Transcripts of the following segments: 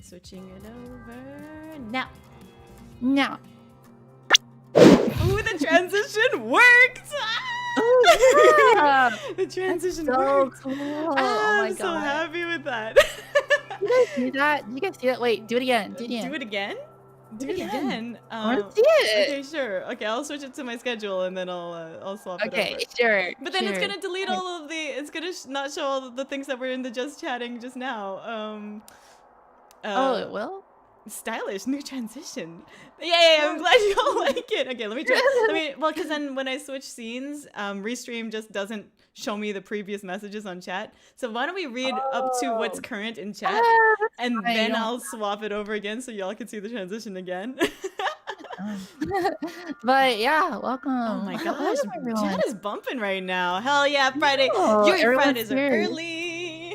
Switching it over now. Now. Ooh, the transition worked! Oh, yeah. The transition so worked. cool. Oh my I'm so god. happy with that. You guys see that? You guys see that? Wait, do it again. Do it again. Do it again? Do it again. I want Um, to see it. okay, sure. Okay, I'll switch it to my schedule and then I'll swap it Okay, over. sure. But then it's sure. gonna delete all of the. It's gonna not show all of the things that were in the just chatting just now. Oh, it will? Stylish new transition. Yay! I'm glad you all like it. Okay, let me try. Well, because then when I switch scenes, Restream just doesn't show me the previous messages on chat. So why don't we read up to what's current in chat, and then I'll swap it over again so y'all can see the transition again. But yeah, welcome. Oh my gosh, Welcome, everyone. chat is bumping right now. Hell yeah, Friday. Oh, Yuri everyone's Fridays are here. early.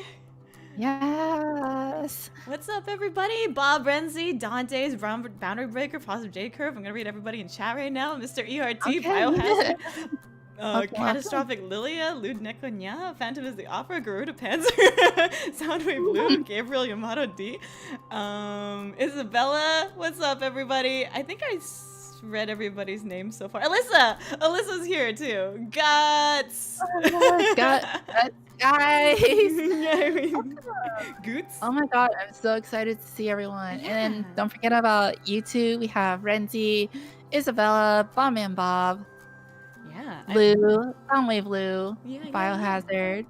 Yes. What's up, everybody? Bob Renzi, Dante's Boundary Breaker, Positive J Curve. I'm gonna read everybody in chat right now. Mr. ERT, Okay. Biohazard, Welcome, Catastrophic Lilia, Lud Nekonya, Phantom is the Opera, Garuda Panzer, Soundwave Blue, Gabriel Yamato D, Isabella. What's up, everybody? I think I read everybody's name so far. Alyssa's here too. Guts. Guts, guys. Goots. Oh my god, I'm so excited to see everyone. Yeah. And don't forget about you two. We have Renzi, Isabella, Bomb and Bob, Yeah. Blue, Soundwave Blue, Yeah. Biohazard.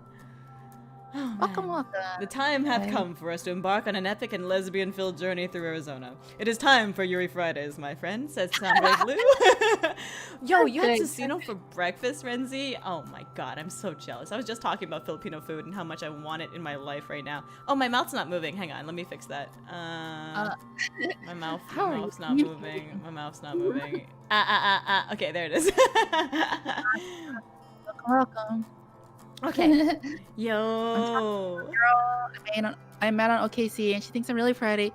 Oh, Welcome, man. welcome. The time hath Hi. come for us to embark on an epic and lesbian-filled journey through Arizona. It is time for Yuri Fridays, my friend, says Soundwave Blue. Yo, you had Perfect. casino for breakfast, Renzi? Oh my god, I'm so jealous. I was just talking about Filipino food and how much I want it in my life right now. Oh, my mouth's not moving. Hang on, let me fix that. My How are mouth's you? not moving. My mouth's not moving. Okay, there it is. Welcome. Okay. Yo. I met on OKC and she thinks I'm really pretty,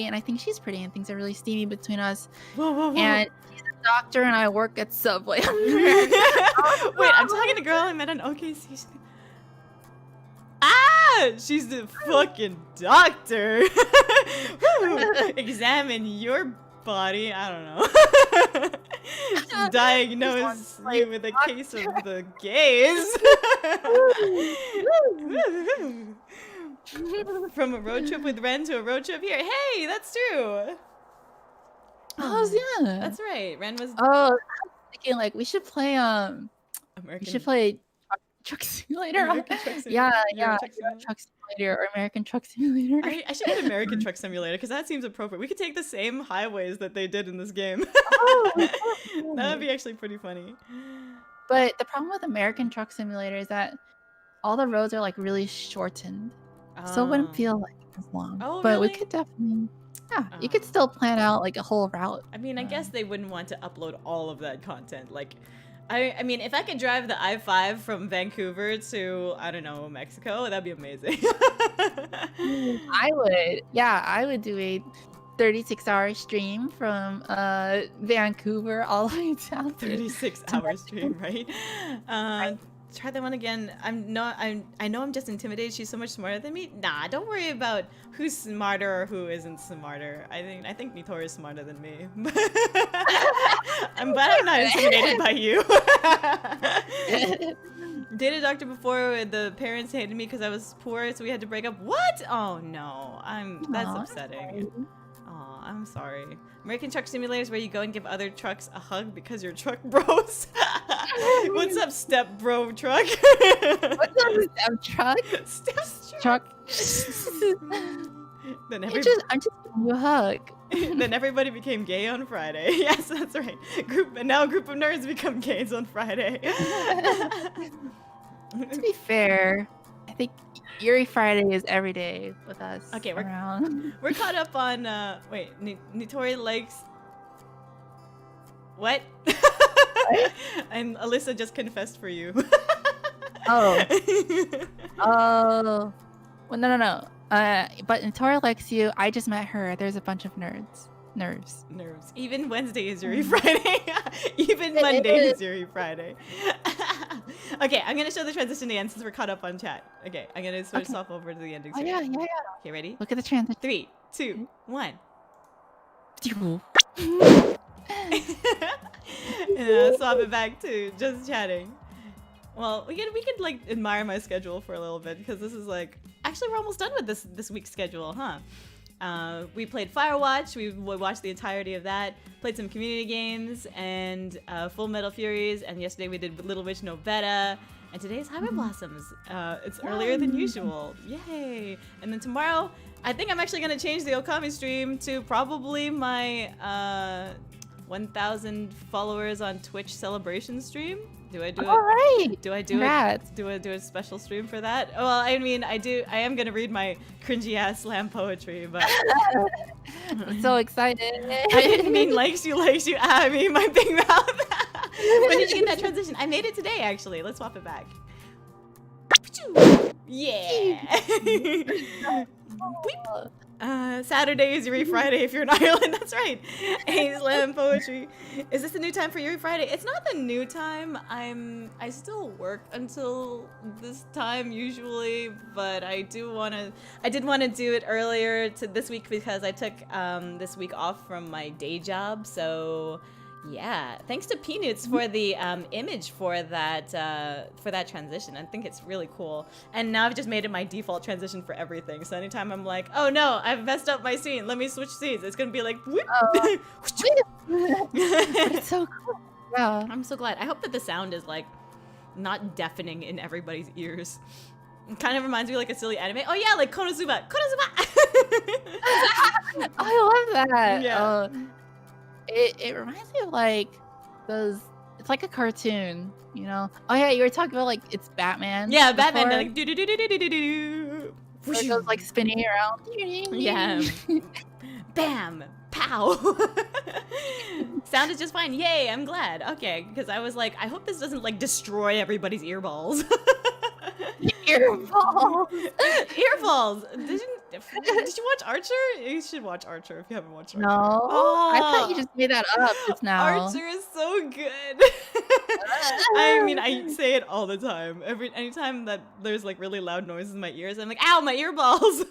and I think she's pretty and things are really steamy between us. Whoa. And she's a doctor and I work at Subway. Wait, I'm talking to a girl I met on OKC. She's the fucking doctor. Examine your body. I don't know. Diagnose you with a case of the gays. From a road trip with Ren to a road trip here. Hey, that's true. Oh yeah. That's right. Ren was Oh, I'm thinking like we should play American. we should play Truck Simulator. American Truck Simulator. Yeah, Truck Simulator. Truck Simulator or American Truck Simulator. I should get American Truck Simulator because that seems appropriate. We could take the same highways that they did in this game. Oh, That would be actually pretty funny. But the problem with American Truck Simulator is that all the roads are like really shortened, so it wouldn't feel like as long. Oh, but we really? could definitely, yeah, you could still plan out like a whole route. I mean, I guess they wouldn't want to upload all of that content. Like, I mean, if I could drive the I-5 from Vancouver to, I don't know, Mexico, that'd be amazing. I would do a 36-hour stream from Vancouver all the way down to 36-hour stream, right? Try that one again. I know I'm just intimidated. She's so much smarter than me. Nah, don't worry about who's smarter or who isn't smarter. I think Nitor is smarter than me. I'm glad I'm not intimidated by you. Dated a doctor before. The parents hated me because I was poor, so we had to break up. What? Oh no, that's upsetting. Aw, I'm sorry. American Truck Simulator is where you go and give other trucks a hug because you're truck bros. What's up, step bro truck? What's up, step truck? Step Truck. Then I'm just giving you a hug. Then everybody became gay on Friday. Yes, that's right. Now a group of nerds become gays on Friday. To be fair, I think Yuri Friday is every day with us. Okay, around. we're caught up on wait, Nitori likes what? And Alyssa just confessed for you. Oh. Oh. Well, no. But Nitori likes you. I just met her. There's a bunch of nerves. Nerves. Even Wednesday is Yuri Friday. Even Monday is Yuri Friday. Okay, I'm gonna show the transition again since we're caught up on chat. Okay, I'm gonna switch off over to the ending screen. Oh yeah. Okay, ready? Look at the transition. 3, 2, 1. Swap it back to just chatting. Well, we could like admire my schedule for a little bit because this is like actually we're almost done with this week's schedule, huh? We played Firewatch. We watched the entirety of that. Played some community games and Full Metal Furies. And yesterday we did Little Witch No Beta. And today's Highway Blossoms. It's earlier than usual. Yay! And then tomorrow, I think I'm actually gonna change the Okami stream to probably my 1,000 followers on Twitch celebration stream. Do I do it? All right. Do I do Congrats. it? Do I do a special stream for that? Well, I mean, I am gonna read my cringy ass slam poetry, but I'm so excited. I didn't mean likes you. I mean my big mouth. When did you get that transition? I made it today, actually. Let's swap it back. Yeah. Saturday is Yuri Friday if you're in Ireland. That's right. Hey, slam poetry. Is this the new time for Yuri Friday? It's not the new time. I still work until this time usually, but I did want to do it earlier to this week because I took this week off from my day job. So yeah, thanks to Peanuts for the image for that transition. I think it's really cool. And now I've just made it my default transition for everything. So anytime I'm like, oh no, I've messed up my scene, let me switch scenes. It's gonna be like, whoop. It's so cool. Yeah. I'm so glad. I hope that the sound is like not deafening in everybody's ears. It kind of reminds me of like a silly anime. Oh yeah, like Konosuba. I love that. Yeah. It reminds me of like those. It's like a cartoon, you know. Oh yeah, you were talking about like it's Batman. Yeah, Batman. before, Like do do do do do do do do. where it goes like spinning around. Yeah. Bam. Pow. Sound is just fine. Yay, I'm glad. Okay, because I was like, I hope this doesn't like destroy everybody's earballs. Earballs. Earballs. Did you watch Archer? You should watch Archer if you haven't watched Archer. No. Oh, I thought you just made that up just now. Archer is so good. I mean, I say it all the time. Anytime that there's like really loud noises in my ears, I'm like, ow, my earballs.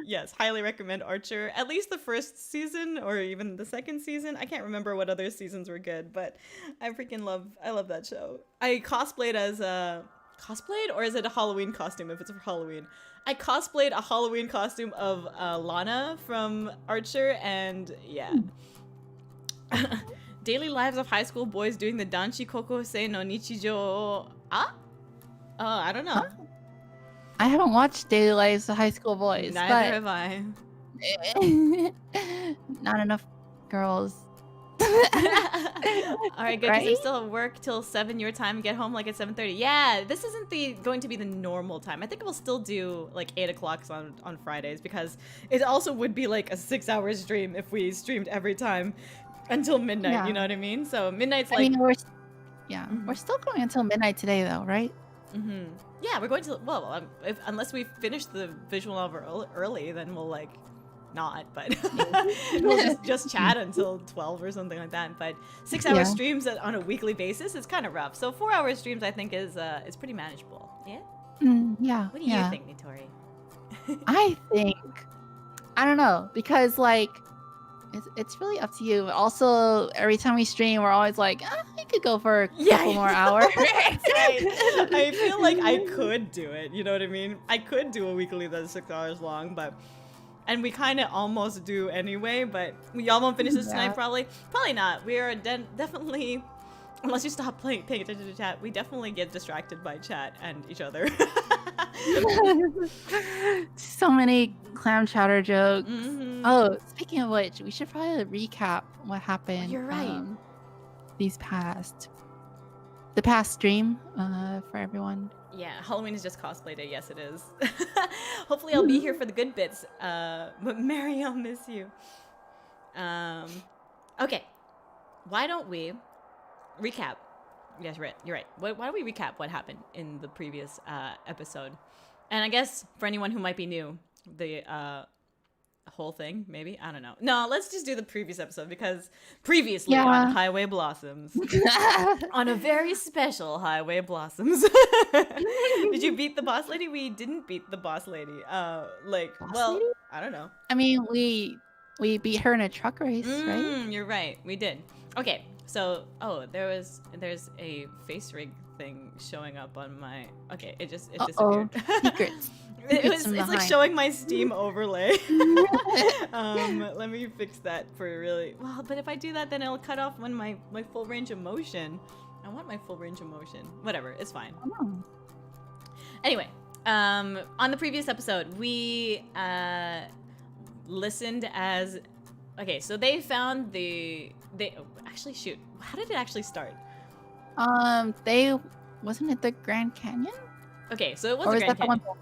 Yes, highly recommend Archer. At least the first season or even the second season. I can't remember what other seasons were good, but I love that show. I cosplayed as cosplayed, or is it a Halloween costume if it's for Halloween? I cosplayed a Halloween costume of Lana from Archer, and yeah. Daily lives of high school boys doing the Danshi Kokosei no Nichijo. I don't know. Huh? I haven't watched Daily Lives of High School Boys. Neither have I. Not enough girls. All right, good. Because Right? I'm still at work till 7 your time. Get home like at 7:30. Yeah, this isn't going to be the normal time. I think we'll still do like 8 o'clock on Fridays because it also would be like a 6-hour stream if we streamed every time until midnight. Yeah. You know what I mean? So midnight's I like. mean, we're still going until midnight today, though, right? Mm-hmm. Yeah, we're going to. Well, unless we finish the visual novel early, then we'll like not. But we'll just chat until 12 or something like that. But 6-hour streams on a weekly basis is kind of rough. So 4-hour streams, I think, is pretty manageable. Yeah. Yeah. What do you think, Nitori? I don't know, because like it's really up to you. Also, every time we stream, we're always like, we could go for a couple more hours. I feel like I could do it. You know what I mean? I could do a weekly that's 6 hours long, and we kind of almost do anyway. But we all won't finish this tonight, probably. Probably not. We are definitely, unless you stop paying attention to chat, we definitely get distracted by chat and each other. So many clam chowder jokes. Mm-hmm. Oh, speaking of which, we should probably recap what happened. You're right. The past stream for everyone. Yeah, Halloween is just cosplay day. Yes, it is. Hopefully, I'll be here for the good bits. But Mary, I'll miss you. Okay, why don't we recap? Yes, you're right. Why don't we recap what happened in the previous episode? And I guess for anyone who might be new, the whole thing, maybe. I don't know. No, let's just do the previous episode because previously on Highway Blossoms, on a very special Highway Blossoms. Did you beat the boss lady? We didn't beat the boss lady. Like, Boss lady? I don't know. I mean, we beat her in a truck race, right? You're right. We did. Okay. So, there's a face rig thing showing up on my. Okay, it disappeared. Secrets. It's like showing my Steam overlay. Let me fix that for really well. But if I do that, then it'll cut off when my full range of motion. I want my full range of motion. Whatever, it's fine. Oh. Anyway, on the previous episode, we listened as. Okay, so they found actually shoot. How did it actually start? Wasn't it the Grand Canyon? Okay, so it was or the was Grand that the one Canyon.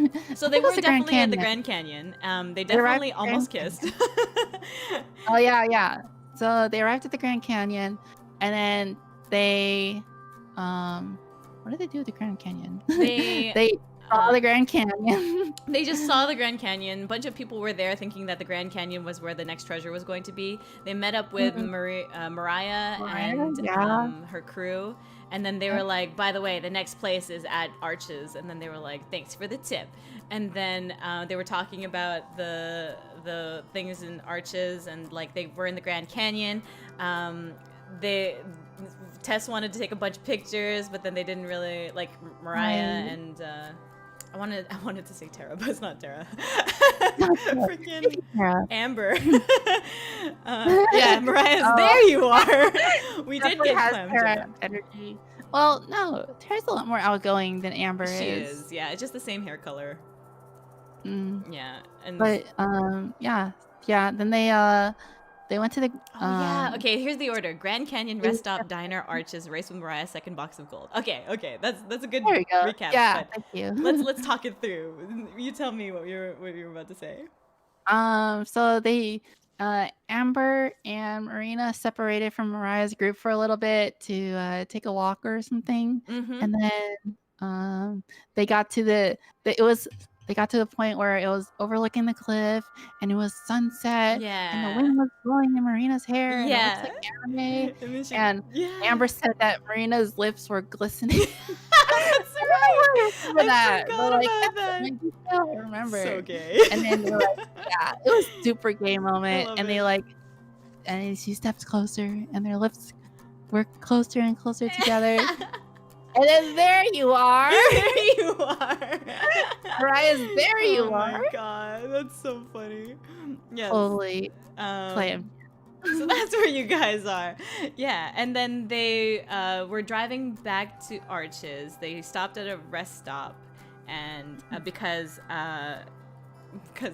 before? So they were definitely at the Grand Canyon. They definitely almost kissed. Oh yeah. So they arrived at the Grand Canyon, and then they, what did they do at the Grand Canyon? They saw the Grand Canyon. They just saw the Grand Canyon. A bunch of people were there thinking that the Grand Canyon was where the next treasure was going to be. They met up with Mariah and her crew. And then they were like, by the way, the next place is at Arches. And then they were like, thanks for the tip. And then they were talking about the things in Arches, and like they were in the Grand Canyon. Tess wanted to take a bunch of pictures, but then they didn't really like Mariah and I wanted to say Tara, but it's not Tara. Freaking Amber. Yeah, Mariah's there. You are. We did get CLAM energy. Well, no, Tara's a lot more outgoing than Amber is. She is. Yeah, it's just the same hair color. Yeah, but yeah. Then they went to the. Yeah. Okay. Here's the order: Grand Canyon, rest stop, diner, Arches, race with Mariah, second box of gold. Okay. That's a good recap. Yeah. Thank you. Let's talk it through. You tell me what you're about to say. So they, Amber and Marina separated from Mariah's group for a little bit to take a walk or something, and then they got to they got to the point where it was overlooking the cliff, and it was sunset, and the wind was blowing in Marina's hair, and it looks like anime. Amber said that Marina's lips were glistening. That's right. I forgot about that. I remember. So gay. And then they were like, yeah, it was super gay moment, and they like, and she stepped closer, and their lips were closer and closer together. And then there you are. There you are. Mariah's there you are. Oh my god, that's so funny. Yes. Totally. CLAM. So that's where you guys are. Yeah, and then they were driving back to Arches. They stopped at a rest stop, and because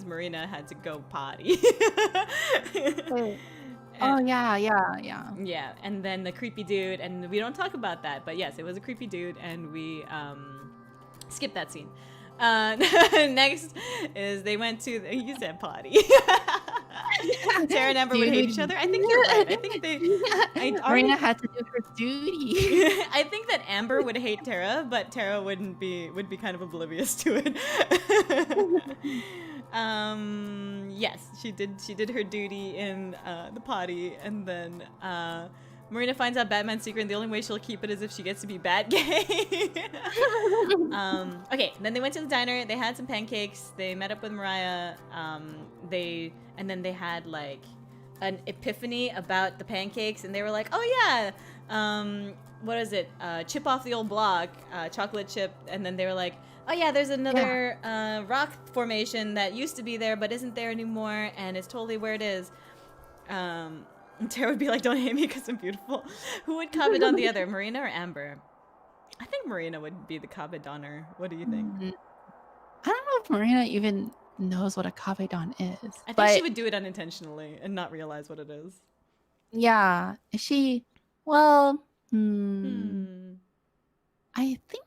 Marina had to go potty. Yeah, and then the creepy dude, and we don't talk about that, but yes, it was a creepy dude, and we skipped that scene. Next is they went to you said potty. Tara and Amber would hate each other. I think you're right. I think Marina had to do her duty. I think that Amber would hate Tara, but Tara would be kind of oblivious to it. Yes, she did her duty in the potty, and then Marina finds out Batman's secret, and the only way she'll keep it is if she gets to be bat gay. Okay, then they went to the diner. They had some pancakes. They met up with Mariah. And then they had like an epiphany about the pancakes, and they were like, "Oh yeah, what is it? Chip off the old block, chocolate chip." And then they were like, "Oh yeah, there's another rock formation that used to be there but isn't there anymore, and it's totally where it is." And Tara would be like, "Don't hate me because I'm beautiful." Who would comment on the other, Marina or Amber? I think Marina would be the Kabedonner. What do you think? I don't know if Marina even knows what a Kabedon is. I think she would do it unintentionally and not realize what it is. Yeah. Is she? Well, I think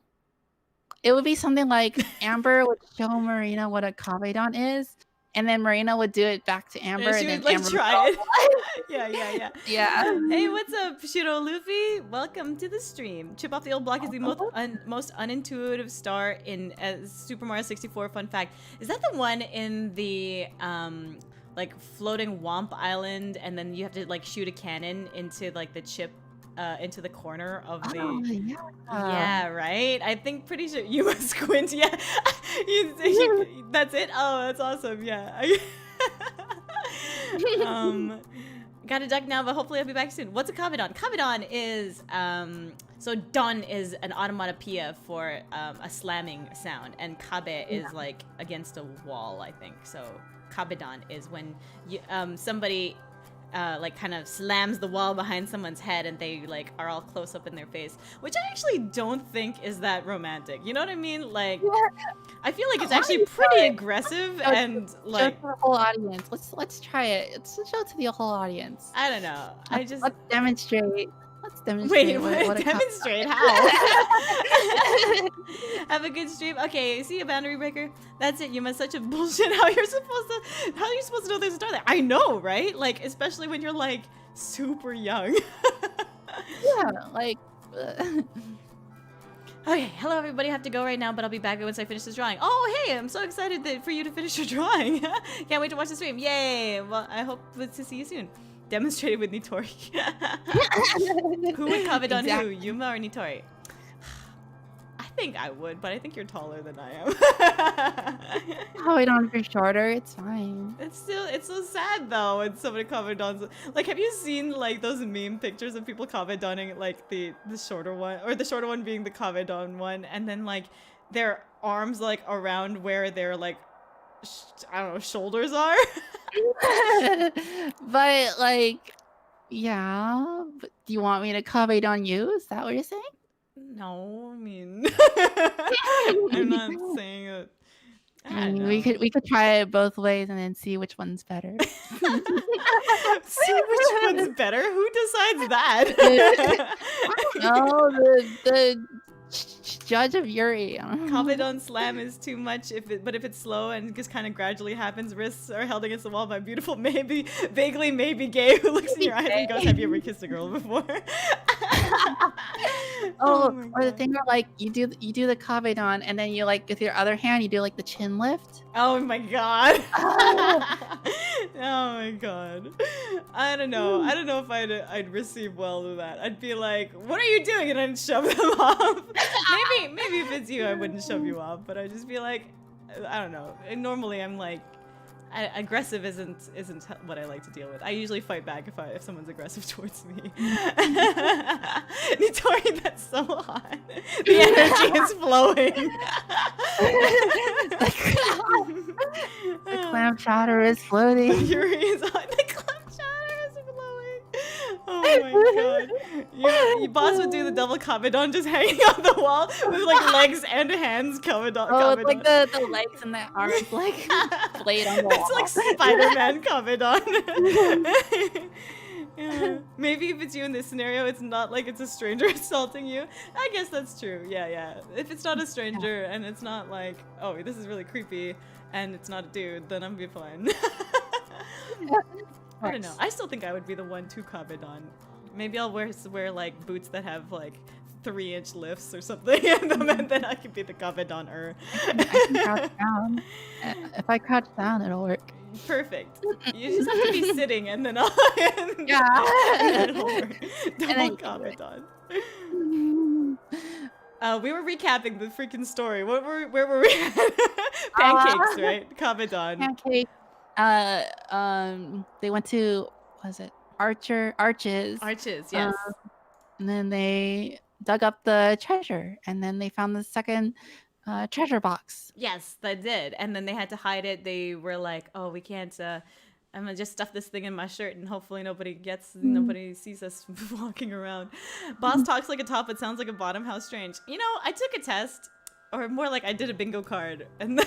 it would be something like Amber would show Marina what a Kabedon is, and then Marina would do it back to Amber, And she and would then like Amber try would it. go, Yeah. yeah. Hey, what's up, Shiro Luffy? Welcome to the stream. Chip off the old block is the most unintuitive star in Super Mario 64. Fun fact: is that the one in the like floating Womp Island, and then you have to like shoot a cannon into like the chip into the corner of the. Oh, yeah. Yeah, right. I think pretty sure you must squint. Yeah, that's it. Oh, that's awesome. Yeah. Got a duck now, but hopefully I'll be back soon. What's a kabedon? Kabedon is so don is an onomatopoeia for a slamming sound, and kabe is like against a wall, I think. So kabedon is when you somebody like kind of slams the wall behind someone's head and they like are all close up in their face, which I actually don't think is that romantic. You know what I mean? Like, I feel like it's actually pretty aggressive and like. Show to the whole audience. Let's try it. Let's show it to the whole audience. I don't know. Let's demonstrate. Let's demonstrate. Wait, what demonstrate? How? Have a good stream. Okay, see you, boundary breaker. That's it. You must such a bullshit. How are you supposed to know there's a star there? I know, right? Like, especially when you're like super young. Yeah, like. Okay, hello everybody. I have to go right now, but I'll be back once I finish this drawing. Oh, hey, I'm so excited for you to finish your drawing. Can't wait to watch the stream. Yay! Well, I hope to see you soon. Demonstrated with Nitori. Who would comment on who, Yuma or Nitori? I think I would, but I think you're taller than I am. Oh, we don't for shorter. It's fine. It's so sad though when somebody comment on, like, have you seen like those meme pictures of people comment on like the shorter one, or the shorter one being the comment on one, and then like their arms like around where their like I don't know, shoulders are. But like, yeah. But do you want me to comment on you? Is that what you're saying? No, I mean, I'm not saying it. We could try it both ways and then see which one's better. See which one's better? Who decides that? No, the judge of Yuri. Kabedon slam is too much, but if it's slow and just kind of gradually happens, wrists are held against the wall by a beautiful, vaguely gay who looks in your eyes and goes, "Have you ever kissed a girl before?" Oh, or the thing where like you do the kabedon and then you like with your other hand you do like the chin lift. Oh my god. Oh my god. I don't know. I don't know if I'd receive well to that. I'd be like, "What are you doing?" and I'd shove them off. Maybe if it's you, I wouldn't shove you off, but I'd just be like, I don't know. And normally I'm like, aggressive isn't what I like to deal with. I usually fight back if someone's aggressive towards me. Nitori, that's so hot. The energy is flowing. The clam chowder is floating. Yuri is on. The clam chowder is flowing. Oh my god. Your boss would do the double kabedon just hanging on the wall with like legs and hands kabedon. Oh, it's like the legs and the arms like blade on the wall. It's like Spider-Man kabedon. Yeah. Maybe if it's you in this scenario, it's not like it's a stranger assaulting you. I guess that's true. Yeah. If it's not a stranger and it's not like, oh, this is really creepy, and it's not a dude, then I'm gonna be fine. I don't know. I still think I would be the one to kabedon. Maybe I'll wear like boots that have like 3-inch lifts or something, and then I can be the kabedon-er. I can crouch down. If I crouch down, it'll work. Perfect. You just have to be sitting, and then I'll it'll work. Double kabedon. We were recapping the freaking story. Where were we? Pancakes, right? Kabedon. Pancakes. They went to, was it Arches? Arches, yes. And then they dug up the treasure, and then they found the second treasure box. Yes, they did. And then they had to hide it. They were like, "Oh, we can't. I'm gonna just stuff this thing in my shirt, and hopefully nobody sees us walking around." Boss talks like a top, but sounds like a bottom. How strange. You know, I took a test. Or more like I did a bingo card, and the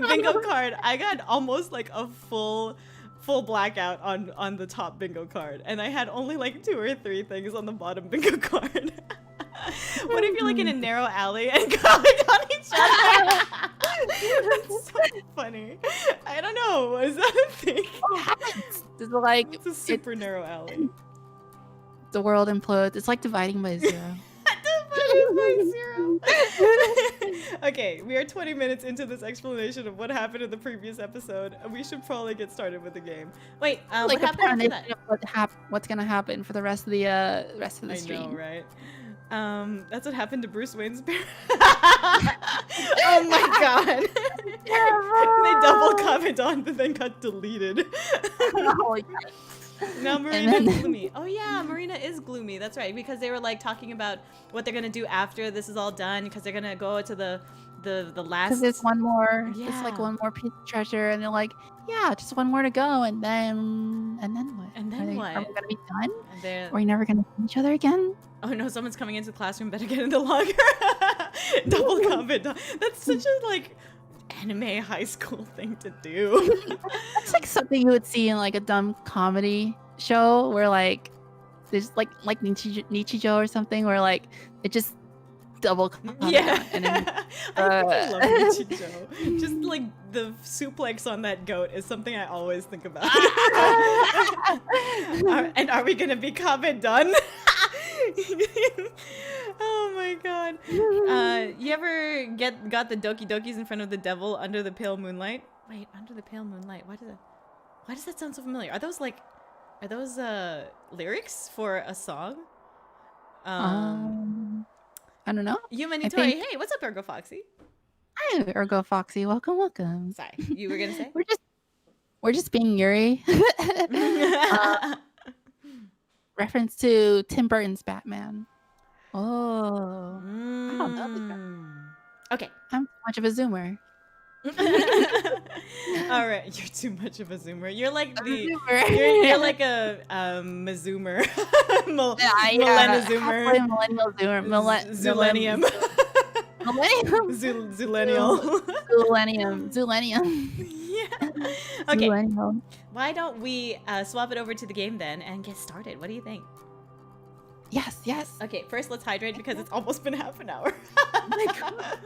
bingo card, I got almost like a full blackout on the top bingo card, and I had only like 2 or 3 things on the bottom bingo card. What if you're like in a narrow alley and calling on each other? That's so funny. I don't know. Is that a thing? What happens? It's like It's a super narrow alley. the world implodes. It's like dividing by 0. Divided by 0. Okay, we are 20 minutes into this explanation of what happened in the previous episode. We should probably get started with the game. Wait, Like what happened after that? What's gonna happen for the rest of the stream? I know, right? That's what happened to Bruce Wayne's parents. Oh my god. They double comment on, but then got deleted. Oh, yeah. Now Marina's gloomy. Oh yeah, Marina is gloomy. That's right, because they were like talking about what they're gonna do after this is all done, because they're gonna go to the last. Because there's one more. Yeah. It's like one more piece of treasure, and they're like, yeah, just one more to go, and then what? And then what? Are we gonna be done? They're... Are we never gonna see each other again? Oh no, someone's coming into the classroom. Better get in the locker. Double comment. That's such a like anime high school thing to do. It's like something you would see in like a dumb comedy show where like there's like Nichijou or something where like it just double comment. Yeah. And then, I freaking love Nichijou. Just like the suplex on that goat is something I always think about. Are we gonna be comment done? Oh my god. You ever got the Doki Dokis in front of the devil under the pale moonlight? Wait, under the pale moonlight. Why does that sound so familiar? Are those lyrics for a song? I don't know. Yuma Nitori. Hey, what's up, Ergo Foxy? Hi, Ergo Foxy. Welcome. Sorry, you were gonna say? We're just being Yuri. Reference to Tim Burton's Batman. Oh, I don't know. Okay. I'm too much of a zoomer. All right, you're too much of a zoomer. You're like you're like a mazoomer. Millennial zoomer. Zillennium. Zillennium. Yeah. Okay. Zillennial. Why don't we swap it over to the game then and get started? What do you think? Yes. Okay, first let's hydrate because it's almost been half an hour. Oh my god.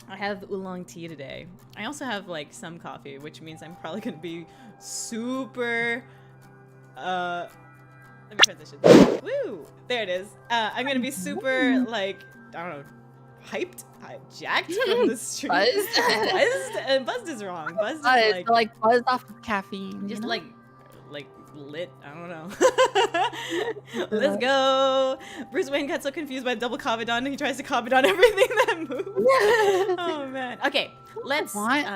I have oolong tea today. I also have like some coffee, which means I'm probably gonna be super let me transition. Woo! There it is. I'm gonna be super like, I don't know, hyped, jacked from the stream. Buzzed? Buzzed is wrong. Buzzed is like buzzed off of caffeine. just you know? like lit. I don't know. Let's go. Bruce Wayne got so confused by double Kabadon, he tries to Kabadon everything that moves. Oh man. Okay, let's. It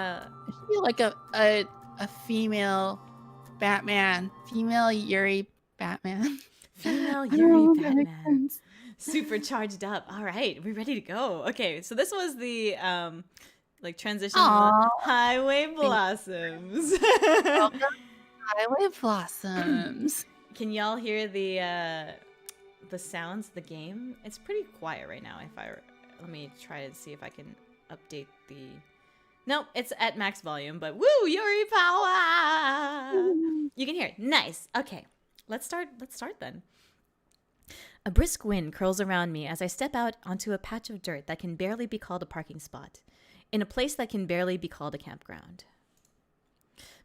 should be like a female Batman, female Yuri Batman. Female Yuri Batman. Super charged up. All right, we're ready to go. Okay, so this was the like transition. Highway Blossoms. Highway Blossoms. Can y'all hear the sounds of the game? It's pretty quiet right now. Let me try to see if I can update the. Nope, it's at max volume. But woo, Yuri power! You can hear it. Nice. Okay, let's start. Let's start then. A brisk wind curls around me as I step out onto a patch of dirt that can barely be called a parking spot, in a place that can barely be called a campground.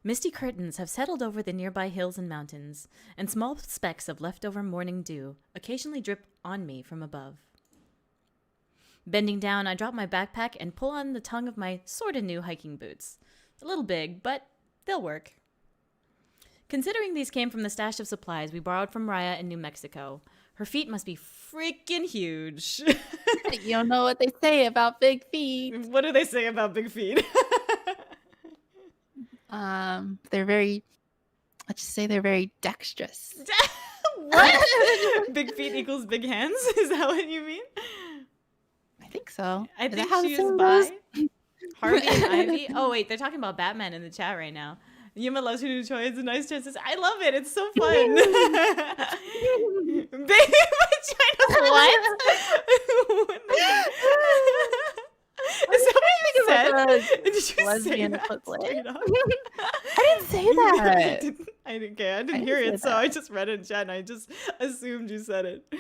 Misty curtains have settled over the nearby hills and mountains, and small specks of leftover morning dew occasionally drip on me from above. Bending down, I drop my backpack and pull on the tongue of my sorta new hiking boots. A little big, but they'll work. Considering these came from the stash of supplies we borrowed from Raya in New Mexico, her feet must be freaking huge. You don't know what they say about big feet. What do they say about big feet? They're very, let's just say they're very dexterous. What? Big feet equals big hands? Is that what you mean? I think so. I think she was by Harvey and Ivy. Oh wait, they're talking about Batman in the chat right now. Yuma loves her new toy. It's a nice chances. I love it. It's so fun. Baby vagina. What? Is that what you said? Did you say that straight up? I didn't say that. I didn't hear it, so I just read it in chat and I just assumed you said it. I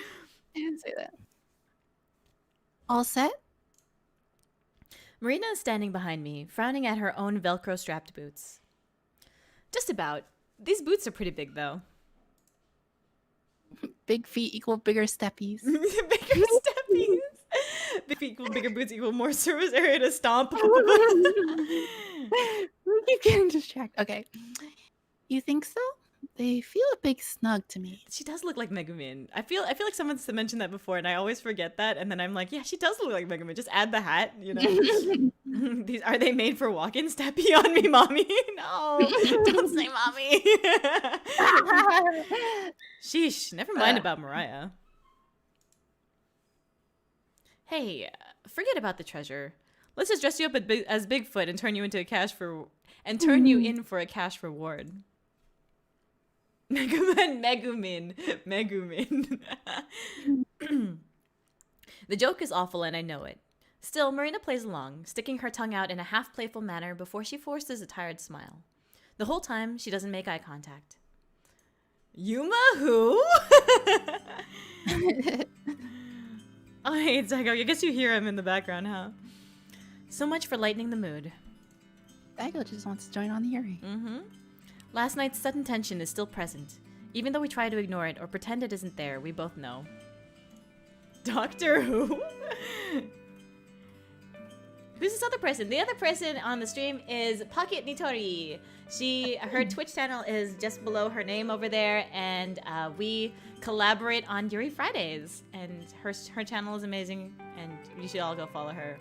didn't say that. All set? Marina is standing behind me, frowning at her own Velcro-strapped boots. Just about. These boots are pretty big, though. Big feet equal bigger steppies. Bigger steppies. Big feet equal bigger boots equal more surface area to stomp. We keep getting distracted. Okay. You think so? They feel a big snug to me. She does look like Megumin. I feel like someone's mentioned that before, and I always forget that. And then I'm like, yeah, she does look like Megumin. Just add the hat, you know. These are they made for walk-in? Steppy on me, mommy. No, don't say mommy. Sheesh. Never mind about Mariah. Hey, forget about the treasure. Let's just dress you up as Bigfoot and turn you into you in for a cash reward. Megumin. The joke is awful and I know it. Still, Marina plays along, sticking her tongue out in a half-playful manner before she forces a tired smile. The whole time, she doesn't make eye contact. Yuma who? Oh, hey, Zago. I guess you hear him in the background, huh? So much for lightening the mood. Zago just wants to join on the Yuri. Mm-hmm. Last night's sudden tension is still present. Even though we try to ignore it or pretend it isn't there, we both know. Doctor Who? Who's this other person? The other person on the stream is Pocket Nitori. Her Twitch channel is just below her name over there, and we collaborate on Yuri Fridays. And her channel is amazing, and you should all go follow her.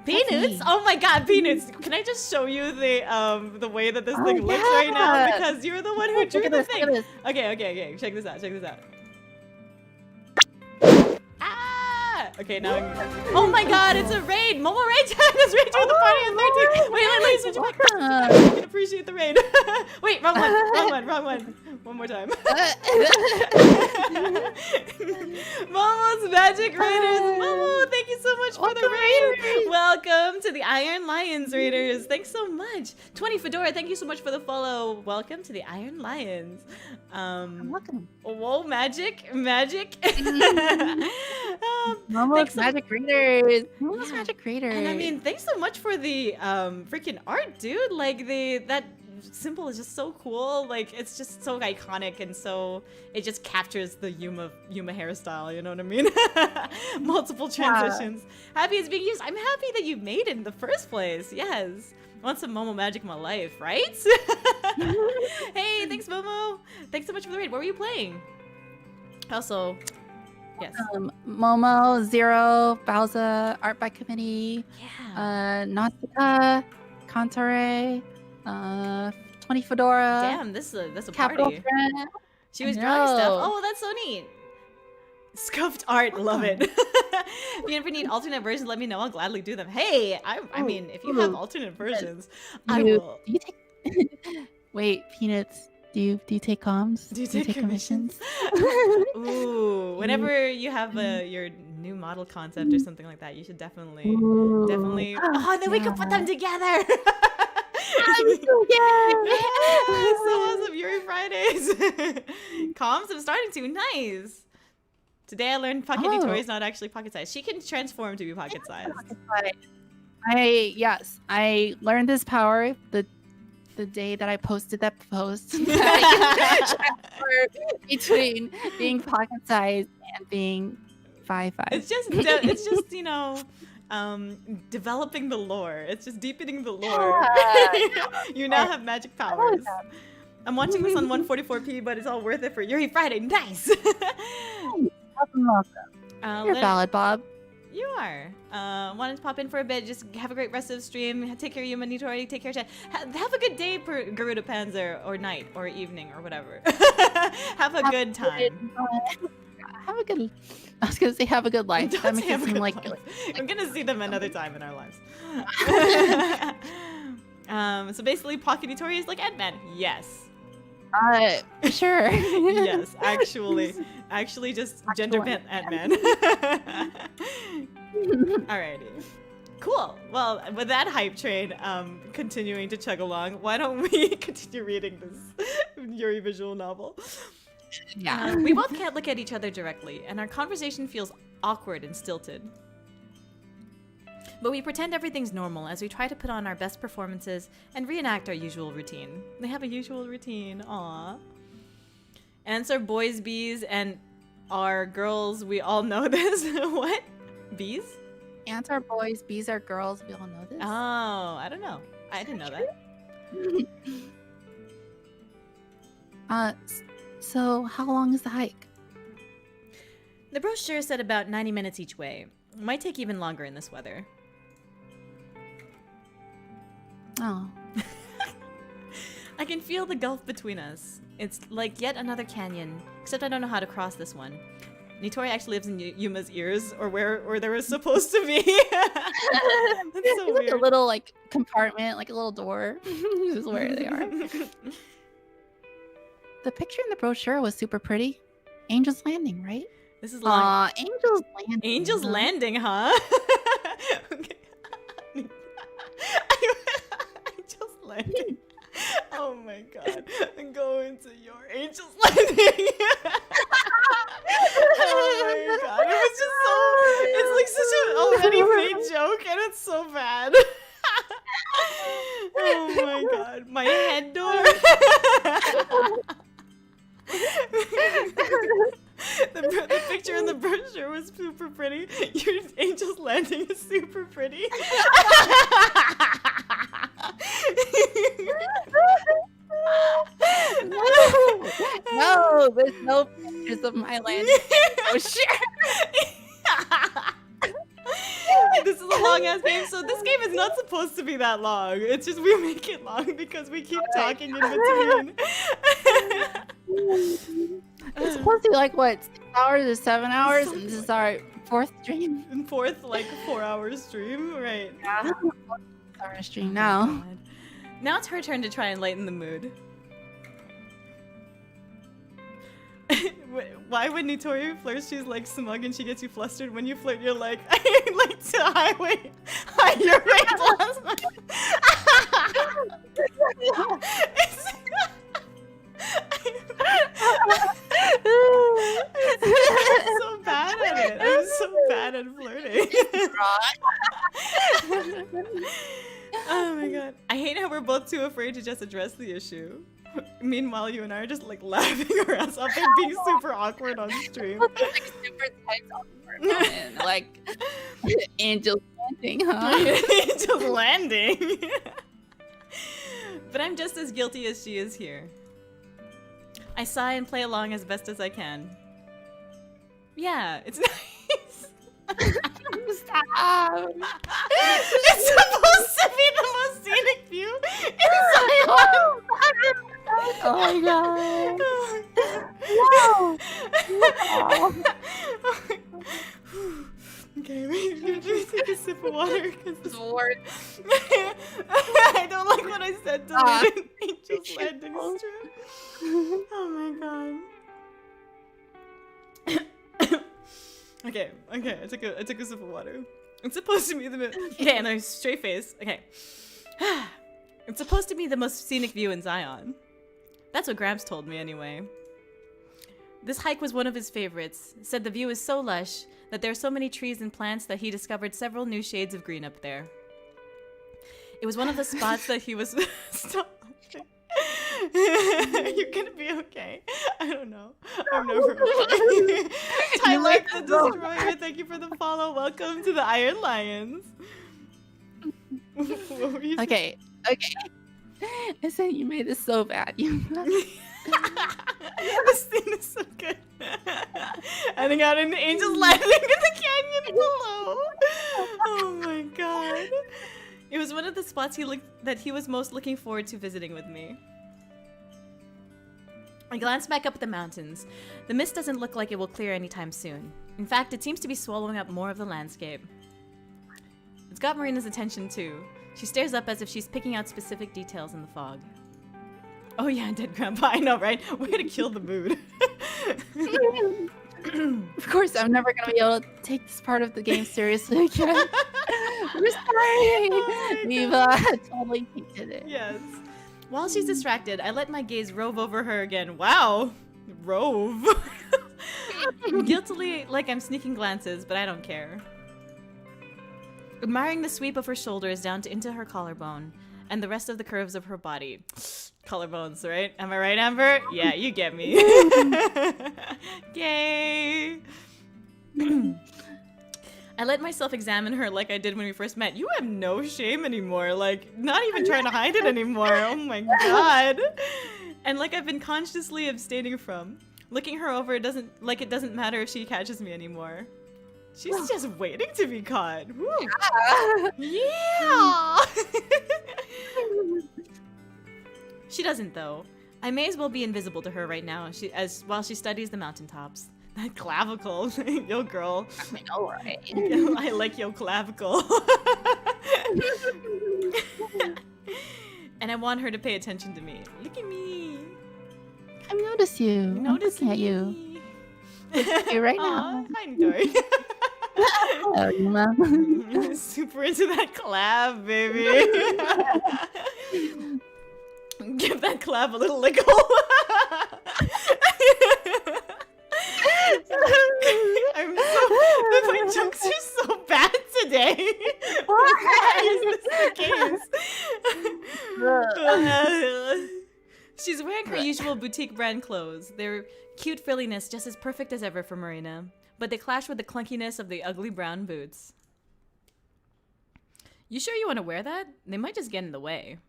Peanuts? Oh my god, Peanuts! Can I just show you the way that this thing looks right now? Because you're the one who drew the thing. Okay. Check this out. Ah! Okay, now oh my god, it's a raid! Momo raid time! It's raid with the party on 13! Wait, let me switch it back. I can appreciate the raid. Wait, wrong one. One more time. Momo's Magic Raiders! Momo, thank you so much for the raid! Welcome to the Iron Lions Raiders. Thanks so much. 20 Fedora, thank you so much for the follow. Welcome to the Iron Lions. Welcome. Whoa, magic. Momo's Magic Raiders. Momo's Magic Raiders. And I mean, thanks so much for the freaking art, dude. Like that symbol is just so cool. Like it's just so iconic, and so it just captures the Yuma hairstyle, you know what I mean? Multiple transitions. Happy it's being used. I'm happy that you made it in the first place. Yes. I want some Momo magic in my life, right? Hey, thanks Momo. Thanks so much for the raid. What were you playing? Also, yes. Momo, Zero, Bowser, Art by Committee, Nausicaa, Kantare, 20 Fedora. Damn, that's a Capital party. Friend. She was drawing stuff. Oh, that's so neat. Scuffed art, love it. If you ever need alternate versions, let me know. I'll gladly do them. Hey, I mean, if you have alternate versions, I will. Do you take... Wait, Peanuts. Do you take comms? Do you take commissions? Ooh, whenever you have your new model concept or something like that, you should definitely. Oh, then we can put them together. So awesome, Yuri Fridays. Comms, I'm starting to. Nice. Today I learned Pocket Nitori is not actually pocket size. She can transform to be pocket size. I learned this power the day that I posted that post. Between being pocket size and being 5'5". It's just you know, developing the lore. It's just deepening the lore. You now have magic powers. I'm watching this on 144p, but it's all worth it for Yuri Friday. Nice. Welcome. You're valid, Bob. You are. Wanted to pop in for a bit. Just have a great rest of the stream. Take care of Yuma, Nitori. Take care of Chen. Have a good day, Garuda Panzer, or night, or evening, or whatever. Have a good time. Have a good. I was gonna say have a good life. That makes it seem like I'm gonna see them another time in our lives. So basically, Pocket Nitori is like Ant-Man. Yes. Sure. Yes, actually just gender bent Ant-Man. Alrighty. Cool. Well, with that hype train continuing to chug along, why don't we continue reading this Yuri visual novel? Yeah. We both can't look at each other directly, and our conversation feels awkward and stilted. But we pretend everything's normal as we try to put on our best performances and reenact our usual routine. They have a usual routine, aww. Ants are boys, bees, and are girls. We all know this. What? Bees? Ants are boys, bees are girls. We all know this. Oh, I don't know. I didn't know that. So how long is the hike? The brochure said about 90 minutes each way. Might take even longer in this weather. Oh. I can feel the gulf between us. It's like yet another canyon, except I don't know how to cross this one. Nitori actually lives in Yuma's ears, or where they were supposed to be. That's so weird. Like a little like compartment, like a little door. This is where they are. The picture in the brochure was super pretty. Angel's Landing, right? This is long. Angel's Landing. Angel's Landing, huh? Okay. Angel's Landing. Oh my god. I'm going to your Angel's Landing. Oh my god. It was just so... It's like such an already made joke and it's so bad. Oh my god. My head door. The picture in the brochure was super pretty. Your Angel's Landing is super pretty. No, there's no pictures of my landing. Oh shit. This is a long ass game, so this game is not supposed to be that long. It's just we make it long because we keep talking in between. It's supposed to be like what, 6 hours or 7 hours, and this is our 4th stream. And 4th, like 4-hour stream, right? Yeah, 4th stream now. God. Now it's her turn to try and lighten the mood. Why when Nitori flirts, she's like smug and she gets you flustered? When you flirt, you're like, I like to highway your rate last night. I'm so bad at it. I'm so bad at flirting. Oh my god. I hate how we're both too afraid to just address the issue. Meanwhile, you and I are just like laughing our ass off and being super awkward on stream. Like super tense awkward moment. Like Angel's Landing, huh? Angel's Landing. But I'm just as guilty as she is here. I sigh and play along as best as I can. Yeah, it's nice. Stop. It's supposed to be the most scenic view. Oh my god. Okay, wait, let me take a sip of water because It's worth. I don't like what I said to the Angel's Landing stream. Oh my god. Okay, I took a sip of water. It's supposed to be the okay, and there's straight face. Okay. It's supposed to be the most scenic view in Zion. That's what Gramps told me anyway. This hike was one of his favorites. Said the view is so lush that there are so many trees and plants that he discovered several new shades of green up there. It was one of the spots that he was stop. You're gonna be okay. I don't know. I'm never okay. Tyler the Destroyer, thank you for the follow. Welcome to the Iron Lions. What were you saying? Okay. I said you made this so bad. This thing is so good. Heading out in the Angel's Landing in the canyon below. Oh my god. It was one of the spots that he was most looking forward to visiting with me. I glanced back up at the mountains. The mist doesn't look like it will clear anytime soon. In fact, it seems to be swallowing up more of the landscape. It's got Marina's attention too. She stares up as if she's picking out specific details in the fog. Oh yeah, dead grandpa, I know, right? Way to kill the mood. Of course, I'm never gonna be able to take this part of the game seriously again. We're sorry. We've totally tainted it. Yes. While she's distracted, I let my gaze rove over her again. Wow. Rove. Guiltily, like I'm sneaking glances, but I don't care. admiring the sweep of her shoulders down into her collarbone and the rest of the curves of her body. Collarbones, right? Am I right, Amber? Yeah, you get me. Yay! I let myself examine her like I did when we first met. You have no shame anymore. Like, not even trying to hide it anymore. Oh my god. And like I've been consciously abstaining from. Looking her over, it doesn't matter if she catches me anymore. She's just waiting to be caught. Woo. Yeah! She doesn't, though. I may as well be invisible to her right now while she studies the mountaintops. That clavicle. Yo, girl. I know, right? I like your clavicle. And I want her to pay attention to me. Look at me. I notice you. I'm looking at you. You're right now. Hi, Dory. Hello, Yuma. Super into that collab, baby. Give that collab a little lick. My jokes are so bad today. Why is this the case? She's wearing her usual boutique brand clothes. They're cute frilliness, just as perfect as ever for Marina, but they clash with the clunkiness of the ugly brown boots. You sure you want to wear that? They might just get in the way.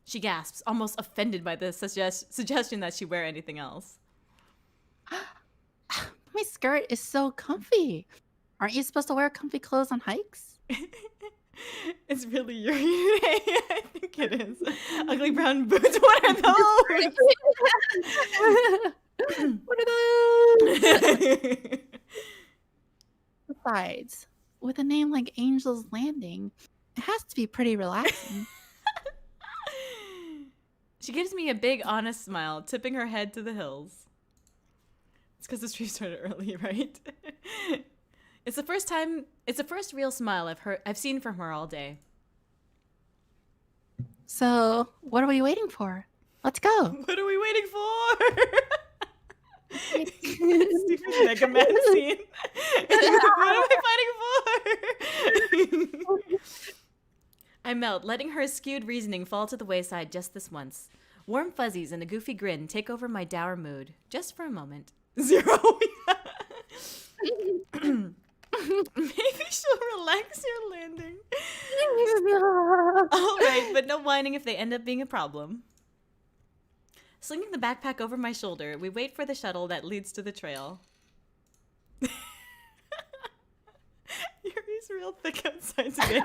She gasps, almost offended by the suggestion that she wear anything else. My skirt is so comfy. Aren't you supposed to wear comfy clothes on hikes? It's really Yuri. I think it is. Ugly brown boots. What are those? What are those? Besides, with a name like Angel's Landing, it has to be pretty relaxing. She gives me a big, honest smile, tipping her head to the hills. It's because the stream started early, right? It's the first real smile I've seen from her all day. So, what are we waiting for? Let's go. What are we waiting for? Stupid Mega Man scene. What am I fighting for? I melt, letting her skewed reasoning fall to the wayside just this once. Warm fuzzies and a goofy grin take over my dour mood, just for a moment. 0. Maybe she'll relax your landing. Alright, but no whining if they end up being a problem. Slinging the backpack over my shoulder, we wait for the shuttle that leads to the trail. Yuri's real thick outside today.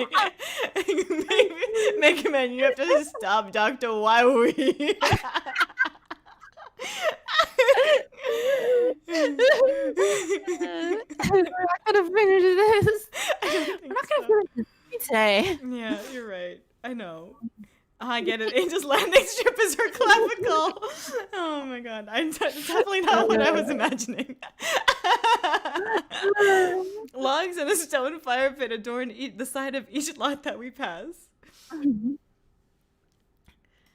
Maybe, Mega Man, you have to stop Dr. Wowie. We're not gonna finish this. We're not gonna finish this today. Yeah, you're right. I know. I get it. Angel's landing strip is her clavicle. Oh my god. Definitely not what I was imagining. Logs and a stone fire pit adorn the side of each lot that we pass.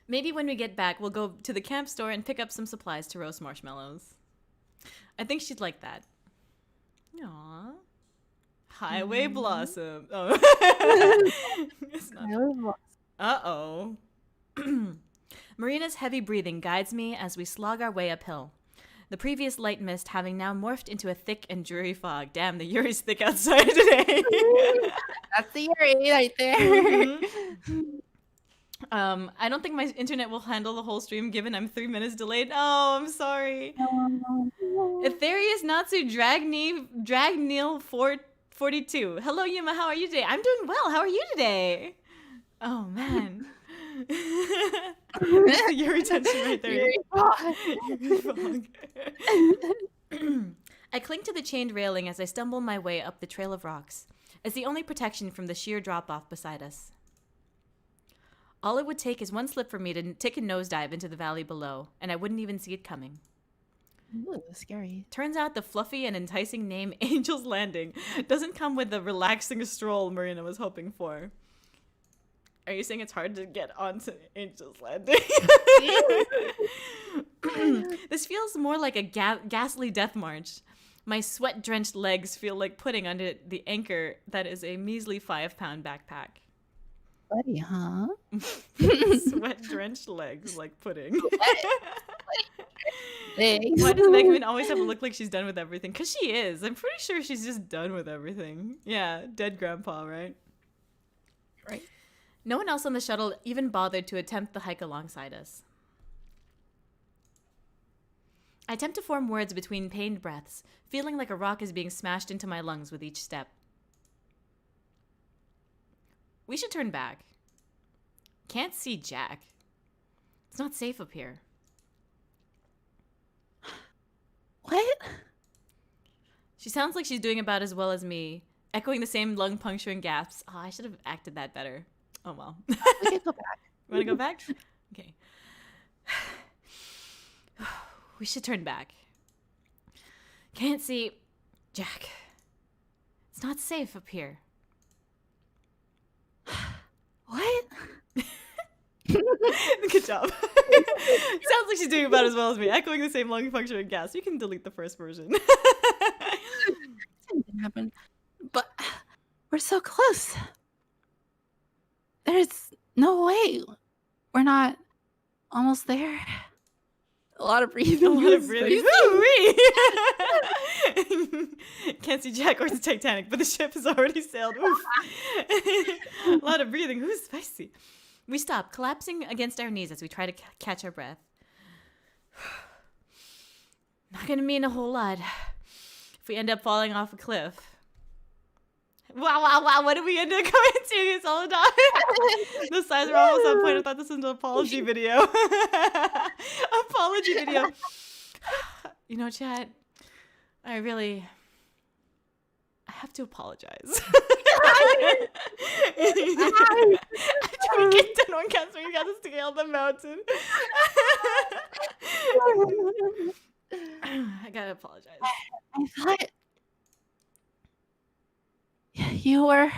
Maybe when we get back, we'll go to the camp store and pick up some supplies to roast marshmallows. I think she'd like that. Aww. Highway Blossom. Oh. It's not. Uh-oh. Marina's heavy breathing guides me as we slog our way uphill. The previous light mist having now morphed into a thick and dreary fog. Damn, the Yuri's thick outside today. That's the Yuri right there. Mm-hmm. I don't think my internet will handle the whole stream given I'm 3 minutes delayed. Oh, I'm sorry. Ethereus Natsu Dragneil 442. Hello, Yuma. How are you today? I'm doing well. How are you today? Oh, man. That's your retention right there. Yuri fog. I cling to the chained railing as I stumble my way up the trail of rocks. It's the only protection from the sheer drop-off beside us. All it would take is one slip for me to take a nosedive into the valley below, and I wouldn't even see it coming. Ooh, scary. Turns out the fluffy and enticing name Angel's Landing doesn't come with the relaxing stroll Marina was hoping for. Are you saying it's hard to get onto Angel's Landing? This feels more like a ghastly death march. My sweat-drenched legs feel like pudding under the anchor that is a measly 5-pound backpack. Buddy, huh? Sweat-drenched legs like pudding. Thanks. Why does Megan always have to look like she's done with everything? Because she is. I'm pretty sure she's just done with everything. Yeah, dead grandpa, right? Right. No one else on the shuttle even bothered to attempt the hike alongside us. I attempt to form words between pained breaths, feeling like a rock is being smashed into my lungs with each step. We should turn back. Can't see Jack. It's not safe up here. What? She sounds like she's doing about as well as me, echoing the same lung-puncturing gasps. Oh, I should have acted that better. Oh, well. We can go back. You want to go back? Okay. We should turn back. Can't see Jack. It's not safe up here. What? Good job. Sounds like she's doing about as well as me, echoing the same lung puncturing gas. You can delete the first version. Something happened. But we're so close. There's no way. We're not almost there. A lot of breathing. A lot of breathing. Woo-wee! Can't see Jack or the Titanic, but the ship has already sailed. Oof. A lot of breathing. Ooh, spicy. We stop, collapsing against our knees as we try to catch our breath. Not gonna mean a whole lot if we end up falling off a cliff. Wow, what did we end up coming to? It's all done. The sides were almost on point. I thought this was an apology video. Apology video. You know, chat, I have to apologize. After we get done on camera, we got to scale the mountain. I gotta apologize. I thought you were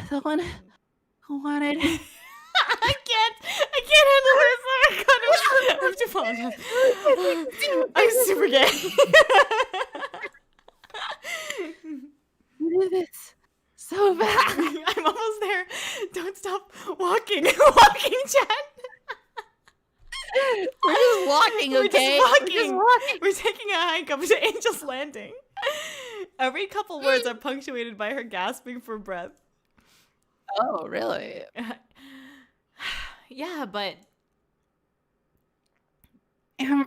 the one who wanted. I can't handle this. Oh my God, I have to apologize. I'm super gay. You did this so bad. I'm almost there. Don't stop walking. Walking, chat. We're just walking, okay? We're just walking. We're taking a hike up to Angel's Landing. Every couple words are punctuated by her gasping for breath. Oh, really? Yeah, but... Oh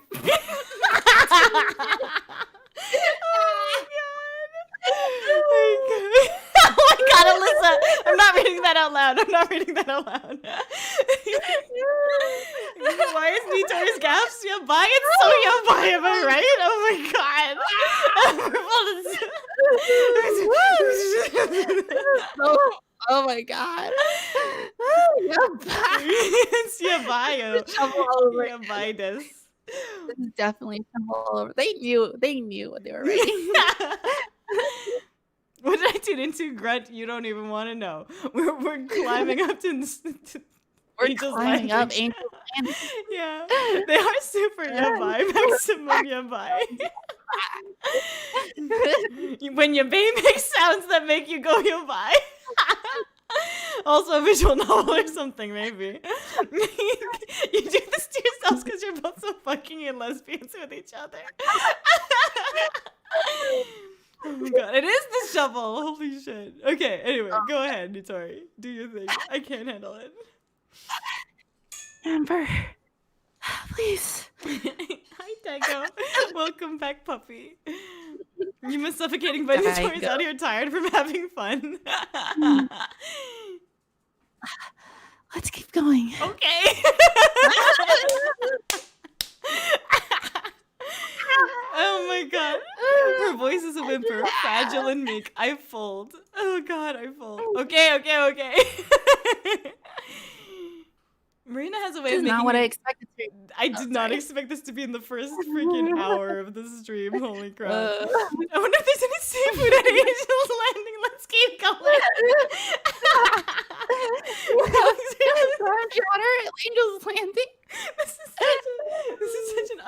my God, Alyssa! I'm not reading that out loud. Why is Nitor's gaps yabai? It's so yabai, am I right? Oh my God. Oh my God. It's yabai. Yabai des. This is definitely all over. They knew what they were writing. What did I tune into? Grunt, you don't even want to know. We're climbing up to Angel's Climbing Landing. up Angel's Landing. Yeah, they are super yabai, maximum yabai. When yabai makes sounds that make you go yabai. Also a visual novel or something, maybe. You do this to yourselves because you're both so fucking and lesbians with each other. Oh my God, it is the shovel. Holy shit. Okay, anyway, go ahead, Nitori. Do your thing. I can't handle it. Amber, please. Hi, Dago. Welcome back, puppy. Yuma's suffocating, but Nitori's out here tired from having fun. Let's keep going. Okay. Oh my God. Her voice is a whimper, fragile and meek. I fold. Oh God, I fold. Okay. Marina has a way of making not what I expected to. I did not expect this to be in the first freaking hour of the stream. Holy crap. I wonder if there's any seafood at Angel's Landing. Let's keep going. Water at Angel's Landing. This is such an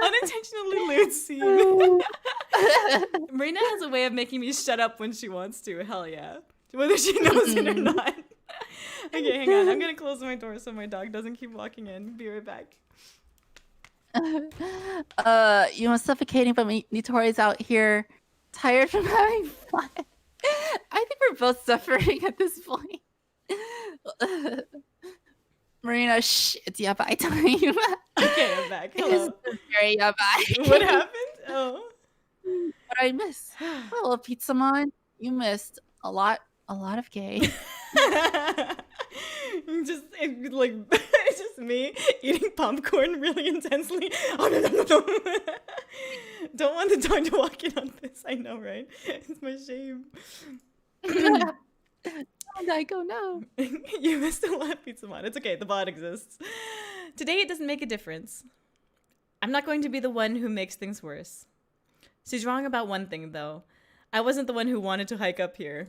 unintentionally lewd scene. a way of making me shut up when she wants to. Hell yeah. Whether she knows it or not. Okay, hang on. I'm gonna close my door so my dog doesn't keep walking in. Be right back. Yuma suffocating, but Nitori's out here tired from having fun. I think we're both suffering at this point. Marina, shh, it's yabai time. Okay, I'm back. Hello. It's very yabai. What happened? Oh. What did I miss? Oh, Pizzamon, you missed a lot of gay. Just like it's just me eating popcorn really intensely. Don't want the dog to walk in on this. I know, right? It's my shame. Go no. You missed a lot, Pizzamon. It's okay. The bot exists. Today it doesn't make a difference. I'm not going to be the one who makes things worse. She's wrong about one thing, though. I wasn't the one who wanted to hike up here.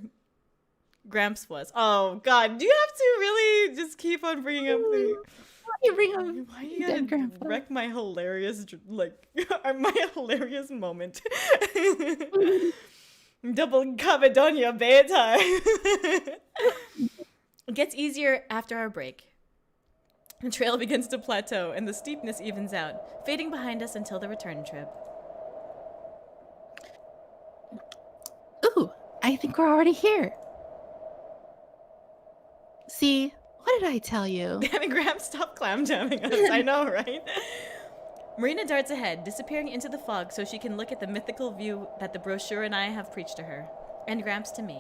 Gramps was. Oh, God. Do you have to really just keep on bringing up the... Why you gotta wreck my hilarious, my hilarious moment? Double Cabedonia bedtime. It gets easier after our break. The trail begins to plateau, and the steepness evens out, fading behind us until the return trip. Ooh, I think we're already here. See, what did I tell you? Having Gramps stop clam jamming us. I know, right? Marina darts ahead, disappearing into the fog so she can look at the mythical view that the brochure and I have preached to her. And Gramps to me.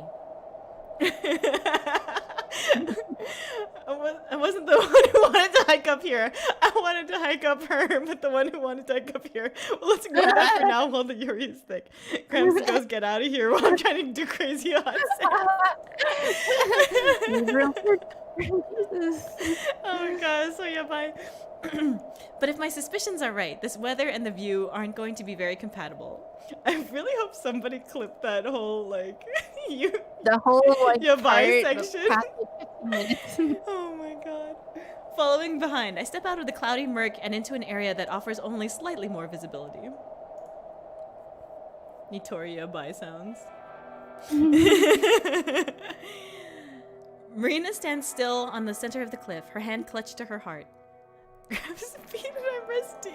I wasn't the one who wanted to hike up here. I wanted to hike up her, but the one who wanted to hike up here. Well, let's ignore that for now while the Yuri is thick. Gramps goes, get out of here while I'm trying to do crazy hot Oh my god, so yeah, bye. But if my suspicions are right, this weather and the view aren't going to be very compatible. I really hope somebody clipped that whole, like, bye section. Oh my god. Following behind, I step out of the cloudy murk and into an area that offers only slightly more visibility. Nitoria bye sounds. Marina stands still on the center of the cliff, her hand clutched to her heart. Grabs the feet and I'm rusty.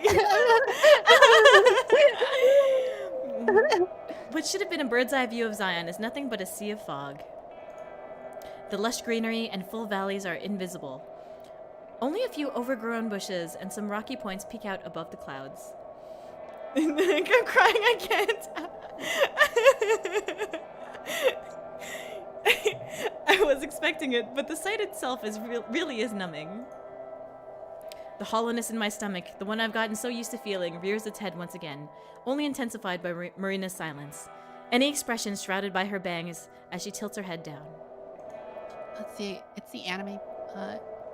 What should have been a bird's eye view of Zion is nothing but a sea of fog. The lush greenery and full valleys are invisible. Only a few overgrown bushes and some rocky points peek out above the clouds. I'm crying, I can't. I was expecting it, but the sight itself really is numbing. The hollowness in my stomach, the one I've gotten so used to feeling, rears its head once again, only intensified by Marina's silence. Any expression shrouded by her bangs as she tilts her head down. Let's see, it's the anime.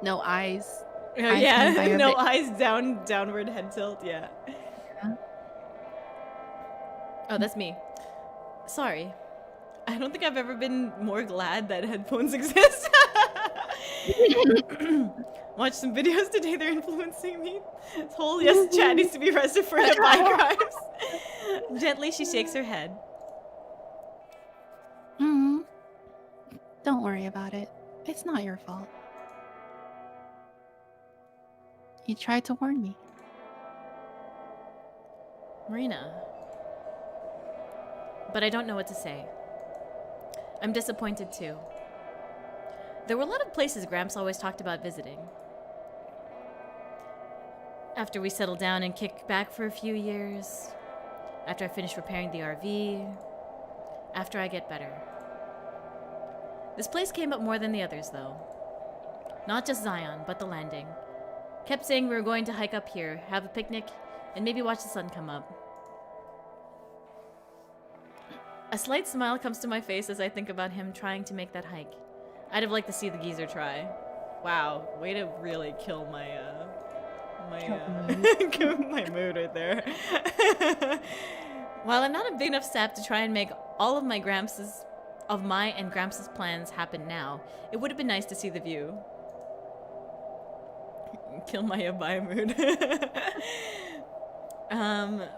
No eyes. Oh, yeah, no eyes, downward head tilt, yeah. Oh, that's me. Sorry. I don't think I've ever been more glad that headphones exist. Watch some videos today, they're influencing me. This whole yes chat needs to be arrested for hip-hop crimes. Gently, she shakes her head. Don't worry about it. It's not your fault. You tried to warn me. Marina. But I don't know what to say. I'm disappointed too. There were a lot of places Gramps always talked about visiting. After we settle down and kick back for a few years, after I finish repairing the RV, after I get better. This place came up more than the others, though. Not just Zion, but the landing. Kept saying we were going to hike up here, have a picnic, and maybe watch the sun come up. A slight smile comes to my face as I think about him trying to make that hike. I'd have liked to see the geezer try. Wow, way to really kill my my mood right there. While I'm not a big enough sap to try and make all of my and Gramps' plans happen now, it would have been nice to see the view. Kill my abai mood.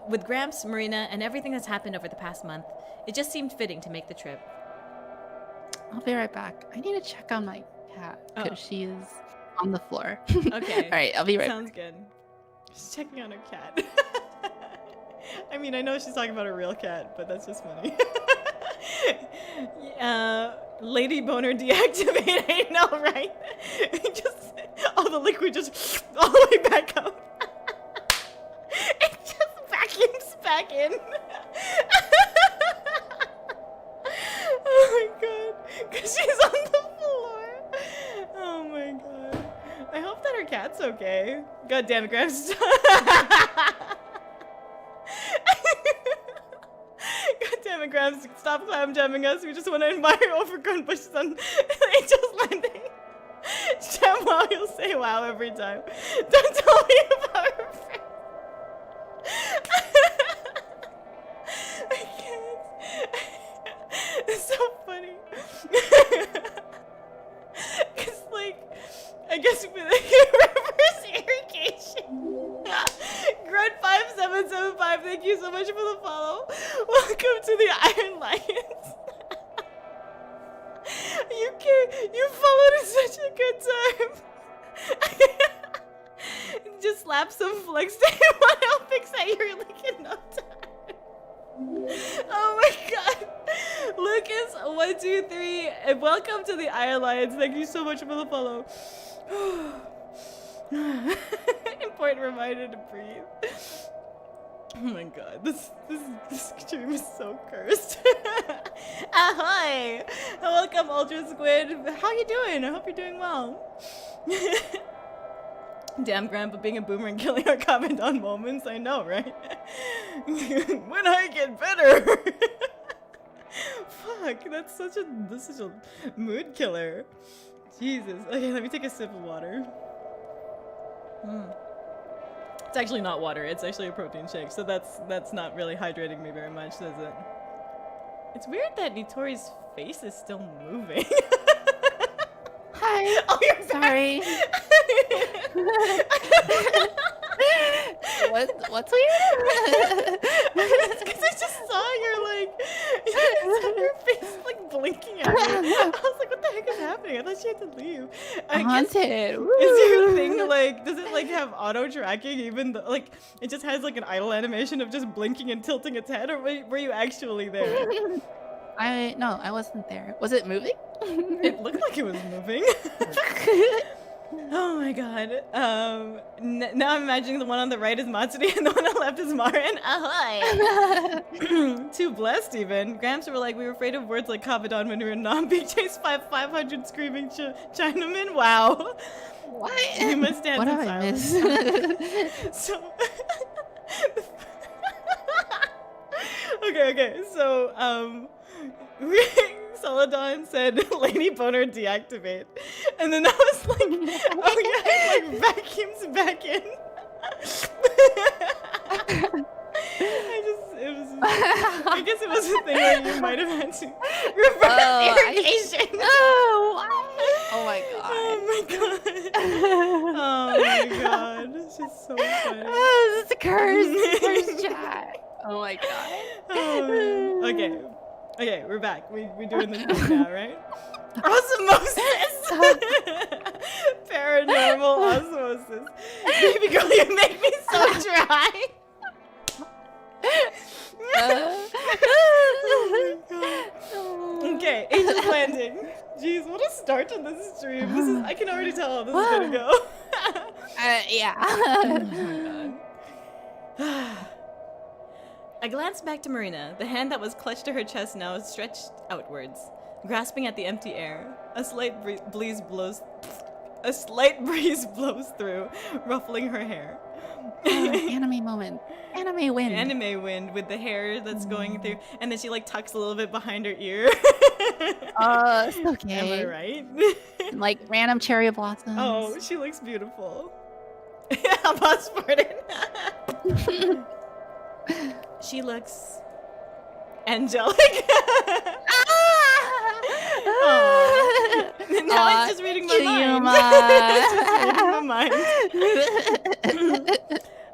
With Gramps, Marina, and everything that's happened over the past month, it just seemed fitting to make the trip. I'll be right back. I need to check on my cat because she is on the floor. Okay. All right, I'll be right back. Sounds good. She's checking on her cat. I mean, I know she's talking about a real cat, but that's just funny. Lady Boner deactivate. I know, right? Just all the liquid just all the way back up. It just vacuums back in. Oh my god. Because she's on the floor. Oh my god. I hope that her cat's okay. God damn it, Gramps. God damn it, Gramps. Stop clam jamming us. We just want to admire overgrown bushes on Angel's Landing. Wow, you'll say wow every time. Don't tell me about her friend. I can't. It's so funny. Cause like, I guess with reverse irrigation. Grunt5775, thank you so much for the follow. Welcome to the Iron Lions. You followed in such a good time. Just slap some flex to one help fix that you're like in no time. Oh my god. Lucas123, and welcome to the Iron Lions. Thank you so much for the follow. Important reminder to breathe. Oh my god, this stream is so cursed. Ahoy! Welcome, Ultra Squid. How you doing? I hope you're doing well. Damn, Grandpa being a boomer and killing our Commandant moments. I know, right? When I get better. Fuck, that's such a mood killer. Jesus. Okay, let me take a sip of water. It's actually not water, it's actually a protein shake, so that's not really hydrating me very much, does it? It's weird that Nitori's face is still moving. Hi. Oh, you're sorry. What's weird? Because I just saw your face like blinking at me. I was like, what the heck is happening? I thought she had to leave. Haunted. Is your thing like, does it like have auto tracking even though like it just has like an idle animation of just blinking and tilting its head, or were you actually there? No, I wasn't there. Was it moving? It looked like it was moving. Oh my god. Now I'm imagining the one on the right is Matsuri and the one on the left is Marin. Ahoy! Too blessed even. Gramps were like, we were afraid of words like Kabadan when we were non-big chase 500 screaming Chinamen. Wow. What? You must stand what in have silence. I missed? So okay, so Celadon said Lady Boner deactivate, and then I was like, oh yeah, it like vacuums back in. I guess it was a thing where you might have had to reverse irrigation. Oh my god. Oh my god. It's just so funny. This is a curse chat. Oh my god. Okay, we're back. We're doing this thing now, right? Osmosis! Paranormal osmosis. Baby girl, you make me so dry. Oh my god. Okay, Angel's Landing. Jeez, what a start to this stream. I can already tell how this is gonna go. Yeah. Oh my god. I glanced back to Marina. The hand that was clutched to her chest now is stretched outwards, grasping at the empty air. A slight breeze blows through, ruffling her hair. Anime moment. Anime wind. Anime wind with the hair that's going through, and then she like tucks a little bit behind her ear. It's okay. Am I right? Like random cherry blossoms. Oh, she looks beautiful. About Spartan. She looks angelic. Now it's just reading my mind. It's just reading my mind.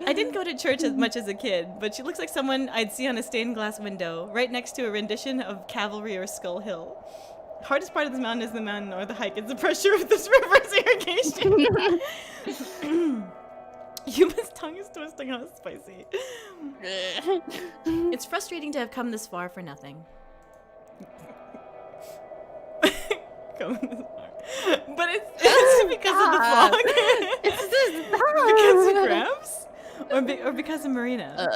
I didn't go to church as much as a kid, but she looks like someone I'd see on a stained glass window, right next to a rendition of Cavalry or Skull Hill. Hardest part of this mountain is the mountain, or the hike. It's the pressure of this river's irrigation. Yuma's tongue is twisting. How spicy. It's frustrating to have come this far for nothing. Come this far. But it's because of the vlog. Because of Gramps? Or because of Marina?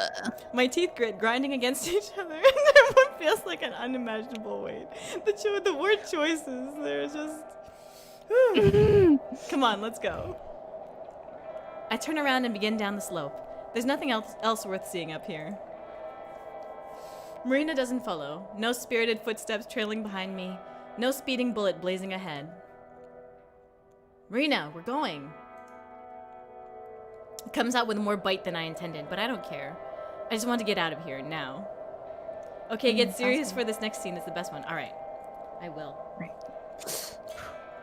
My teeth grit, grinding against each other, and everyone feels like an unimaginable weight. The word choices, they're just... Come on, let's go. I turn around and begin down the slope. There's nothing else worth seeing up here. Marina doesn't follow. No spirited footsteps trailing behind me. No speeding bullet blazing ahead. Marina, we're going. It comes out with more bite than I intended, but I don't care. I just want to get out of here now. Okay, get serious awesome. for this next scene. It's the best one. All right. I will. Right.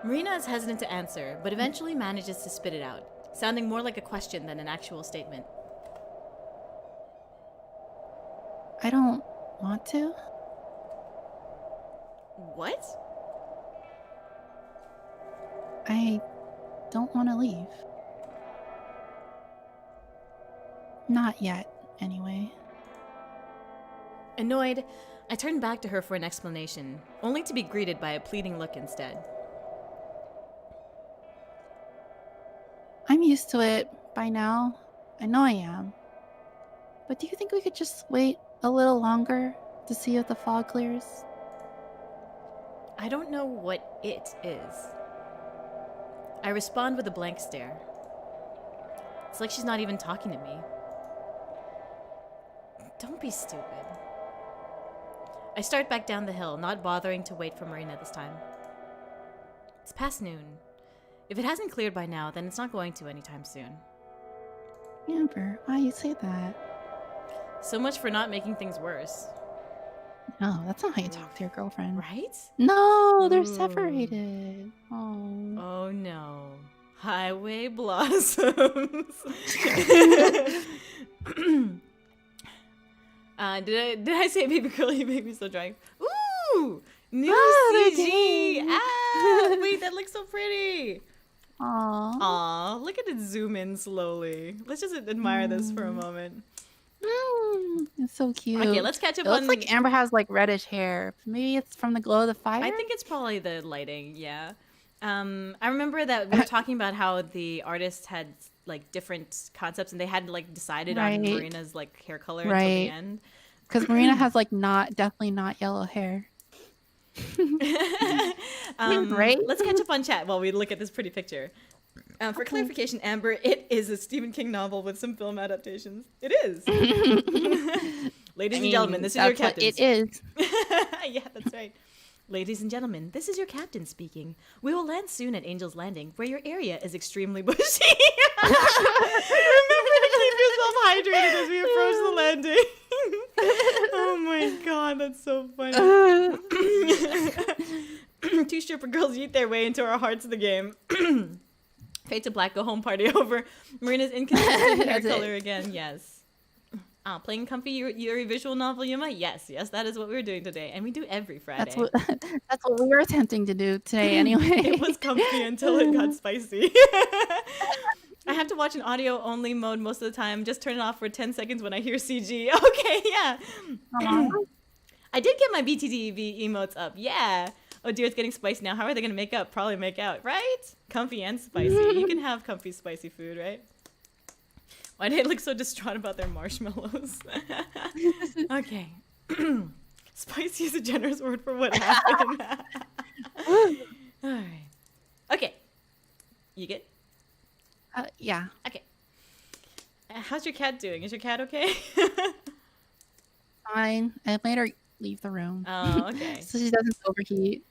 Marina is hesitant to answer, but eventually manages to spit it out, sounding more like a question than an actual statement. I don't want to. What? I don't want to leave. Not yet, anyway. Annoyed, I turn back to her for an explanation, only to be greeted by a pleading look instead. I'm used to it by now. I know I am. But do you think we could just wait a little longer to see if the fog clears? I don't know what it is. I respond with a blank stare. It's like she's not even talking to me. Don't be stupid. I start back down the hill, not bothering to wait for Marina this time. It's past noon. If it hasn't cleared by now, then it's not going to anytime soon. Amber, why you say that? So much for not making things worse. No, that's not how you talk to your girlfriend. Right? No, they're Ooh. Oh separated. no. Highway blossoms. Did I say baby girl, you make me so dry? Ooh! New CG! Wait, that looks so pretty! Aww. Aw, look at it zoom in slowly. Let's just admire this for a moment. It's so cute. Okay, let's catch up It on... looks like Amber has like reddish hair. Maybe it's from the glow of the fire? I think it's probably the lighting, yeah. I remember that we were talking about how the artist had like different concepts and they hadn't like decided on Marina's like hair color until the end. Because Marina has like definitely not yellow hair. Right? Let's catch up on chat while we look at this pretty picture. For clarification, Amber, it is a Stephen King novel with some film adaptations. It is. Ladies and gentlemen, this is your captain. It is. Yeah, that's right. Ladies and gentlemen, this is your captain speaking. We will land soon at Angel's Landing, where your area is extremely bushy. Remember to keep yourself hydrated as we approach the landing. Oh my god, that's so funny. Two stripper girls eat their way into our hearts of the game. Fade to black, go home, party over. Marina's inconsistent hair color again, yes. Playing comfy Yuri visual novel, Yuma? Yes, that is what we're doing today. And we do every Friday. That's what we were attempting to do today anyway. It was comfy until it got spicy. I have to watch in audio only mode most of the time. Just turn it off for 10 seconds when I hear CG. Okay, yeah. I did get my BTTV emotes up. Yeah. Oh dear, it's getting spicy now. How are they going to make up? Probably make out, right? Comfy and spicy. You can have comfy, spicy food, right? Why do they look so distraught about their marshmallows? Okay. Spicy is a generous word for what happened. All right. Okay. You good? Yeah. Okay. How's your cat doing? Is your cat okay? Fine. I made her leave the room. Oh, okay. So she doesn't overheat.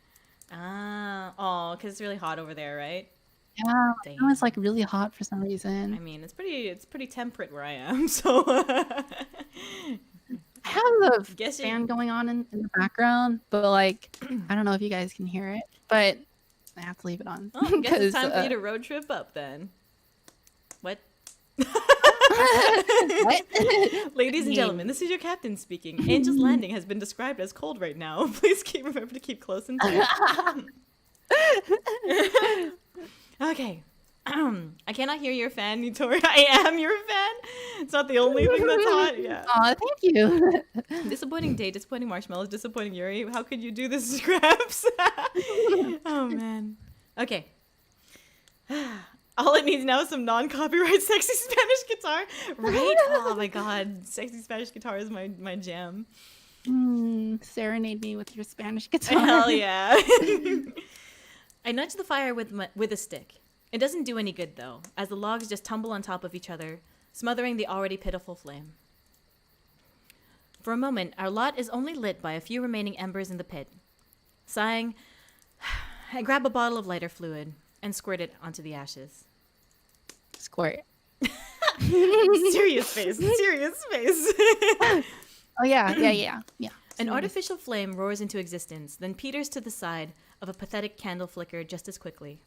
Because it's really hot over there, right? Yeah, Dang. now it's like really hot for some reason. I mean, it's pretty temperate where I am, so. I have the fan going on in the background, but like, I don't know if you guys can hear it, but I have to leave it on. Oh, I guess it's time for you to road trip up then. What? What? Ladies and gentlemen, this is your captain speaking. Angel's Landing has been described as cold right now. Please remember to keep close and tight. Okay. I cannot hear your fan, Yuri. I am your fan. It's not the only thing that's hot. Yeah. Aw, thank you. Disappointing day, disappointing marshmallows, disappointing Yuri. How could you do this, Scraps? Oh, man. Okay. All it needs now is some non-copyright sexy Spanish guitar. Right? Oh, my God. Sexy Spanish guitar is my jam. Serenade me with your Spanish guitar. Hell yeah. I nudge the fire with a stick. It doesn't do any good, though, as the logs just tumble on top of each other, smothering the already pitiful flame. For a moment, our lot is only lit by a few remaining embers in the pit. Sighing, I grab a bottle of lighter fluid and squirt it onto the ashes. Squirt. Serious face, serious face. Oh, yeah. An artificial flame roars into existence, then peters to the side of a pathetic candle flicker just as quickly.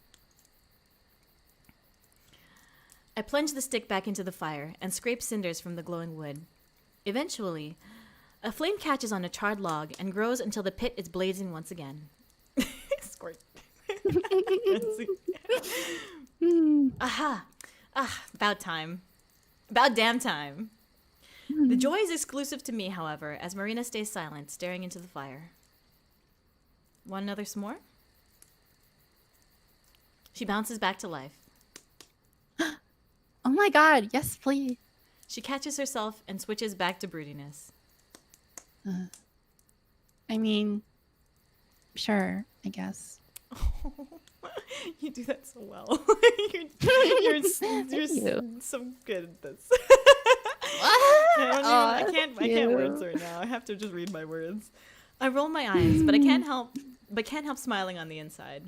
I plunge the stick back into the fire and scrape cinders from the glowing wood. Eventually, a flame catches on a charred log and grows until the pit is blazing once again. Squirt. Aha! About time. About damn time. The joy is exclusive to me, however, as Marina stays silent, staring into the fire. Want another s'more? She bounces back to life. Oh my god, yes, please. She catches herself and switches back to broodiness. I mean, sure, I guess. You do that so well. you're so good at this. I can't words right now. I have to just read my words. I roll my eyes, but I can't help smiling on the inside.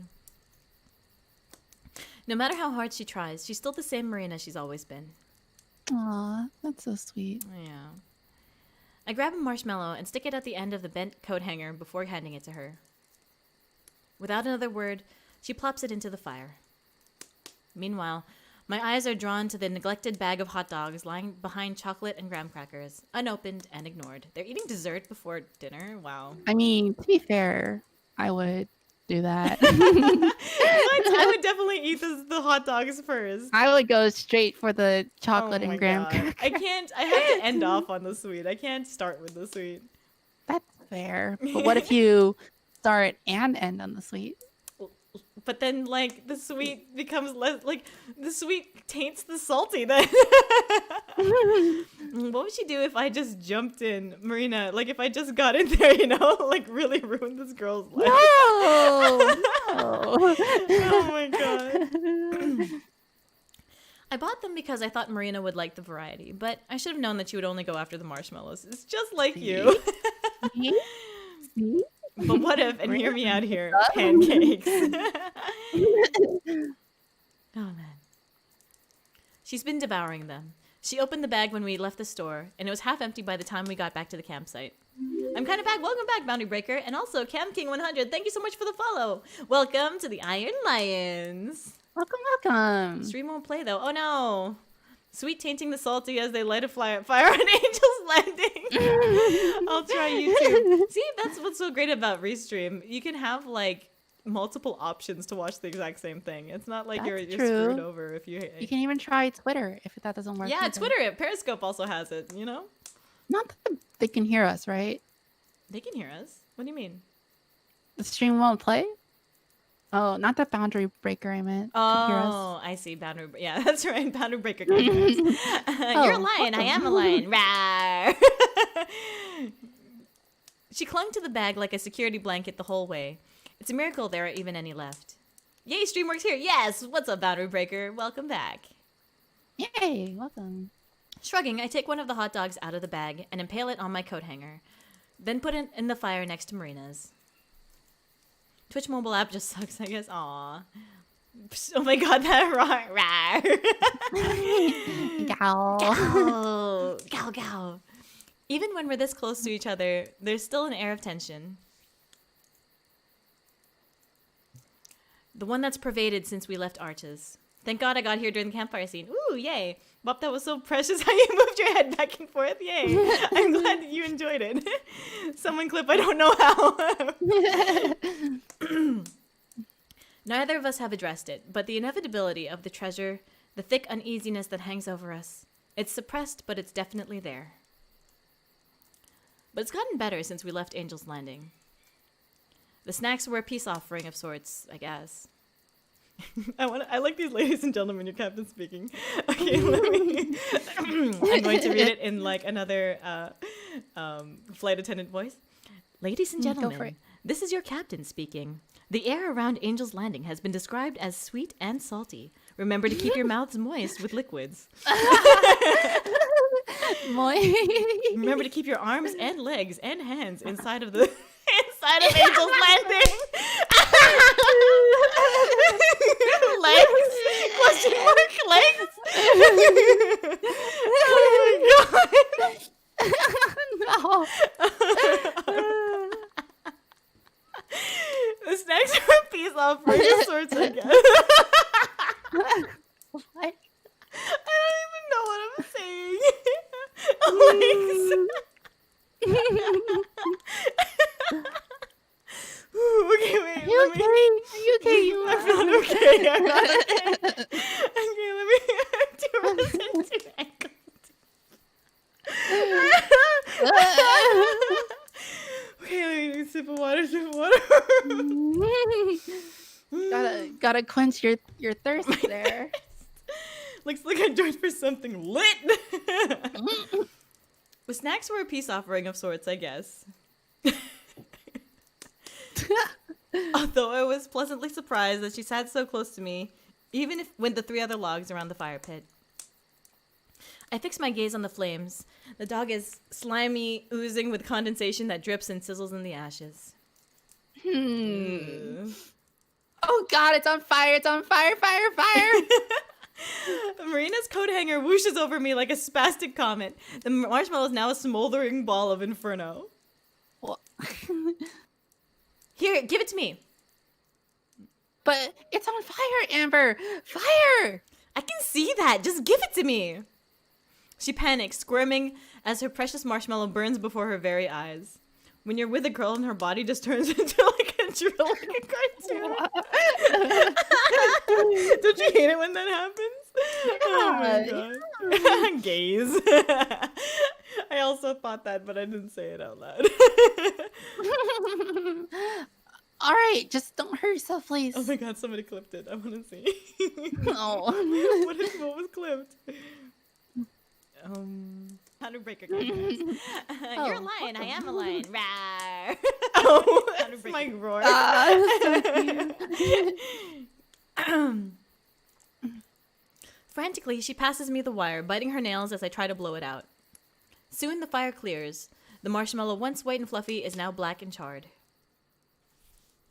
No matter how hard she tries, she's still the same Marina she's always been. Aw, that's so sweet. Yeah. I grab a marshmallow and stick it at the end of the bent coat hanger before handing it to her. Without another word, she plops it into the fire. Meanwhile, my eyes are drawn to the neglected bag of hot dogs lying behind chocolate and graham crackers, unopened and ignored. They're eating dessert before dinner? Wow. I mean, to be fair, I would do that. I would definitely eat the hot dogs first. I would go straight for the chocolate and graham crackers. I have to end off on the sweet. I can't start with the sweet. That's fair. But what if you start and end on the sweet? But then, like, the sweet becomes less, like, the sweet taints the salty then. What would she do if I just jumped in, Marina? Like, if I just got in there, you know? Like, really ruined this girl's life. No! Oh my god. I bought them because I thought Marina would like the variety, but I should have known that she would only go after the marshmallows. It's just like you. See? But what if, and hear me out here, pancakes. Oh, man. She's been devouring them. She opened the bag when we left the store, and it was half empty by the time we got back to the campsite. I'm kind of back. Welcome back, Boundary Breaker. And also, Cam King 100, thank you so much for the follow. Welcome to the Iron Lions. Welcome. Stream won't play, though. Oh, no. Sweet tainting the salty as they light a fire on Angel's Landing. I'll try YouTube. See, that's what's so great about Restream. You can have, like, multiple options to watch the exact same thing. It's not like you're screwed over if you... You can even try Twitter if that doesn't work. Yeah, either. Twitter. Periscope also has it, you know? Not that they can hear us, right? They can hear us. What do you mean? The stream won't play? Oh, not that Boundary Breaker I meant. Oh, I see. Boundary. Yeah, that's right. Boundary Breaker. You're a lion. I am a lion. Rawr. She clung to the bag like a security blanket the whole way. It's a miracle there are even any left. Yay, Streamworks here. Yes. What's up, Boundary Breaker? Welcome back. Yay, welcome. Shrugging, I take one of the hot dogs out of the bag and impale it on my coat hanger. Then put it in the fire next to Marina's. Twitch mobile app just sucks, I guess. Aw. Oh my god, that Gow. Gow. Gow, gow. Even when we're this close to each other, there's still an air of tension. The one that's pervaded since we left Arches. Thank God I got here during the campfire scene. Ooh, yay. Bop, that was so precious how you moved your head back and forth. Yay. I'm glad that you enjoyed it. Someone clip, I don't know how. Neither of us have addressed it, but the inevitability of the treasure, the thick uneasiness that hangs over us. It's suppressed, but it's definitely there. But it's gotten better since we left Angel's Landing. The snacks were a peace offering of sorts, I guess. I like these ladies and gentlemen, your captain speaking. Okay, let me. I'm going to read it in like another flight attendant voice. Ladies and gentlemen, this is your captain speaking. The air around Angel's Landing has been described as sweet and salty. Remember to keep your mouths moist with liquids. Remember to keep your arms and legs and hands inside of Angel's Landing. Legs? Question mark? Legs? Oh my god. No. The snacks are a peace offering of sorts, I guess. What? I don't even know what I'm saying. Ooh, okay, wait. Are you okay? I'm not okay. Okay, let me do ankle. Okay, let me sip of water. Gotta quench your thirst there. Looks like I joined for something lit. The snacks were a peace offering of sorts, I guess. Although I was pleasantly surprised that she sat so close to me, even if when the 3 other logs around the fire pit. I fix my gaze on the flames. The dog is slimy, oozing with condensation that drips and sizzles in the ashes. Oh god, it's on fire, fire! Marina's coat hanger whooshes over me like a spastic comet. The marshmallow is now a smoldering ball of inferno. Well, here, give it to me. but it's on fire, Amber! Fire! I can see that. Just give it to me. She panics, squirming as her precious marshmallow burns before her very eyes. When you're with a girl and her body just turns into like a drill, like a cartoon. Don't you hate it when that happens? Oh my god. Gaze. I also thought that, but I didn't say it out loud. All right, just don't hurt yourself, please. Oh my god, somebody clipped it. I want to see. No. What was clipped? How to break a contract. You're a lion. I am a lion. Rawr. Oh, that's my roar. Frantically, she passes me the wire, biting her nails as I try to blow it out. Soon the fire clears. The marshmallow, once white and fluffy, is now black and charred.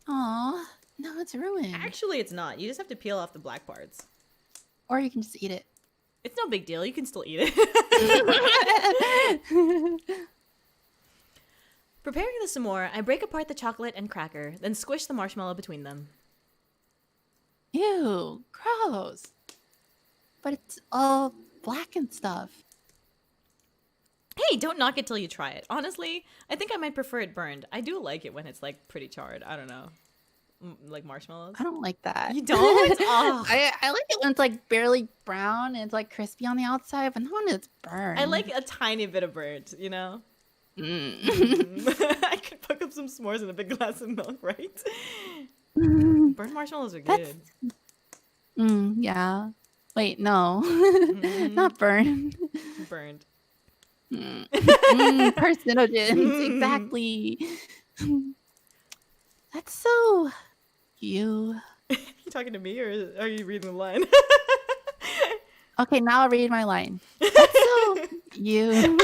Aw, no, it's ruined. Actually, it's not. You just have to peel off the black parts. Or you can just eat it. It's no big deal. You can still eat it. Preparing this some more, I break apart the chocolate and cracker, then squish the marshmallow between them. Ew, gross. But it's all black and stuff. Hey, don't knock it till you try it. Honestly, I think I might prefer it burned. I do like it when it's like pretty charred. I don't know. Like marshmallows? I don't like that. You don't? Oh. I like it when it's like barely brown and it's like crispy on the outside, but not when it's burned. I like a tiny bit of burnt, you know? I could fuck up some s'mores in a big glass of milk, right? Burnt marshmallows are good. Yeah. Wait, no. Not burned. Burned. Carcinogens, exactly. That's so you. You talking to me or are you reading the line? Okay, now I'll read my line. That's so you.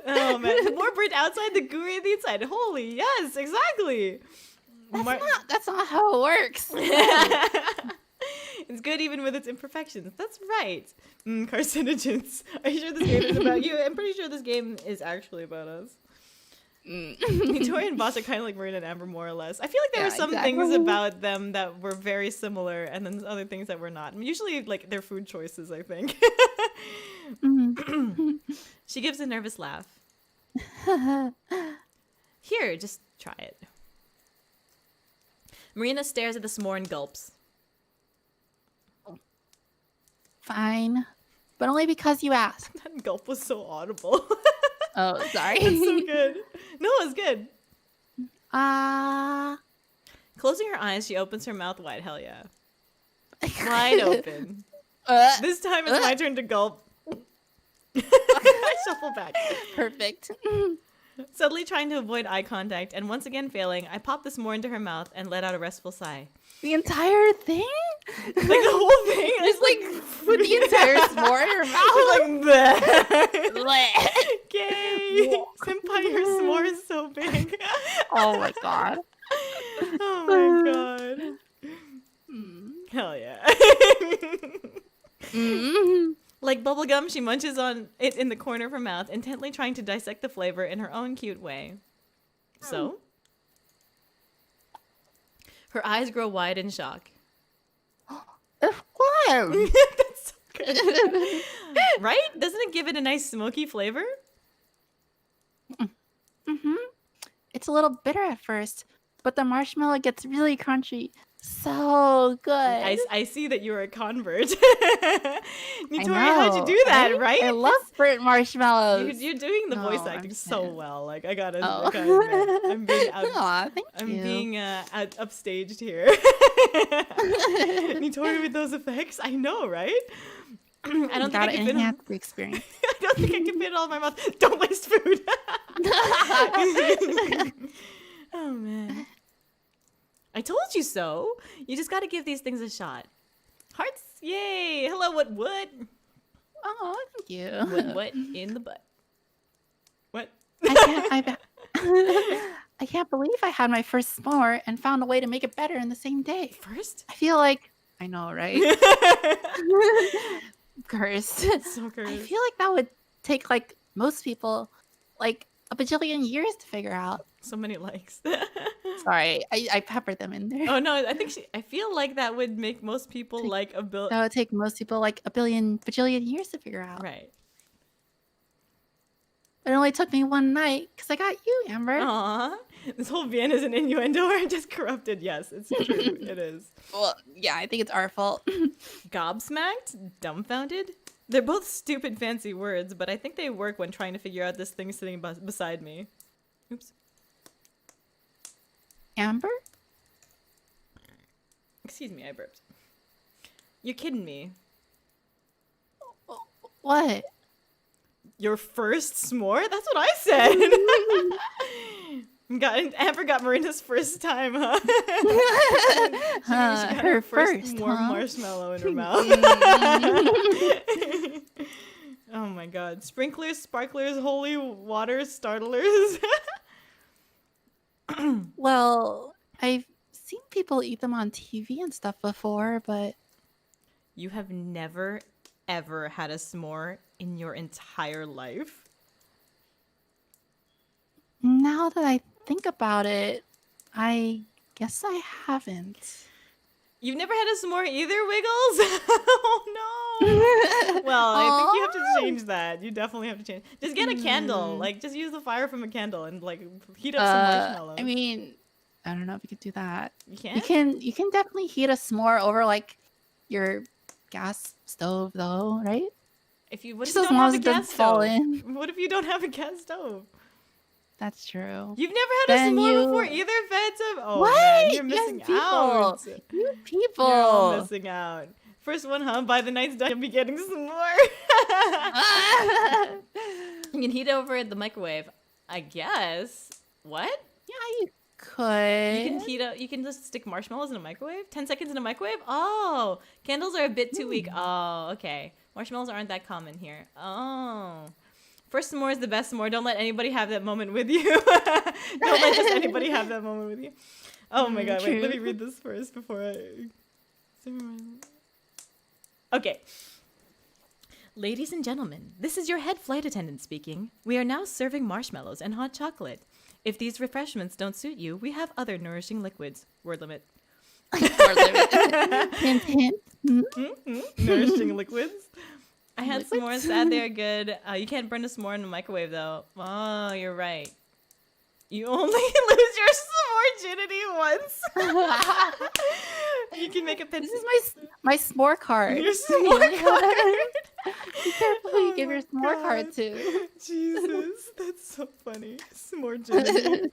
Oh man, the more burnt outside, the gooey on the inside. Holy yes, exactly. That's not how it works. It's good even with its imperfections. That's right. Carcinogens. Are you sure this game is about you? I'm pretty sure this game is actually about us. Tori and Boss are kind of like Marina and Amber, more or less. I feel like there were some exactly. things about them that were very similar, and then other things that were not. Usually, like their food choices, I think. She gives a nervous laugh. Here, just try it. Marina stares at the s'more and gulps. Fine, but only because you asked. That gulp was so audible. Oh, sorry. It's so good. No, it was good. Closing her eyes, she opens her mouth wide. Hell yeah. Wide open. This time it's my turn to gulp. I shuffle back. Perfect. Suddenly trying to avoid eye contact and once again failing, I pop this more into her mouth and let out a restful sigh. The entire thing? Like the whole thing? Just like put the entire s'more in her mouth. Like, bleh. Gay. Senpai, your s'more is so big. Oh my god. Oh my god. Hell yeah. Like bubblegum, she munches on it in the corner of her mouth, intently trying to dissect the flavor in her own cute way. So? Her eyes grow wide in shock. Of course. That's so good. Right? Doesn't it give it a nice smoky flavor? It's a little bitter at first, but the marshmallow gets really crunchy. So good. I see that you're a convert. Nitori, how'd you do that, right? I love burnt marshmallows. You're doing the voice I acting so understand. well. Like, I gotta Oh. admit, I'm being Aw, thank I'm you. being upstaged here. Nitori with those effects, I know, right? I don't think I Gotta can fit. enhance the experience. I don't think I can fit it all in my mouth. Don't waste food. Oh man. I told you so. You just gotta give these things a shot. Hearts, yay! Hello, what? Oh, thank you. What in the butt? What? I can't believe I had my first s'more and found a way to make it better in the same day. First? I feel like I know, right? Cursed. So cursed. I feel like that would take like most people like a bajillion years to figure out. So many likes. Sorry, I peppered them in there. Oh no, I feel like that would make most people like a bill. That would take most people like a bajillion years to figure out. Right. It only took me one night because I got you, Amber. Aww. This whole Vienna is an innuendo or just corrupted. Yes, it's true. It is. Well, yeah, I think it's our fault. Gobsmacked? Dumbfounded? They're both stupid fancy words, but I think they work when trying to figure out this thing sitting beside me. Oops. Amber? Excuse me, I burped. You're kidding me. What? Your first s'more? That's what I said. Amber got Marina's first time, huh? She got Her first, warm huh? marshmallow in her mouth. Oh my god. Sprinklers, sparklers, holy water startlers. Well, I've seen people eat them on TV and stuff before, but You have never, ever had a s'more in your entire life? now that I think about it, I guess I haven't. You've never had a s'more either, Wiggles? Oh no. Well, I think you have to change that. You definitely have to change. Just get a candle. Like, just use the fire from a candle and like heat up some marshmallows. I mean, I don't know if you could do that. You can? You can definitely heat a s'more over like your gas stove though, right? If you, what if Just you as don't long have as a it gas doesn't fall stove? in. What if you don't have a gas stove? That's true. You've never had Then a s'more you- before either, Fedzab? Oh What? man, you're Yes, missing people. out. You people. You're all missing out. First one, huh? By the night's done, you'll be getting some more. You can heat it over at the microwave, I guess. What? Yeah, you could. You can heat up. You can just stick marshmallows in a microwave. 10 seconds in a microwave. Oh, candles are a bit too weak. Oh, okay. Marshmallows aren't that common here. Oh. First s'more is the best s'more. Don't let anybody have that moment with you. Don't let just anybody have that moment with you. Oh my god, wait, True. let me read this first before I... Okay. Ladies and gentlemen, this is your head flight attendant speaking. We are now serving marshmallows and hot chocolate. If these refreshments don't suit you, we have other nourishing liquids. Word limit. Word limit. Hint, hint. Nourishing liquids. I had Liquids? s'mores, sad they're good. You can't burn a s'more in the microwave though. Oh, you're right. You only lose your virginity once. You can make a pit. This is my s'more card. Your s'more card. Be careful who you give your s'more card to. Jesus, that's so funny. S'more virginity.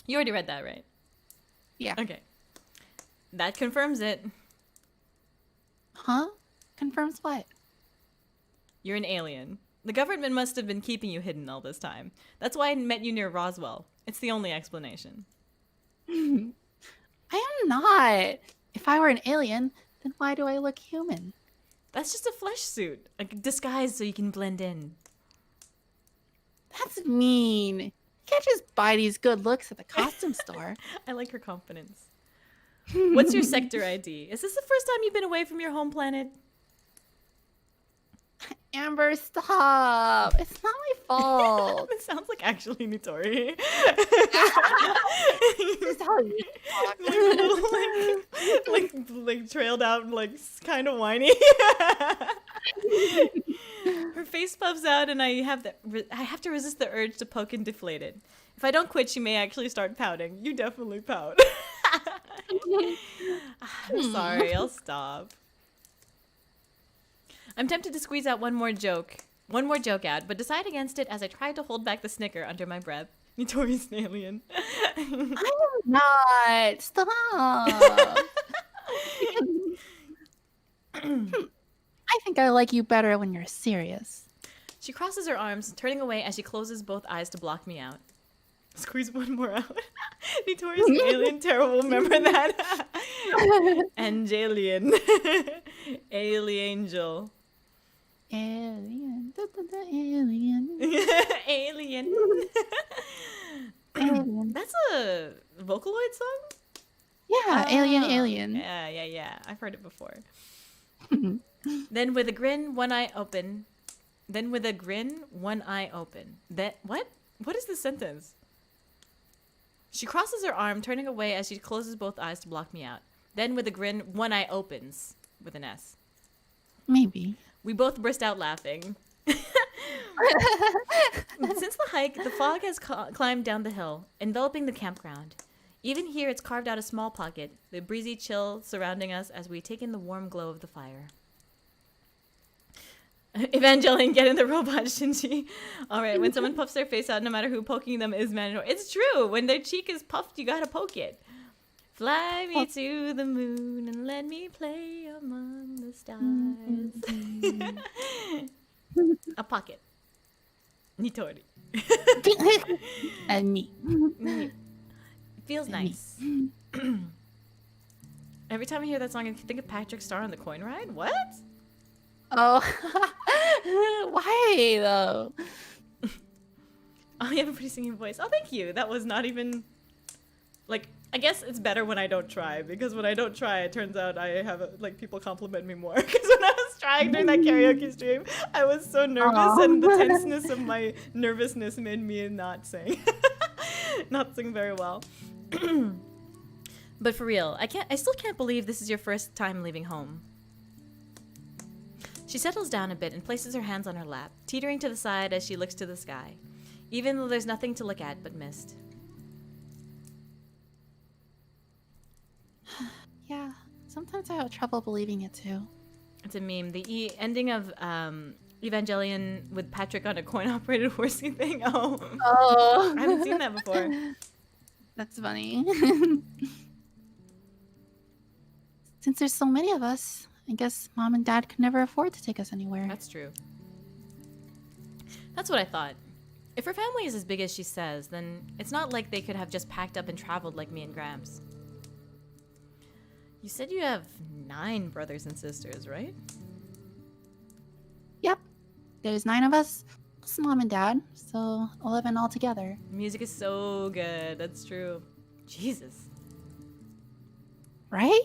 You already read that, right? Yeah. Okay. That confirms it. Huh? Confirms what? You're an alien. The government must have been keeping you hidden all this time. That's why I met you near Roswell. It's the only explanation. I am not. If I were an alien, then why do I look human? That's just a flesh suit. A disguise so you can blend in. That's mean. You can't just buy these good looks at the costume store. I like her confidence. What's your sector ID? Is this the first time you've been away from your home planet? Amber, stop. It's not my fault. It sounds like actually Nitori. This is how you talk. like trailed out and like kind of whiny. Her face puffs out and I have to resist the urge to poke and deflate it. If I don't quit, she may actually start pouting. You definitely pout. I'm sorry, I'll stop. I'm tempted to squeeze out one more joke out, but decide against it as I try to hold back the snicker under my breath. Nitori's an alien. I am not. Stop. I think I like you better when you're serious. She crosses her arms, turning away as she closes both eyes to block me out. Squeeze one more out. Nitori's an alien. Terrible. Remember that? Angelien. Aliangel. Alien. Alien. Alien. Alien. That's a Vocaloid song? Yeah, alien. Yeah. I've heard it before. Then with a grin, one eye open. What? What is this sentence? She crosses her arm, turning away as she closes both eyes to block me out. Then with a grin, one eye opens. With an S. Maybe. We both burst out laughing. Since the hike, the fog has climbed down the hill, enveloping the campground. Even here, it's carved out a small pocket, the breezy chill surrounding us as we take in the warm glow of the fire. Evangelion, get in the robot, Shinji. Alright, when someone puffs their face out, no matter who poking them is mandatory. It's true! When their cheek is puffed, you gotta poke it. Fly me to the moon and let me play among the stars. A pocket. Nitori. And me. It feels nice. Every time I hear that song, I think of Patrick Star on the coin ride. What? Oh. Why, though? Oh, you have a pretty singing voice. Oh, thank you. That was not even... Like, I guess it's better when I don't try, because when I don't try, it turns out I have, people compliment me more. Because when I was trying during that karaoke stream, I was so nervous, and the tenseness of my nervousness made me not sing. Not sing very well. But for real, I still can't believe this is your first time leaving home. She settles down a bit and places her hands on her lap, teetering to the side as she looks to the sky, even though there's nothing to look at but mist. Yeah, sometimes I have trouble believing it too. It's a meme. The ending of Evangelion with Patrick on a coin-operated horsey thing. Oh. I haven't seen that before. That's funny. Since there's so many of us, I guess Mom and Dad could never afford to take us anywhere. That's true. That's what I thought. If her family is as big as she says, then it's not like they could have just packed up and traveled like me and Gramps. You said you have 9 brothers and sisters, right? Yep. There's 9 of us, plus Mom and Dad, so 11 altogether. Music is so good. That's true. Jesus. Right?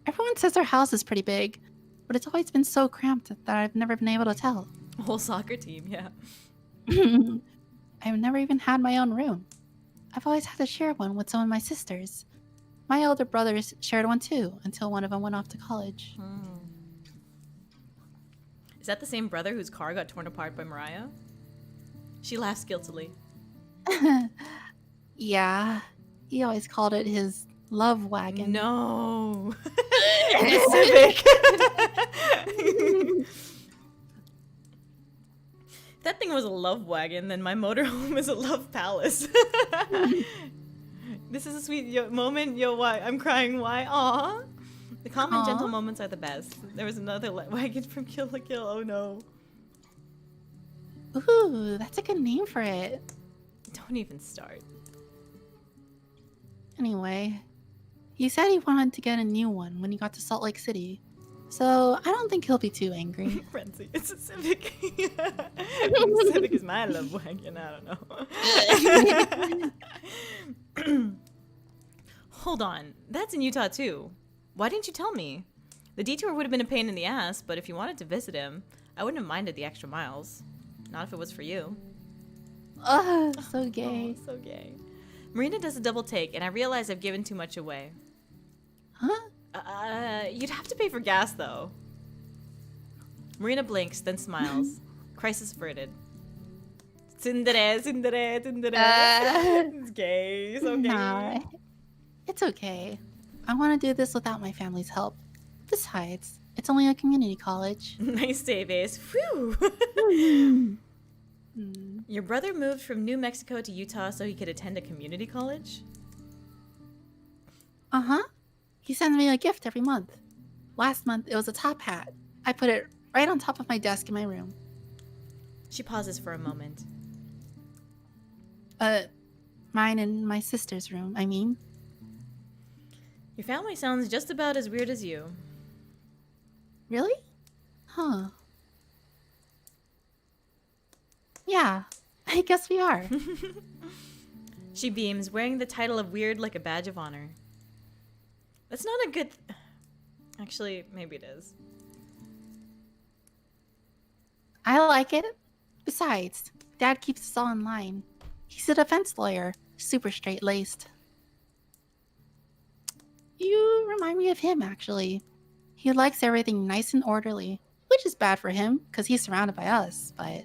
Everyone says our house is pretty big, but it's always been so cramped that I've never been able to tell. A whole soccer team, yeah. I've never even had my own room. I've always had to share one with some of my sisters. My older brothers shared one too, until one of them went off to college. Is that the same brother whose car got torn apart by Mariah? She laughs guiltily. Yeah, he always called it his love wagon. No. It's Civic. If that thing was a love wagon, then my motorhome is a love palace. This is a sweet moment. Yo, why? I'm crying. Why? Aw. The calm and gentle moments are the best. There was another wagon from Kill la Kill. Oh no. Ooh, that's a good name for it. Don't even start. Anyway, he said he wanted to get a new one when he got to Salt Lake City. So I don't think he'll be too angry. Frenzy, it's a Civic. Civic is my love wagon. I don't know. Hold on. That's in Utah too. Why didn't you tell me? The detour would have been a pain in the ass, but if you wanted to visit him, I wouldn't have minded the extra miles. Not if it was for you. Ugh, so gay. Oh, so gay. Marina does a double take, and I realize I've given too much away. Huh? You'd have to pay for gas, though. Marina blinks, then smiles. Crisis averted. Tsundere, tsundere, tsundere. It's gay. It's okay. Nah, it's okay. I want to do this without my family's help. Besides, it's only a community college. Nice save, Ace. Phew. Your brother moved from New Mexico to Utah so he could attend a community college? Uh-huh. He sends me a gift every month. Last month, it was a top hat. I put it right on top of my desk in my room. She pauses for a moment. Mine and my sister's room, I mean. Your family sounds just about as weird as you. Really? Huh. Yeah, I guess we are. She beams, wearing the title of weird like a badge of honor. That's not a good... Actually, maybe it is. I like it. Besides, Dad keeps us all in line. He's a defense lawyer, super straight-laced. You remind me of him, actually. He likes everything nice and orderly, which is bad for him, because he's surrounded by us, but...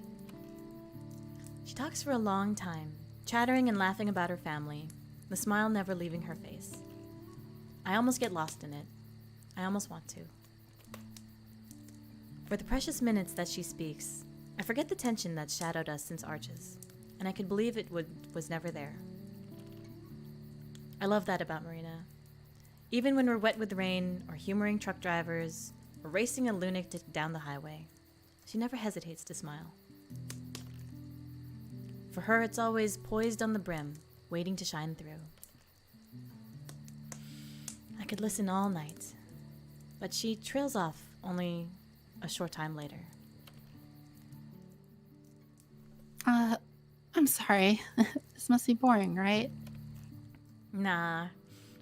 She talks for a long time, chattering and laughing about her family, the smile never leaving her face. I almost get lost in it. I almost want to. For the precious minutes that she speaks, I forget the tension that shadowed us since Arches, and I could believe it was never there. I love that about Marina. Even when we're wet with rain, or humoring truck drivers, or racing a lunatic down the highway, she never hesitates to smile. For her, it's always poised on the brim, waiting to shine through. I could listen all night, but she trails off only a short time later. I'm sorry. This must be boring, right? Nah,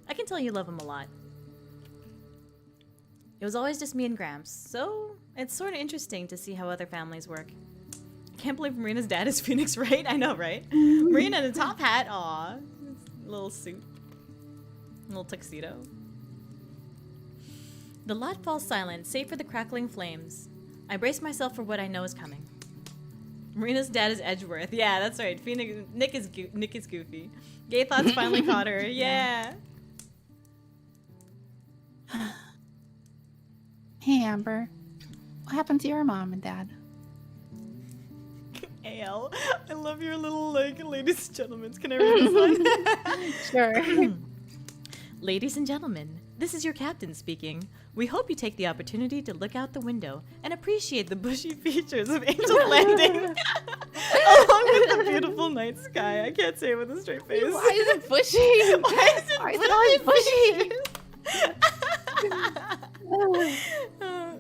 I can tell you love him a lot. It was always just me and Gramps, so it's sort of interesting to see how other families work. I can't believe Marina's dad is Phoenix, right? I know, right? Marina in a top hat, aw. Little suit. Little tuxedo. The lot falls silent, save for the crackling flames. I brace myself for what I know is coming. Marina's dad is Edgeworth. Yeah, that's right. Nick is goofy. Gay thoughts finally caught her. Yeah. Hey, Amber. What happened to your mom and dad? AL, I love your little, ladies and gentlemen. Can I read this one? Sure. Ladies and gentlemen, this is your captain speaking. We hope you take the opportunity to look out the window and appreciate the bushy features of Angel's Landing, along with the beautiful night sky. I can't say it with a straight face. Why is it bushy? Why is it bushy?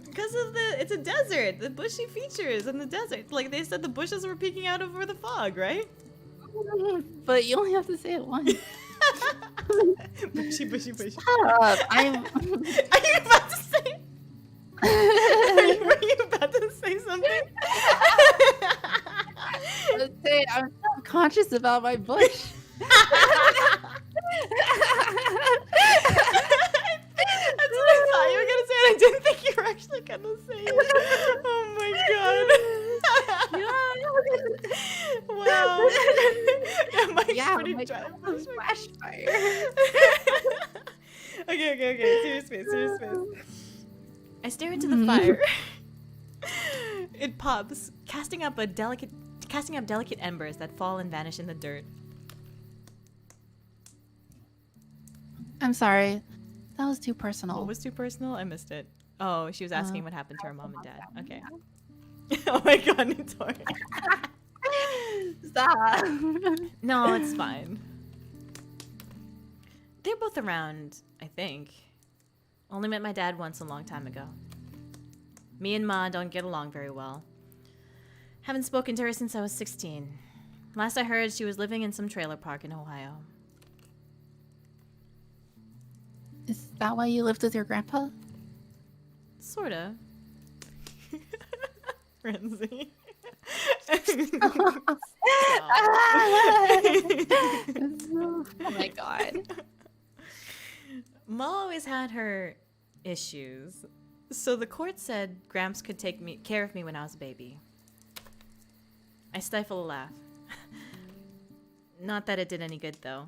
Because of it's a desert, the bushy features in the desert. Like they said, the bushes were peeking out over the fog, right? But you only have to say it once. Bushy. Shut up. Are you about to say? Were you about to say something? I'm so conscious about my bush. That's what I thought you were gonna say, and I didn't think you were actually gonna say it. Oh my god. Wow. Yeah, Mike's pretty dry. Flash fire. Okay. Serious face. I stare into the fire. It pops, casting up delicate embers that fall and vanish in the dirt. I'm sorry. That was too personal. What was too personal? I missed it. Oh, she was asking what happened to her mom and dad. Okay. Oh my god, Nitori. Stop. No, it's fine. They're both around, I think. Only met my dad once a long time ago. Me and Ma don't get along very well. Haven't spoken to her since I was 16. Last I heard, she was living in some trailer park in Ohio. Is that why you lived with your grandpa? Sorta. Renzi. Oh my god. Ma always had her issues. So the court said Gramps could take care of me when I was a baby. I stifle a laugh. Not that it did any good, though.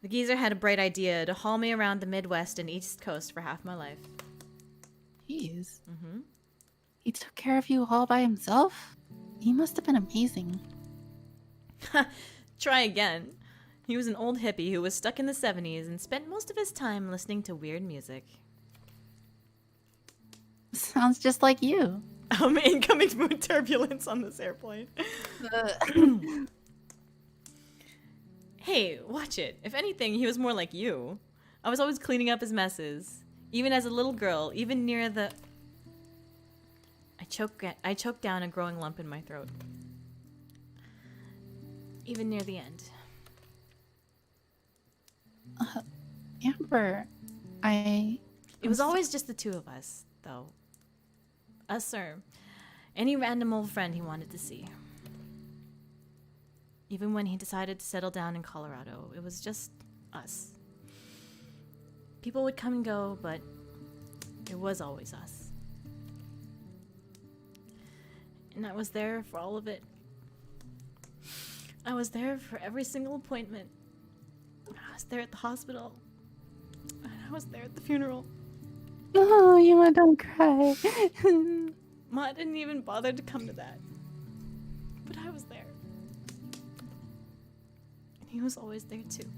The geezer had a bright idea to haul me around the Midwest and East Coast for half my life. Jeez. Mm-hmm. He took care of you all by himself? He must have been amazing. Try again. He was an old hippie who was stuck in the 70s and spent most of his time listening to weird music. Sounds just like you. Incoming mood turbulence on this airplane. Hey, watch it. If anything, he was more like you. I was always cleaning up his messes. Even as a little girl, even near the... I choked down a growing lump in my throat. Even near the end. Amber, It was always just the two of us, though. Us or any random old friend he wanted to see. Even when he decided to settle down in Colorado, it was just us. People would come and go, but it was always us. And I was there for all of it. I was there for every single appointment. I was there at the hospital. And I was there at the funeral. Oh, Yuma, don't cry. Ma didn't even bother to come to that. But I was there. And he was always there too.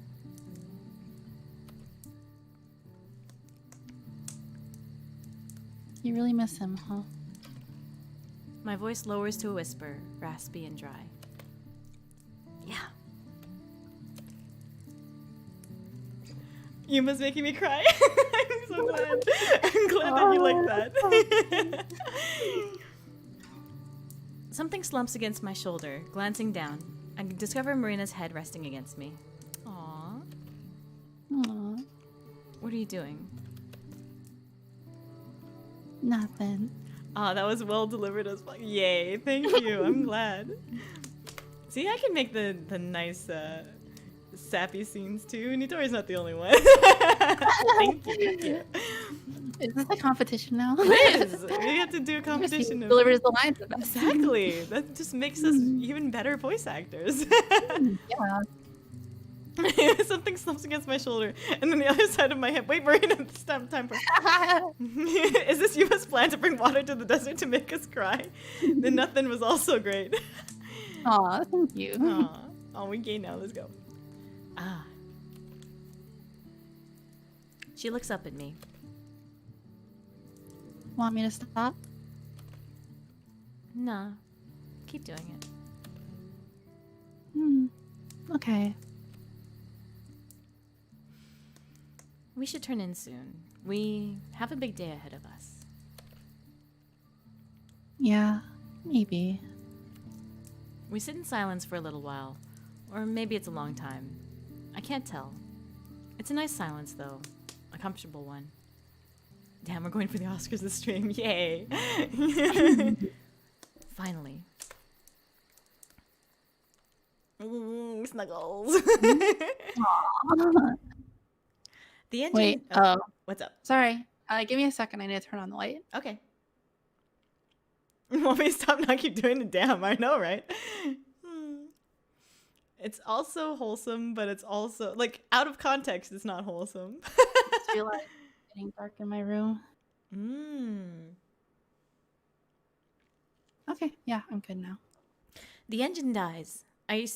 You really miss him, huh? My voice lowers to a whisper, raspy and dry. Yeah. Yuma's making me cry. I'm so glad. I'm glad that you like that. Something slumps against my shoulder. Glancing down, I discover Marina's head resting against me. Aww. Aww. What are you doing? Nothing. Oh, that was well delivered as fuck. Yay, thank you. I'm glad. See, I can make the nice sappy scenes too. Nitori's not the only one. Thank you. Is this a competition now? It is. We have to do a competition. Delivers the lines the best. Exactly. That just makes us even better voice actors. Yeah. Something slumps against my shoulder, and then the other side of my hip. Wait, Marina, it's time for... Is this Yuma's plan to bring water to the desert to make us cry? Then nothing was also great. Aw, thank you. Aw. Oh, we gay now. Let's go. Ah. She looks up at me. Want me to stop? Nah. Keep doing it. Okay. We should turn in soon. We have a big day ahead of us. Yeah, maybe. We sit in silence for a little while. Or maybe it's a long time. I can't tell. It's a nice silence, though. A comfortable one. Damn, we're going for the Oscars this stream. Yay! Finally. Snuggles. Aw. The engine. Wait. What's up? Sorry. Give me a second. I need to turn on the light. Okay. Want me to stop not keep doing it? Damn, I know, right? It's also wholesome, but it's also like out of context. It's not wholesome. I feel like it's getting dark in my room. Okay. Yeah, I'm good now. The engine dies. I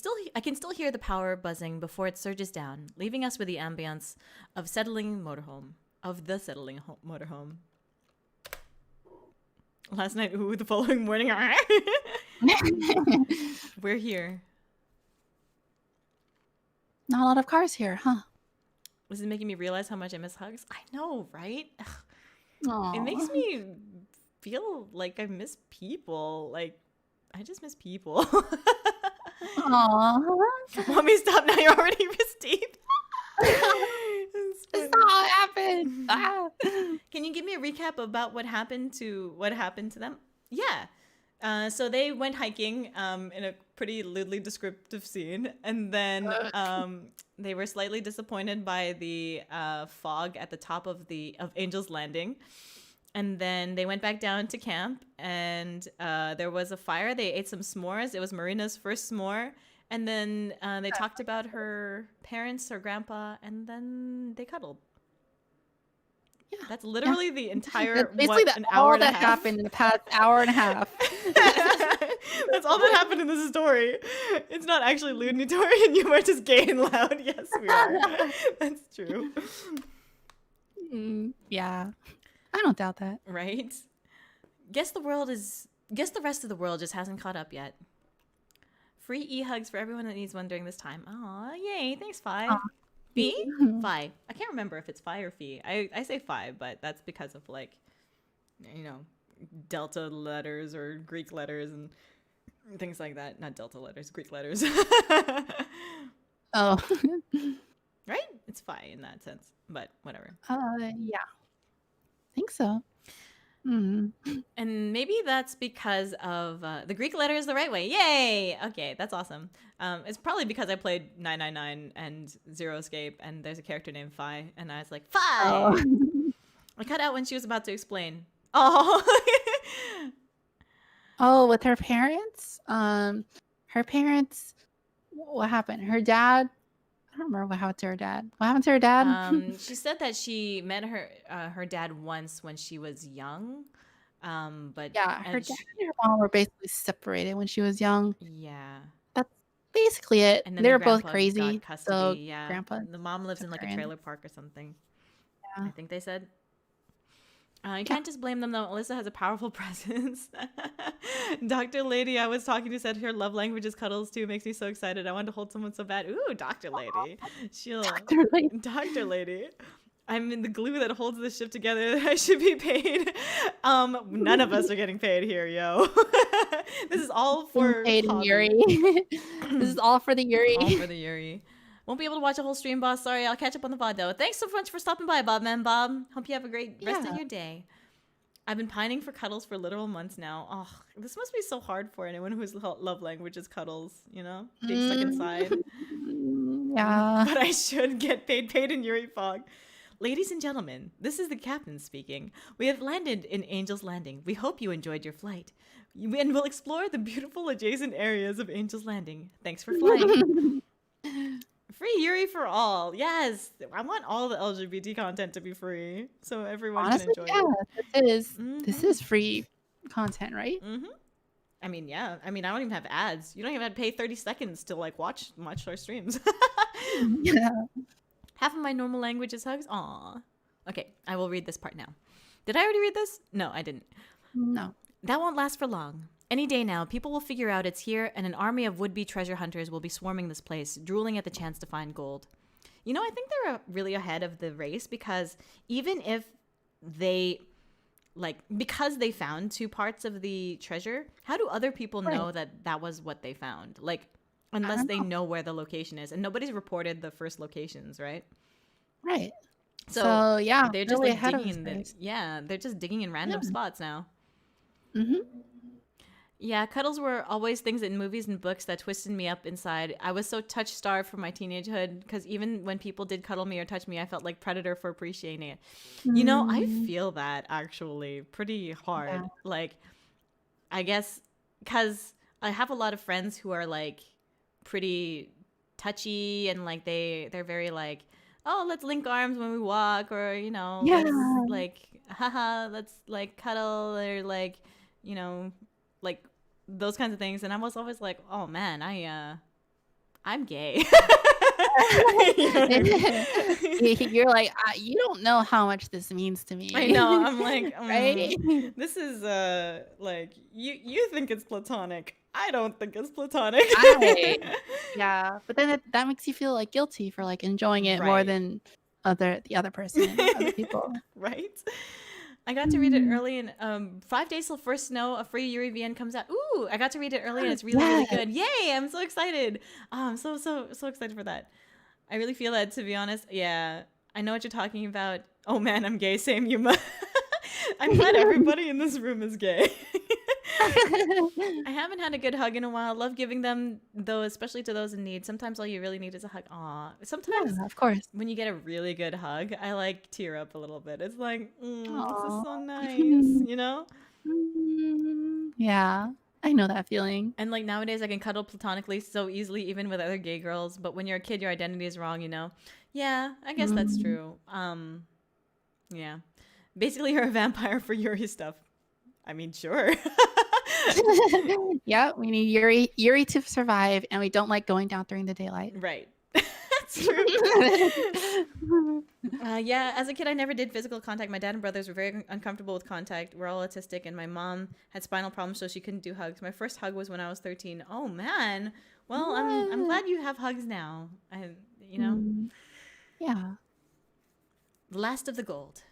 can still hear the power buzzing before it surges down, leaving us with the ambience of the settling motorhome. Last night, the following morning, we're here. Not a lot of cars here, huh? This is making me realize how much I miss hugs. I know, right? Aww. It makes me feel like I miss people. Like, I just miss people. Aww. Want me to stop now? You're already pissed deep. That's not how it happened. Can you give me a recap about what happened to them? Yeah. So they went hiking in a pretty lewdly descriptive scene, and then they were slightly disappointed by the fog at the top of Angel's Landing. And then they went back down to camp, and there was a fire. They ate some s'mores. It was Marina's first s'more. And then they talked about her parents, her grandpa, and then they cuddled. Yeah. That's literally the entire an hour and a half. That happened in the past hour and a half. That's all that happened in this story. It's not actually lewd and Tori and you are just gay and loud. Yes, we are. That's true. Yeah. I don't doubt that. Right? Guess the rest of the world just hasn't caught up yet. Free e-hugs for everyone that needs one during this time. Aw, yay. Thanks, Fi. Fee? Fi. I can't remember if it's Fi or Fee. I say Fi, but that's because of, like, you know, Delta letters or Greek letters and things like that. Not Delta letters, Greek letters. Oh. Right? It's Fi in that sense, but whatever. Yeah. I think so. And maybe that's because of the Greek letter is the right way. Yay! Okay, that's awesome. It's probably because I played 999 and Zero Escape, and there's a character named Fi, and I was like, Fi! Oh. I cut out when she was about to explain. Oh! Oh, with her parents? Her parents, what happened? Her dad, I don't remember what happened to her dad. What happened to her dad? She said that she met her dad once when she was young. But yeah, her dad and her mom were basically separated when she was young. Yeah. That's basically it. And then they were both crazy. Got custody, so grandpa. The mom lives in like a trailer park or something. Yeah. I think they said. You can't just blame them though. Alyssa has a powerful presence. Dr. Lady I was talking to said her love language is cuddles too. Makes me so excited. I wanted to hold someone so bad. Ooh, Dr. Lady. Dr. Lady. I'm in the glue that holds this ship together. I should be paid. None of us are getting paid here, yo. This is all for Yuri. This is all for the Yuri. All for the Yuri. Won't be able to watch a whole stream, boss. Sorry, I'll catch up on the VOD, though. Thanks so much for stopping by, Bob. Hope you have a great rest of your day. I've been pining for cuddles for literal months now. Oh, this must be so hard for anyone whose love language is cuddles, you know? Being stuck inside. Yeah. But I should get paid in Yuri Fog. Ladies and gentlemen, this is the captain speaking. We have landed in Angel's Landing. We hope you enjoyed your flight. And we'll explore the beautiful adjacent areas of Angel's Landing. Thanks for flying. Free Yuri for all. Yes. I want all the LGBT content to be free so everyone Honestly, can enjoy it. This is free content, right? I mean, yeah. I mean, I don't even have ads. You don't even have to pay 30 seconds to like watch our streams. Yeah. Half of my normal language is hugs. Aw. Okay, I will read this part now. Did I already read this? No, I didn't. No. That won't last for long. Any day now, people will figure out it's here, and an army of would-be treasure hunters will be swarming this place, drooling at the chance to find gold. You know, I think they're really ahead of the race, because even if they, because they found 2 parts of the treasure, how do other people know that was what they found? Like, unless they know where the location is. And nobody's reported the first locations, right? Right. So yeah, they're just digging in they're just digging in random spots now. Yeah, cuddles were always things in movies and books that twisted me up inside. I was so touch-starved from my teenagehood because even when people did cuddle me or touch me, I felt like predator for appreciating it. You know, I feel that actually pretty hard. Yeah. Like, I guess because I have a lot of friends who are like pretty touchy and like they're very like, oh, let's link arms when we walk, or you know, Yeah. let's like haha, let's like cuddle, or like, you know, like those kinds of things. And I was always like, oh man, I'm gay. You know what I mean? You're like, you don't know how much this means to me. I know. I'm like, right? this is like you think it's platonic. I don't think it's platonic. Yeah, but then that makes you feel like guilty for like enjoying it more Right. than the other person, other people. Right? I got to read it early, and 5 days till first snow, a free Yuri VN comes out. Ooh, I got to read it early, and it's really, really good. Yay! I'm so excited. Oh, I'm so excited for that. I really feel that, to be honest. Yeah, I know what you're talking about. Oh man, I'm gay. Same, Yuma. I'm glad everybody in this room is gay. I haven't had a good hug in a while. Love giving them, though, especially to those in need. Sometimes all you really need is a hug. Aw. Sometimes, of course, when you get a really good hug, I like tear up a little bit. It's like, this is so nice, you know? Yeah, I know that feeling. And like nowadays, I can cuddle platonically so easily, even with other gay girls. But when you're a kid, your identity is wrong, you know? Yeah, I guess that's true. Yeah. Basically, you're a vampire for Yuri stuff. I mean, sure. Yeah, we need Yuri to survive, and we don't like going down during the daylight. Right. That's true. Yeah, as a kid, I never did physical contact. My dad and brothers were very uncomfortable with contact. We're all autistic, and my mom had spinal problems, so she couldn't do hugs. My first hug was when I was 13. Oh man. Well, I'm glad you have hugs now. You know. Yeah. The last of the gold.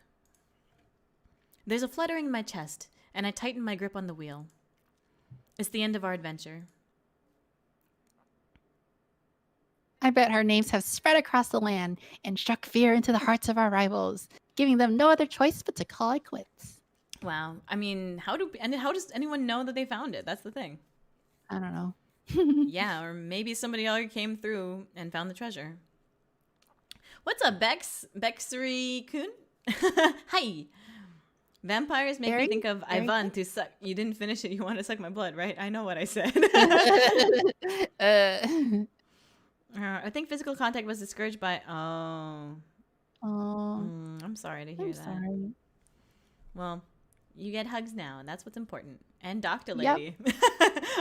There's a fluttering in my chest, and I tighten my grip on the wheel. It's the end of our adventure. I bet our names have spread across the land and struck fear into the hearts of our rivals, giving them no other choice but to call it quits. Wow. I mean, how does anyone know that they found it? That's the thing. I don't know. Yeah, or maybe somebody already came through and found the treasure. What's up, Bexery-kun? Hi. Vampires make me think of Ivan to suck. You didn't finish it. You want to suck my blood, right? I know what I said. I think physical contact was discouraged by. I'm sorry to hear that. Sorry. Well, you get hugs now, and that's what's important. And Dr. Lady. Yep.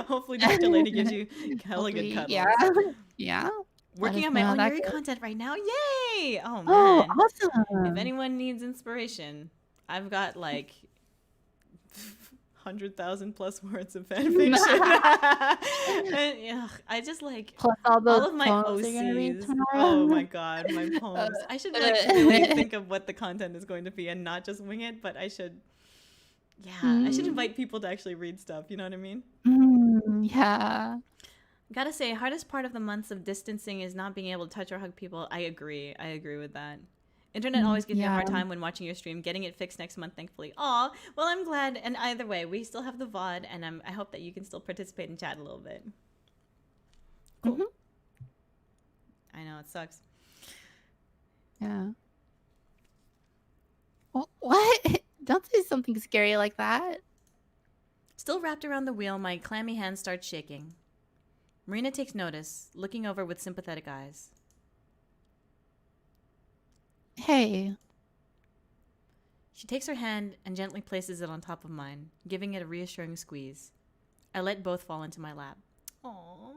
Hopefully, Dr. Lady gives you hella good cuddles. Yeah. Working on my own Yuri content right now. Yay! Oh man. Oh, awesome. If anyone needs inspiration, I've got like 100,000 plus words of fan fiction. And, I just like plus all of my OCs. Oh my god, my poems. I should like really think of what the content is going to be and not just wing it, but I should I should invite people to actually read stuff, you know what I mean? Yeah. Gotta say, hardest part of the months of distancing is not being able to touch or hug people. I agree with that. Internet always gives me a hard time when watching your stream. Getting it fixed next month, thankfully. Aw, well, I'm glad. And either way, we still have the VOD, and I hope that you can still participate and chat a little bit. Cool. I know, it sucks. Yeah. What? Don't say something scary like that. Still wrapped around the wheel, my clammy hand starts shaking. Marina takes notice, looking over with sympathetic eyes. Hey. She takes her hand and gently places it on top of mine, giving it a reassuring squeeze. I let both fall into my lap. Aww.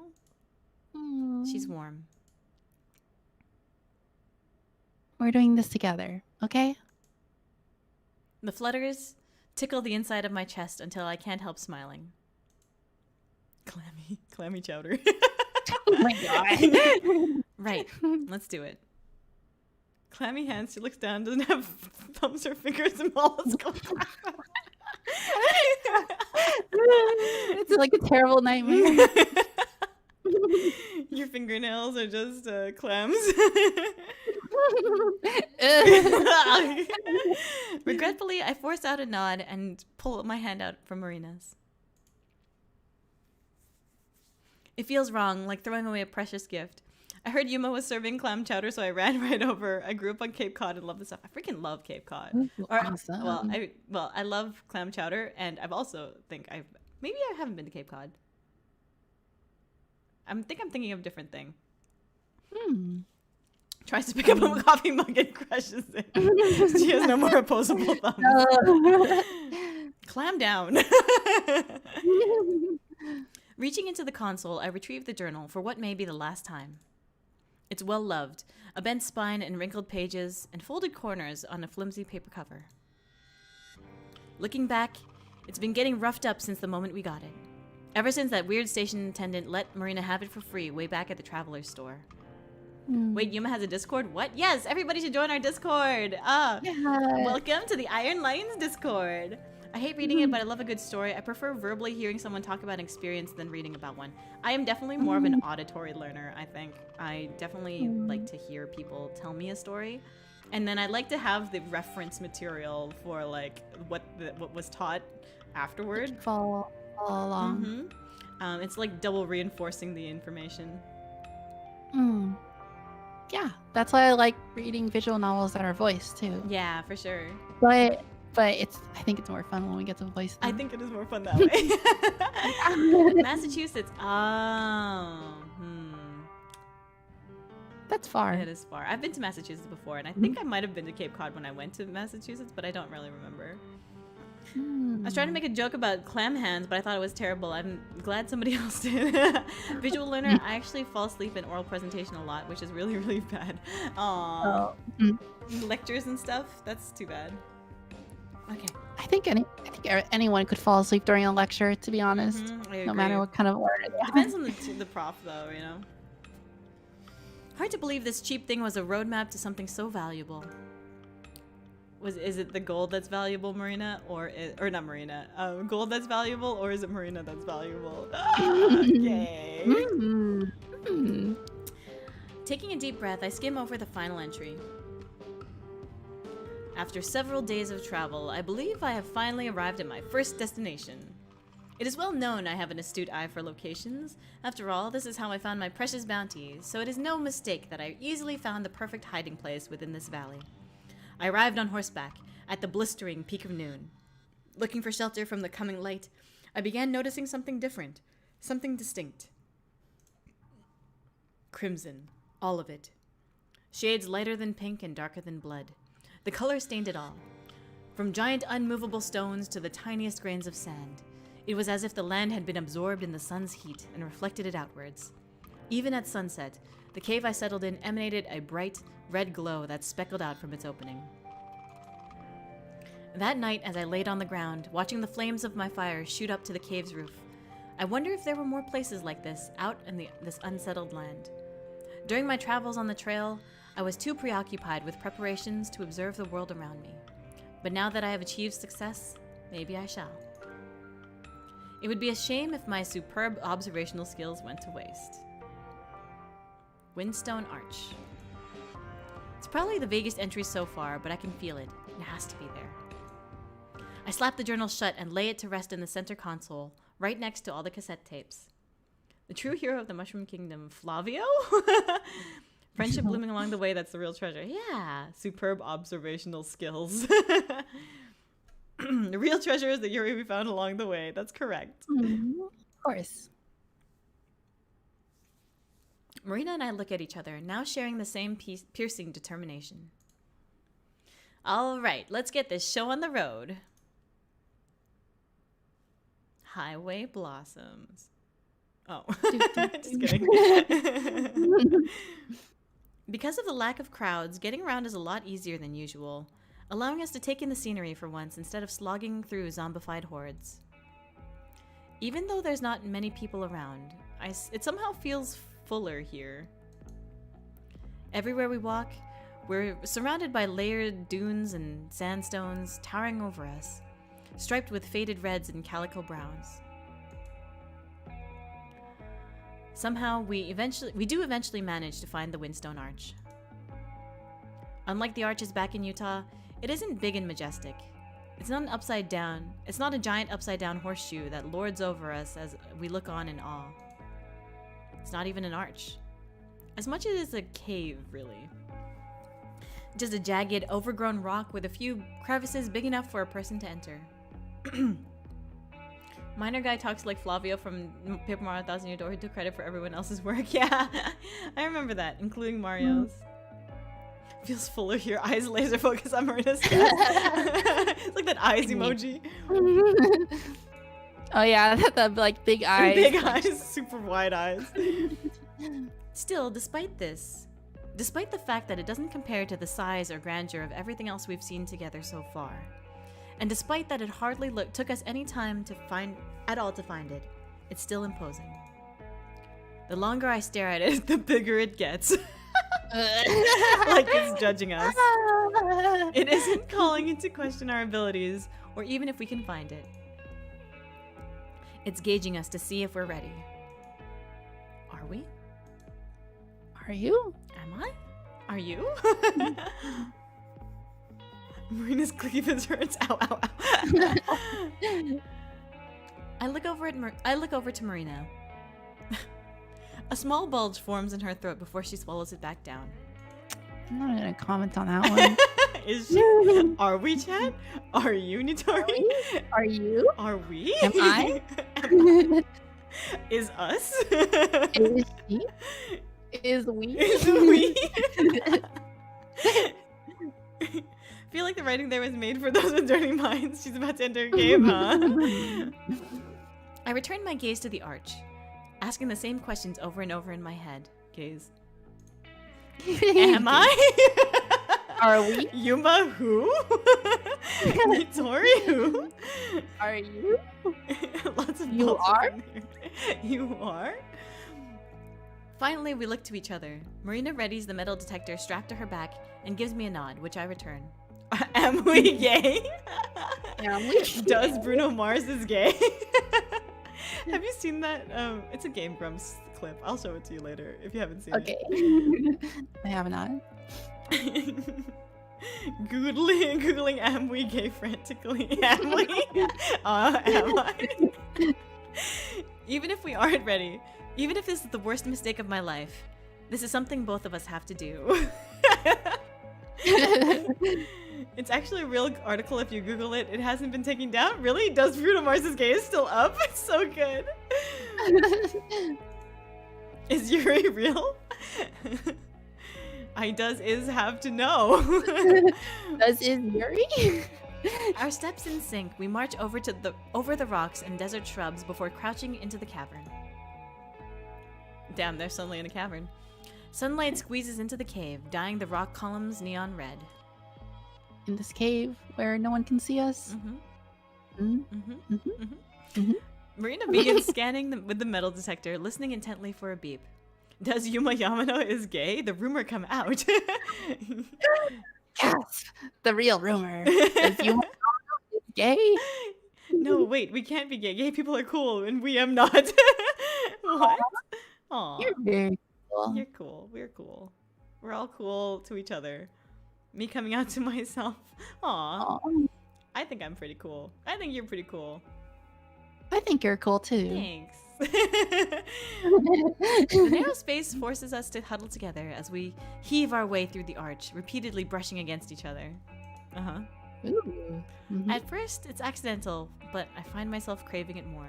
She's warm. We're doing this together, okay? The flutters tickle the inside of my chest until I can't help smiling. Clammy chowder. Oh my god. Right, let's do it. Clammy hands, she looks down, doesn't have thumbs or fingers and balls. It's like a terrible nightmare. Your fingernails are just clams. Regretfully, I force out a nod and pull my hand out from Marina's. It feels wrong, like throwing away a precious gift. I heard Yuma was serving clam chowder, so I ran right over. I grew up on Cape Cod and love the stuff. I freaking love Cape Cod. Ooh, awesome. I love clam chowder, and I've also maybe I haven't been to Cape Cod. I'm thinking of a different thing. Tries to pick up a coffee mug and crushes it. She has no more opposable thumbs. No. Clam down. Reaching into the console, I retrieve the journal for what may be the last time. It's well loved, a bent spine and wrinkled pages, and folded corners on a flimsy paper cover. Looking back, it's been getting roughed up since the moment we got it. Ever since that weird station attendant let Marina have it for free way back at the Traveler's store. Wait, Yuma has a Discord? What? Yes, everybody should join our Discord. Welcome to the Iron Lions Discord. I hate reading it, but I love a good story. I prefer verbally hearing someone talk about an experience than reading about one. I am definitely more of an auditory learner, I think. I definitely like to hear people tell me a story. And then I like to have the reference material for like what was taught afterward. Follow along. It's like double reinforcing the information. Yeah, that's why I like reading visual novels that are voiced too. Yeah, for sure. But I think it's more fun when we get to voice them. I think it is more fun that way. Massachusetts. That's far. It is far. I've been to Massachusetts before, and I think I might have been to Cape Cod when I went to Massachusetts, but I don't really remember. I was trying to make a joke about clam hands, but I thought it was terrible. I'm glad somebody else did. Visual learner, I actually fall asleep in oral presentation a lot, which is really, really bad. Aww. Lectures and stuff, that's too bad. Okay. I think anyone could fall asleep during a lecture, to be honest. No matter what kind of learner they are. Depends on the prof, though, you know. Hard to believe this cheap thing was a roadmap to something so valuable. Is it the gold that's valuable, Marina, or not Marina? Gold that's valuable, or is it Marina that's valuable? Okay. Taking a deep breath, I skim over the final entry. After several days of travel, I believe I have finally arrived at my first destination. It is well known I have an astute eye for locations. After all, this is how I found my precious bounty, so it is no mistake that I easily found the perfect hiding place within this valley. I arrived on horseback, at the blistering peak of noon. Looking for shelter from the coming light, I began noticing something different, something distinct. Crimson, all of it. Shades lighter than pink and darker than blood. The color stained it all. From giant unmovable stones to the tiniest grains of sand. It was as if the land had been absorbed in the sun's heat and reflected it outwards. Even at sunset, the cave I settled in emanated a bright, red glow that speckled out from its opening. That night, as I laid on the ground, watching the flames of my fire shoot up to the cave's roof, I wonder if there were more places like this out in this unsettled land. During my travels on the trail, I was too preoccupied with preparations to observe the world around me. But now that I have achieved success, maybe I shall. It would be a shame if my superb observational skills went to waste. Windstone Arch. It's probably the vaguest entry so far, but I can feel it. It has to be there. I slap the journal shut and lay it to rest in the center console, right next to all the cassette tapes. The true hero of the Mushroom Kingdom, Flavio? Friendship blooming along the way, that's the real treasure. Yeah, superb observational skills. The real treasure is the Yuri we found along the way. That's correct. Of course. Marina and I look at each other, now sharing the same piercing determination. All right, let's get this show on the road. Highway Blossoms. Oh, just kidding. Because of the lack of crowds, getting around is a lot easier than usual, allowing us to take in the scenery for once instead of slogging through zombified hordes. Even though there's not many people around, it somehow feels fuller here. Everywhere we walk, we're surrounded by layered dunes and sandstones towering over us, striped with faded reds and calico browns. Somehow, we do eventually manage to find the Windstone Arch. Unlike the arches back in Utah, it isn't big and majestic. It's not a giant upside down horseshoe that lords over us as we look on in awe. It's not even an arch. As much as it's a cave, really. Just a jagged, overgrown rock with a few crevices big enough for a person to enter. Miner guy talks like Flavio from Paper Mario 1000 Year Door who took credit for everyone else's work. Yeah, I remember that, including Mario's. Feels fuller here. Eyes laser focus on Marina's chest. It's like that eyes emoji. Oh yeah, that like big eyes. Big eyes, super wide eyes. Still, despite this, despite the fact that it doesn't compare to the size or grandeur of everything else we've seen together so far, and despite that it hardly took us any time to find it, it's still imposing. The longer I stare at it, the bigger it gets. Like it's judging us. It isn't calling into question our abilities, or even if we can find it. It's gauging us to see if we're ready. Are we? Are you? Am I? Are you? Marina's clicky fist hurts. Ow, ow, ow. I look over to Marina. A small bulge forms in her throat before she swallows it back down. I'm not gonna comment on that one. Is she? Are we, Chen? Are you, Nitori? Are you? Are we? Am I? Is us? Is she? Is we? Is we? Feel like the writing there was made for those with dirty minds. She's about to enter a game, huh? I return my gaze to the arch, asking the same questions over and over in my head. Gaze. Am I? Are we? Yuma who? Nitori who? Are you? Lots of You are? You are? Finally, we look to each other. Marina readies the metal detector strapped to her back and gives me a nod, which I return. Am we gay? Am we? Does Bruno Mars is gay? Have you seen that? It's a Game Grumps clip. I'll show it to you later if you haven't seen Okay. I have not. it. Googling am we gay frantically. Am we? Am I? Even if we aren't ready, even if this is the worst mistake of my life, this is something both of us have to do. It's actually a real article if you Google it. It hasn't been taken down. Really? Does Bruno Mars is gay is still up? It's so good. Is Yuri real? I does is have to know. Does is Yuri? Our steps in sync, we march over the rocks and desert shrubs before crouching into the cavern. Damn, they're suddenly in a cavern. Sunlight squeezes into the cave, dyeing the rock columns neon red. In this cave where no one can see us. Marina begins scanning with the metal detector, listening intently for a beep. Does Yuma Yamano is gay? The rumor come out. Yes, the real rumor. Does Yuma is gay? No, wait, we can't be gay. Gay people are cool, and we am not. What? Aw. You're very cool. You're cool. We're cool. We're all cool to each other. Me coming out to myself. Aw. Aw. I think I'm pretty cool. I think you're pretty cool. I think you're cool too. Thanks. The narrow space forces us to huddle together as we heave our way through the arch, repeatedly brushing against each other. Ooh. At first, it's accidental, but I find myself craving it more.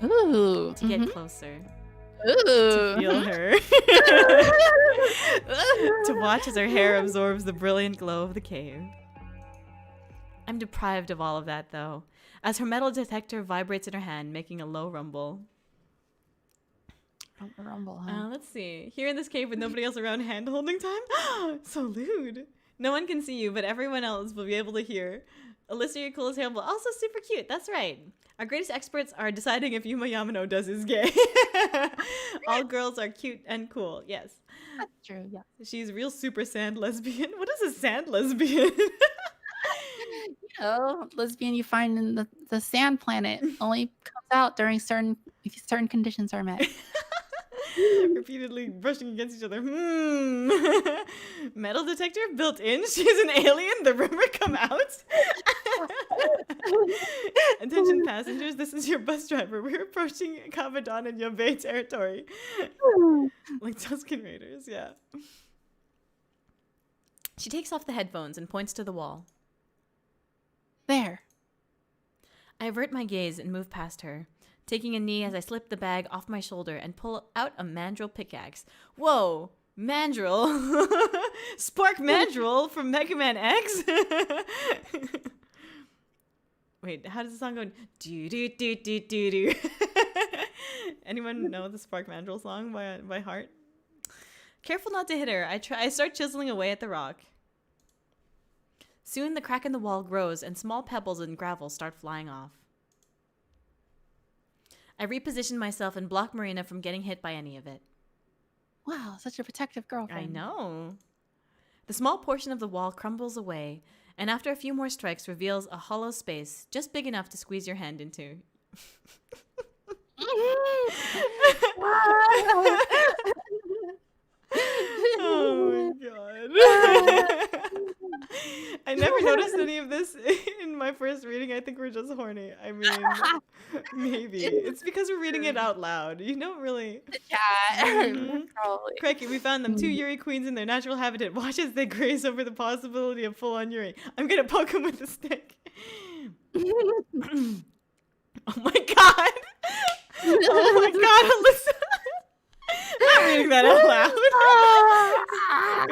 Ooh. To get closer. Ooh. To feel her. To watch as her hair absorbs the brilliant glow of the cave. I'm deprived of all of that, though, as her metal detector vibrates in her hand, making a low rumble. Rumble, huh? Let's see. Here in this cave with nobody else around, hand holding time? So lewd. No one can see you, but everyone else will be able to hear. Alyssa, your coolest handle. Also super cute. That's right. Our greatest experts are deciding if Yuma Yamano does is gay. All girls are cute and cool. Yes. That's true, yeah. She's real super sand lesbian. What is a sand lesbian? Lesbian you find in the sand planet only comes out during certain conditions are met. Repeatedly brushing against each other. Metal detector built in? She's an alien? The rumor come out? Attention passengers, this is your bus driver. We're approaching Kabadan and Yobei territory. Like Tusken Raiders, yeah. She takes off the headphones and points to the wall. There. I avert my gaze and move past her, taking a knee as I slip the bag off my shoulder and pull out a mandrel pickaxe. Whoa! Mandrel? Spark Mandrel from Mega Man X? Wait, how does the song go? Do do do do do do. Anyone know the Spark Mandrel song by heart? Careful not to hit her. I start chiseling away at the rock. Soon the crack in the wall grows and small pebbles and gravel start flying off. I reposition myself and block Marina from getting hit by any of it. Wow, such a protective girlfriend. I know. The small portion of the wall crumbles away, and after a few more strikes reveals a hollow space just big enough to squeeze your hand into. Oh my god. I never noticed any of this in my first reading. I think we're just horny. I mean, maybe. It's because we're reading it out loud. You don't really... Yeah, probably. Crikey, we found them. 2 Yuri queens in their natural habitat. Watch as they graze over the possibility of full-on Yuri. I'm gonna poke them with a stick. Oh my god! Oh my god, Alyssa! I'm not reading that out loud.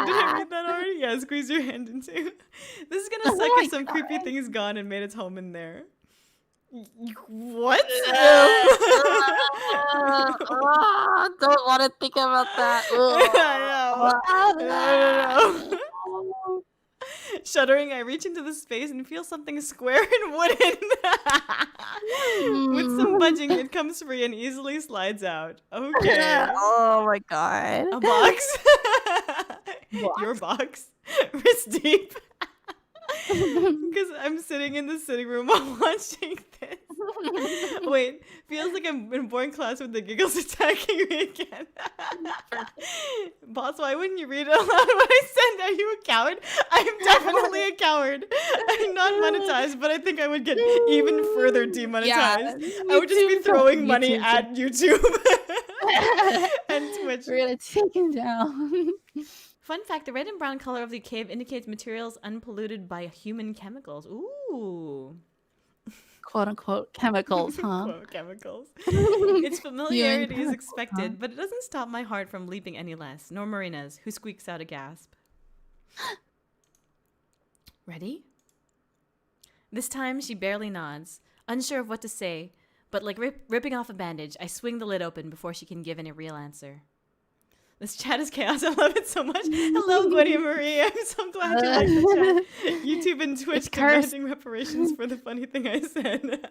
Did I read that already? Yeah, squeeze your hand into. This is gonna suck if some creepy thing is gone and made its home in there. What? Don't want to think about that. No. Shuddering, I reach into the space and feel something square and wooden. With some budging, it comes free and easily slides out. Okay. Oh my god. A box? Your box? Wrist deep? Because I'm sitting in the sitting room while watching this. Wait, feels like I'm in boring class with the giggles attacking me again. Boss, why wouldn't you read it aloud when I said, are you a coward? I'm definitely a coward. I'm not monetized, but I think I would get even further demonetized. Yeah, I would just be throwing money YouTube. at YouTube and Twitch. We're gonna take him down. Fun fact, the red and brown color of the cave indicates materials unpolluted by human chemicals. Ooh. Quote unquote chemicals, huh? Quote chemicals. Its familiarity is chemicals, expected, huh? but it doesn't stop my heart from leaping any less, nor Marina's, who squeaks out a gasp. Ready? This time she barely nods, unsure of what to say, but like ripping off a bandage, I swing the lid open before she can give any real answer. This chat is chaos. I love it so much. Hello, Gwenny Marie. I'm so glad you like the chat. YouTube and Twitch demanding reparations for the funny thing I said.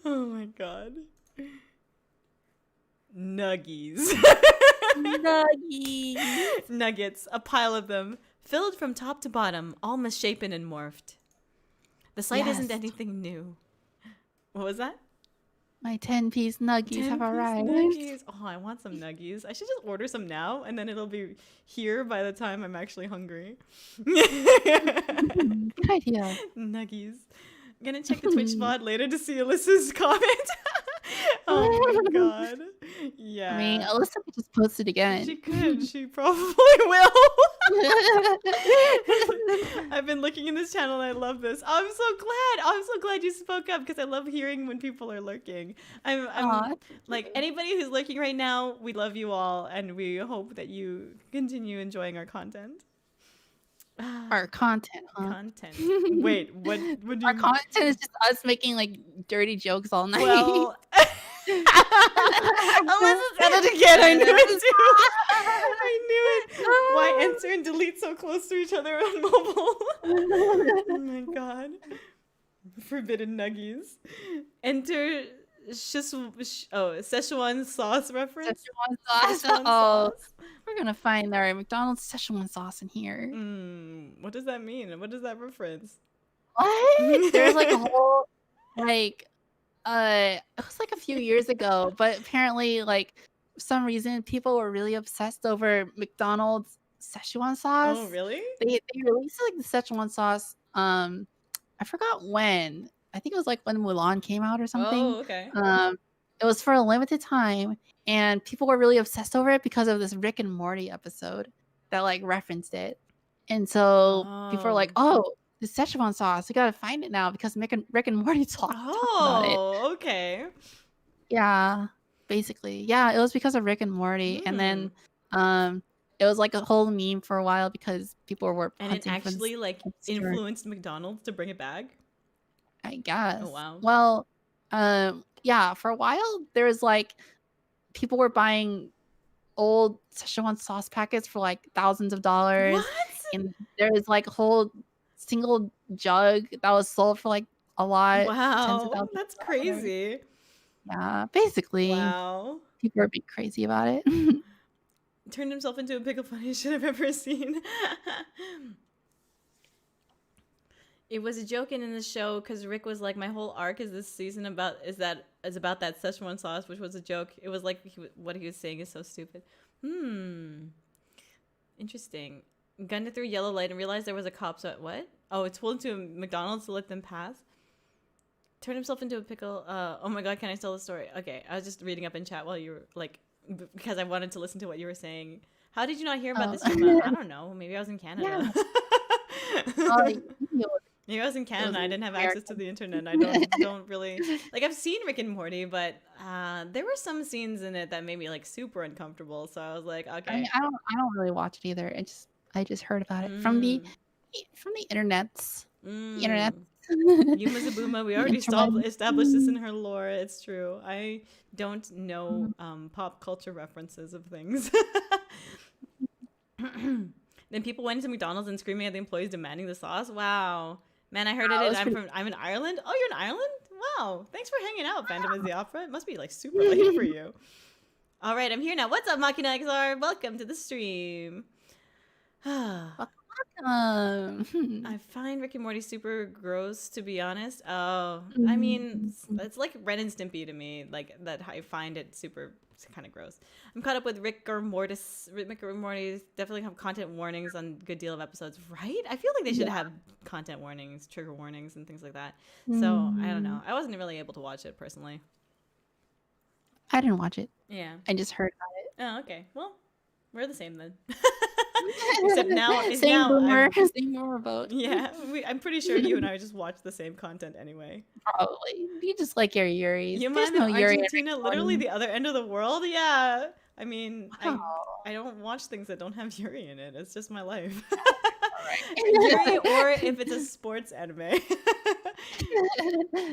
Oh my god. Nuggies. Nuggies. Nuggets, a pile of them, filled from top to bottom, all misshapen and morphed. The sight isn't anything new. What was that? My 10-piece nuggies have arrived. Nuggies. Oh, I want some nuggies. I should just order some now, and then it'll be here by the time I'm actually hungry. Good idea. Nuggies. I'm gonna check the Twitch VOD later to see Alyssa's comment. Oh my god. Yeah. I mean, Alyssa could just post it again. She could. She probably will. I've been looking in this channel and I love this. Oh, I'm so glad. Oh, I'm so glad you spoke up because I love hearing when people are lurking. I'm like anybody who's lurking right now, we love you all and we hope that you continue enjoying our content. Our content, huh? Content. Wait, what do you Our content is just us making like dirty jokes all night. Well, Alyssa said it again. I knew it too. I knew it. Why enter and delete so close to each other on mobile? Oh my god. Forbidden nuggies. Enter Szechuan sauce reference. Szechuan sauce. Szechuan Oh, sauce. we're gonna find our McDonald's Szechuan sauce in here. What does that mean? What does that reference? What? There's like a whole like It was like a few years ago, but apparently, like, for some reason, people were really obsessed over McDonald's Szechuan Oh, sauce. really? They released like the Szechuan sauce. I forgot when. I think it was like when Mulan came out or something. Oh, okay. It was for a limited time, and people were really obsessed over it because of this Rick and Morty episode that like referenced it. And so people were like, Oh. "Oh, the Szechuan sauce, we gotta find it now because Rick and Morty talked about it." Oh, okay. Yeah, basically. Yeah, it was because of Rick and Morty, and then it was like a whole meme for a while because people were And it hunting for actually this like texture, influenced McDonald's to bring it back. I guess. Oh, wow. Well, yeah, for a while there was like people were buying old Szechuan sauce packets for like thousands of dollars, What? and there was like a whole single jug that was sold for like a lot, tens of Wow, thousands that's of dollars. crazy. Yeah, basically, Wow. people are being crazy about it. Turned himself into a pickle funniest shit I've ever seen. It was a joke in the show because Rick was like, my whole arc is this season about about that Szechuan sauce, which was a joke. It was like what he was saying is so stupid. Interesting. Gunned it through yellow light and realized there was a cop. So what? Oh, it's pulled into a McDonald's to let them pass. Turned himself into a pickle. Oh my god, can I tell the story? Okay, I was just reading up in chat while you were like, because I wanted to listen to what you were saying. How did you not hear about this, Yuma? I don't know. Maybe I was in Canada. Yeah. Maybe I was in Canada. I didn't have access to the internet. I don't really like. I've seen Rick and Morty, but there were some scenes in it that made me like super uncomfortable. So I was like, okay. I mean, I don't really watch it either. I just heard about it from the internets. The internet. Yuma's a booma. We already established this in her lore. It's true. I don't know pop culture references of things. Then people went into McDonald's and screaming at the employees demanding the sauce. Wow. Man, I heard it. I'm in Ireland. Oh, you're in Ireland? Wow. Thanks for hanging out, Phantom of the Opera. It must be like super late for you. All right, I'm here now. What's up, Machina XR? Welcome to the stream. I find Rick and Morty super gross, to be honest. Oh, I mean, it's like Ren and Stimpy to me. Like that, I find it super kind of gross. I'm caught up with Rick or Mortis. Rick or Morty definitely have content warnings on a good deal of episodes, right? I feel like they should have content warnings, trigger warnings, and things like that. So I don't know. I wasn't really able to watch it personally. I didn't watch it. Yeah, I just heard about it. Oh, okay. Well, we're the same then. Except now, same boomer boat. Yeah, I'm pretty sure you and I just watch the same content anyway. Probably. You just like your Yuris. Yuma There's in no Yuri Argentina, literally the other end of the world. Yeah, I mean, Wow. I don't watch things that don't have Yuri in it. It's just my life. Right. Yuri, or if it's a sports anime.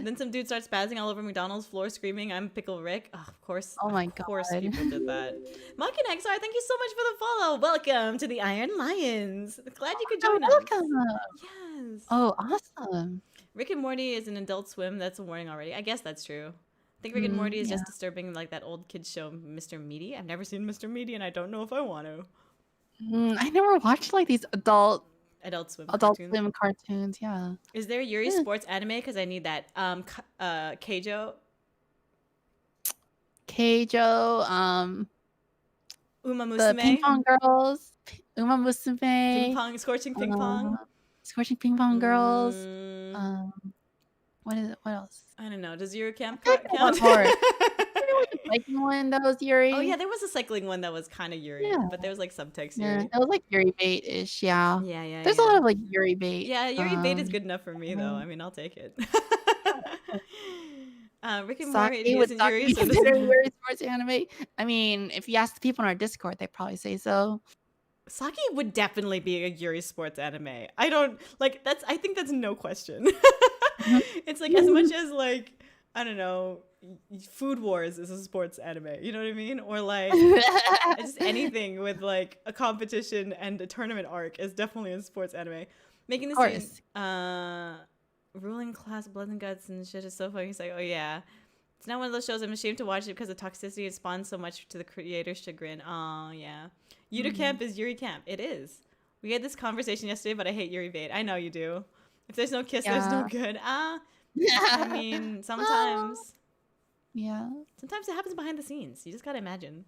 Then some dude starts spazzing all over McDonald's floor screaming, "I'm Pickle Rick." Oh, of course. Oh my Of course God. people did that. Mockin XR, thank you so much for the follow. Welcome to the Iron Lions. Glad you could join us. Welcome. Yes. Oh, awesome. Rick and Morty is an Adult Swim. That's a warning already. I guess that's true. I think Rick and Morty is just disturbing, like that old kid show, Mr. Meaty. I've never seen Mr. Meaty, and I don't know if I want to. I never watched like these Adult Swim cartoons. Yeah. Is there Yuri sports anime? Because I need that. Keijo. Uma Musume. The Ping Pong Girls. Uma Musume. Ping Pong, Scorching Ping Pong. Scorching Ping Pong Girls. What else? I don't know. Does Yuri count? Cycling one that was Yuri. Oh yeah, there was a cycling one that was kind of Yuri, but there was like subtext Yuri. Yeah, it was like Yuri bait-ish, yeah. Yeah. There's a lot of like Yuri bait. Yeah, Yuri bait is good enough for me though. I mean, I'll take it. Rick and Morty isn't Yuri, so Yuri sports anime. I mean, if you ask the people in our Discord, they probably say so. Saki would definitely be a Yuri sports anime. I think that's no question. It's like as much as like, I don't know, Food Wars is a sports anime. You know what I mean? Or like just anything with like a competition and a tournament arc is definitely a sports anime. Making this scene, ruling class blood and guts and shit is so funny. It's like, oh yeah. It's not one of those shows I'm ashamed to watch it because of toxicity. It spawns so much to the creator's chagrin. Oh yeah. Yuri Camp is Yuri Camp. It is. We had this conversation yesterday, but I hate Yuri bait. I know you do. If there's no kiss, there's no good. I mean, sometimes. Yeah. Sometimes it happens behind the scenes. You just gotta imagine.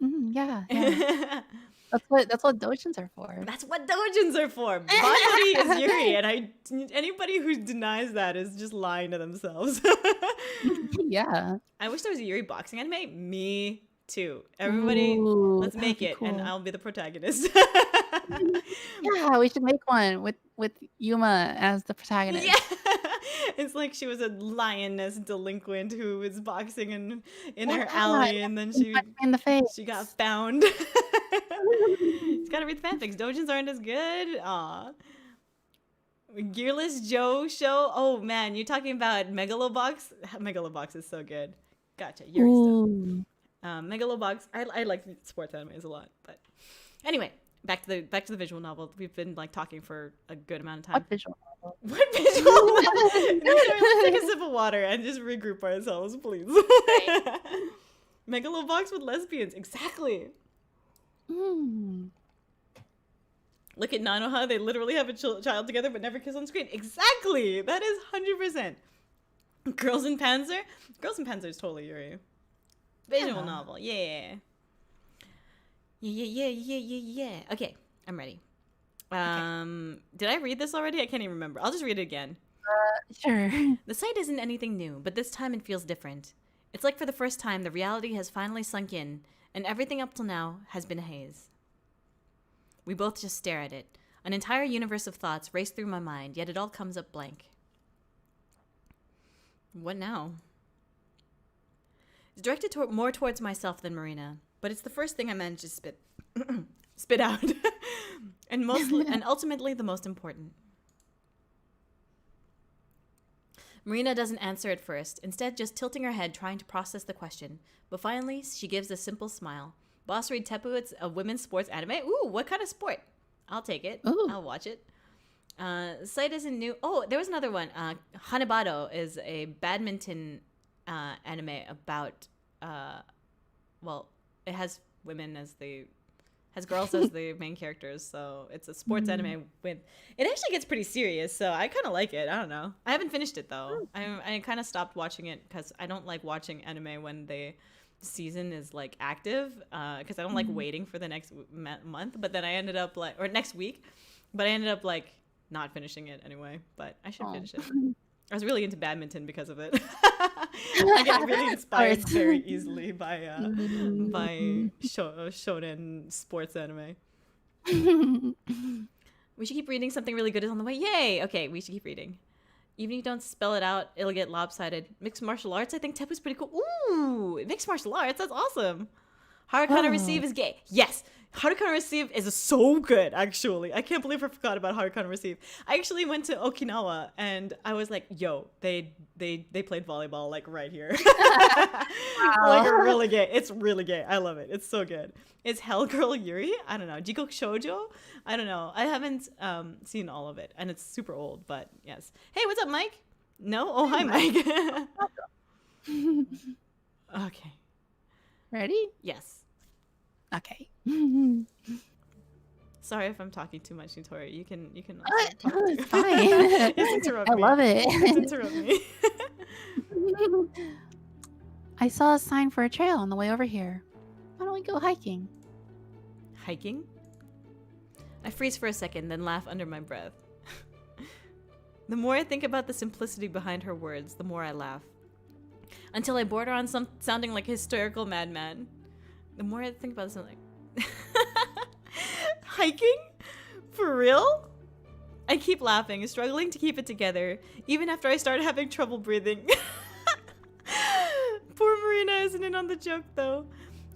Yeah. That's what dojins are for. That's what dojins are for. Banri is Yuri, and anybody who denies that is just lying to themselves. Yeah. I wish there was a Yuri boxing anime. Me too. Everybody, Ooh, let's make that'd be it, and cool. I'll be the protagonist. Yeah, we should make one with Yuma as the protagonist. Yeah. It's like she was a lioness delinquent who was boxing in her alley, and then Punch me in the face. she got found. She's gotta read the fanfics. Dojins aren't as good. Aw. Gearless Joe show. Oh man, you're talking about Megalobox. Megalobox is so good. Gotcha. Yuri stuff. Megalobox. I like sports animes a lot, but anyway, back to the visual novel. We've been like talking for a good amount of time. What visual novel? What visual novel? Let's take a sip of water and just regroup ourselves, please. Right. Megalobox with lesbians. Exactly. Look at Nanoha. They literally have a child together but never kiss on screen. Exactly. That is 100%. Girls in Panzer. Girls in Panzer is totally Yuri. Visual novel. Yeah. Yeah. Okay. I'm ready. Did I read this already? I can't even remember. I'll just read it again. Sure. The sight isn't anything new, but this time it feels different. It's like for the first time, the reality has finally sunk in, and everything up till now has been a haze. We both just stare at it. An entire universe of thoughts race through my mind, yet it all comes up blank. What now? It's directed more towards myself than Marina, but it's the first thing I managed to spit out. and ultimately the most important. Marina doesn't answer at first, instead just tilting her head trying to process the question. But finally, she gives a simple smile. Boss read Teppu, it's a women's sports anime. Ooh, what kind of sport? I'll take it. Ooh. I'll watch it. Site isn't new. Oh, there was another one. Hanebado is a badminton anime about, it has women as has girls as the main characters, so it's a sports anime with. It actually gets pretty serious, so I kind of like it. I don't know. I haven't finished it though. I kind of stopped watching it because I don't like watching anime when the season is like active, because I don't like waiting for the next month. But then I ended up or next week, but I ended up not finishing it anyway. But I should finish it. I was really into badminton because of it. I get really inspired very easily by shonen sports anime. We should keep reading. Something really good is on the way. Yay! Okay, we should keep reading. Even if you don't spell it out, it'll get lopsided. Mixed martial arts, I think Teppu's pretty cool. Ooh, mixed martial arts, that's awesome. Haruka Receive is gay. Yes, Haruka Receive is so good, actually. I can't believe I forgot about Haruka Receive. I actually went to Okinawa, and I was like, yo, they played volleyball, right here. Really gay. It's really gay. I love it. It's so good. Is Hell Girl Yuri? I don't know. Jikok Shoujo? I don't know. I haven't seen all of it, and it's super old, but yes. Hey, what's up, Mike? No? Oh, hi, Mike. Okay. Ready? Yes. Okay. Sorry if I'm talking too much, Nitori. You can. No, it's fine. Just interrupt me. I love it. Just interrupt me. I saw a sign for a trail on the way over here. Why don't we go hiking? Hiking? I freeze for a second, then laugh under my breath. The more I think about the simplicity behind her words, the more I laugh. Until I border on sounding like a hysterical madman. The more I think about this, I'm like... Hiking? For real? I keep laughing, struggling to keep it together, even after I start having trouble breathing. Poor Marina isn't in on the joke, though.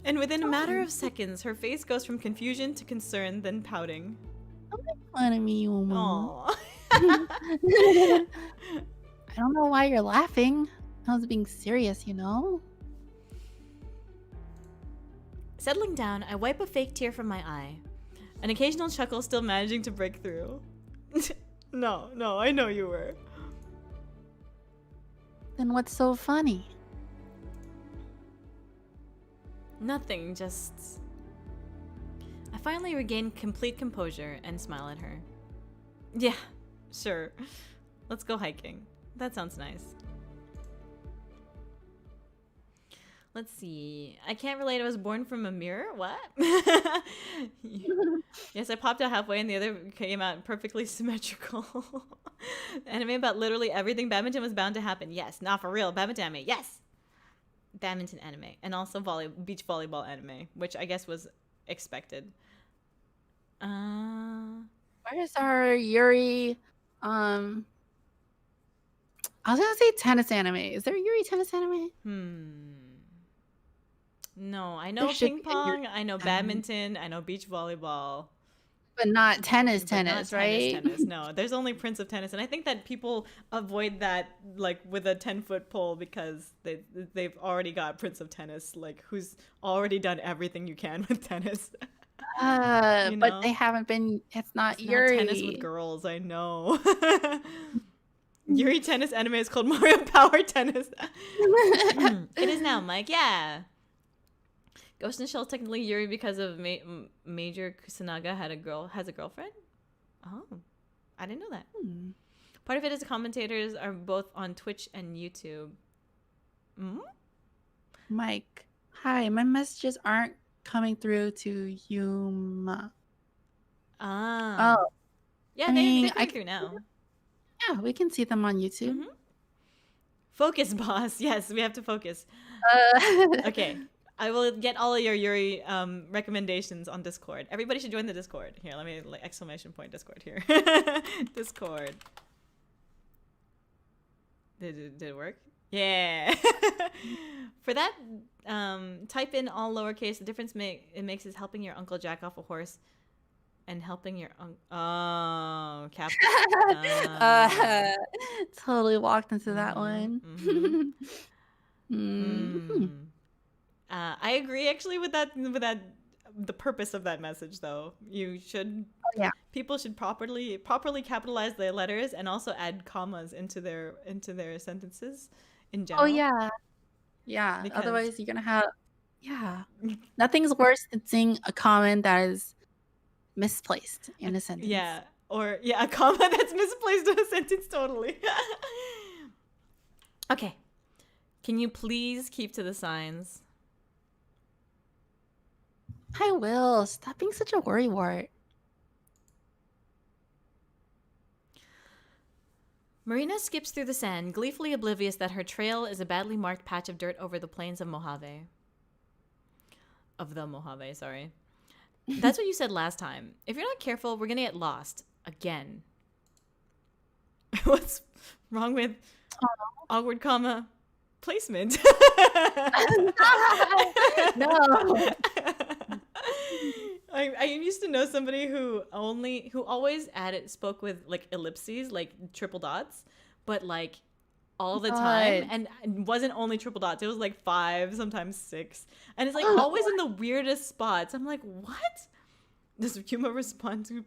And within a matter of seconds, her face goes from confusion to concern, then pouting. Don't make fun of me, Yuma. Aww. I don't know why you're laughing. I was being serious, you know? Settling down, I wipe a fake tear from my eye. An occasional chuckle still managing to break through. No, I know you were. Then what's so funny? Nothing, just... I finally regain complete composure and smile at her. Yeah, sure. Let's go hiking. That sounds nice. Let's see. I can't relate. I was born from a mirror. What? Yes, I popped out halfway and the other came out perfectly symmetrical. Anime about literally everything. Badminton was bound to happen. Yes, not for real. Badminton anime. Yes. Badminton anime. And also beach volleyball anime, which I guess was expected. Where's our Yuri? I was gonna say tennis anime. Is there a Yuri tennis anime? No, I know ping pong, I know badminton, I know beach volleyball. But not tennis, not right? Tennis. No, there's only Prince of Tennis. And I think that people avoid that like with a 10-foot pole because they've already got Prince of Tennis, like who's already done everything you can with tennis. You know? But they haven't been, it's not Yuri. Not tennis with girls, I know. Yuri tennis anime is called Mario Power Tennis. It is now, Mike. Yeah. Ghost in the Shell is technically Yuri because of Major Kusunaga has a girlfriend. Oh, I didn't know that. Part of it is the commentators are both on Twitch and YouTube. Mike, hi. My messages aren't coming through to Yuma. Oh. Yeah, they're coming through now. Yeah, we can see them on YouTube. Focus, boss. Yes, we have to focus. Okay. I will get all of your Yuri recommendations on Discord. Everybody should join the Discord. Here, let me exclamation point Discord here. Discord. Did it work? Yeah. For that, type in all lowercase. The difference it makes is helping your uncle jack off a horse and helping your cap. Totally walked into that one. I agree actually with that. The purpose of that message, though, you should. People should properly capitalize their letters and also add commas into their sentences in general. Yeah. Because otherwise, you're gonna have nothing's worse than seeing a comment that is misplaced in a sentence. Or a comma that's misplaced in a sentence. Totally. Okay. Can you please keep to the signs? I will. Stop being such a worrywart. Marina skips through the sand, gleefully oblivious that her trail is a badly marked patch of dirt over the plains of Mojave. Of the Mojave, sorry. That's what you said last time. If you're not careful, we're gonna get lost. Again. What's wrong with awkward comma placement? No. I used to know somebody who always spoke with like ellipses, like triple dots, but like all the time, and it wasn't only triple dots. It was like 5, sometimes 6, and it's like always in the weirdest spots. I'm like, what? Does Yuma respond to?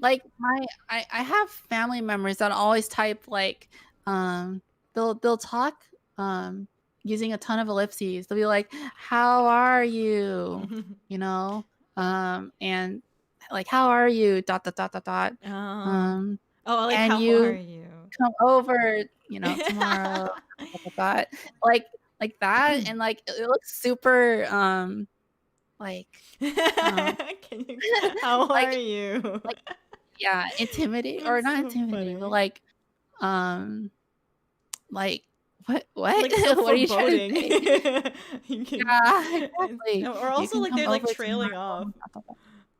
Like I have family members that always type like they'll talk using a ton of ellipses. They'll be like, how are you? You know? And like, how are you? ... Like, and how are you? Come over, tomorrow. ... Like that, and like it looks super like how are you? Like, intimidating, or not intimidating, but like what like what are you trying to say? Exactly. Or also like they're like trailing off.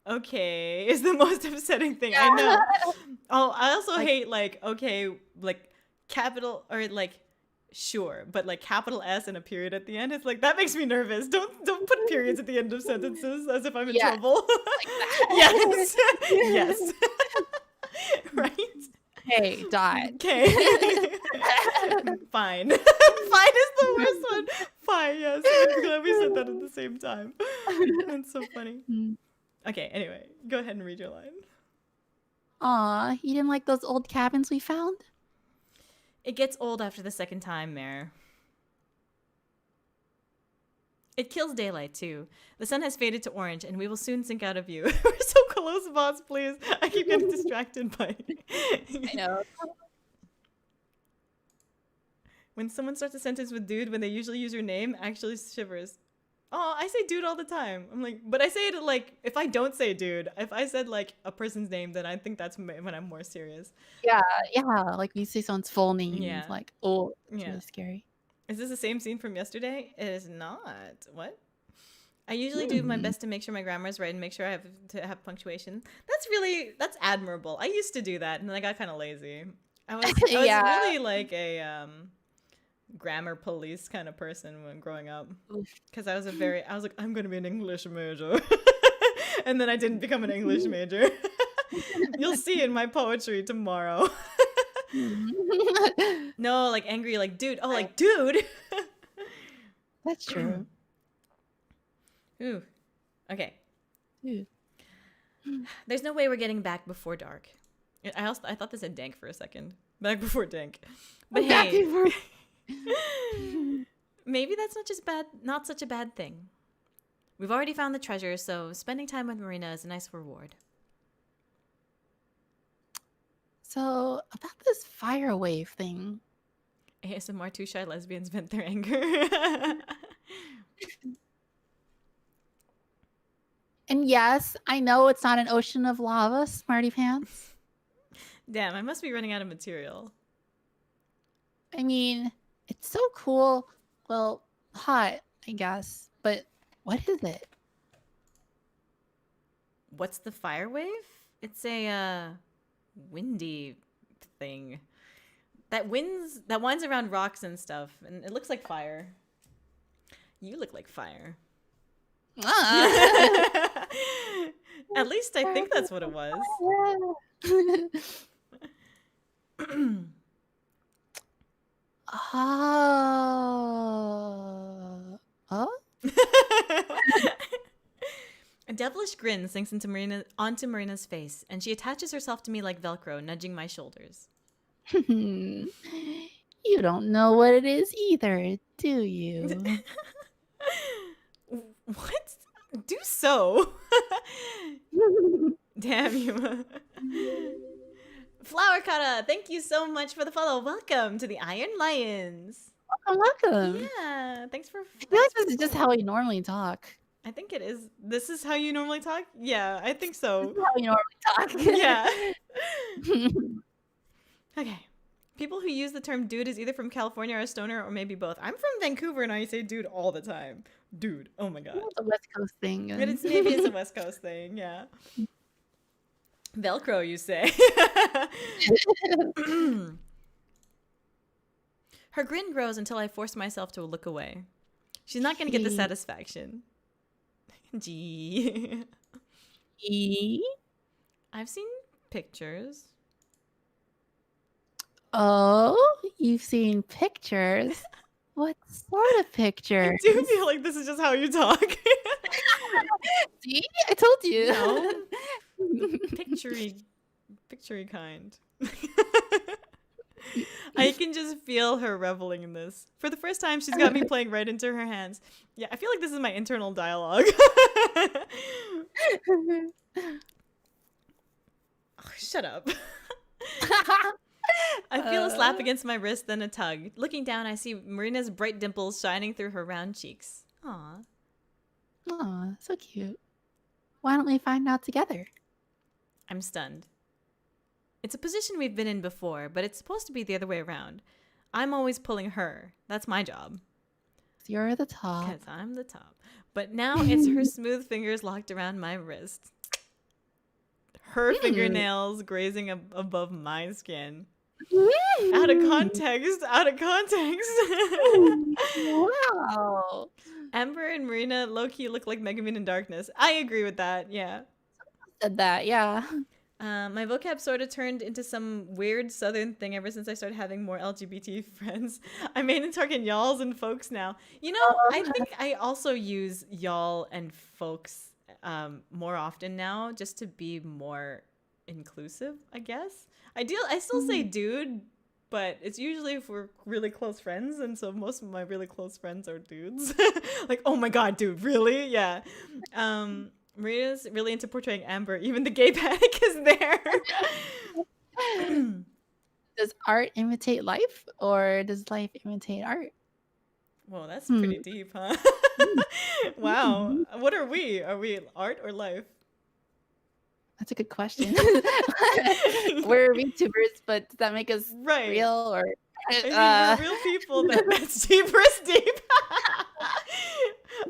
Okay, is the most upsetting thing. I know. I also hate like capital or like sure, but like capital S and a period at the end. It's like that makes me nervous. Don't put periods at the end of sentences as if I'm in trouble. Like yes. Right. Hey, dot. Okay. Fine. Fine is the worst one. Fine, yes. I'm glad we said that at the same time. That's so funny. Okay, anyway, go ahead and read your line. Aw, you didn't like those old cabins we found? It gets old after the second time, Mare. It kills daylight, too. The sun has faded to orange, and we will soon sink out of view. We're so close, boss, please. I keep getting distracted by... I know. When someone starts a sentence with dude when they usually use your name, actually shivers. Oh, I say dude all the time. I'm like, but I say it like, if I don't say dude, if I said like a person's name, then I think that's when I'm more serious. Yeah, like when you say someone's full name, Yeah. it's like, oh, it's Yeah. really scary. Is this the same scene from yesterday? It is not. What? I usually do my best to make sure my grammar is right and make sure I have to have punctuation. That's admirable. I used to do that, and then I got kind of lazy. I was really like a grammar police kind of person when growing up, because I was like, I'm gonna be an English major, and then I didn't become an English major. You'll see in my poetry tomorrow. No, like angry, like dude. Oh, like dude. That's true. Ooh. Okay. Dude. There's no way we're getting back before dark. I thought this said dank for a second. Back before dank. But hey, maybe that's not such a bad thing. We've already found the treasure, so spending time with Marina is a nice reward. So, about this fire wave thing. ASMR 2 shy lesbians vent their anger. And yes, I know it's not an ocean of lava, smarty pants. Damn, I must be running out of material. I mean, it's so cool. Well, hot, I guess. But what is it? What's the fire wave? It's a windy thing that winds around rocks and stuff, and it looks like fire. You look like fire. At least I think that's what it was. Oh. A devilish grin sinks onto Marina's face, and she attaches herself to me like Velcro, nudging my shoulders. You don't know what it is either, do you? What? Do so. Damn, Yuma. Flower Kata, thank you so much for the follow. Welcome to the Iron Lions. Welcome. Yeah, thanks for. I feel like this is just how we normally talk. I think it is. This is how you normally talk? Yeah, I think so. This is how we normally talk. Yeah. Okay. People who use the term dude is either from California or a stoner, or maybe both. I'm from Vancouver and I say dude all the time. Dude. Oh my god. It's a West Coast thing. But maybe it's a West Coast thing, yeah. Velcro, you say. Her grin grows until I force myself to look away. She's not going to get the satisfaction. Gee. I've seen pictures. Oh, you've seen pictures? What sort of pictures? I do feel like this is just how you talk. See? I told you. No. Picturey kind. I can just feel her reveling in this. For the first time, she's got me playing right into her hands. Yeah, I feel like this is my internal dialogue. Oh, shut up. I feel a slap against my wrist, then a tug. Looking down, I see Marina's bright dimples shining through her round cheeks. Aw. Aw, so cute. Why don't we find out together? I'm stunned. It's a position we've been in before, but it's supposed to be the other way around. I'm always pulling her. That's my job. You're the top. Because I'm the top. But now it's her smooth fingers locked around my wrist. Her fingernails grazing above my skin. Out of context. Wow. Amber and Marina low-key look like Megumin in Darkness. I agree with that, yeah. Said that, yeah. My vocab sort of turned into some weird southern thing ever since I started having more LGBT friends. I mainly target y'alls and folks now. You know, I think I also use y'all and folks more often now, just to be more inclusive, I guess. I still say dude, but it's usually if we're really close friends, and so most of my really close friends are dudes. Like, oh my god, dude, really? Yeah. Maria's really into portraying Amber. Even the gay panic is there. Does art imitate life, or does life imitate art? Whoa, that's Hmm. pretty deep, huh? Hmm. Wow. Hmm. What are we? Are we art or life? That's a good question. We're VTubers, but does that make us Right. real or? I mean, we're real people. That's deepest deep.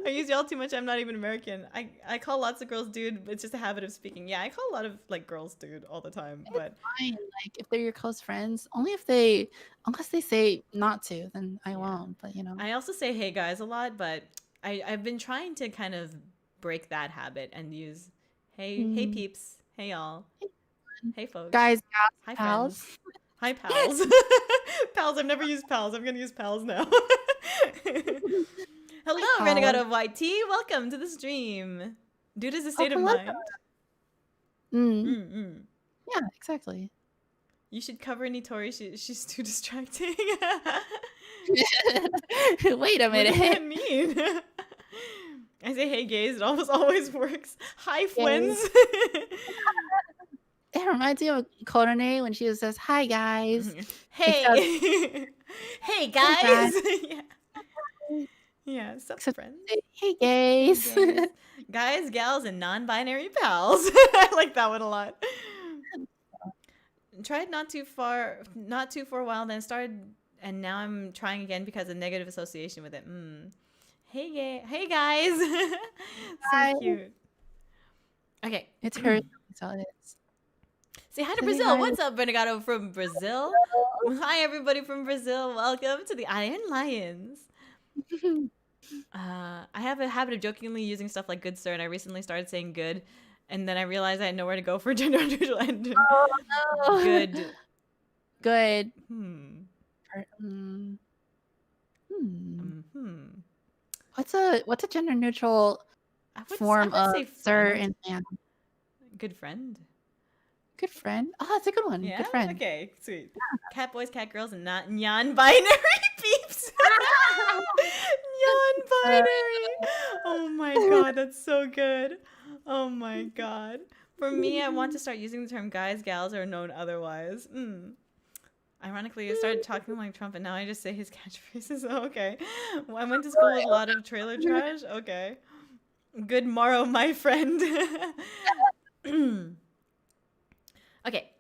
I use y'all too much. I'm not even American. I call lots of girls dude. It's just a habit of speaking. Yeah, I call a lot of like girls dude all the time. But It's fine. Like if they're your close friends, only if they, unless they say not to, then I won't. But I also say hey guys a lot, but I've been trying to kind of break that habit and use hey peeps, hey y'all, hey folks, guys, hi pals. friends, hi pals. Pals, I've never used pals. I'm gonna use pals now. Hello, Hi, Renegade pal. of YT. Welcome to the stream. Dude is a state of hello. mind. Yeah, exactly. You should cover Nitori. She's too distracting. Wait a What does that minute. mean? I say hey gays. It almost always works. Hi friends. It reminds me of Korone when she says, "Hi guys." Hey. Hey guys. Yeah. Yeah, sup Except friends. hey gays. Gays. Guys, gals, and non-binary pals. I like that one a lot. Tried not too for a while, then started, and now I'm trying again because of negative association with it. Hey guys. So Hi. cute. Okay. It's her. That's all it is. Say hi to Say Brazil. hi. What's up, Renegado from Brazil? Hi, everybody from Brazil. Welcome to the Iron Lions. I have a habit of jokingly using stuff like good sir, and I recently started saying good, and then I realized I had nowhere to go for gender neutral and Oh no. good. Good. What's a gender neutral form of sir and man? Good friend. Good friend. Oh, that's a good one. Yeah? Good friend. Okay, sweet. Cat boys, cat girls, and not non-binary peeps. Non-binary. Oh my god, that's so good. Oh my god. For me, I want to start using the term guys, gals, or known otherwise. Ironically, I started talking like Trump, and now I just say his catchphrases. Oh, okay. Well, I went to school with a lot of trailer trash. Okay. Good morrow, my friend. Okay.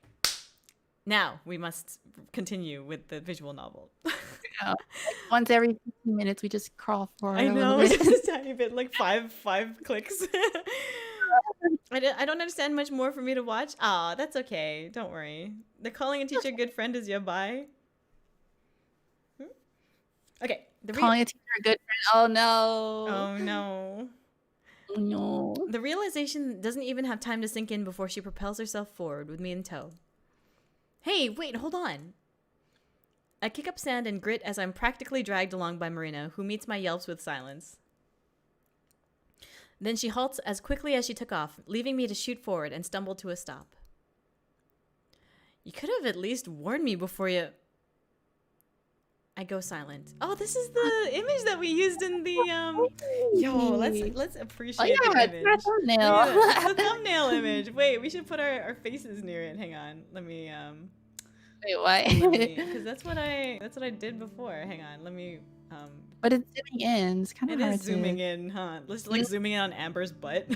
Now we must continue with the visual novel. Like once every 15 minutes, we just crawl forward. I know, a little bit. just a tiny bit, like five clicks. I don't understand much more for me to watch. Ah, that's okay. Don't worry. The calling a teacher a good friend is your bye. Okay. Calling a teacher a good friend. Oh no. Oh no. No. The realization doesn't even have time to sink in before she propels herself forward with me in tow. Hey, wait, hold on. I kick up sand and grit as I'm practically dragged along by Marina, who meets my yelps with silence. Then she halts as quickly as she took off, leaving me to shoot forward and stumble to a stop. You could have at least warned me before you... I go silent. Oh, this is the image that we used in the Yo, let's appreciate the image. It's thumbnail. It's the thumbnail image. Wait, we should put our faces near it. Hang on. Let me Wait, what? because that's what I did before. Hang on. Let me But it's zooming in. It's kind of hard It is zooming to... in, huh? Let's like zooming in on Amber's butt.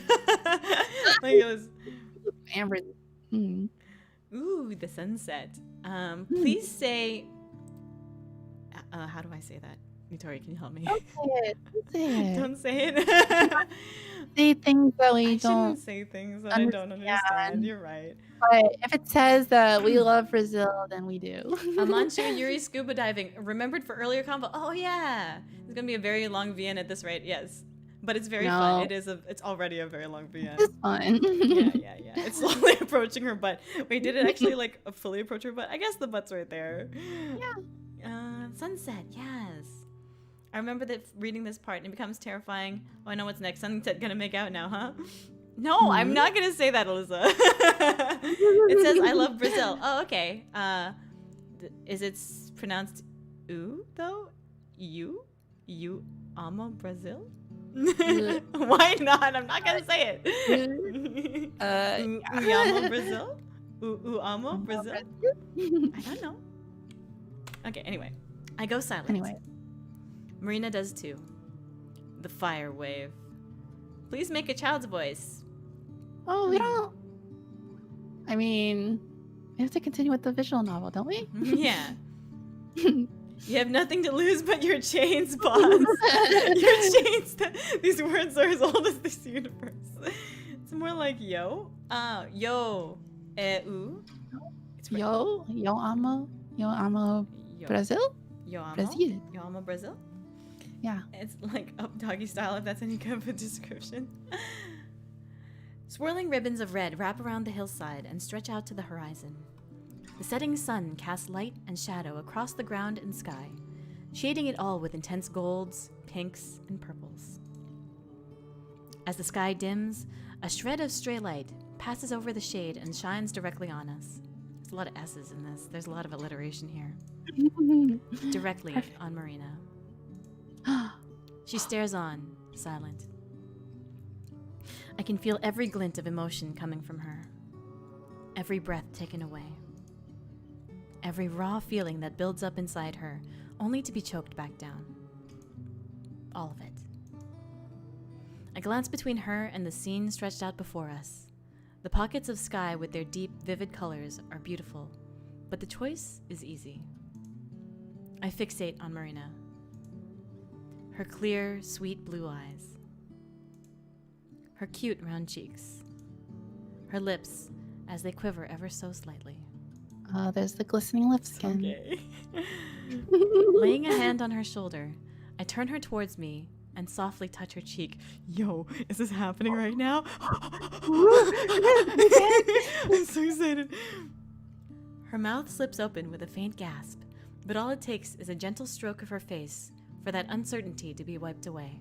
Like it was Amber. Ooh, the sunset. Please say how do I say that? Nitori, can you help me? Don't say it. Don't say it. Don't say it. Say things that we I don't shouldn't say things that I don't understand. You're right. But if it says that we love Brazil, then we do. Amanchu and Yuri scuba diving. Remembered for earlier combo. Oh yeah. It's gonna be a very long VN at this rate. Yes. But it's very fun. It's already a very long VN. It's fun. Yeah. It's slowly approaching her butt. Wait, did it actually like fully approach her butt? I guess the butt's right there. Yeah. Sunset, yes. I remember that reading this part and it becomes terrifying. Oh, I know what's next. Sunset gonna make out now, huh? No, I'm not gonna say that, Alyssa. It says I love Brazil. Oh, okay. Is it pronounced "oo" though? You amo Brazil? Why not? I'm not gonna say it. Amo Brazil? Amo Brazil? I don't know. Okay, anyway. I go silent. Anyway. Marina does too. The fire wave. Please make a child's voice. Oh, we don't. I mean, we have to continue with the visual novel, don't we? Yeah. You have nothing to lose but your chains, boss. Your chains. These words are as old as this universe. It's more like yo. Yo. Eu. Yo amo Brazil? Yo amo. Brazil. Yo amo Brazil? Yeah. It's like up doggy style, if that's any kind of a description. Swirling ribbons of red wrap around the hillside and stretch out to the horizon. The setting sun casts light and shadow across the ground and sky, shading it all with intense golds, pinks, and purples. As the sky dims, a shred of stray light passes over the shade and shines directly on us. There's a lot of S's in this. There's a lot of alliteration here. Directly on Marina. She stares on, silent. I can feel every glint of emotion coming from her. Every breath taken away. Every raw feeling that builds up inside her, only to be choked back down. All of it. I glance between her and the scene stretched out before us. The pockets of sky with their deep, vivid colors are beautiful, but the choice is easy. I fixate on Marina. Her clear, sweet blue eyes. Her cute round cheeks. Her lips as they quiver ever so slightly. There's the glistening lip skin. Okay. Laying a hand on her shoulder, I turn her towards me and softly touch her cheek. Yo, is this happening right now? I'm so excited. Her mouth slips open with a faint gasp, but all it takes is a gentle stroke of her face for that uncertainty to be wiped away.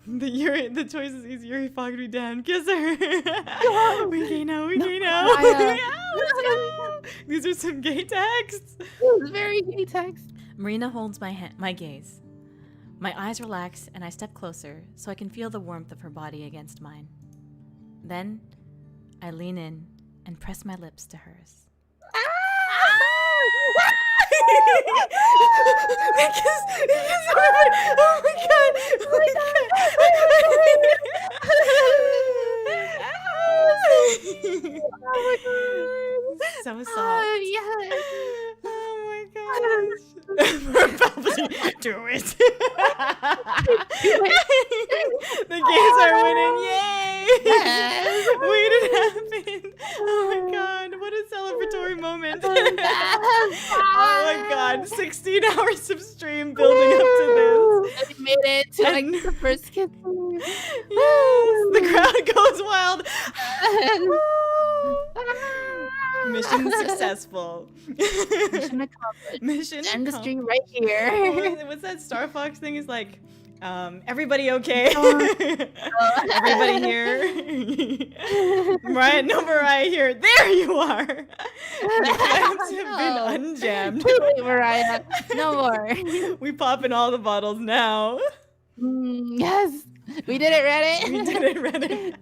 The choice is easy. Yuri fogged me down. Kiss her. We gay now. Yeah, let's go. These are some gay texts. It's very gay text. Marina holds my gaze. My eyes relax and I step closer so I can feel the warmth of her body against mine. Then I lean in and press my lips to hers. Oh my god! So soft. Yes. Oh my gosh. We're probably do it. The gays are winning. Yay! Yes. Wait, it happened. Oh my god. What a celebratory moment. Oh my god. 16 hours of stream building up to this. We made it to And- the first kiss. Yes, the crowd goes wild. Mission successful. Mission accomplished. Mission End the accom- stream right here. What's that Star Fox thing? Is like, everybody okay? Everybody here? Mariah, no Mariah here. There you are. The clamps have been unjammed. Wait, Mariah. No more. We popping all the bottles now. Yes. We did it, Reddit. We did it, Reddit.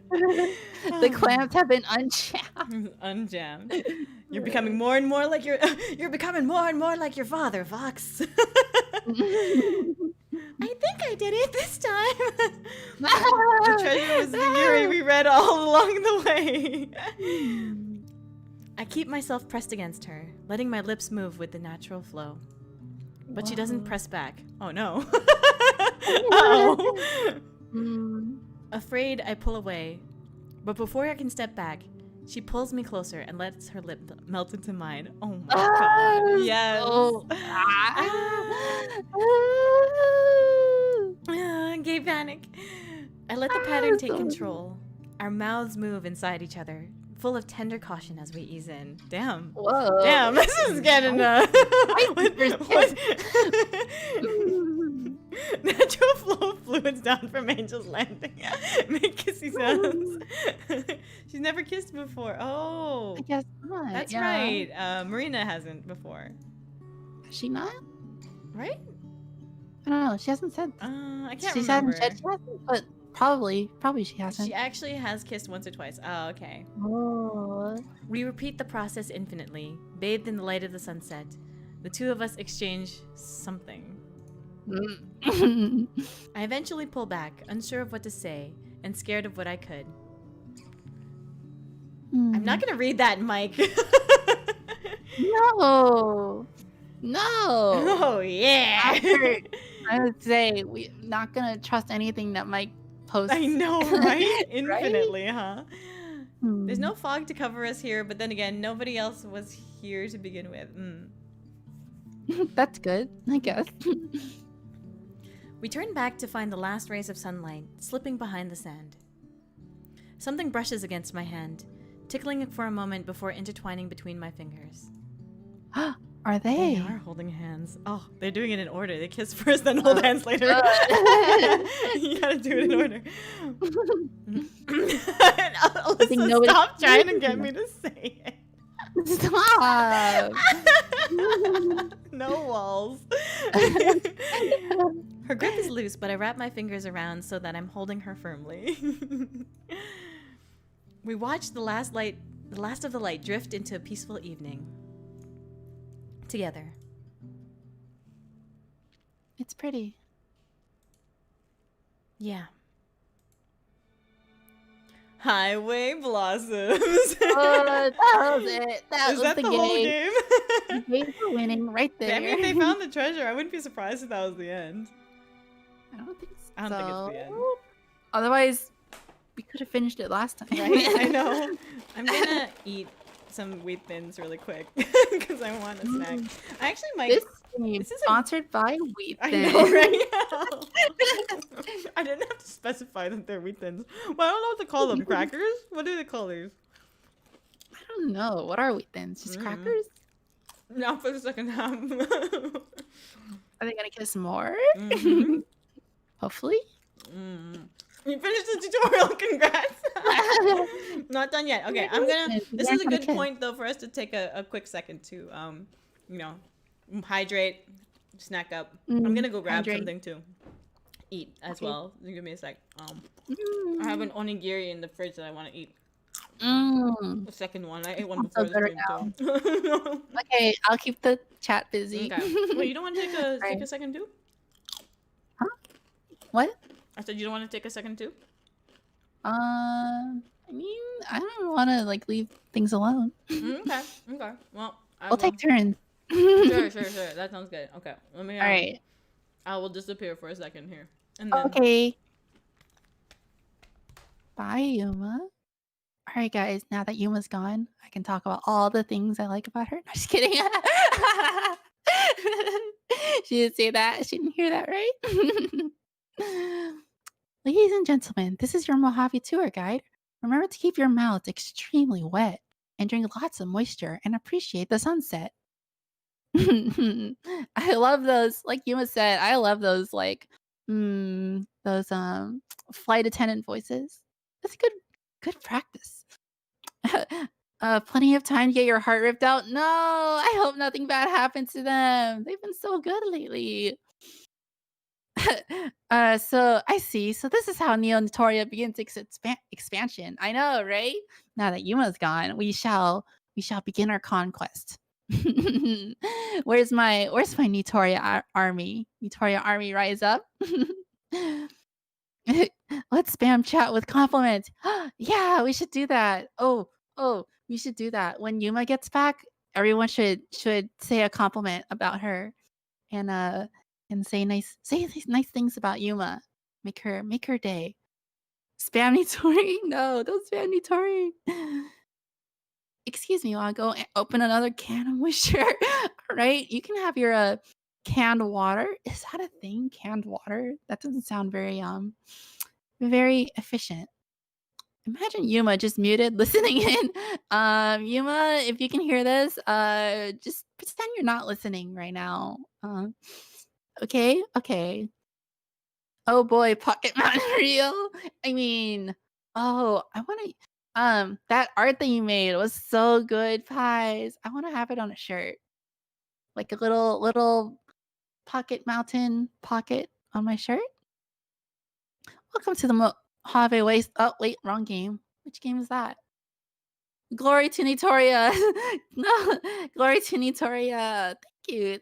The clamps have been unchapped. Unjammed. You're becoming more and more like you're becoming more and more like your father, Fox. I think I did it this time. The treasure was the Yuri we read all along the way. I keep myself pressed against her, letting my lips move with the natural flow. But she doesn't press back. Oh no. Uh-oh. Afraid, I pull away. But before I can step back, she pulls me closer and lets her lip melt into mine. Oh my god. Yes. Oh. Gay panic. I let the pattern take control. Our mouths move inside each other, full of tender caution as we ease in. Damn. Whoa. Damn, this is getting what? Natural flow of fluids down from Angel's Landing. Make kissy sounds. She's never kissed before. Oh. I guess not. That's yeah. right. Marina hasn't before. Has she not? Right? I don't know. She hasn't said. I can't She remember. hasn't said she hasn't, but probably she hasn't. She actually has kissed once or twice. Oh, okay. Oh. We repeat the process infinitely, bathed in the light of the sunset, The two of us exchange something. I eventually pull back, unsure of what to say, and scared of what I could. I'm not gonna read that, Mike. No. No. Oh, yeah. I would say we're not gonna trust anything that Mike posts. I know, right? Right? Infinitely, huh? There's Hmm. no fog to cover us here, but then again, nobody else was here to begin with. That's good, I guess. We turn back to find the last rays of sunlight slipping behind the sand. Something brushes against my hand, tickling it for a moment before intertwining between my fingers. Are They they? are holding hands. Oh, they're doing it in order. They kiss first, then hold hands later. You gotta do it in order. Alyssa, stop trying to get me to say it. Stop. No walls. Her grip is loose, but I wrap my fingers around so that I'm holding her firmly. We watch the last of the light drift into a peaceful evening. Together. It's pretty. Yeah. Highway Blossoms. Oh, that was it. That Is was that the the whole game. game? The game for winning right there. I mean, if they found the treasure, I wouldn't be surprised if that was the end. I don't think so. I don't think it's the end. Otherwise, we could have finished it last time. Right? I know. I'm gonna eat some wheat thins really quick because I want a snack. I actually might. This game This is sponsored by Wheat I Thins. know, right? I didn't have to specify that they're wheat thins. Well, I don't know what to call them. Crackers? What do they call these? I don't know. What are Wheat Thins? Just crackers? Not for the second half. Are they gonna kiss more? Mhm. Hopefully. You finished the tutorial. Congrats. Not done yet. Okay, I'm gonna. This is a good point though for us to take a quick second to you know, hydrate, snack up. I'm gonna go grab something to eat as well. Give me a sec. I have an onigiri in the fridge that I want to eat. The second one. I ate one before the stream too. Okay, I'll keep the chat busy. Okay. Well, you don't want to take a second too? Huh? What? I said you don't want to take a second too? I mean, I don't want to like leave things alone. Okay. Okay. Well, We'll take turns. Sure. That sounds good. Okay. Let me. All right. I will disappear for a second here. And then... Okay. Bye, Yuma. All right, guys. Now that Yuma's gone, I can talk about all the things I like about her. No, just kidding. She didn't say that. She didn't hear that, right? Ladies and gentlemen, this is your Mojave tour guide. Remember to keep your mouths extremely wet and drink lots of moisture and appreciate the sunset. I love those, like Yuma said, I love those like those flight attendant voices. That's good practice. Plenty of time to get your heart ripped out. No, I hope nothing bad happens to them. They've been so good lately. So I see. So this is how Neo Notoria begins its expansion. I know, right? Now that Yuma's gone, we shall begin our conquest. Where's my Notoria army? Notoria army, rise up. Let's spam chat with compliments. Yeah, we should do that. Oh, we should do that. When Yuma gets back, everyone should say a compliment about her and say nice things about Yuma. Make her day. Spam Nitori? No, don't spam Nitori. Excuse me, I'll go open another can of moisture. All right, you can have your canned water. Is that a thing? Canned water? That doesn't sound very efficient. Imagine Yuma just muted listening in. Yuma, if you can hear this, just pretend you're not listening right now. Okay. Oh boy, Pocket Mountain Reel. I mean, I want to. That art that you made was so good, Pies. I want to have it on a shirt, like a little Pocket Mountain pocket on my shirt. Welcome to the Mojave Waste. Oh wait, wrong game. Which game is that? Glory to Nitoria. No, glory to Nitoria.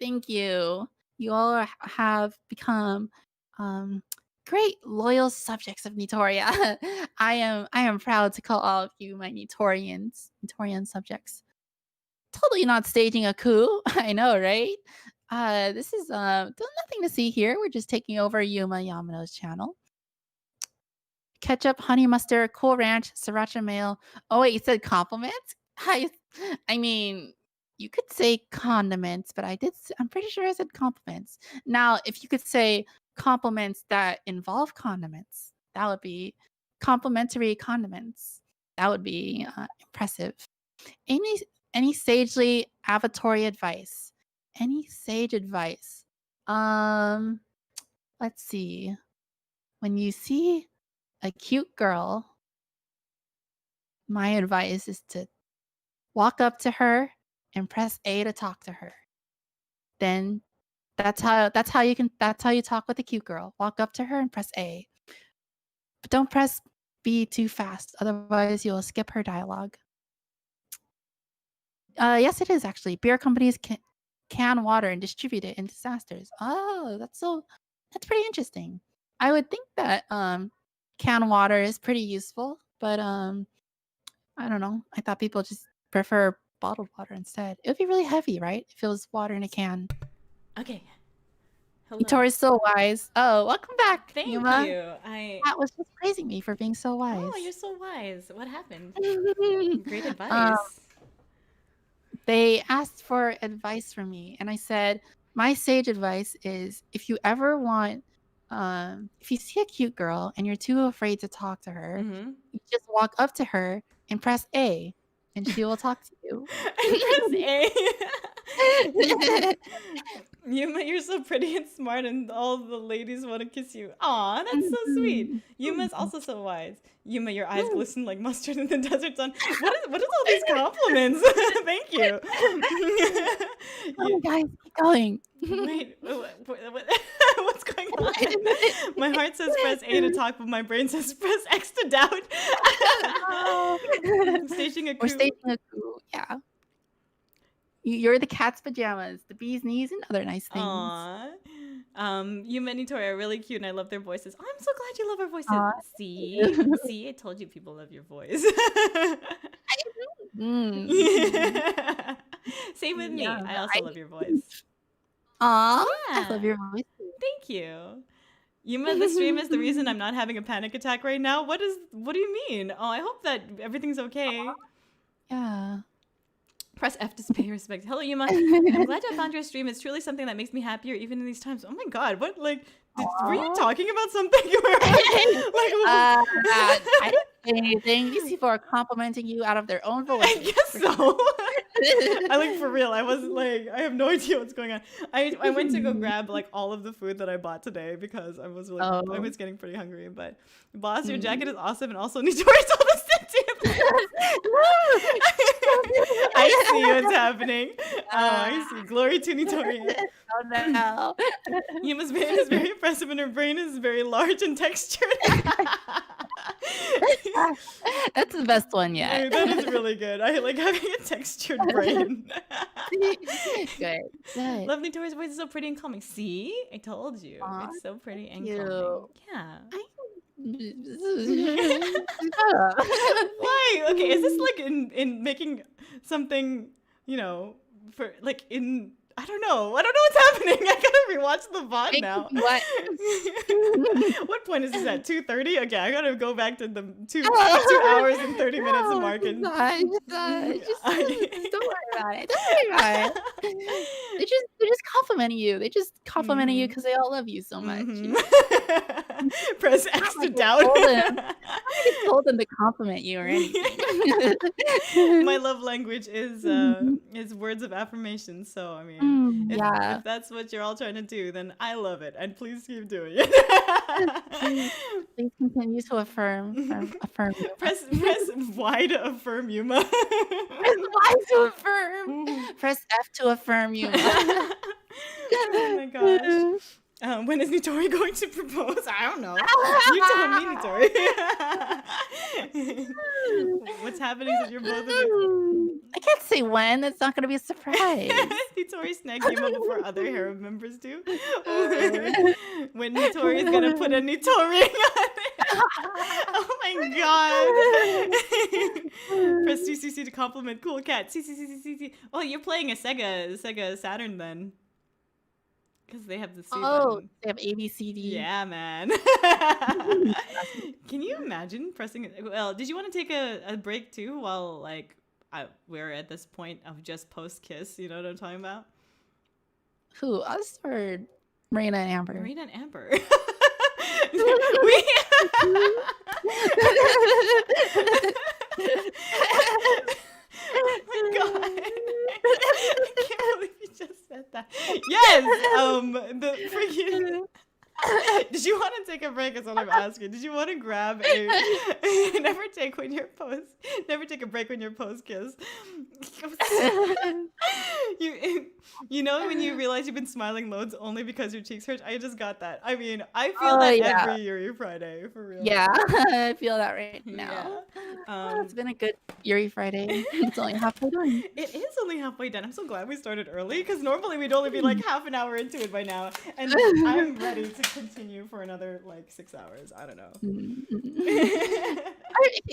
Thank you. You all have become um, great loyal subjects of Nitoria. I am proud to call all of you my Nitorian subjects. Totally not staging a coup. I know, right? This is nothing to see here. We're just taking over Yuma Yamano's channel. Ketchup, honey mustard, Cool Ranch, sriracha mayo. Oh wait, you said compliments? I mean, you could say condiments, but I'm pretty sure I said compliments. Now, if you could say compliments that involve condiments, that would be complimentary condiments. That would be impressive. Any any sagely avatory advice? Any sage advice? Um, let's see. When you see a cute girl, my advice is to walk up to her and press A to talk to her. Then that's how you talk with a cute girl. Walk up to her and press A. But don't press B too fast, otherwise you'll skip her dialogue. Yes, it is actually. Beer companies can water and distribute it in disasters. Oh, that's pretty interesting. I would think that canned water is pretty useful, but I don't know. I thought people just prefer bottled water instead. It would be really heavy, right? If it was water in a can. Okay. Hello. Tori's so wise. Oh, welcome back, Thank Yuma. you. That was just praising me for being so wise. Oh, you're so wise. What happened? Great Um, advice. They asked for advice from me, and I said, my sage advice is if you ever want, if you see a cute girl and you're too afraid to talk to her, you just walk up to her and press A, and she will talk to you. Press A. Yuma, you're so pretty and smart, and all the ladies want to kiss you. Aw, that's so sweet. Yuma's also so wise. Yuma, your eyes glisten like mustard in the desert sun. What is all these compliments? Thank you. Oh, guys, keep going. Wait, what's going on? My heart says press A to talk, but my brain says press X to doubt. Staging a coup. We're staging a coup, yeah. You're the cat's pajamas, the bee's knees, and other nice things. Aww. Yuma and Nitori are really cute, and I love their voices. Oh, I'm so glad you love our voices. Aww. See, I told you people love your voice. Same with me. I also love your voice. Aww, I love your voice. Thank you. Yuma, the stream is the reason I'm not having a panic attack right now. What do you mean? Oh, I hope that everything's okay. Yeah. Press F to pay respect. Hello, Yuma. I'm glad I found your stream. It's truly something that makes me happier even in these times. Oh my god, what, like, were you talking about something? I didn't say anything. These people are complimenting you out of their own voice. I guess so. For real, I wasn't like, I have no idea what's going on. I went to go grab like all of the food that I bought today because I was like, I was getting pretty hungry. But boss, your jacket is awesome, and also Nitori told us that too. I see what's happening. I see. Glory to Nitori. Oh no. Yuma's brain is very impressive, and her brain is very large and textured. That's the best one yet. Dude, that is really good. I like having a textured brain. Good. Love Nitori's voice is so pretty and calming. See? I told you. Aww, it's so pretty and calming. Yeah. Why? Okay, is this like in making something, for like in I don't know what's happening. I gotta rewatch the VOD now. What? What point is this at? 2:30? Okay, I gotta go back to the 2 hours and 30 minutes of marking. Just don't worry about it. Don't worry about it. They're just complimenting you. They just complimenting you because they all love you so much. Press X to doubt. I told them to compliment you or anything. My love language is words of affirmation. So I mean, if that's what you're all trying to do, then I love it, and please keep doing it. Please continue to affirm. Press Y to affirm Yuma. Press Y to affirm. Press F to affirm Yuma. Oh my gosh. When is Nitori going to propose? I don't know. You told me, Nitori. What's happening is that you're both of it. I can't say when. It's not going to be a surprise. Nitori snagged Yuma before other harem members do. When Nitori is going to put a Nitori on it. Oh my god. Press CCC to compliment Cool Cat. CCCCC. Oh, you're playing a Sega Saturn then. Because they have the C button. They have A, B, C, D. Yeah, man. Can you imagine pressing it? Well, did you want to take a break too while like we're at this point of just post kiss? You know what I'm talking about? Who? Us or Marina and Amber? Marina and Amber. Oh my god. I can't believe you just said that. Yes! The freaking did you want to take a break is what I'm asking. Did you want to grab a never take a break when you're post kiss. You know when you realize you've been smiling loads only because your cheeks hurt? I just got that. I mean, I feel that every Yuri Friday, for real. Yeah, I feel that right now. Yeah. It's been a good Yuri Friday. It's only halfway done. It is only halfway done. I'm so glad we started early because normally we'd only be like half an hour into it by now. And I'm ready to continue for another like 6 hours. I don't know.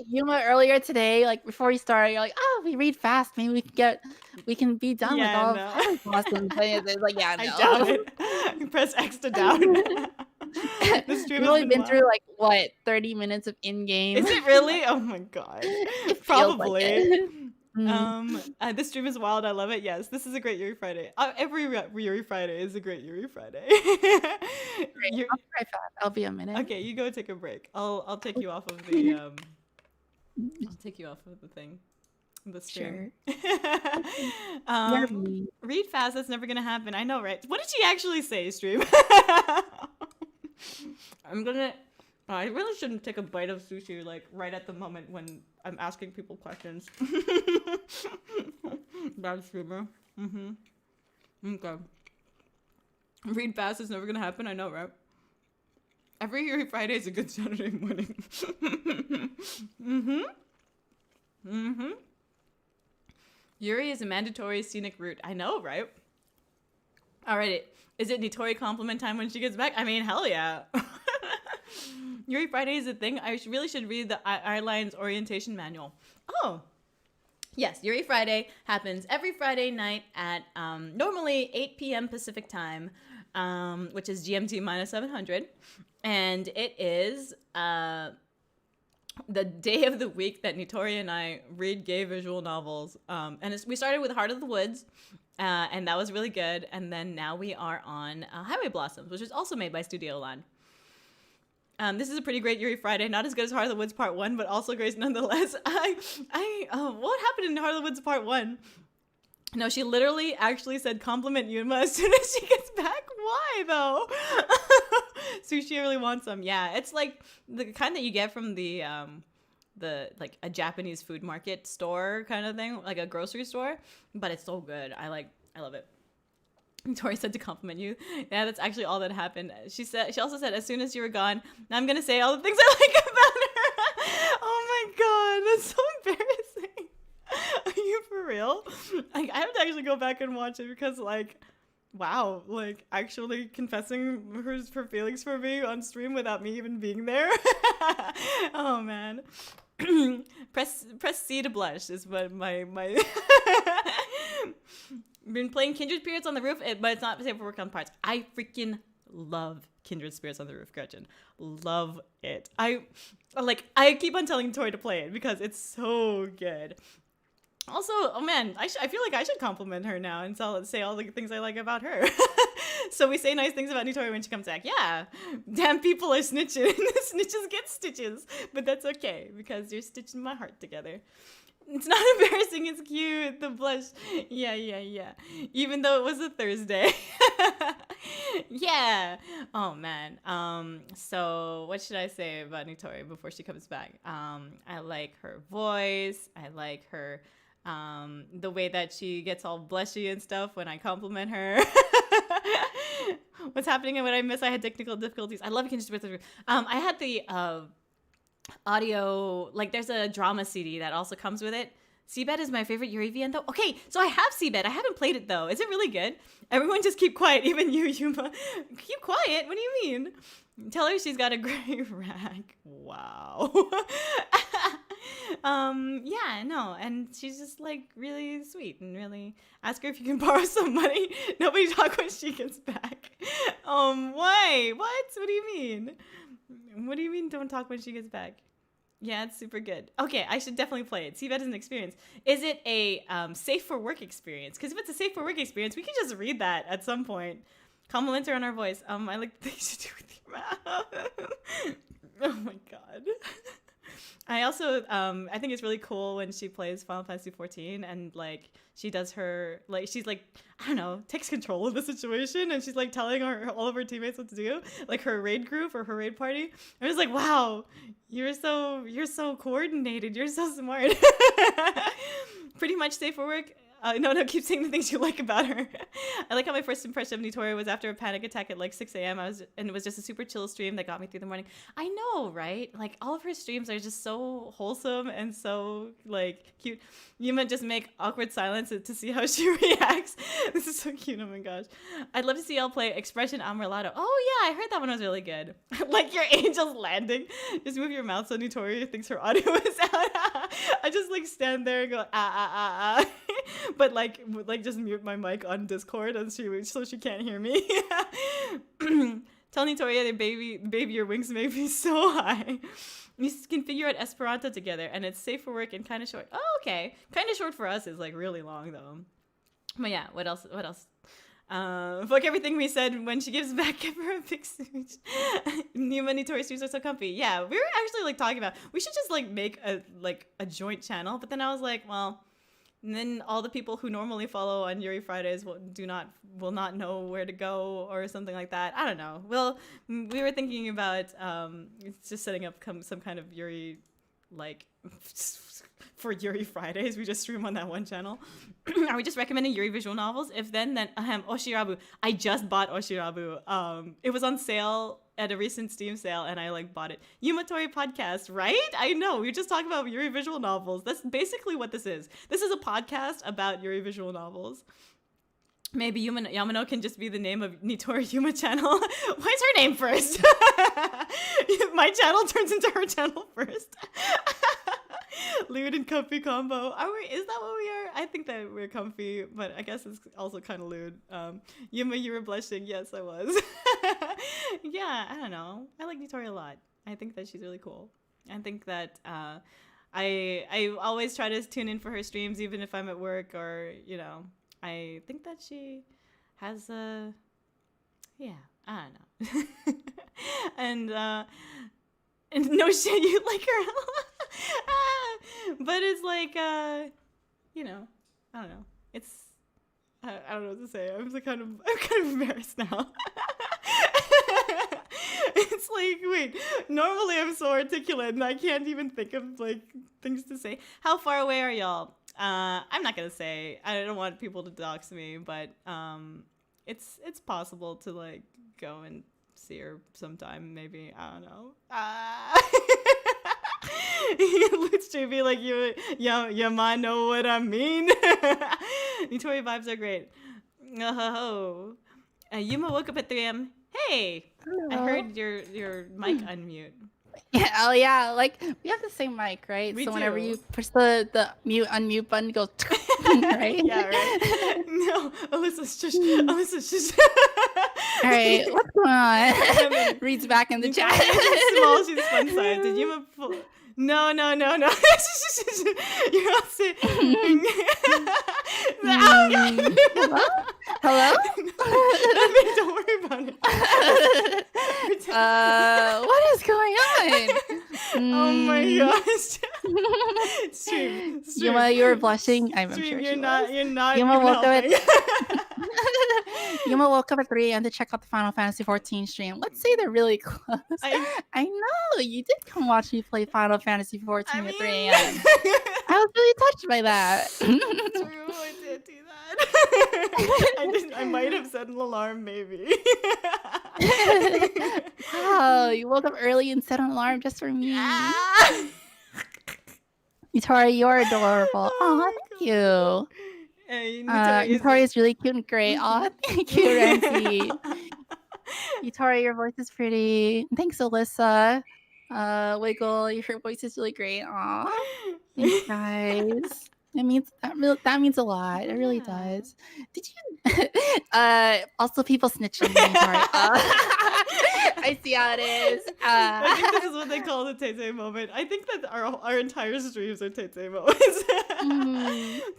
Yuma earlier today, like before we started, you're like, oh, we read fast. Maybe we can be done with all of blossoms. It's like, yeah, no. I doubt it. You press X to down. The stream We've only been through like what 30 minutes of in-game. Is it really? Oh my god. Probably. Like This stream is wild. I love it. Yes, this is a great Yuri Friday. Every Yuri Friday is a great Yuri Friday. Great. I'll be right back. I'll be a minute. Okay, you go take a break. I'll take you off of the I'll take you off of the thing. The stream. Sure. Read fast. That's never gonna happen. I know, right? What did she actually say, stream? I really shouldn't take a bite of sushi like right at the moment when I'm asking people questions. Bad streamer. Okay. Read fast. It's never gonna happen. I know, right? Every Yuri Friday is a good Saturday morning. Yuri is a mandatory scenic route. I know, right? Alrighty. Is it Nitori compliment time when she gets back? I mean, hell yeah. Yuri Friday is a thing. I really should read the Airlines orientation manual. Oh. Yes, Yuri Friday happens every Friday night at normally 8 p.m. Pacific time, which is GMT minus 700. And it is the day of the week that Nitori and I read gay visual novels. And we started with Heart of the Woods, and that was really good. And then now we are on Highway Blossoms, which is also made by Studio Land. This is a pretty great Yuri Friday. Not as good as Heart of the Woods Part 1, but also great nonetheless. What happened in Heart of the Woods Part 1? No, she literally actually said compliment Yuma as soon as she gets back. Why, though? Sushi really wants some. Yeah, it's like the kind that you get from the like a Japanese food market store kind of thing, like a grocery store, but it's so good. I love it. Tori said to compliment you. Yeah, that's actually all that happened. She also said, as soon as you were gone, now I'm gonna say all the things I like about her. Oh my god, that's so embarrassing. Are you for real? Like, I have to actually go back and watch it because, like, wow, like actually confessing her feelings for me on stream without me even being there. Oh man. press C to blush is what my been playing Kindred Spirits on the Roof, but it's not safe for work on parts. I freaking love Kindred Spirits on the Roof, Gretchen. Love it. I keep on telling Tori to play it because it's so good. Also, oh man, I feel like I should compliment her now and say all the things I like about her. So we say nice things about Nitori when she comes back. Yeah, damn people are snitching. Snitches get stitches, but that's okay because you're stitching my heart together. It's not embarrassing, it's cute. The blush. Yeah. Even though it was a Thursday. Yeah. Oh man. So what should I say about Nitori before she comes back? I like her voice. I like her the way that she gets all blushy and stuff when I compliment her. What's happening and what I miss? I had technical difficulties. I love Kinship. I had the audio, like there's a drama CD that also comes with it. Seabed is my favorite Yuri VN though. Okay, so I have Seabed. I haven't played it though. Is it really good? Everyone just keep quiet, even you, Yuma. Keep quiet? What do you mean? Tell her she's got a great rack. Wow. Yeah, no, and she's just like really sweet and really ask her if you can borrow some money. Nobody talk when she gets back. Why? What? What do you mean? What do you mean don't talk when she gets back? Yeah, it's super good. Okay, I should definitely play it. See that as an experience. Is it a safe for work experience? Because if it's a safe for work experience, we can just read that at some point. Compliment her on our voice. I like things to do with your mouth. Oh my god. I also I think it's really cool when she plays Final Fantasy 14 and like she does her like she's like I don't know takes control of the situation and she's like telling all of her teammates what to do, like her raid group or her raid party. I was like, wow, you're so coordinated, you're so smart. Pretty much safe for work. No, keep saying the things you like about her. I like how my first impression of Nitori was after a panic attack at like 6 a.m. And it was just a super chill stream that got me through the morning. I know, right? Like all of her streams are just so wholesome and so like cute. Yuma just make awkward silence to see how she reacts. This is so cute. Oh my gosh. I'd love to see y'all play Expression Amarelado. Oh yeah, I heard that one was really good. Like your angel's landing. Just move your mouth so Nitori thinks her audio is out. I just like stand there and go but like just mute my mic on Discord and so she can't hear me. Tell Nitori that baby, your wings make me so high. You can figure out Esperanto together, and it's safe for work and kind of short. Oh, okay. Kind of short for us is like really long though. But yeah, what else? Fuck everything we said when she gives back, give her a big smooch. Yuma Nitori streams are so comfy. Yeah, we were actually like talking about we should just like make a joint channel, but then I was like, well. And then all the people who normally follow on Yuri Fridays will not know where to go or something like that. I don't know. Well, we were thinking about just setting up some kind of Yuri, like, for Yuri Fridays. We just stream on that one channel. Are we just recommending Yuri visual novels? If then Oshirabu. I just bought Oshirabu. It was on sale at a recent Steam sale, and I like bought it. Yumatori podcast, right? I know. We were just talking about Yuri visual novels. That's basically what this is. This is a podcast about Yuri visual novels. Maybe Yamano can just be the name of Nitori Yuma channel. Why is her name first? My channel turns into her channel first. Lewd and comfy combo. Is that what we are? I think that we're comfy, but I guess it's also kind of lewd. Yuma, you were blushing. Yes, I was. Yeah, I don't know. I like Nitori a lot. I think that she's really cool. I think that I always try to tune in for her streams, even if I'm at work or, you know. I think that she has a, yeah, I don't know. And no shit, you like her. But it's like, you know, I don't know. It's, I don't know what to say. I'm kind of embarrassed now. It's like, wait, normally I'm so articulate and I can't even think of like things to say. How far away are y'all? I'm not gonna say. I don't want people to dox me, but it's possible to like go and see her sometime. Maybe, I don't know. Let's be like you might know what I mean. Nitori vibes are great. Oh, Yuma woke up at 3 a.m. Hey, hello. I heard your mic unmute. Yeah, oh yeah, like we have the same mic, right? We so do. Whenever you push the mute unmute button, it goes right? Yeah, right. No, Alyssa, shush. All right, what's going on? Reads back in the chat. She's small, she's fun size. Did you No. You're all sick. Hello? Don't worry about it. What is going on? Oh my gosh. Stream. Yuma, you were blushing. I'm sure You're not Yuma woke up Yuma woke up at 3 a.m. to check out the Final Fantasy 14 stream. Let's say they're really close. I know you did come watch me play Final Fantasy 14 at 3 a.m. I was really touched by that. True, I did do that. I might have set an alarm, maybe. Wow, you woke up early and set an alarm just for me. Tori, you're adorable. Oh, thank you. Tori is really cute and great. Oh, thank you, Ramsey. Tori, your voice is pretty. Thanks, Alyssa. Wiggle, your voice is really great. Aw, thanks, guys. That means a lot. It really does. Did you? Also, people snitch on me. Tori. I see how it is. I think this is what they call the Tay moment. I think that our entire streams are Tay moments.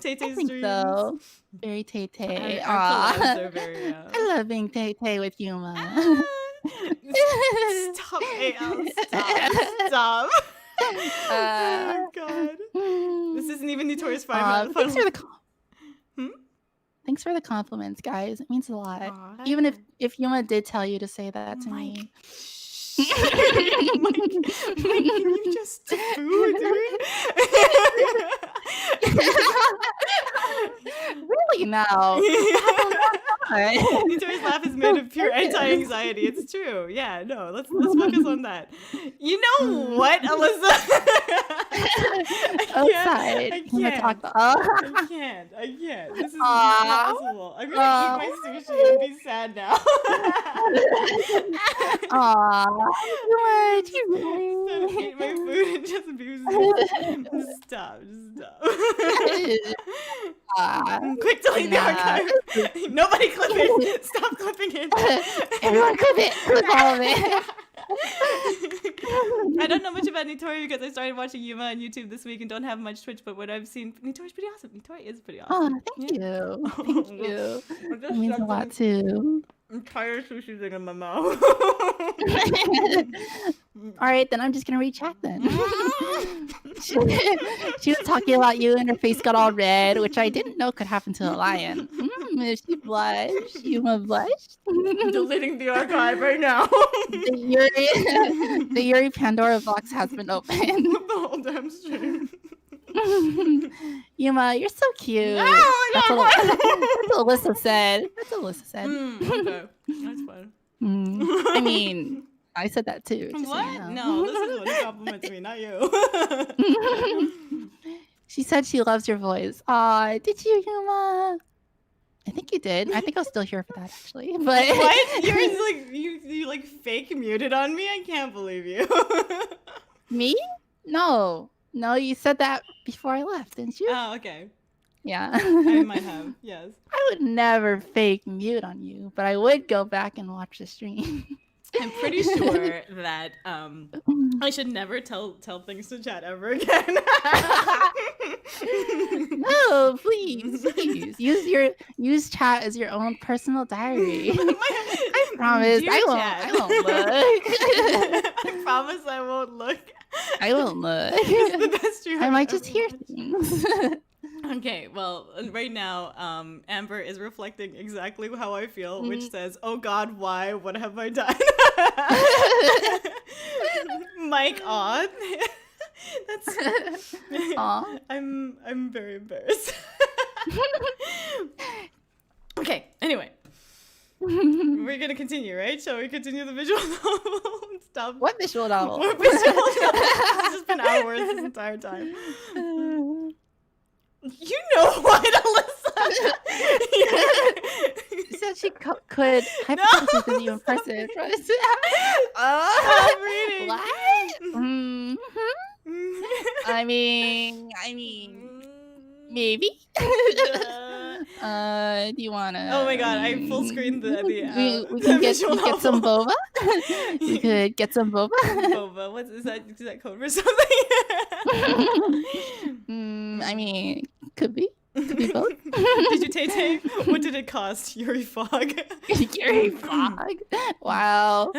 Tay streams. So. Very Tay. I love being Tay with Yuma. Stop, AL. Stop. Oh god. This isn't even Tori's final. Thanks for the compliments, guys. It means a lot. Even if Yuma did tell you to say that to me. Mike, can you just food, dude? Really now? Tori's laugh is made of pure anti-anxiety. It's true. Yeah, no, let's focus on that. You know what, Alyssa? I can't. This is impossible. I'm gonna eat my sushi and be sad now. What? You eat my food and just abuse it. Stop. Quick, delete the archive. Nobody clip it. Stop clipping it. Everyone clip it. Clip all of it. I don't know much about Nitori because I started watching Yuma on YouTube this week and don't have much Twitch, but what I've seen, Nitori's pretty awesome. Nitori is pretty awesome. Oh, thank you. Thank you. It means a lot too. Entire sushi thing in my mouth. All right, then I'm just gonna read chat then. She was talking about you and her face got all red, which I didn't know could happen to a lion. She blushed. Yuma blushed. I'm deleting the archive right now. The Yuri Pandora box has been opened. The whole damn stream. Yuma, you're so cute. That's what Alyssa said. Okay, that's fine. I mean, I said that too. What? So you know. No, this is what compliments me, not you. She said she loves your voice. Aw, did you, Yuma? I think you did. I think I was still here for that actually. But what? Yours like you like fake muted on me? I can't believe you. Me? No, you said that before I left, didn't you? Oh, okay. Yeah. I might have. Yes. I would never fake mute on you, but I would go back and watch the stream. I'm pretty sure that I should never tell things to chat ever again. No, please. Use chat as your own personal diary. I promise I won't look. I promise I won't look. I won't look. It's the best stream I might just hear things. Okay, well, right now, Amber is reflecting exactly how I feel, which says, "Oh God, why? What have I done?" Mike on. That's. I'm very embarrassed. Okay. Anyway, we're gonna continue, right? Shall we continue the visual novel? Stop. What visual novel? What visual novel? It's just been hours this entire time. You know what, Alyssa? She said she could hypothetically be impressive. Stop reading. What? I mean, maybe. Do you wanna? Oh my God! I full screened the we can get some boba. You could get some boba. Boba. What is that? Is that code for something? I mean, could be both. Did you Tay? What did it cost? Yuri Fog. Yuri Fog. Wow.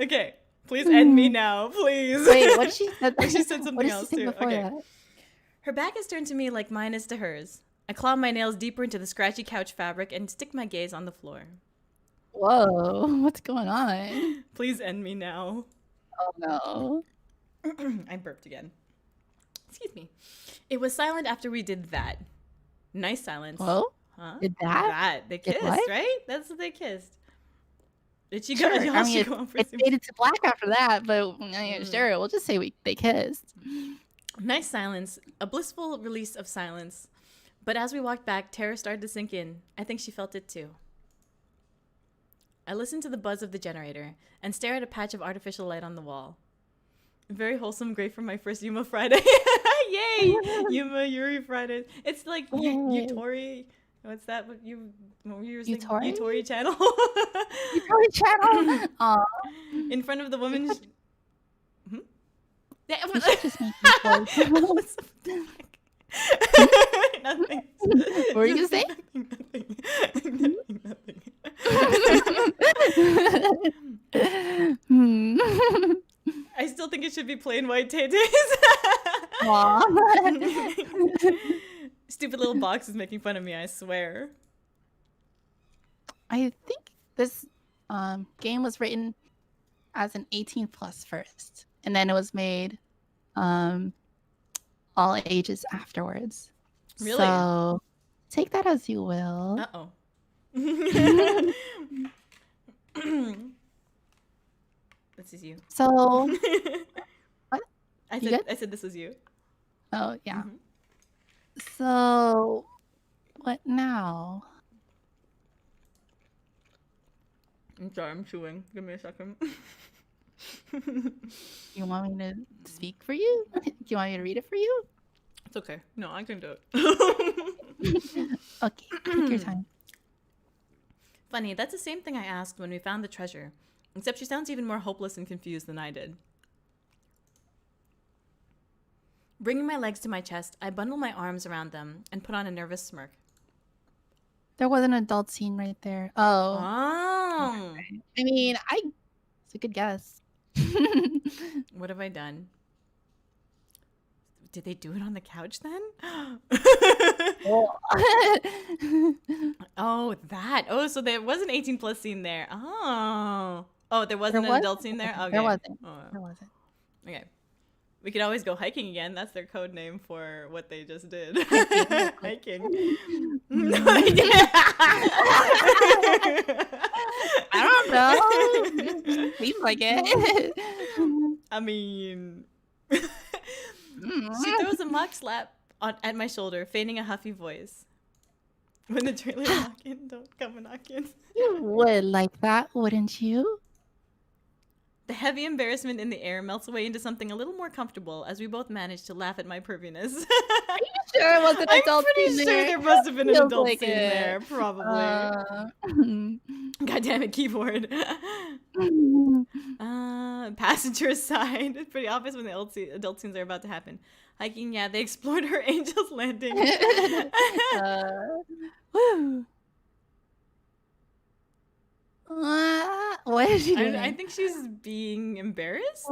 Okay. Please end me now, please. Wait, what did she say? She said something else too. Okay. That? Her back is turned to me like mine is to hers. I claw my nails deeper into the scratchy couch fabric and stick my gaze on the floor. Whoa, what's going on? Please end me now. Oh no. I burped again. Excuse me. It was silent after we did that. Nice silence. Whoa? Huh? Did that? They Did kissed, what? right? That's what they kissed. Did she Sure. go? I Y'all mean, should go on for it some. faded to black after that, but sure, we'll just say they kissed. Nice silence, a blissful release of silence. But as we walked back, terror started to sink in. I think she felt it too. I listened to the buzz of the generator and stare at a patch of artificial light on the wall. Very wholesome, great for my first Yuma Friday. Yay! Yuma, Yuri Fridays. It's like Yutori. What's that? What were you saying? Yutori? Yutori channel. Yutori channel. Aw. In front of the woman. You should just make Yutori channel. Nothing. What were you gonna say? Nothing. I still think it should be plain white taytays. Stupid little box is making fun of me, I swear. I think this game was written as an 18 plus first, and then it was made all ages afterwards. Really? So take that as you will. Uh-oh. This is you. So what? I said this was you. Oh yeah. So what now? I'm sorry, I'm chewing. Give me a second. You want me to speak for you? Do you want me to read it for you? It's okay. No, I can do it. Okay, take your time. Funny, that's the same thing I asked when we found the treasure. Except she sounds even more hopeless and confused than I did. Bringing my legs to my chest, I bundle my arms around them and put on a nervous smirk. There was an adult scene right there. Oh. Oh. I mean, it's a good guess. What have I done? Did they do it on the couch then? Oh, that. Oh, so there was an 18 plus scene there. Oh. Oh, there wasn't an adult scene there? Okay. There wasn't. Oh. There wasn't. Okay. We could always go hiking again. That's their code name for what they just did. Hiking. No, they didn't. I don't know. Seems like it. I mean, she throws a mock slap at my shoulder, feigning a huffy voice. When the trailer walk in, don't come and knock in. You would like that, wouldn't you? The heavy embarrassment in the air melts away into something a little more comfortable as we both manage to laugh at my perviness. Are you sure it was an adult I'm pretty scene sure there must have been an Feels adult like scene it. there, probably. God damn it, keyboard. Passenger side. It's pretty obvious when the adult scenes are about to happen. Hiking, yeah, they explored her angel's landing. Woo. What is she doing? I think she's being embarrassed.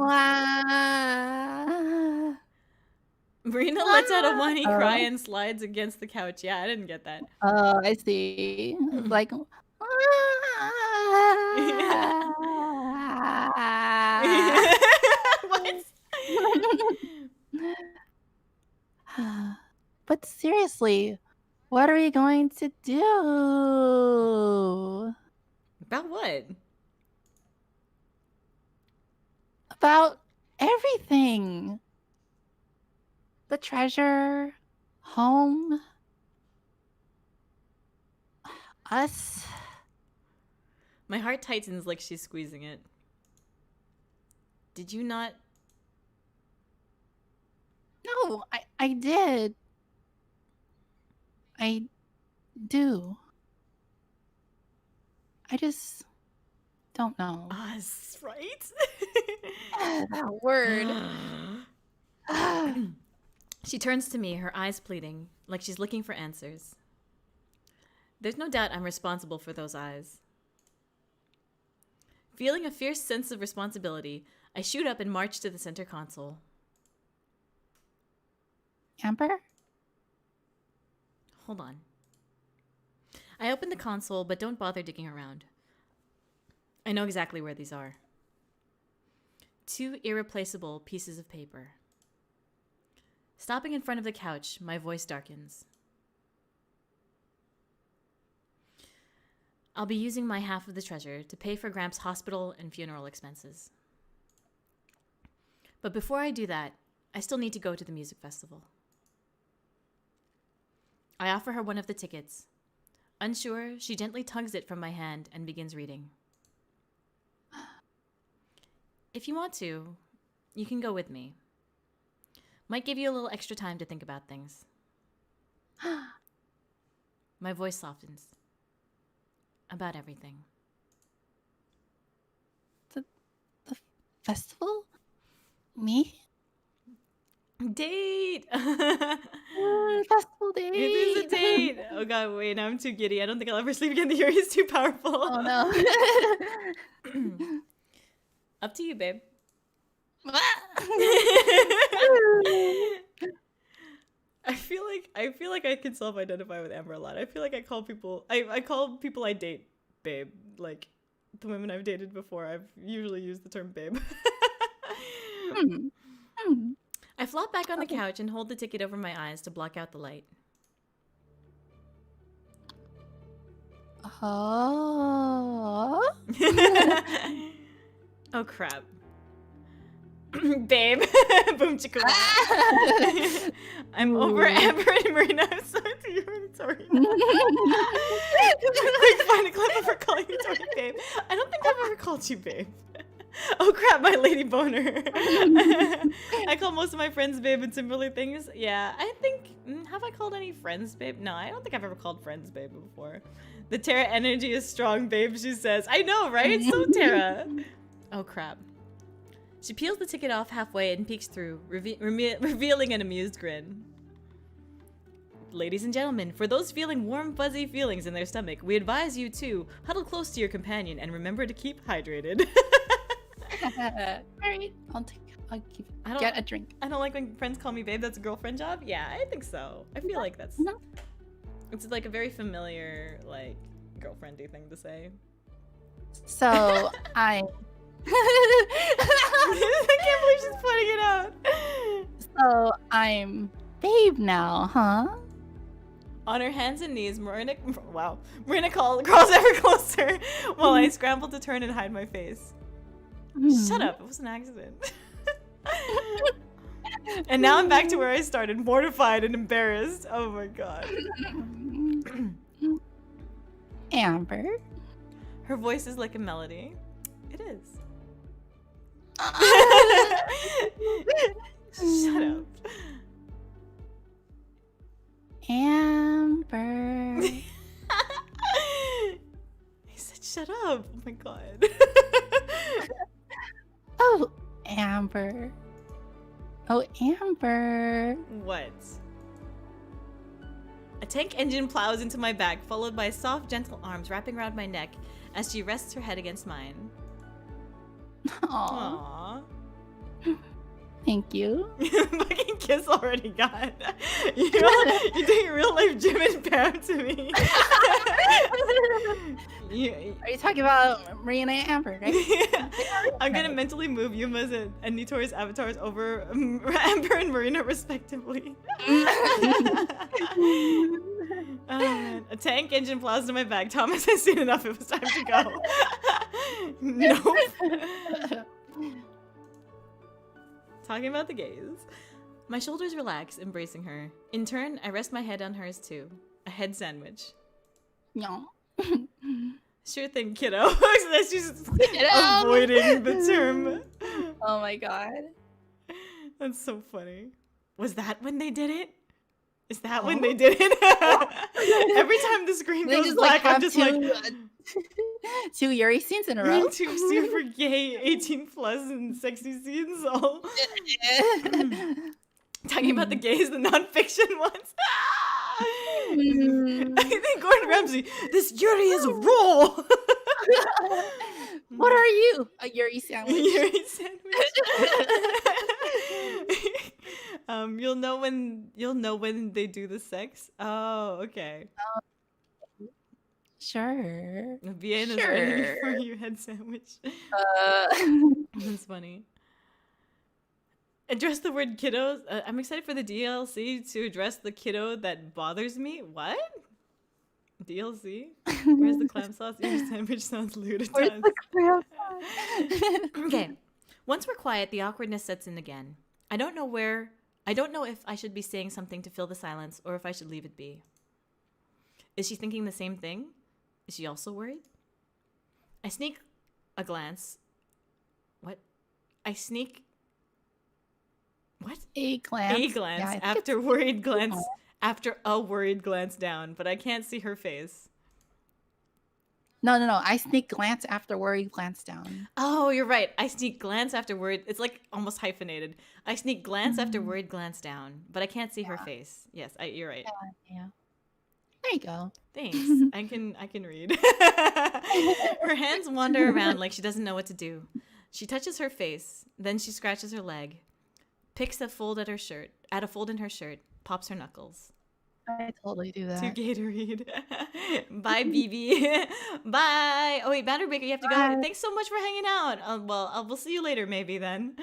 Marina lets out a whiny cry and slides against the couch. Yeah, I didn't get that. Oh, I see. It's like What? But seriously, what are we going to do? About what? About everything. The treasure, home, us. My heart tightens like she's squeezing it. Did you not? No, I did. I do. I just don't know. Us, right? That word. She turns to me, her eyes pleading, like she's looking for answers. There's no doubt I'm responsible for those eyes. Feeling a fierce sense of responsibility, I shoot up and march to the center console. Amber? Hold on. I open the console, but don't bother digging around. I know exactly where these are. 2 irreplaceable pieces of paper. Stopping in front of the couch, my voice darkens. I'll be using my half of the treasure to pay for Gramps' hospital and funeral expenses. But before I do that, I still need to go to the music festival. I offer her one of the tickets. Unsure, she gently tugs it from my hand and begins reading. If you want to, you can go with me. Might give you a little extra time to think about things. My voice softens. About everything. The festival? Me? Date! Festival date! It is a date! Oh god, wait, now I'm too giddy. I don't think I'll ever sleep again. The Yuri is too powerful. Oh no. Up to you, babe. I feel like I can self-identify with Amber a lot. I feel like I call people I date babe. Like the women I've dated before, I've usually used the term babe. I flop back on the couch and hold the ticket over my eyes to block out the light. Oh. Oh crap. Babe. Boom chicka. I'm over Amber and Marina. I'm sorry to you. I'm sorry. Quick, find a clip of her calling you Tori babe. I don't think I've ever called you babe. Oh crap, my lady boner. I call most of my friends babe and similar things. Yeah, I think, have I called any friends babe? No, I don't think I've ever called friends babe before. The Terra energy is strong, babe, she says. I know, right? So Terra. Oh crap. She peels the ticket off halfway and peeks through, revealing an amused grin. Ladies and gentlemen, for those feeling warm, fuzzy feelings in their stomach, we advise you to huddle close to your companion and remember to keep hydrated. Alright, I'll get a drink. I don't like when friends call me babe. That's a girlfriend job. Yeah, I think so. I feel like that's it's like a very familiar like girlfriendy thing to say. So I can't believe she's pointing it out. So I'm babe now, huh? On her hands and knees, Marina crawls ever closer while I scramble to turn and hide my face. Shut up, it was an accident. And now I'm back to where I started, mortified and embarrassed. Oh my god. Amber? Her voice is like a melody. It is. Shut up. Amber. He said shut up. Oh my god. Oh, Amber. Oh, Amber. What? A tank engine plows into my back, followed by soft, gentle arms wrapping around my neck as she rests her head against mine. Aww. Thank you. Fucking kiss already got. You're doing real life Jim and Pam to me. Are you talking about Marina and Amber, right? Yeah. I'm gonna mentally move Yuma's and Nitori's avatars over Amber and Marina respectively. Oh, man. A tank engine plows to my back. Thomas has seen enough. It was time to go. Nope. Talking about the gaze. My shoulders relax, embracing her. In turn, I rest my head on hers too. A head sandwich. No. Sure thing, kiddo. She's avoiding the term. Oh my god. That's so funny. Was that when they did it? Is that when they did it? Every time the screen goes black, I'm just like... two Yuri scenes in a row? Two super gay 18 plus and sexy scenes all... Talking about the gays, the non-fiction ones. I think Gordon Ramsay, this Yuri is raw. What are you? A Yuri sandwich. Yuri sandwich. You'll know when they do the sex. Oh, okay. Sure. Vienna's ready for you head sandwich. That's funny. Address the word kiddos. I'm excited for the DLC to address the kiddo that bothers me. What? DLC? Where's the clam sauce? Your sandwich sounds lewd at Where's times. the clam sauce? Okay. Once we're quiet, the awkwardness sets in again. I don't know if I should be saying something to fill the silence or if I should leave it be. Is she thinking the same thing? Is she also worried? I sneak a glance. What? I sneak. What? A glance. A glance Yeah, after worried glance. After a worried glance down, but I can't see her face. No. I sneak glance after worried glance down. Oh, you're right. I sneak glance after worried. It's like almost hyphenated. I sneak glance after worried glance down, but I can't see her face. Yes, you're right. Yeah. There you go. Thanks. I can read. Her hands wander around like she doesn't know what to do. She touches her face, then she scratches her leg, picks a fold at a fold in her shirt, pops her knuckles. I totally do that. To Gatorade. Bye, BB. Bye. Oh wait, Battery Baker, you have to go. Bye. Thanks so much for hanging out. We'll see you later, maybe then.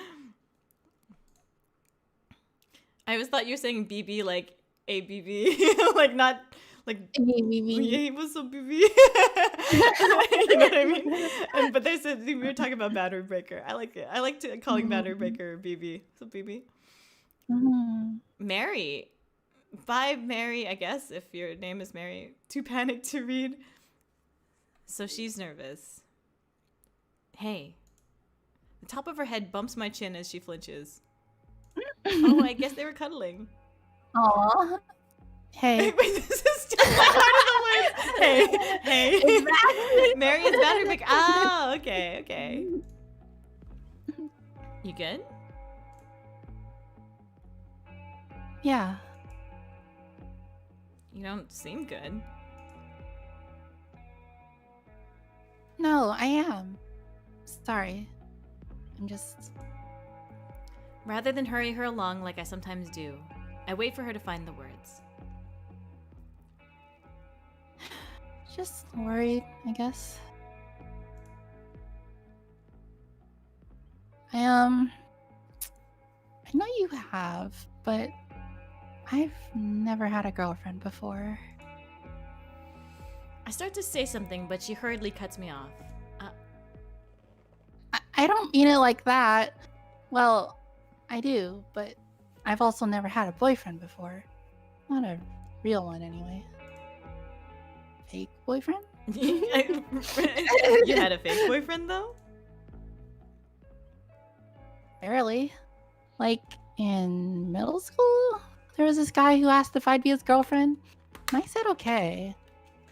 I always thought you were saying BB like ABB, like not like. Yeah, what's up, BB? You know what I mean? But they said we were talking about Battery Breaker. I like it. I like calling Battery Breaker BB. So BB. Mary. Bye, Mary, I guess, if your name is Mary. Too panicked to read. So she's nervous. Hey. The top of her head bumps my chin as she flinches. Oh, I guess they were cuddling. Aw. Hey. Wait, this is still my part of the words. Hey. Exactly. Mary is Battery Baker. Oh, okay. You good? Yeah. You don't seem good. No, I am. Sorry. I'm just... Rather than hurry her along like I sometimes do, I wait for her to find the words. Just worried, I guess. I know you have, but I've never had a girlfriend before. I start to say something, but she hurriedly cuts me off. I don't mean it like that. Well, I do, but I've also never had a boyfriend before. Not a real one, anyway. Fake boyfriend? You had a fake boyfriend, though? Barely. Like, in middle school, there was this guy who asked if I'd be his girlfriend, and I said okay.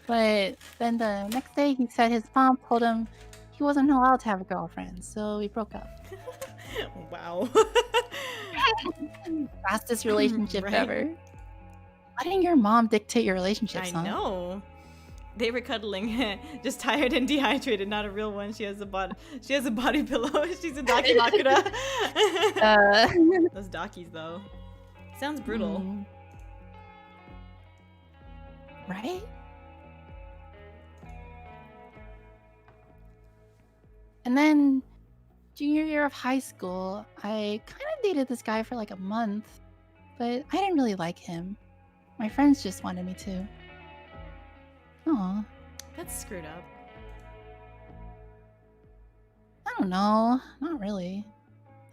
But then the next day, he said his mom told him he wasn't allowed to have a girlfriend, so we broke up. Wow. Fastest relationship Right. ever. Letting your mom dictate your relationships, I know. They were cuddling, just tired and dehydrated. Not a real one. She has a body pillow. She's a Daki Makura. Those Dakis, though. Sounds brutal. Right? And then, junior year of high school, I kind of dated this guy for like a month, but I didn't really like him. My friends just wanted me to. Aw. That's screwed up. I don't know. Not really.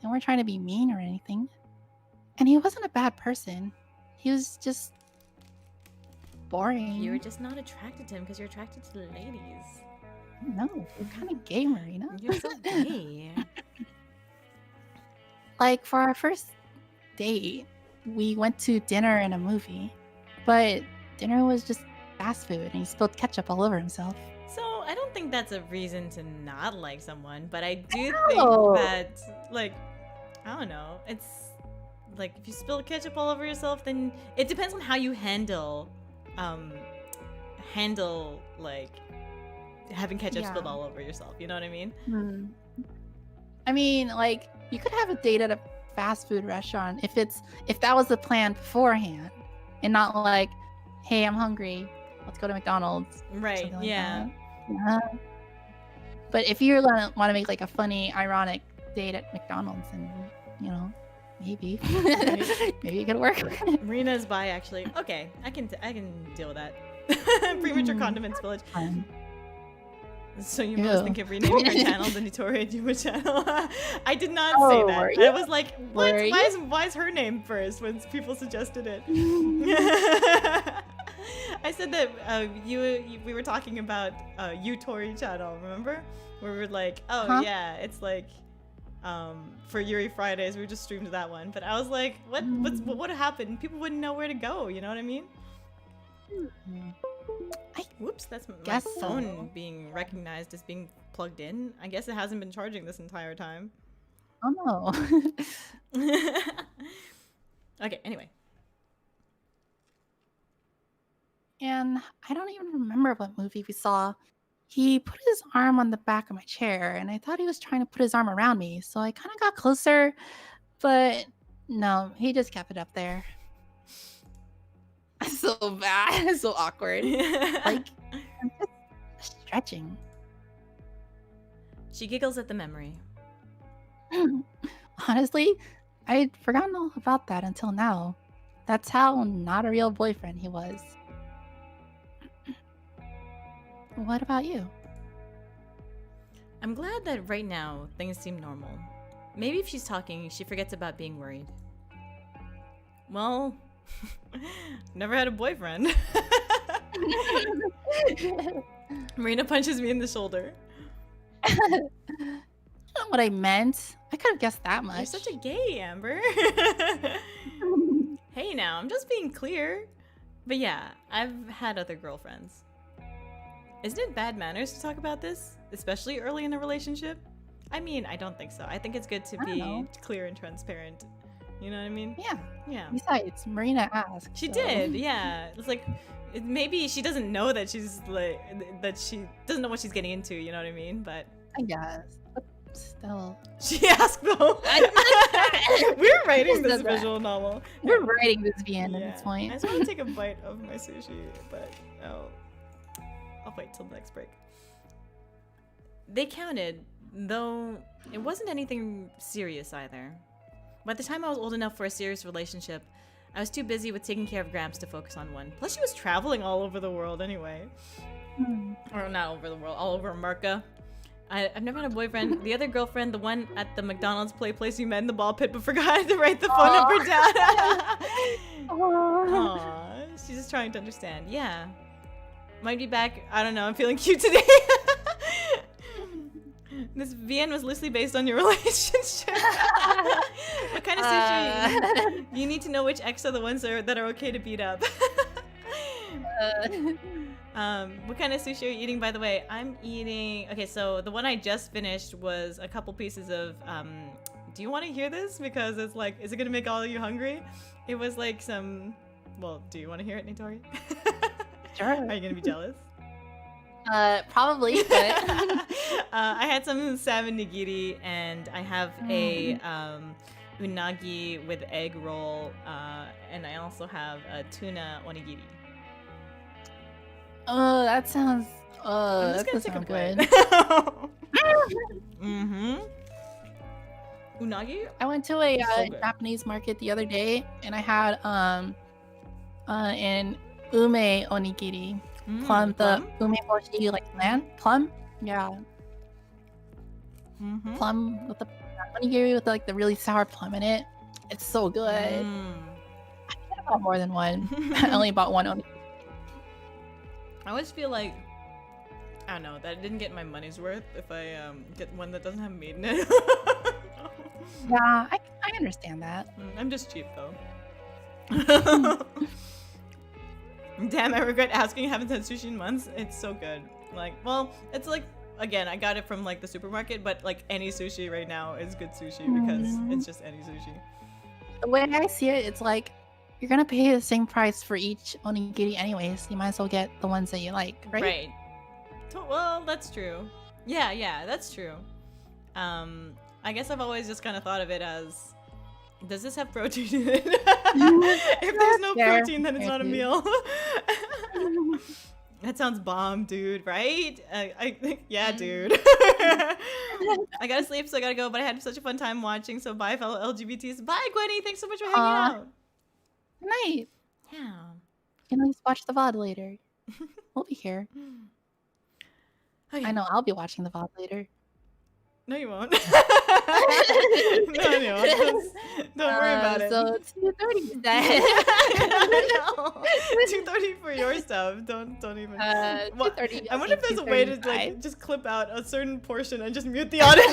They weren't trying to be mean or anything. And he wasn't a bad person. He was just boring. You were just not attracted to him because you're attracted to the ladies. No, you're kind of gay, Marina. You're so gay. Like, for our first date, we went to dinner and a movie. But dinner was just fast food, and he spilled ketchup all over himself. So I don't think that's a reason to not like someone, but I do No. think that, like, I don't know. It's like if you spill ketchup all over yourself, then it depends on how you handle like having ketchup spilled all over yourself. You know what I mean? I mean, like, you could have a date at a fast food restaurant if that was the plan beforehand, and not like, hey, I'm hungry, let's go to McDonald's. Right. Like Yeah. Yeah. But if you're gonna want to make like a funny, ironic date at McDonald's, and maybe maybe it could work. Marina's bi, actually. Okay, I can deal with that. Premature Condiments Village. Fun. So you must Ew. think of renaming her channel the Nitori and Yuma channel. I did not say Oh, that. were I you? was like, what? Were Why is her name first when people suggested it? I said that we were talking about Yutori channel, remember? Where we were like, oh Huh? yeah, it's like for Yuri Fridays, we just streamed that one. But I was like, what happened? People wouldn't know where to go, you know what I mean? Whoops, that's my Guess phone so. being recognized as being plugged in. I guess it hasn't been charging this entire time. Oh no. Okay, anyway. And I don't even remember what movie we saw. He put his arm on the back of my chair, and I thought he was trying to put his arm around me. So I kind of got closer, but no, he just kept it up there. So bad, so awkward. Like, I'm just stretching. She giggles at the memory. Honestly, I'd forgotten all about that until now. That's how not a real boyfriend he was. What about you? I'm glad that right now things seem normal. Maybe if she's talking, she forgets about being worried. Well, never had a boyfriend. Marina punches me in the shoulder. That's not what I meant. I could have guessed that much. You're such a gay, Amber. Hey now, I'm just being clear. But yeah, I've had other girlfriends. Isn't it bad manners to talk about this? Especially early in a relationship? I mean, I don't think so. I think it's good to be clear and transparent. You know what I mean? Yeah. Yeah. Besides, Marina asked. She so- did, yeah. It's like, maybe she doesn't know that she's like, that she doesn't know what she's getting into, you know what I mean? But I guess. But still. she asked though. We're writing this Said that. visual novel. We're writing this VN at Yeah. this point. I just want to take a bite of my sushi, but I'll wait till the next break. They counted, though it wasn't anything serious either. By the time I was old enough for a serious relationship, I was too busy with taking care of Gramps to focus on one. Plus, she was traveling all over the world anyway. Or not all over the world, all over America. I've never had a boyfriend. The other girlfriend, the one at the McDonald's play place you met in the ball pit but forgot to write the phone number down. Aww, she's just trying to understand. Yeah. Might be back. I don't know. I'm feeling cute today. This VN was loosely based on your relationship. What kind of sushi? You need to know which ex are the ones that are okay to beat up. What kind of sushi are you eating, by the way? I'm eating... Okay, so the one I just finished was a couple pieces of... do you want to hear this? Because it's like, is it going to make all of you hungry? It was like some... Well, do you want to hear it, Nitori? Sure. Are you going to be jealous? Probably, but... I had some salmon nigiri, and I have a unagi with egg roll, and I also have a tuna onigiri. Oh, that sounds... I'm that just does gonna sound take good. a bite. Unagi? I went to a So good. Japanese market the other day, and I had an ume onigiri. Plum, the umeboshi, like plant plum. Yeah, plum with the onigiri with like the really sour plum in it. It's so good. I should have bought more than one. I only bought one onigiri. I always feel like, I don't know, that I didn't get my money's worth if I get one that doesn't have meat in it. Yeah, I understand that. I'm just cheap though. Damn, I regret asking. I haven't had sushi in months. It's so good. Like, well, it's like, again, I got it from like the supermarket, but like any sushi right now is good sushi because it's just any sushi. The way I see it, it's like you're gonna pay the same price for each onigiri anyways. You might as well get the ones that you like, right? Right. Well, that's true. Yeah, that's true. I guess I've always just kind of thought of it as, does this have protein in it? If there's no protein, then it's not a meal. That sounds bomb, dude, right? Yeah, dude. I gotta sleep, so I gotta go, but I had such a fun time watching, so bye, fellow LGBTs. Bye, Gwenny. Thanks so much for hanging out. Night. Yeah. You can always watch the VOD later. We'll be here. Okay. I know I'll be watching the VOD later. No, you won't. No, you won't. Don't worry about it. So 2:30 then. No. 2:30 for your stuff. Don't even. 2:30. I wonder if there's a way to like 2:35. just clip out a certain portion and just mute the audio.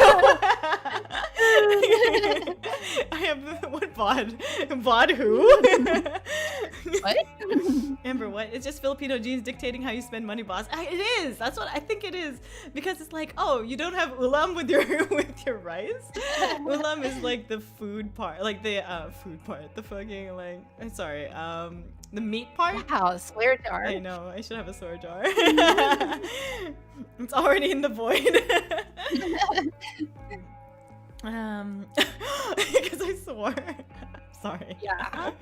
I have what VOD? VOD who? What? Amber, what? It's just Filipino genes dictating how you spend money, boss. It is. That's what I think it is. Because it's like, oh, you don't have ulam with your rice. Ulam is like the food part, like the food part. The fucking like, I'm sorry, the meat part. Wow, swear jar. I know. I should have a swear jar. It's already in the void. Because I swore. Sorry. Yeah.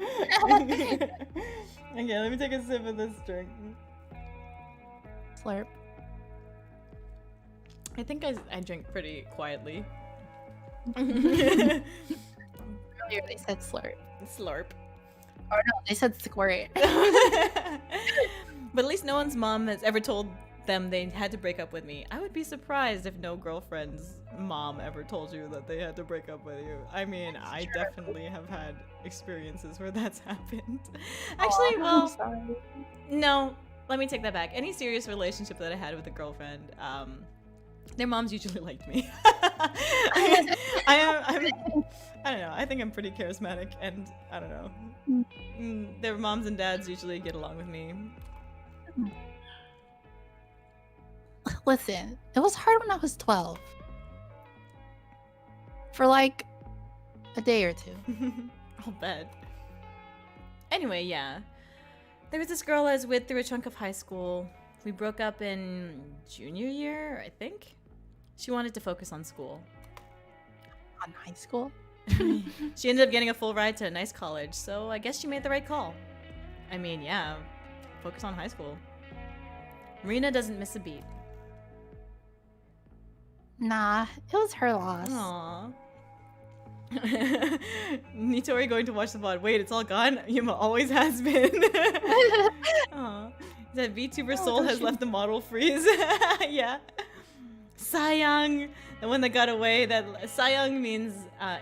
Okay, let me take a sip of this drink. Slurp. I think I drink pretty quietly. Earlier they said slurp. Slurp. Or no, they said squirt. But at least no one's mom has ever told them they had to break up with me. I would be surprised if no girlfriend's mom ever told you that they had to break up with you. I mean, I definitely have had experiences where that's happened. Actually, well, no, let me take that back. Any serious relationship that I had with a girlfriend, their moms usually liked me. I don't know. I think I'm pretty charismatic, and I don't know. Their moms and dads usually get along with me. Listen, it was hard when I was 12. For like a day or two. I'll bet. Anyway, yeah. There was this girl I was with through a chunk of high school. We broke up in junior year, I think. She wanted to focus on school. On high school? She ended up getting a full ride to a nice college, so I guess she made the right call. I mean, yeah, focus on high school. Marina doesn't miss a beat. Nah, it was her loss. Aww. Nitori going to watch the VOD. Wait, it's all gone? Yuma always has been. Aww. That VTuber soul has left the model freeze. Yeah. Sayang, the one that got away. That sayang means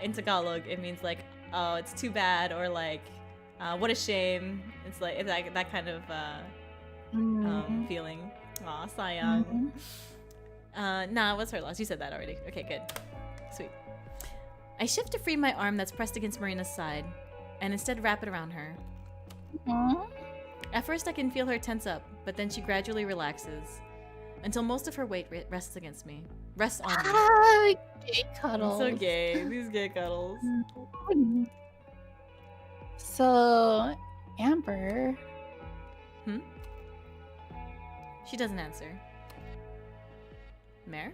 in Tagalog, it means like, oh, it's too bad, or like, what a shame. It's like that kind of feeling. Aw, sayang. Nah, it was her loss. You said that already. Okay, good. Sweet. I shift to free my arm that's pressed against Marina's side, and instead wrap it around her. At first I can feel her tense up, but then she gradually relaxes, until most of her weight rests against me. Rests on me. Gay cuddles. So gay. These gay cuddles. So, Amber. She doesn't answer. Mare?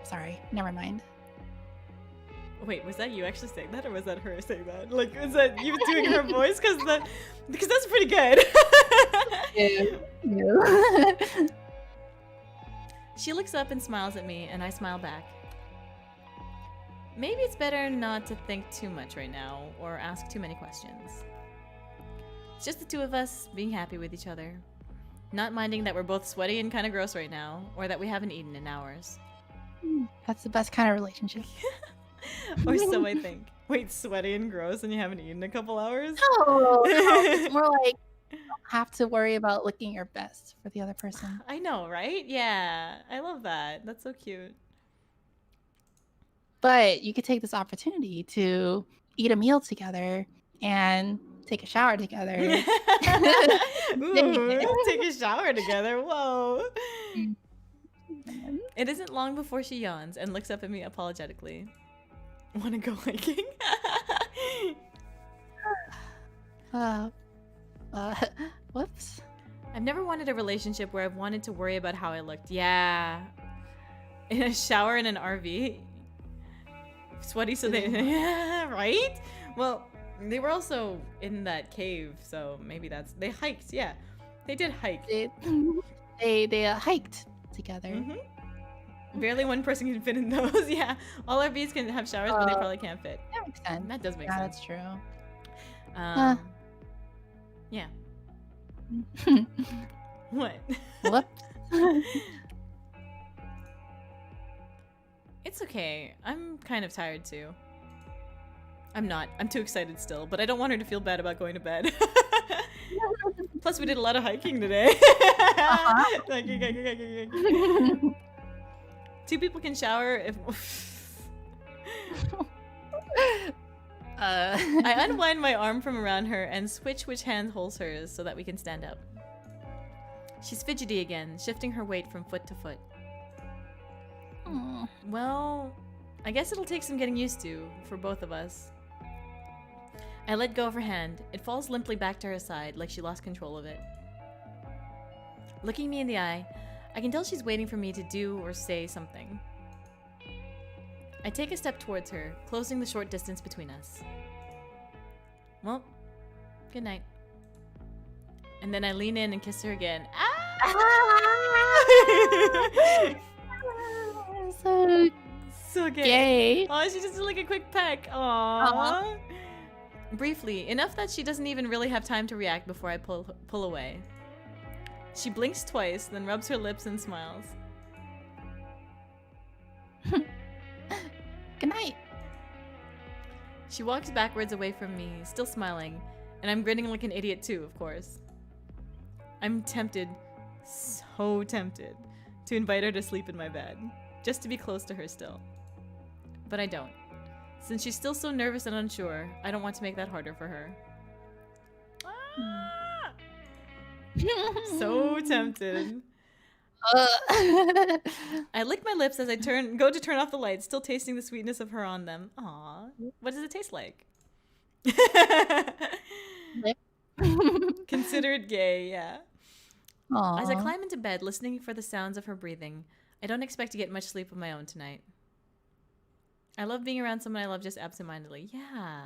Sorry, never mind. Wait, was that you actually saying that, or was that her saying that? Like, is that you doing her voice? Because that's pretty good. Yeah. She looks up and smiles at me, and I smile back. Maybe it's better not to think too much right now, or ask too many questions. It's just the two of us being happy with each other. Not minding that we're both sweaty and kind of gross right now, or that we haven't eaten in hours. That's the best kind of relationship. Or so I think. Wait, sweaty and gross and you haven't eaten in a couple hours? No, it's more like you don't have to worry about looking your best for the other person. I know, right? Yeah, I love that. That's so cute. But you could take this opportunity to eat a meal together and take a shower together. Ooh, take a shower together. Whoa. It isn't long before she yawns and looks up at me apologetically. Want to go hiking? Whoops. I've never wanted a relationship where I've wanted to worry about how I looked. Yeah. In a shower in an RV. Sweaty so they... Yeah, right? Well, they were also in that cave, so maybe that's... They hiked, yeah. They did hike. They hiked together. Mm-hmm. Barely one person can fit in those, yeah. All RVs can have showers, but they probably can't fit. Never makes sense. That does make Yeah, sense. that's true. Yeah. What? Whoops. It's okay. I'm kind of tired too. I'm not. I'm too excited still, but I don't want her to feel bad about going to bed. Plus, we did a lot of hiking today. Two people can shower if... I unwind my arm from around her and switch which hand holds hers so that we can stand up. She's fidgety again, shifting her weight from foot to foot. Well, I guess it'll take some getting used to for both of us. I let go of her hand. It falls limply back to her side, like she lost control of it. Looking me in the eye, I can tell she's waiting for me to do or say something. I take a step towards her, closing the short distance between us. Well, good night. And then I lean in and kiss her again. Ah! So gay. Oh, she just did like a quick peck. Aww. Briefly, enough that she doesn't even really have time to react before I pull away. She blinks twice, then rubs her lips and smiles. Good night. She walks backwards away from me, still smiling, and I'm grinning like an idiot too, of course. I'm tempted, so tempted, to invite her to sleep in my bed, just to be close to her still. But I don't. Since she's still so nervous and unsure, I don't want to make that harder for her. Ah! So tempted. I lick my lips as I go to turn off the lights, still tasting the sweetness of her on them. Aww. What does it taste like? Considered gay, yeah. Aww. As I climb into bed, listening for the sounds of her breathing, I don't expect to get much sleep of my own tonight. I love being around someone I love just absentmindedly. Yeah.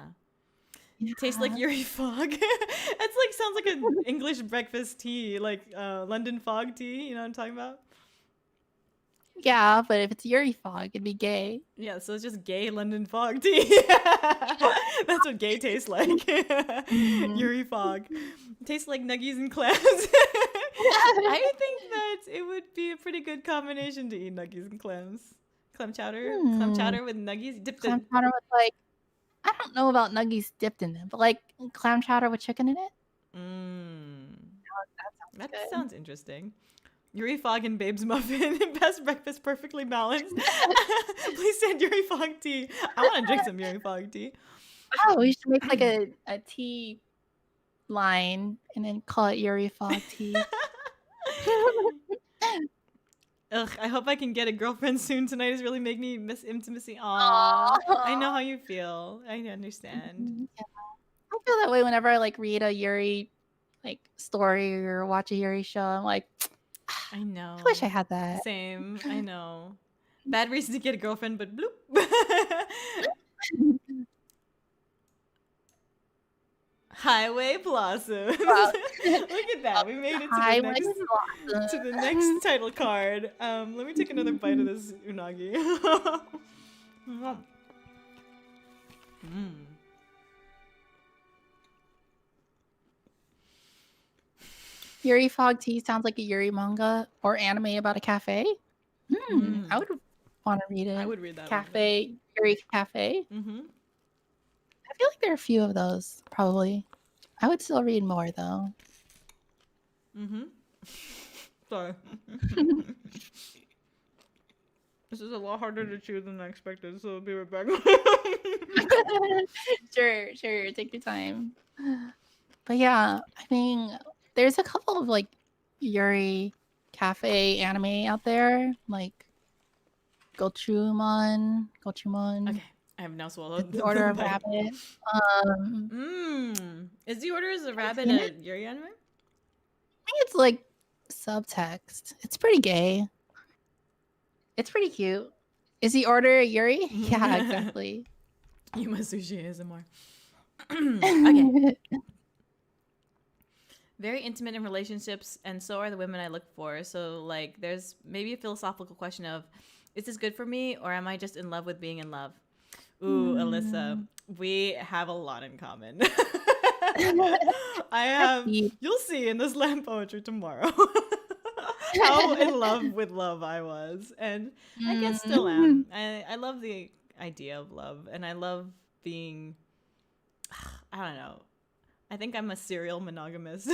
Tastes like Yuri fog. It's like, sounds like an English breakfast tea, like London fog tea. You know what I'm talking about? Yeah, but if it's Yuri fog, it'd be gay. Yeah, so it's just gay London fog tea. That's what gay tastes like. Yuri fog. Tastes like nuggies and clams. I think that it would be a pretty good combination to eat nuggies and clams. Clam chowder? Clam chowder with nuggies? Clam chowder with like, I don't know about nuggies dipped in it, but like clam chowder with chicken in it. That sounds interesting. Yuri Fog and Babe's Muffin. Best breakfast, perfectly balanced. Please send Yuri Fog tea. I want to drink some Yuri Fog tea. Oh, we should make like a tea line and then call it Yuri Fog tea. Ugh, I hope I can get a girlfriend soon. Tonight is really making me miss intimacy. Aww. I know how you feel. I understand. Yeah. I feel that way whenever I like read a Yuri like story or watch a Yuri show. I'm like, I know. I wish I had that. Same. I know. Bad reason to get a girlfriend, but bloop. Highway Blossom. Wow. Look at that. We made it to the next title card. Let me take another bite of this unagi. Yuri Fog tea sounds like a Yuri manga or anime about a cafe. I would want to read it. I would read that. Cafe, Yuri Cafe. I feel like there are a few of those, probably. I would still read more, though. Sorry. This is a lot harder to chew than I expected, so I'll be right back. Sure. Take your time. But yeah, I mean, there's a couple of, like, Yuri Cafe anime out there, like Gochumon. Okay. I have now swallowed The Order of Rabbit. Is The Order of Rabbit a Yuri anime? I think it's like subtext. It's pretty gay. It's pretty cute. Is The Order Yuri? Yeah, exactly. Yuma sushi ASMR. Okay. Very intimate in relationships, and so are the women I look for. So, like, there's maybe a philosophical question of, is this good for me, or am I just in love with being in love? Ooh, Alyssa, we have a lot in common. I That's have, deep. you'll see in the slam poetry tomorrow how in love with love I was. And I guess still am. I love the idea of love, and I love being, I don't know. I think I'm a serial monogamist.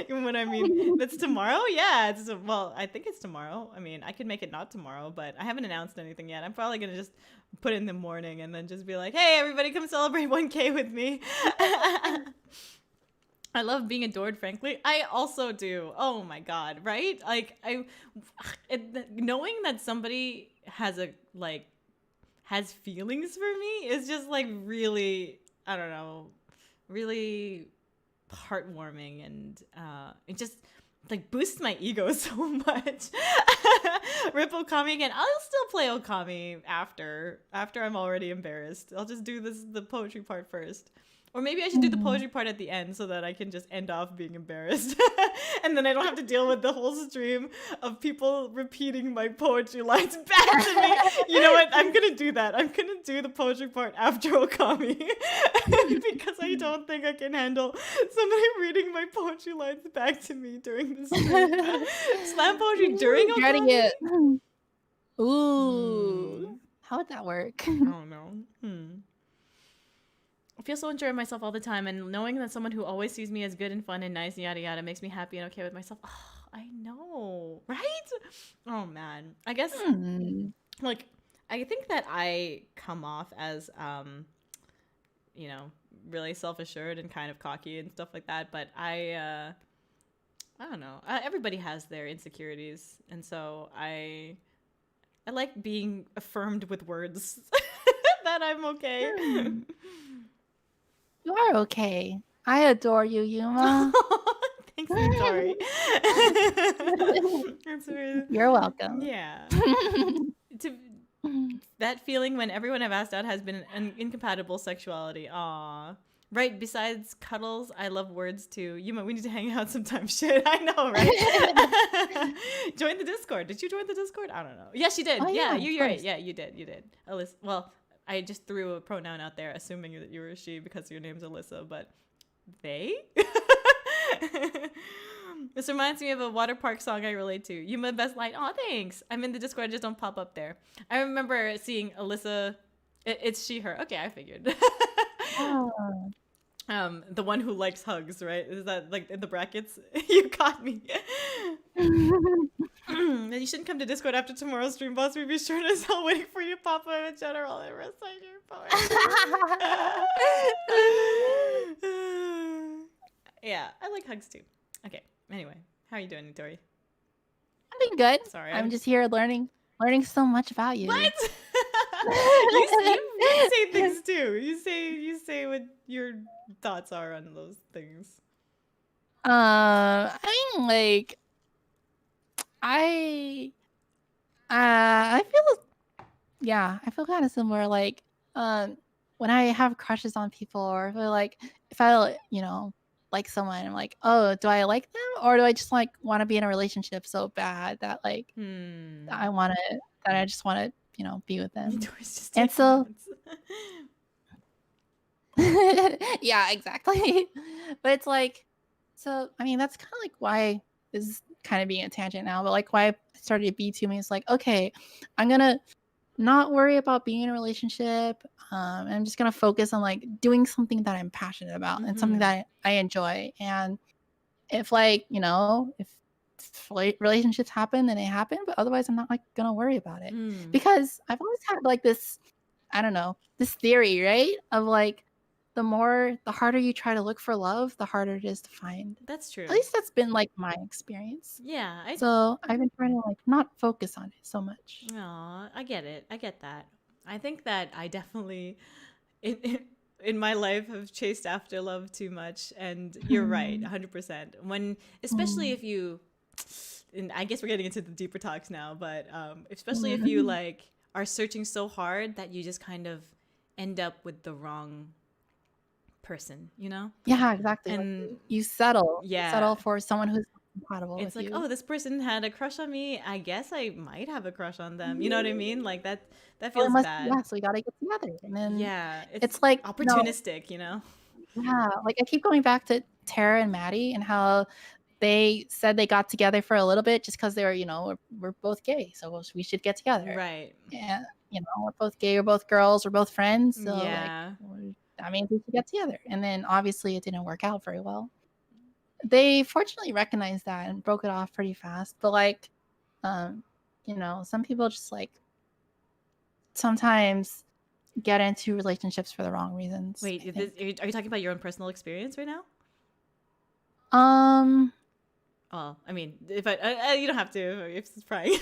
When I mean that's tomorrow, yeah. Well, I think it's tomorrow. I mean, I could make it not tomorrow, but I haven't announced anything yet. I'm probably gonna just put it in the morning and then just be like, "Hey, everybody, come celebrate 1K with me." I love being adored, frankly. I also do. Oh my god, right? Like knowing that somebody has feelings for me is just like really, I don't know, really heartwarming, and it just like boosts my ego so much. Rip Okami again. I'll still play Okami after I'm already embarrassed. I'll just do the poetry part first. Or maybe I should do the poetry part at the end so that I can just end off being embarrassed. And then I don't have to deal with the whole stream of people repeating my poetry lines back to me. You know what? I'm going to do that. I'm going to do the poetry part after Okami. Because I don't think I can handle somebody reading my poetry lines back to me during the stream. Slam poetry during Okami? Dreading it. Ooh. How would that work? I don't know. I feel so unsure of myself all the time, and knowing that someone who always sees me as good and fun and nice and yada yada makes me happy and okay with myself. Oh, I know, right? Oh man, I guess like I think that I come off as you know, really self-assured and kind of cocky and stuff like that, but I don't know. Everybody has their insecurities, and so I like being affirmed with words that I'm okay. You are okay. I adore you, Yuma. Thanks, Yuri. That's weird. You're welcome. Yeah. That feeling when everyone I've asked out has been an incompatible sexuality. Aw. Right, besides cuddles, I love words too. Yuma, we need to hang out sometime. Shit, I know, right? Join the Discord. Did you join the Discord? I don't know. Yes, you did. Oh, yeah, yeah, you're right. Yeah, you did. Alyssa. Well, I just threw a pronoun out there, assuming that you were a she because your name's Alyssa, but they? This reminds me of a water park song I relate to. Yuma, best line. Aw, thanks. I'm in the Discord. I just don't pop up there. I remember seeing Alyssa. It's she, her. Okay, I figured. Oh. The one who likes hugs, right? Is that like in the brackets? You caught me. You shouldn't come to Discord after tomorrow's stream, boss. We'd be short as hell waiting for you to pop up in general and recite your poetry. Yeah, I like hugs too. Okay, anyway, how are you doing, Tori? I'm doing good. Sorry, I'm just here learning so much about you. What? you say things too. You say what your thoughts are on those things. I mean, like, I feel kind of similar. Like, when I have crushes on people, or if I like someone, I'm like, oh, do I like them, or do I just like want to be in a relationship so bad that like I just want to be with them. And so yeah, exactly. But it's like, so I mean, that's kind of like why this is kind of being a tangent now, but like why I started VTubing is like, okay, I'm gonna not worry about being in a relationship. And I'm just gonna focus on like doing something that I'm passionate about and something that I enjoy. And if like, if relationships happen, then they happen, but otherwise I'm not like gonna worry about it. Because I've always had like this, I don't know, this theory, right? Of like the harder you try to look for love, the harder it is to find. That's true. At least that's been like my experience. Yeah. So I've been trying to like not focus on it so much. Aw, I get it. I get that. I think that I definitely in my life have chased after love too much, and you're right, 100%. When especially if you, and I guess we're getting into the deeper talks now, but especially if you like are searching so hard that you just kind of end up with the wrong person, Yeah, exactly. And like, you settle for someone who's compatible It's with like, you. oh, this person had a crush on me. I guess I might have a crush on them. You know what I mean? Like that Well, it feels must bad. yeah, so we gotta get together. And then Yeah, it's it's like, opportunistic, you know? yeah, like I keep going back to Tara and Maddie and how they said they got together for a little bit just because they were, we're both gay, so we should get together. Right. And we're both gay, we're both girls, we're both friends, so like Yeah. that means we should get together. And then obviously it didn't work out very well. They fortunately recognized that and broke it off pretty fast. But like, um, some people just like sometimes get into relationships for the wrong reasons, I Wait, think. are you talking about your own personal experience right now? Um, Well, I mean, if you don't have to if it's prying.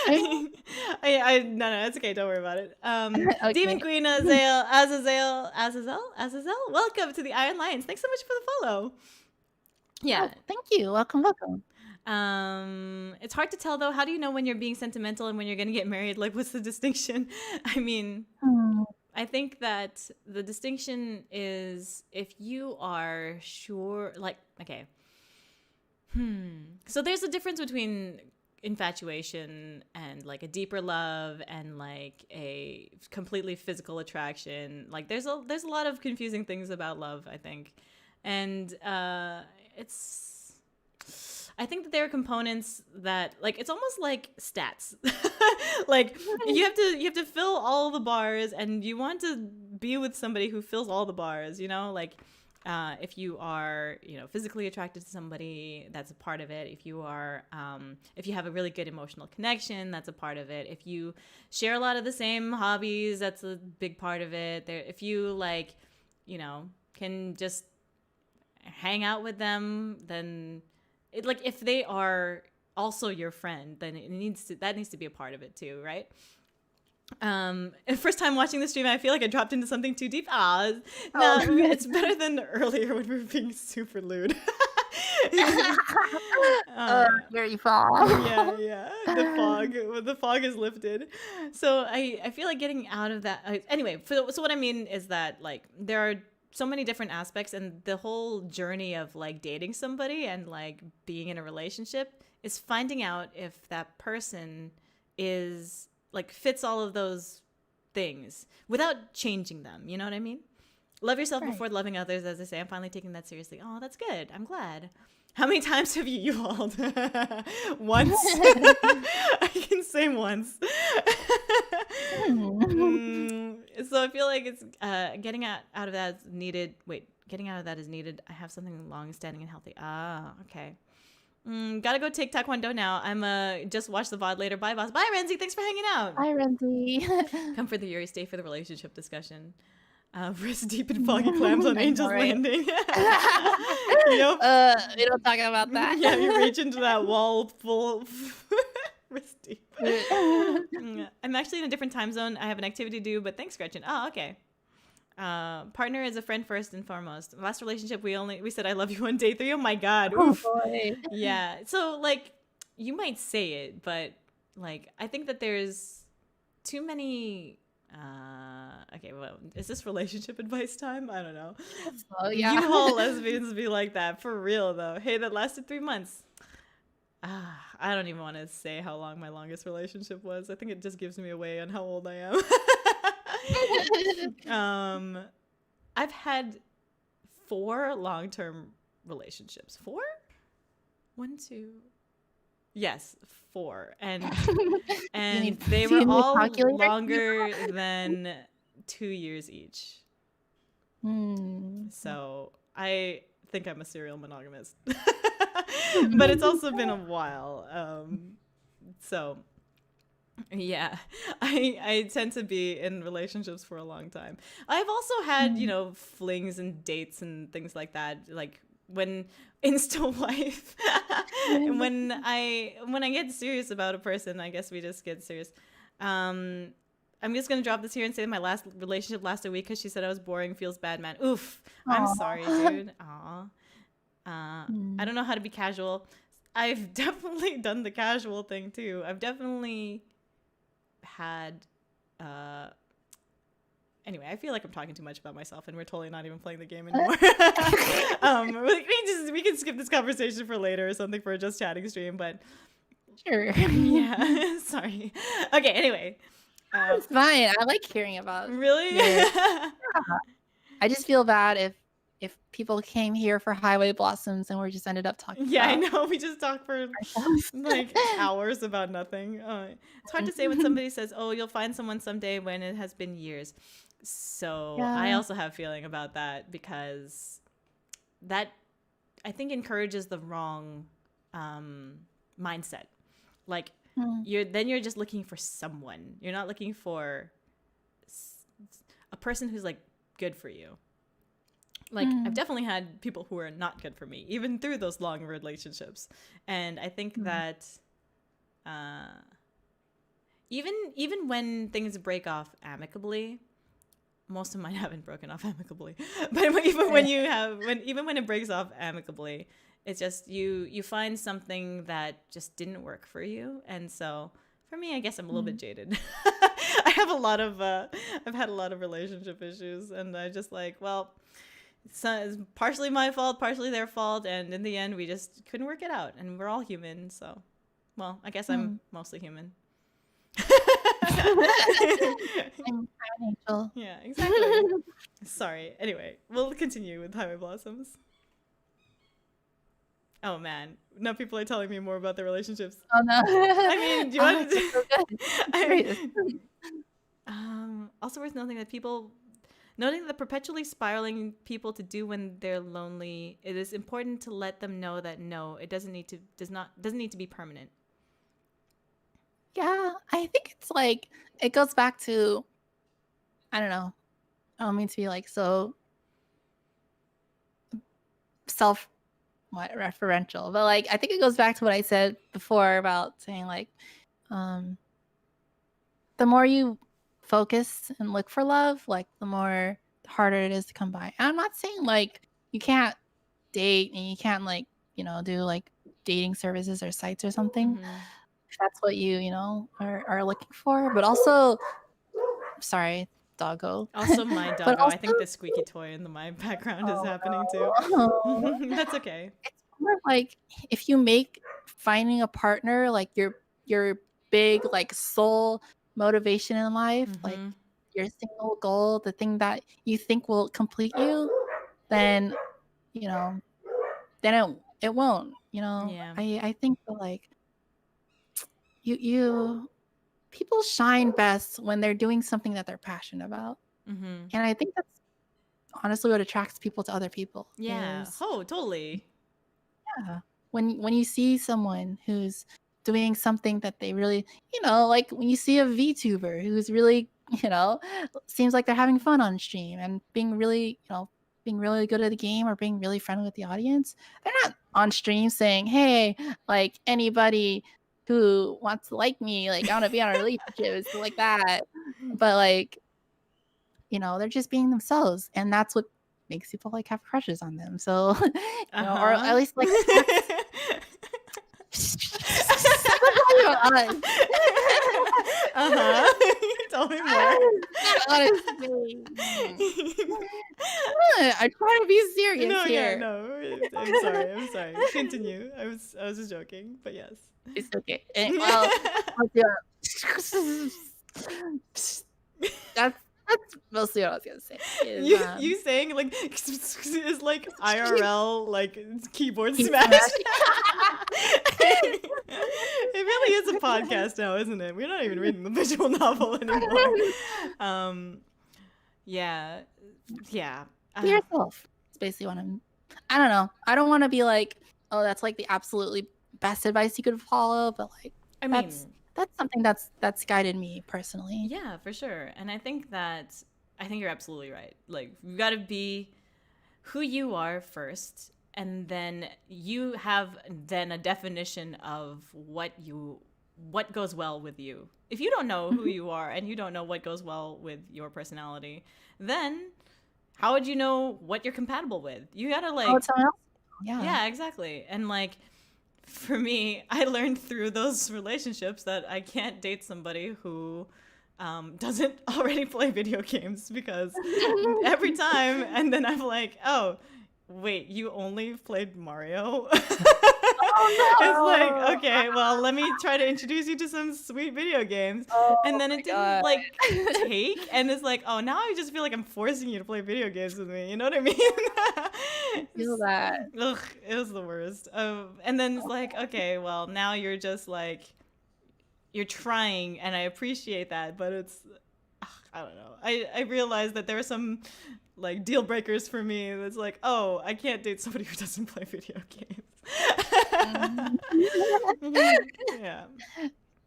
I, No, it's okay. Don't worry about it. Demon okay. Queen Azazel, welcome to the Iron Lions. Thanks so much for the follow. Yeah. Oh, thank you. Welcome, welcome. It's hard to tell though. How do you know when you're being sentimental and when you're gonna get married? Like, what's the distinction? I mean, I think that the distinction is if you are sure, like, okay. So there's a difference between infatuation and like a deeper love and like a completely physical attraction. Like there's a lot of confusing things about love, I think. And I think that there are components that like it's almost like stats. Like you have to fill all the bars and you want to be with somebody who fills all the bars, like if you are, physically attracted to somebody, that's a part of it. If you are, if you have a really good emotional connection, that's a part of it. If you share a lot of the same hobbies, that's a big part of it. If you like, can just hang out with them, then if they are also your friend, then that needs to be a part of it too, right? First time watching the stream, I feel like I dropped into something too deep. It's better than earlier when we were being super lewd. Very fog. Yeah. The fog is lifted. So I feel like getting out of that. Anyway, so what I mean is that like there are so many different aspects, and the whole journey of like dating somebody and like being in a relationship is finding out if that person is like fits all of those things without changing them. You know what I mean? Love yourself before loving others, as I say. I'm finally taking that seriously. Oh, that's good. I'm glad. How many times have you U-hauled? Once. I can say once. So I feel like it's getting out of that is needed. Wait, getting out of that is needed. I have something long-standing and healthy. Okay. Gotta go take Taekwondo now. I'm just watch the VOD later. Bye, boss. Bye, Renzi. Thanks for hanging out. Hi, Renzi. Come for the Yuri. Stay for the relationship discussion. Wrist deep in foggy clams on Angel's Landing. We don't talk about that. Yeah, you reach into that wall full of wrist deep. I'm actually in a different time zone. I have an activity to do, but thanks, Gretchen. Oh, okay. Partner is a friend first and foremost. Last relationship, we said I love you on day 3. Oh my god. Oof. Oh boy. Yeah. So like you might say it, but like I think that there's too many okay, well, is this relationship advice time? I don't know. Yeah. You all lesbians be like that for real though. Hey, that lasted 3 months. I don't even want to say how long my longest relationship was. I think it just gives me away on how old I am. I've had 4 long-term relationships. 4? 1, 2. Yes, 4. And they were all longer than 2 years each. So I think I'm a serial monogamist. But it's also been a while. So yeah, I tend to be in relationships for a long time. I've also had, flings and dates and things like that. Like when Insta wife, when I get serious about a person, I guess we just get serious. I'm just gonna drop this here and say that my last relationship lasted a week because she said I was boring. Feels bad, man. Oof. Aww. I'm sorry, dude. Aw. I don't know how to be casual. I've definitely done the casual thing too. I've definitely had anyway, I feel like I'm talking too much about myself, and we're totally not even playing the game anymore. We can skip this conversation for later or something for a just chatting stream, but Sure. yeah, sorry. Okay, anyway. It's fine. I like hearing about. Really? I just feel bad if people came here for Highway Blossoms and we just ended up talking. Yeah, I about know. We just talk for like hours about nothing. It's hard to say when somebody says, "Oh, you'll find someone someday," when it has been years. So I also have a feeling about that, because that, I think, encourages the wrong mindset. Like you're just looking for someone. You're not looking for a person who's like good for you. Like I've definitely had people who are not good for me, even through those long relationships. And I think that even when things break off amicably, most of mine haven't broken off amicably, but even when it breaks off amicably, it's just you find something that just didn't work for you. And so for me, I guess I'm a little bit jaded. I've had a lot of relationship issues, and I just like, well, it's partially my fault, partially their fault, and in the end we just couldn't work it out, and we're all human. So, well, I guess I'm mostly human. I'm an angel. Yeah, exactly. Sorry. Anyway, we'll continue with Highway Blossoms. Oh man, now people are telling me more about their relationships. Oh no. I mean, do you want to? So good. Also worth noting that the perpetually spiraling people to do when they're lonely, it is important to let them know that no, it doesn't need to be permanent. Yeah, I think it's like, it goes back to, I don't know, I don't mean to be like so referential, but like I think it goes back to what I said before about saying like, the more you focus and look for love, like the harder it is to come by. And I'm not saying like you can't date and you can't like, do like dating services or sites or something. If that's what you are looking for. But also, sorry, doggo. Also my doggo. I think the squeaky toy in my background is happening too. That's okay. It's more like if you make finding a partner like your big like soul motivation in life, like your single goal, the thing that you think will complete you, then it won't. Yeah. I think that like you people shine best when they're doing something that they're passionate about. And I think that's honestly what attracts people to other people. Yeah. Oh, totally. Yeah. When you see someone who's doing something that they really, like when you see a VTuber who's really, seems like they're having fun on stream and being really good at the game or being really friendly with the audience, they're not on stream saying, hey, like anybody who wants to like me, like I want to be on a relationship, stuff like that. But like, they're just being themselves, and that's what makes people like have crushes on them. So, or at least like. Tell me more. Honestly. I try to be serious here. No. I'm sorry. Continue. I was just joking, but yes. It's okay. Well, that's mostly what I was gonna say. You saying like is like IRL like keyboard smash. It really is a podcast now, isn't it? We're not even reading the visual novel anymore. Yeah. Be yourself. It's basically what I don't know. I don't want to be like, oh, that's like the absolutely best advice you could follow, but like, that's something that's guided me personally. Yeah, for sure. And I think you're absolutely right. Like, you got to be who you are first, and then you have a definition of what goes well with you. If you don't know who you are and you don't know what goes well with your personality, then how would you know what you're compatible with? You got to like Yeah, exactly. And like for me, I learned through those relationships that I can't date somebody who doesn't already play video games, because every time, and then I'm like, oh, wait, you only played Mario? Oh It's like, no! okay, well, let me try to introduce you to some sweet video games. Oh And then my it didn't god. like take, and it's like, oh, now I just feel like I'm forcing you to play video games with me. You know what I mean? Feel that. Ugh, it was the worst. And then it's like, okay, well, now you're just like, you're trying, and I appreciate that, but it's, I don't know. I realized that there are some like deal breakers for me. It's like, oh, I can't date somebody who doesn't play video games. Yeah.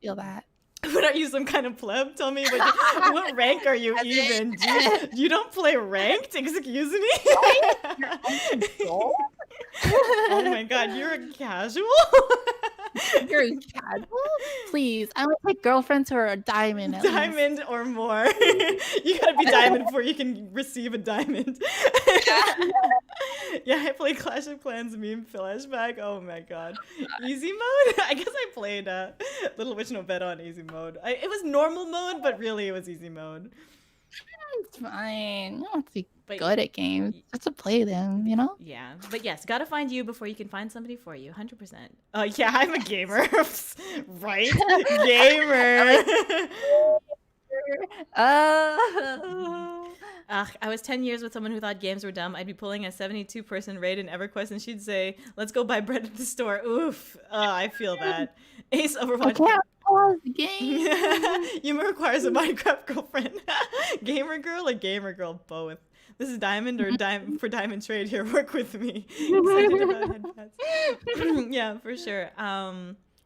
Feel that. What are you, some kind of pleb? Tell me, what rank are you even? You don't play ranked? Excuse me? Oh my god, you're a casual? You're a casual? Please, I would take girlfriends who are a diamond. At Diamond least. or more. You gotta be diamond before you can receive a diamond. Yeah, I played Clash of Clans meme flashback. Oh my god. Easy mode? I guess I played Little Witch No Bed on easy mode. It was normal mode, but really it was easy mode. It's fine. You don't have to be But good at games. Just to play them, you know? yeah, but yes, gotta find you before you can find somebody for you, 100%. Yeah, I'm a gamer, right? Gamer. I was 10 years with someone who thought games were dumb. I'd be pulling a 72-person raid in EverQuest, and she'd say, "Let's go buy bread at the store." Oof. I feel that. Ace Overwatch. I can't pause the game. Yuma requires a Minecraft girlfriend. Gamer girl or gamer girl? Both. This is Diamond or for Diamond Trade here. Work with me. Excited about headpads. Yeah, for sure.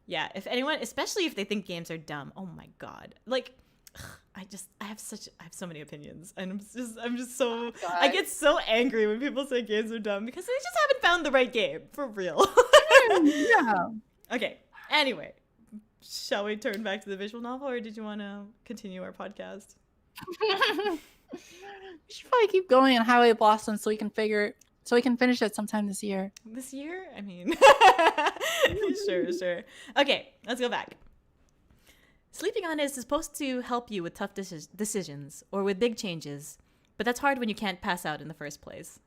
Yeah, if anyone, especially if they think games are dumb, oh my god. Like, I have so many opinions, and I'm just so, I get so angry when people say games are dumb, because they just haven't found the right game, for real. Yeah. Okay, anyway, shall we turn back to the visual novel, or did you want to continue our podcast? We should probably keep going on Highway Blossom so we can finish it sometime this year. This year? I mean, sure. Okay, let's go back. Sleeping on it is supposed to help you with tough decisions or with big changes, but that's hard when you can't pass out in the first place.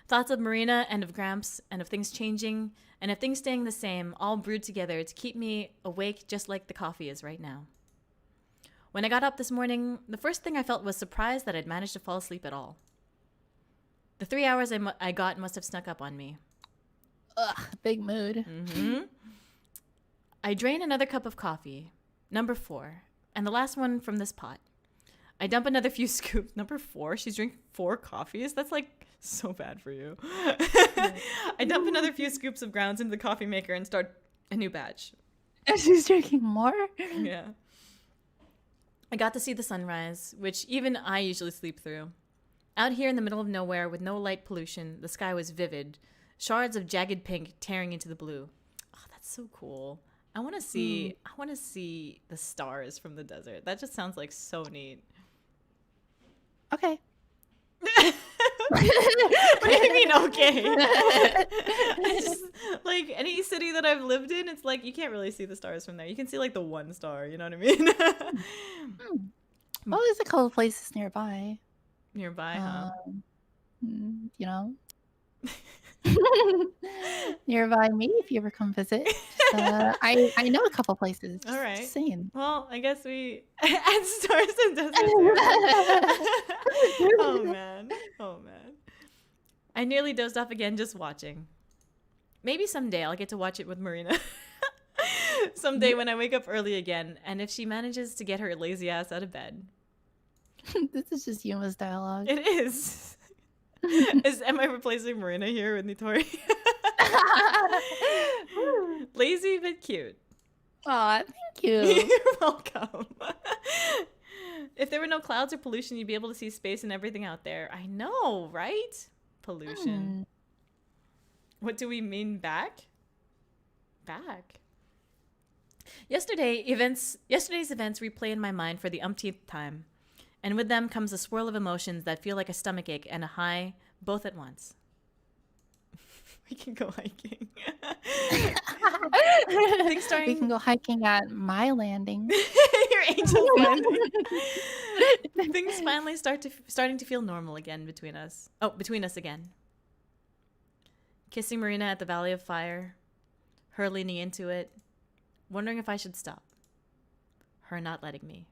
Thoughts of Marina and of Gramps and of things changing and of things staying the same all brewed together to keep me awake just like the coffee is right now. When I got up this morning, the first thing I felt was surprise that I'd managed to fall asleep at all. The 3 hours I got must have snuck up on me. Ugh, big mood. Mm-hmm. I drain another cup of coffee, number 4, and the last one from this pot. I dump another few scoops. Number 4? She's drinking 4 coffees? That's like so bad for you. I dump another few scoops of grounds into the coffee maker and start a new batch. She's drinking more? Yeah. I got to see the sunrise, which even I usually sleep through. Out here in the middle of nowhere with no light pollution, the sky was vivid, shards of jagged pink tearing into the blue. Oh, that's so cool. I want to see the stars from the desert. That just sounds like so neat. Okay. What do you mean, okay? I just, like, any city that I've lived in, it's like you can't really see the stars from there. You can see like the one star, you know what I mean? Well, there's a couple places nearby. Nearby, huh? You know, nearby me if you ever come visit. I know a couple places. All right. Just saying. Well, I guess we add stars and deserts. Oh man. I nearly dozed off again just watching. Maybe someday I'll get to watch it with Marina. Someday when I wake up early again, and if she manages to get her lazy ass out of bed. This is just Yuma's dialogue. It is. Am I replacing Marina here with Nitori? Lazy but cute. Aw, thank you. You're welcome. If there were no clouds or pollution, you'd be able to see space and everything out there. I know, right? Pollution. What do we mean back? Yesterday's events replay in my mind for the umpteenth time. And with them comes a swirl of emotions that feel like a stomachache and a high, both at once. We can go hiking. We can go hiking at my landing. Your angels landing. Things finally starting to feel normal again between us. Oh, between us again. Kissing Marina at the Valley of Fire. Her leaning into it. Wondering if I should stop. Her not letting me.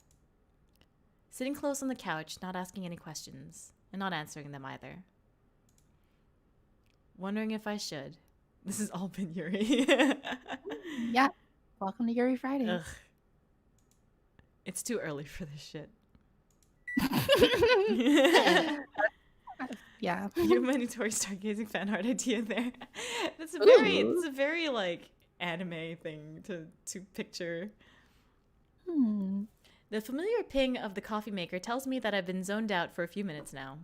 Sitting close on the couch, not asking any questions. And not answering them either. Wondering if I should. This has all been Yuri. Yeah. Welcome to Yuri Friday. Ugh. It's too early for this shit. Yeah. Yuma and Tori stargazing fan art idea there. It's a very like anime thing to picture. The familiar ping of the coffee maker tells me that I've been zoned out for a few minutes now.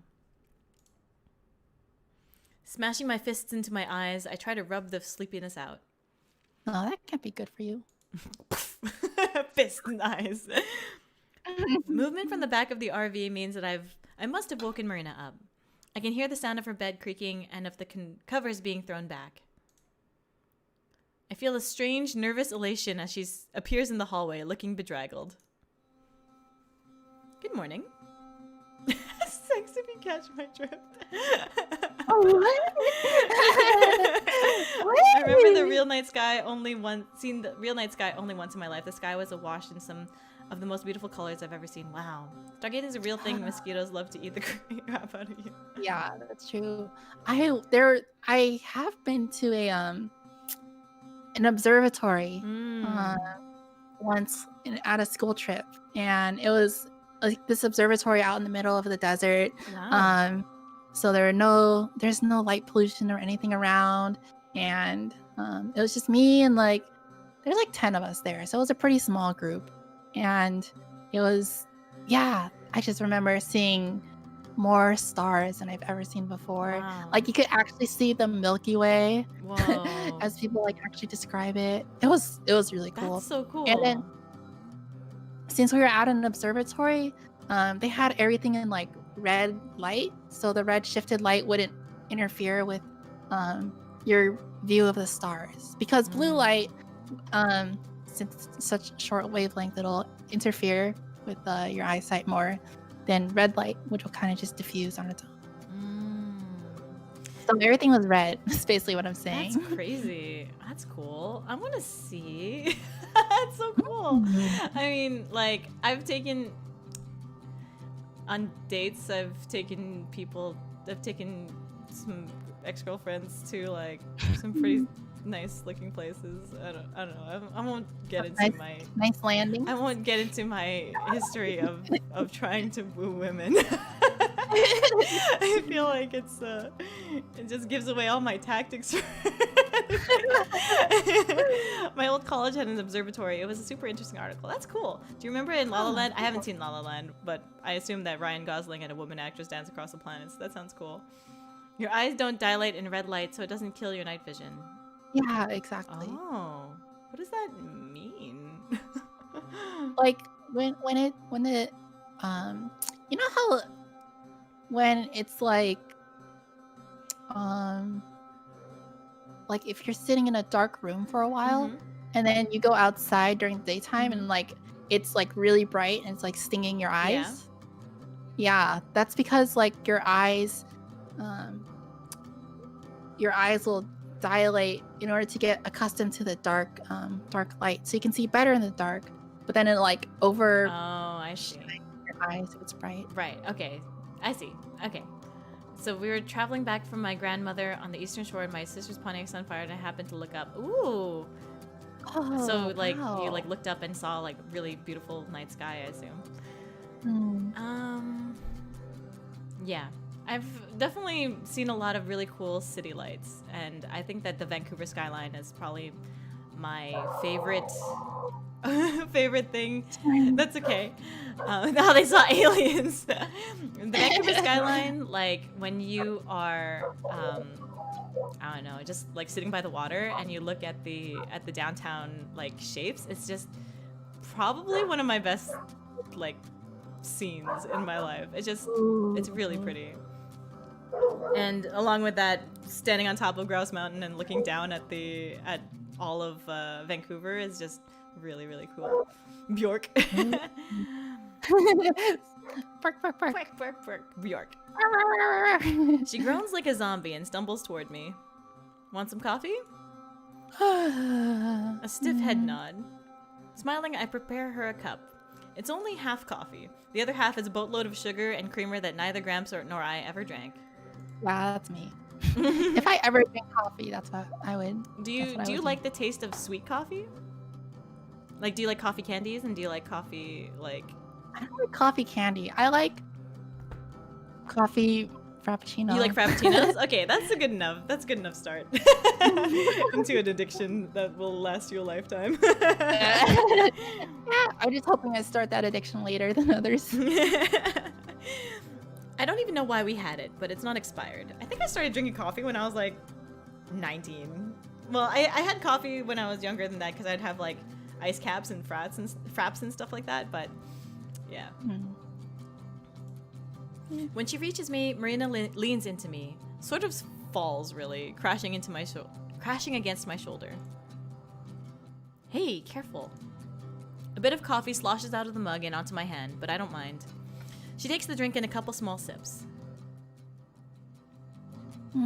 Smashing my fists into my eyes, I try to rub the sleepiness out. Oh, that can't be good for you. Fist and eyes. Movement from the back of the RV means that I must have woken Marina up. I can hear the sound of her bed creaking and of the covers being thrown back. I feel a strange, nervous elation as she appears in the hallway, looking bedraggled. Good morning. Sex if you catch my drift. Oh, what? I remember the real night sky seen the real night sky only once in my life. The sky was awash in some of the most beautiful colors I've ever seen. Wow. Stargazing is a real thing. Mosquitoes love to eat the crap out of you. Yeah, that's true. I have been to an observatory once at a school trip, and it was like this observatory out in the middle of the desert. Wow. So there's no light pollution or anything around, and it was just me and there's 10 of us there, so it was a pretty small group, and it was, yeah, I just remember seeing more stars than I've ever seen before. Wow. Like you could actually see the Milky Way. Whoa. As people actually describe it. It was really cool. That's so cool. And then since we were at an observatory, they had everything in red light, so the red shifted light wouldn't interfere with your view of the stars, because blue light, since it's such short wavelength, it'll interfere with your eyesight more than red light, which will kind of just diffuse on its own. So everything was red. That's basically what I'm saying. That's crazy. That's cool. I want to see. That's so cool. I mean, I've taken on dates. I've taken some ex-girlfriends to some pretty nice looking places. I don't know. I won't get into nice landing. I won't get into my history of trying to woo women. I feel like it just gives away all my tactics. My old college had an observatory. It was a super interesting article. That's cool. Do you remember in La La Land? I haven't seen La La Land, but I assume that Ryan Gosling and a woman actress dance across the planets. That sounds cool. Your eyes don't dilate in red light, so it doesn't kill your night vision. Yeah, exactly. Oh, what does that mean? When you know how when it's if you're sitting in a dark room for a while, and then you go outside during the daytime, and it's really bright and it's stinging your eyes. Yeah, that's because your eyes will dilate in order to get accustomed to the dark light, so you can see better in the dark, but then it I see. your eyes if it's bright. Right. Okay. I see. Okay. So we were traveling back from my grandmother on the eastern shore, and my sister's Pontiac Sunfire, and I happened to look up. Ooh. Oh, So wow. you looked up and saw really beautiful night sky, I assume. Yeah. I've definitely seen a lot of really cool city lights, and I think that the Vancouver skyline is probably my favorite thing. That's okay. Now they saw aliens. The Vancouver skyline, when you are I don't know, just sitting by the water and you look at the downtown shapes, it's just probably one of my best scenes in my life. It's really pretty. And along with that, standing on top of Grouse Mountain and looking down at all of Vancouver is just Really, really cool. Bjork. Bark, bark, bark. Bark, bark, bark. Bjork. She groans like a zombie and stumbles toward me. Want some coffee? A stiff head nod. Smiling, I prepare her a cup. It's only half coffee. The other half is a boatload of sugar and creamer that neither Gramps nor I ever drank. Yeah, that's me. If I ever drink coffee, that's what I would. Do you like the taste of sweet coffee? Like, do you like coffee candies, and do you like coffee, like... I don't like coffee candy. I like coffee frappuccino. You like frappuccinos? Okay, that's a good enough start into an addiction that will last you a lifetime. Yeah, I'm just hoping I start that addiction later than others. I don't even know why we had it, but it's not expired. I think I started drinking coffee when I was like 19. Well, I had coffee when I was younger than that because I'd have like ice caps and fraps and stuff like that, but yeah. When she reaches me, Marina leans into me, sort of falls really, crashing against my shoulder. Hey, careful. A bit of coffee sloshes out of the mug and onto my hand, but I don't mind. She takes the drink in a couple small sips. My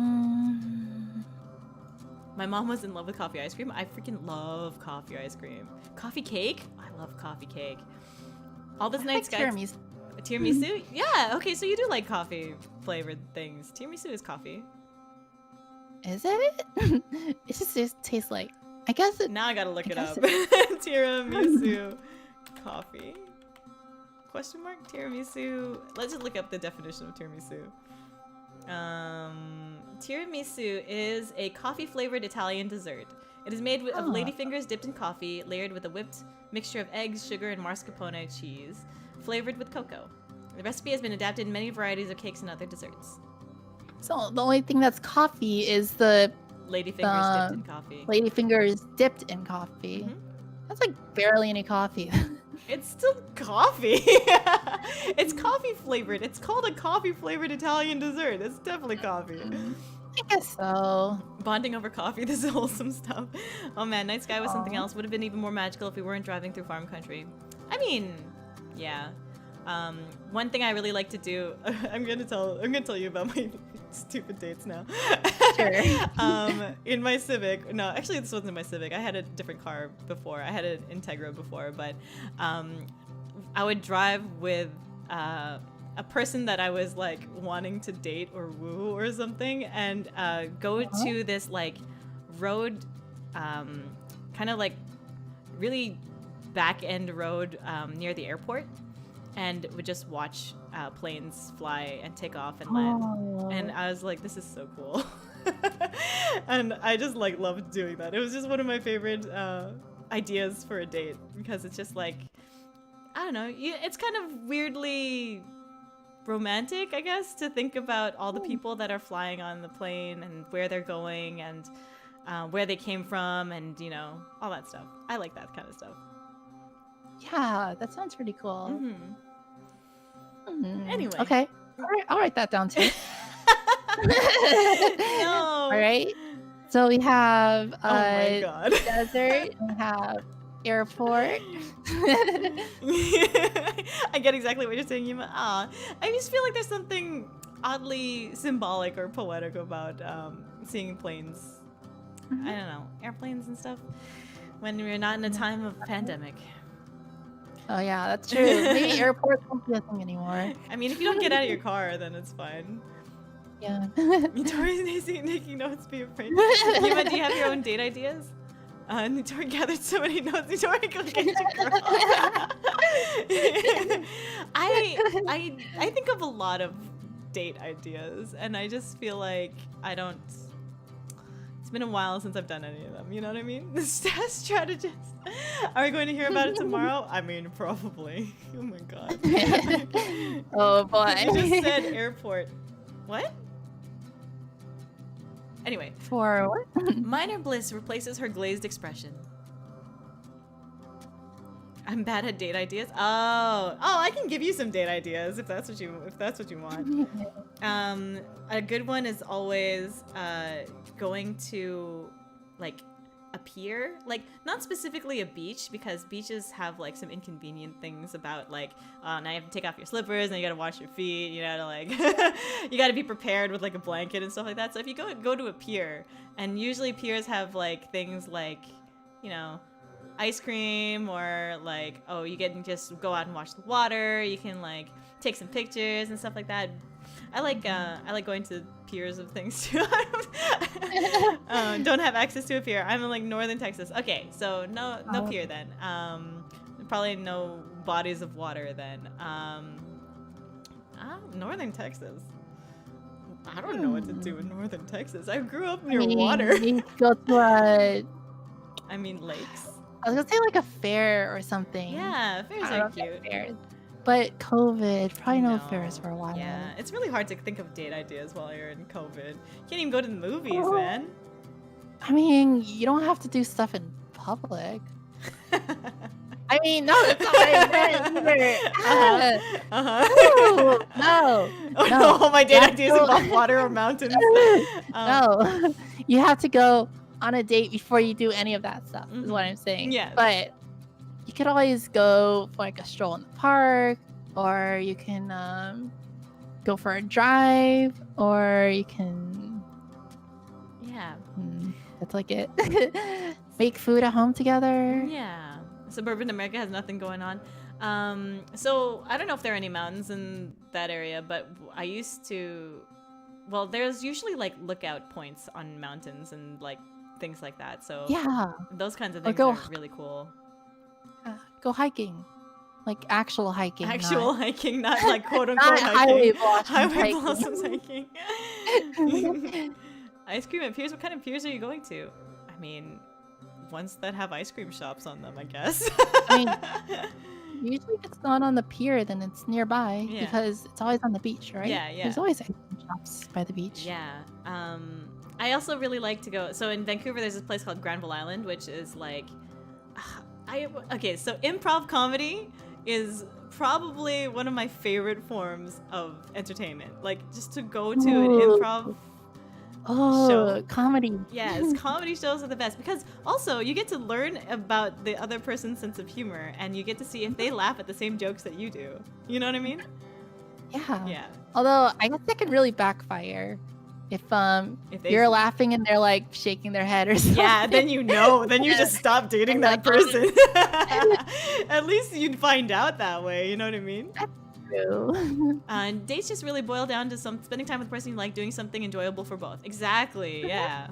mom was in love with coffee ice cream. I freaking love coffee ice cream. Coffee cake? I love coffee cake. All this night's guys. Tiramisu? Yeah, okay, so you do like coffee flavored things. Tiramisu is coffee. Is it? It just tastes like, I guess it. Now I gotta look it up. Tiramisu coffee? Question mark? Tiramisu. Let's just look up the definition of tiramisu. Tiramisu is a coffee-flavored Italian dessert. It is made of ladyfingers dipped in coffee, layered with a whipped mixture of eggs, sugar, and mascarpone cheese, flavored with cocoa. The recipe has been adapted in many varieties of cakes and other desserts. So the only thing that's coffee is the ladyfingers dipped in coffee. Ladyfingers dipped in coffee. Mm-hmm. That's like barely any coffee. It's still coffee. It's coffee flavored. It's called a coffee flavored Italian dessert. It's definitely coffee. I guess so. Bonding over coffee, this is wholesome stuff. Oh man, night sky was something else. Would have been even more magical if we weren't driving through farm country. I mean, yeah. One thing I really like to do, I'm gonna tell you about my stupid dates now. Sure. In my Civic, no, actually this wasn't my Civic. I had a different car before. I had an Integra before, but I would drive with a person that I was like wanting to date or woo or something, and go to this like road, kind of like really back end road near the airport, and would just watch planes fly and take off and land. And I was like, this is so cool. And I just like loved doing that. It was just one of my favorite ideas for a date, because it's just like, I don't know, it's kind of weirdly romantic, I guess, to think about all the people that are flying on the plane and where they're going and where they came from, and you know, all that stuff. I like that kind of stuff. Yeah, that sounds pretty cool. Anyway. Okay. All right, I'll write that down too. No. All right. So we have Oh my god. desert, we have airport. I get exactly what you're saying, Yuma. I just feel like there's something oddly symbolic or poetic about seeing planes. I don't know, airplanes and stuff, when we're not in a time of pandemic. Oh yeah, that's true. Maybe airports won't be a thing anymore. I mean, if you don't get out of your car, then it's fine. Yeah. Nitori's taking notes, be afraid. Yuma, do you have your own date ideas? Nitori gathered so many notes. Nitori, go get your girl. I think of a lot of date ideas, and I just feel like I don't. It's been a while since I've done any of them. You know what I mean? The strategist. Are we going to hear about it tomorrow? I mean, probably. Oh my god. Oh boy. You just said airport. What? Anyway. For what? Minor bliss replaces her glazed expression. I'm bad at date ideas. Oh, I can give you some date ideas if that's what you want. A good one is always going to like a pier, like not specifically a beach, because beaches have like some inconvenient things about like now you have to take off your slippers and you gotta wash your feet, you gotta like you gotta be prepared with like a blanket and stuff like that. So if you go to a pier, and usually piers have like things like, you know, ice cream, or like, oh, you can just go out and watch the water, you can like take some pictures and stuff like that. I like going to piers of things too. Don't have access to a pier. I'm in like northern Texas. Okay, so no pier then. Probably no bodies of water then. Northern Texas. I don't know what to do in northern Texas. I grew up near water. You go to I mean lakes. I was gonna say like a fair or something. Yeah, fairs are cute. But COVID, probably no fairs for a while. Yeah, it's really hard to think of date ideas while you're in COVID. You can't even go to the movies, man. I mean, you don't have to do stuff in public. I mean, no, that's not what I meant either. No. Oh, my date ideas involve water or mountains. No, you have to go on a date before you do any of that stuff, is what I'm saying. Yeah. But you could always go for like a stroll in the park, or you can go for a drive, or you can... Yeah. That's like it. Make food at home together. Yeah. Suburban America has nothing going on. So I don't know if there are any mountains in that area, but I used to... Well, there's usually like lookout points on mountains and like things like that. So yeah, those kinds of things are really cool. Go hiking, like actual hiking. Hiking, not like quote unquote hiking. Highway blossoms hiking. Ice cream at piers. What kind of piers are you going to? I mean, ones that have ice cream shops on them, I guess. I mean, usually if it's not on the pier, then it's nearby because it's always on the beach, right? Yeah. There's always ice cream shops by the beach. Yeah. I also really like to go. So in Vancouver, there's this place called Granville Island, which is like, so improv comedy is probably one of my favorite forms of entertainment. Like just to go to an improv show. Comedy. Yes, comedy shows are the best because also you get to learn about the other person's sense of humor and you get to see if they laugh at the same jokes that you do. You know what I mean? Yeah. Although I guess that could really backfire. If you're laughing and they're like shaking their head or something. Yeah, then you know. Then you just stop dating that person. At least you'd find out that way. You know what I mean? That's true. And dates just really boil down to spending time with the person you like, doing something enjoyable for both. Exactly. Yeah.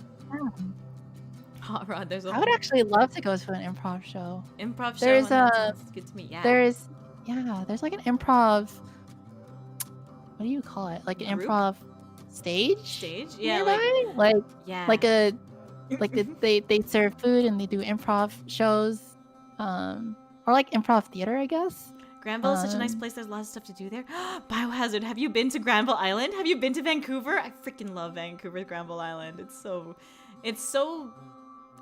Hot Rod, I would actually love to go to an improv show. Improv show. There's sounds good to me. Yeah. There's like an improv. What do you call it? Like an improv stage? Yeah. Nearby? They serve food and they do improv shows, or like improv theater, I guess. Granville is such a nice place. There's a lot of stuff to do there. Biohazard. Have you been to Granville Island? Have you been to Vancouver? I freaking love Vancouver's Granville Island. It's so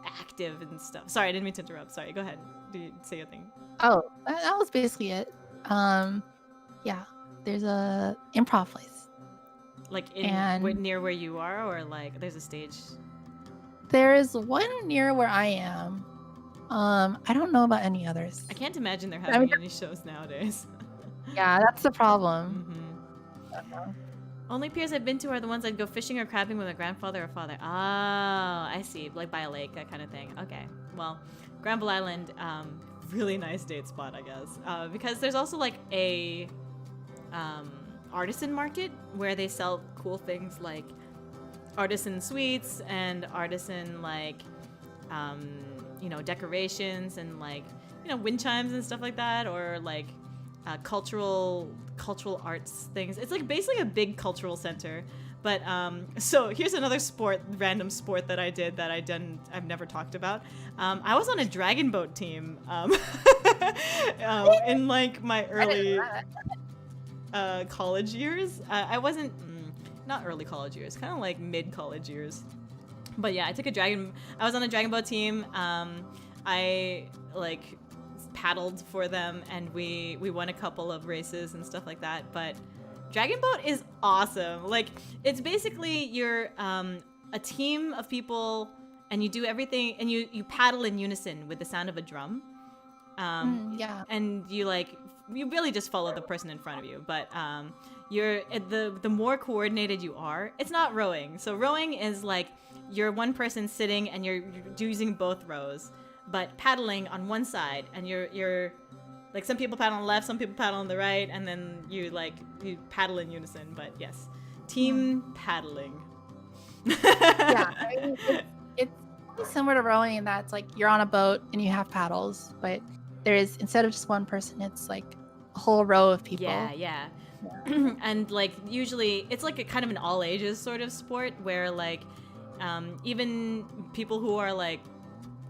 active and stuff. Sorry, I didn't mean to interrupt. Sorry, go ahead. Do you say your thing? Oh, that was basically it. Yeah, there's a improv place. Like near where you are, or like there's a stage? There's one near where I am. I don't know about any others. I can't imagine they're having any shows nowadays. Yeah, that's the problem. Only piers I've been to are the ones I'd go fishing or crabbing with my grandfather or father. Oh, I see. Like by a lake, that kind of thing. Okay. Well, Granville Island, really nice date spot, I guess. Because there's also like a artisan market where they sell cool things like artisan sweets and artisan like decorations and like wind chimes and stuff like that, or like cultural arts things. It's like basically a big cultural center. But so here's another random sport that I did that I've never talked about. I was on a dragon boat team in like my early college years. I wasn't not early college years, kind of like mid college years. But yeah, I was on a dragon boat team. I like paddled for them and we won a couple of races and stuff like that. But dragon boat is awesome. Like it's basically you're a team of people and you do everything, and you paddle in unison with the sound of a drum. Yeah. And you really just follow the person in front of you, but you're the more coordinated you are. It's not rowing. So rowing is like you're one person sitting and you're using both rows, but paddling on one side, and you're like, some people paddle on the left, some people paddle on the right, and then you paddle in unison. But yes, team paddling. Yeah, I mean, it's similar to rowing in that it's like you're on a boat and you have paddles, but there is, instead of just one person, it's like a whole row of people. Yeah. And like usually it's like a kind of an all ages sort of sport where like even people who are like,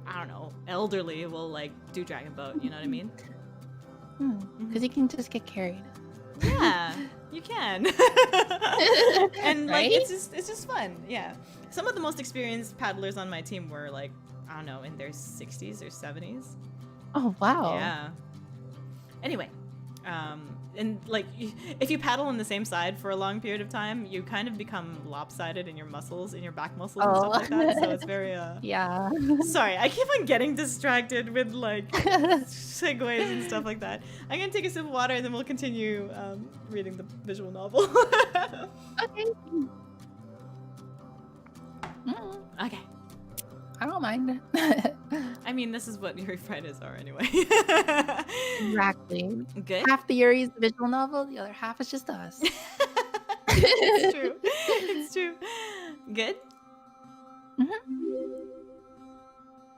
I don't know, elderly will like do dragon boat, you know what I mean? Because you can just get carried. Yeah, you can. And like Right? it's just fun. Yeah. Some of the most experienced paddlers on my team were like, I don't know, in their 60s or 70s. Oh, wow. Yeah. Anyway, and like if you paddle on the same side for a long period of time, you kind of become lopsided in your muscles, in your back muscles and stuff like that. So it's very Yeah. Sorry, I keep on getting distracted with like segues and stuff like that. I'm gonna take a sip of water and then we'll continue reading the visual novel. Okay. Okay. I don't mind. I mean, this is what Yuri Fridays are anyway. Exactly. Good. Half the Yuri is the visual novel, the other half is just us. It's true. It's true. Good.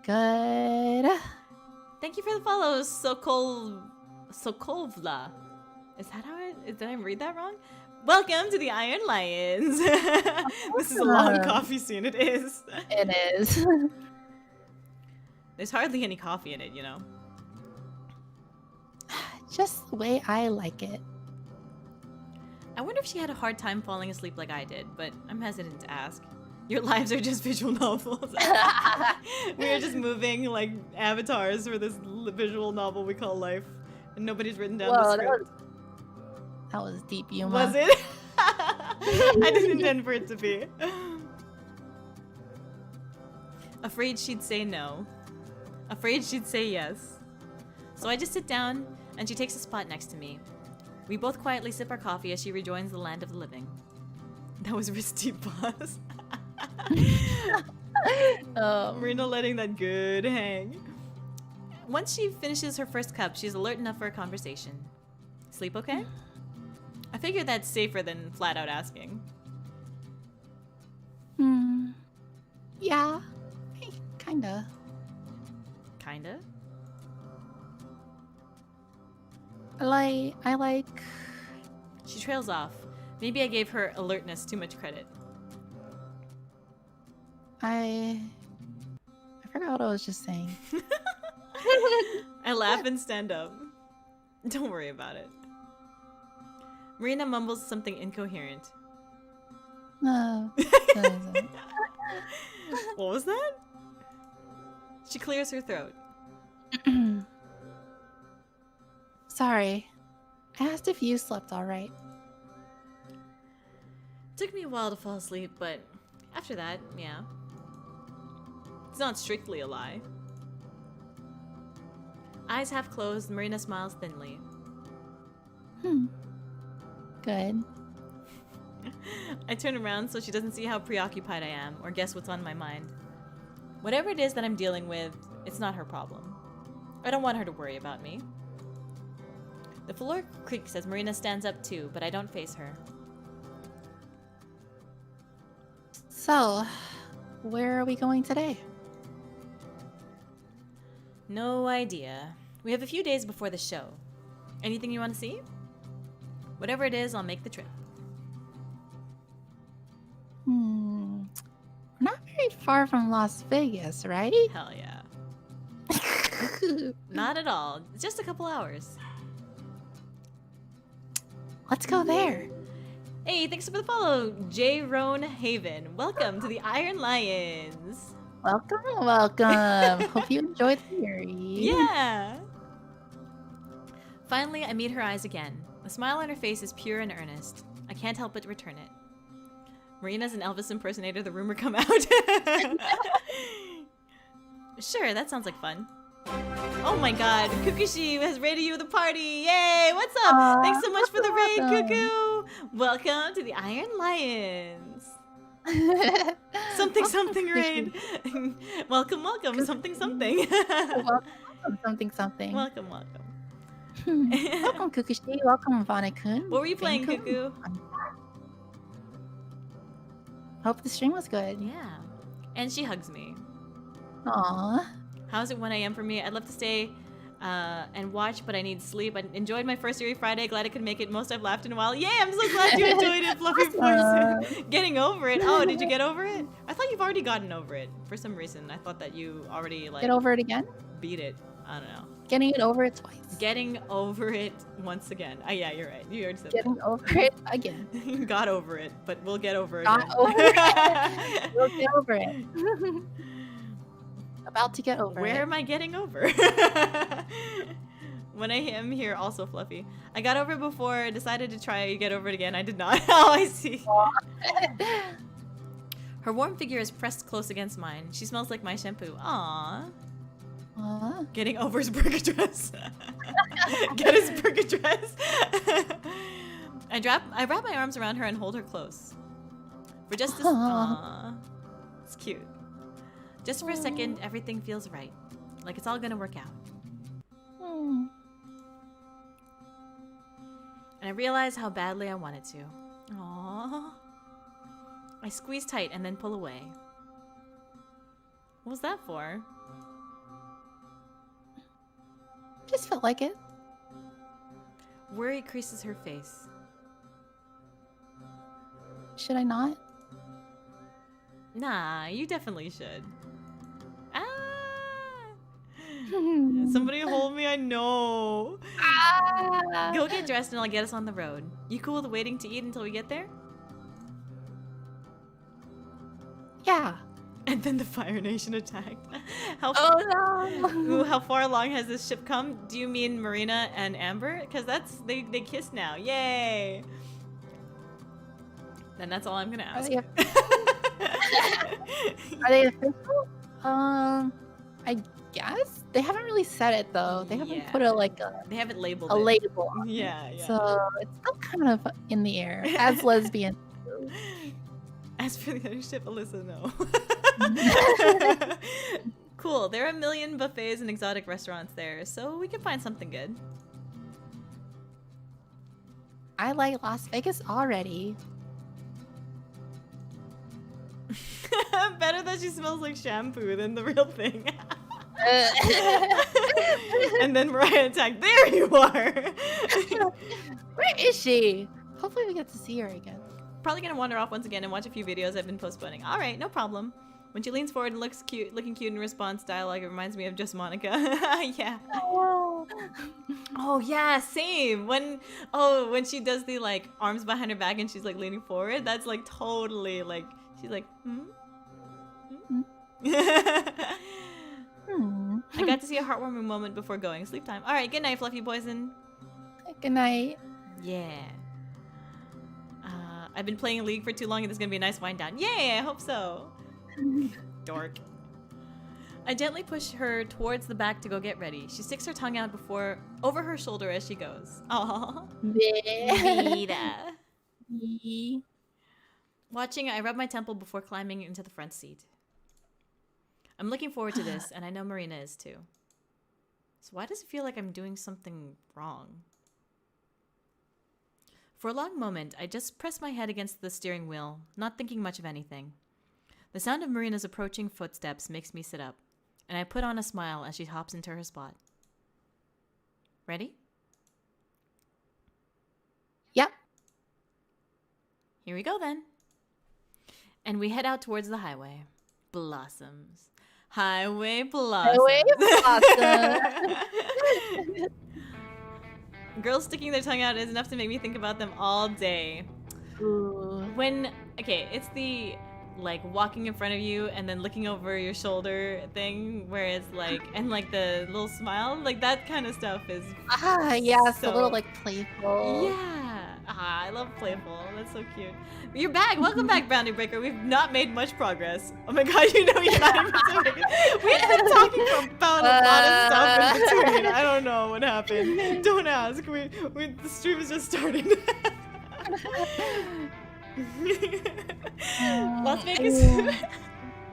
Good. Thank you for the follow, Sokolvla. Is that how did I read that wrong? Welcome to the Iron Lions. This is a long coffee scene. It is. It is. There's hardly any coffee in it, you know. Just the way I like it. I wonder if she had a hard time falling asleep like I did, but I'm hesitant to ask. Your lives are just visual novels. We are just moving like avatars for this visual novel we call life, and nobody's written down the script. That was deep, Yuma. Was it? I didn't intend for it to be. Afraid she'd say no. Afraid she'd say yes. So I just sit down, and she takes a spot next to me. We both quietly sip our coffee as she rejoins the land of the living. That was a risky pause. Marina letting that good hang. Once she finishes her first cup, she's alert enough for a conversation. Sleep okay? I figured that's safer than flat out asking. Yeah. Kinda. Kinda? I like... She trails off. Maybe I gave her alertness too much credit. I forgot what I was just saying. I laugh and stand up. Don't worry about it. Marina mumbles something incoherent. No. What was that? She clears her throat. Sorry. I asked if you slept all right. Took me a while to fall asleep, but after that, yeah. It's not strictly a lie. Eyes half closed, Marina smiles thinly. Good. I turn around so she doesn't see how preoccupied I am or guess what's on my mind. Whatever it is that I'm dealing with, it's not her problem. I don't want her to worry about me. The floor creaks as Marina stands up too, but I don't face her. So, where are we going today? No idea. We have a few days before the show. Anything you want to see? Whatever it is, I'll make the trip. We're not very far from Las Vegas, right? Hell yeah. Not at all. It's just a couple hours. Let's go there. Hey, thanks for the follow, J. Roan Haven. Welcome to the Iron Lions. Welcome, welcome. Hope you enjoyed the Yuri. Yeah. Finally, I meet her eyes again. The smile on her face is pure and earnest. I can't help but return it. Marina's an Elvis impersonator, the rumor come out. Sure, that sounds like fun. Oh my god, Kukushi has raided you with a party! Yay! What's up? Thanks so much for the raid, Cuckoo! Welcome to the Iron Lions! Something something raid! Welcome, welcome, something something! Welcome, something something. Welcome, welcome. Welcome, Kukushi. Welcome, Vana-kun. What were you playing, Vana-kun. Cuckoo? Hope the stream was good. Yeah. And she hugs me. Aww. How's it 1 a.m. for me? I'd love to stay and watch, but I need sleep. I enjoyed my first Yuri Friday. Glad I could make it. Most I've laughed in a while. Yay! I'm so glad you enjoyed it, Fluffy Voice. Getting over it. Oh, did you get over it? I thought you've already gotten over it. For some reason, I thought that you already like Get over it again? beat it. I don't know. Getting it over it twice. Getting over it once again. Oh, yeah, you're right. You already said Getting over it again. that. Got over it, but we'll get over it Got again. over it. We'll get over it. About to get over Where it. am I getting over? When I am here, also Fluffy. I got over it before, decided to try get over it again. I did not. Oh, I see. Her warm figure is pressed close against mine. She smells like my shampoo. Aww. Aww. Getting over his burger dress. Get his burger dress. I wrap my arms around her and hold her close. For just this. Aww. It's cute. Just for a second, everything feels right. Like it's all gonna work out. Hmm. And I realize how badly I wanted to. Aww. I squeeze tight and then pull away. What was that for? Just felt like it. Worry creases her face. Should I not? Nah, you definitely should. Ah! Somebody hold me, I know. Ah. Go get dressed and I'll get us on the road. You cool with waiting to eat until we get there? Yeah. And then the Fire Nation attacked. Oh no. Ooh, how far along has this ship come? Do you mean Marina and Amber? Because they kiss now. Yay! Then that's all I'm gonna ask. Are they official? I guess they haven't really said it though. They haven't put They haven't labeled a it. label on it. Yeah, yeah. So it's still kind of in the air as lesbian. As for the other ship, Alyssa, no. Cool. There are a million buffets and exotic restaurants there, so we can find something good. I like Las Vegas already. Better that she smells like shampoo than the real thing. And then Mariah attacked. There you are! Where is she? Hopefully we get to see her again. Probably gonna wander off once again and watch a few videos I've been postponing. Alright, no problem. When she leans forward and looks cute, looking cute in response dialogue, it reminds me of Just Monica. Yeah. Oh yeah, same. When she does the like arms behind her back and she's like leaning forward, that's like totally like she's like, I got to see a heartwarming moment before going. Sleep time. Alright, good night, Fluffy Poison. Good night. Yeah. I've been playing League for too long and there's gonna be a nice wind down. Yay, I hope so. Dork. I gently push her towards the back to go get ready. She sticks her tongue out over her shoulder as she goes. Aww. Vida. Watching, I rub my temple before climbing into the front seat. I'm looking forward to this, and I know Marina is too. So why does it feel like I'm doing something wrong? For a long moment, I just pressed my head against the steering wheel, not thinking much of anything. The sound of Marina's approaching footsteps makes me sit up, and I put on a smile as she hops into her spot. Ready? Yep. Here we go then. And we head out towards the highway. Blossoms. Highway blossoms. Highway blossoms. Girls sticking their tongue out is enough to make me think about them all day. Ooh. It's the like walking in front of you and then looking over your shoulder thing where it's like, and like the little smile, like that kind of stuff is Yeah, it's so, a little like playful. Yeah. I love playful. That's so cute. You're back. Welcome back, Boundary Breaker. We've not made much progress. Oh my god, you know you're not even saying it. We've been talking about a lot of stuff in between. I don't know what happened. Don't ask. The stream is just starting. Las Vegas.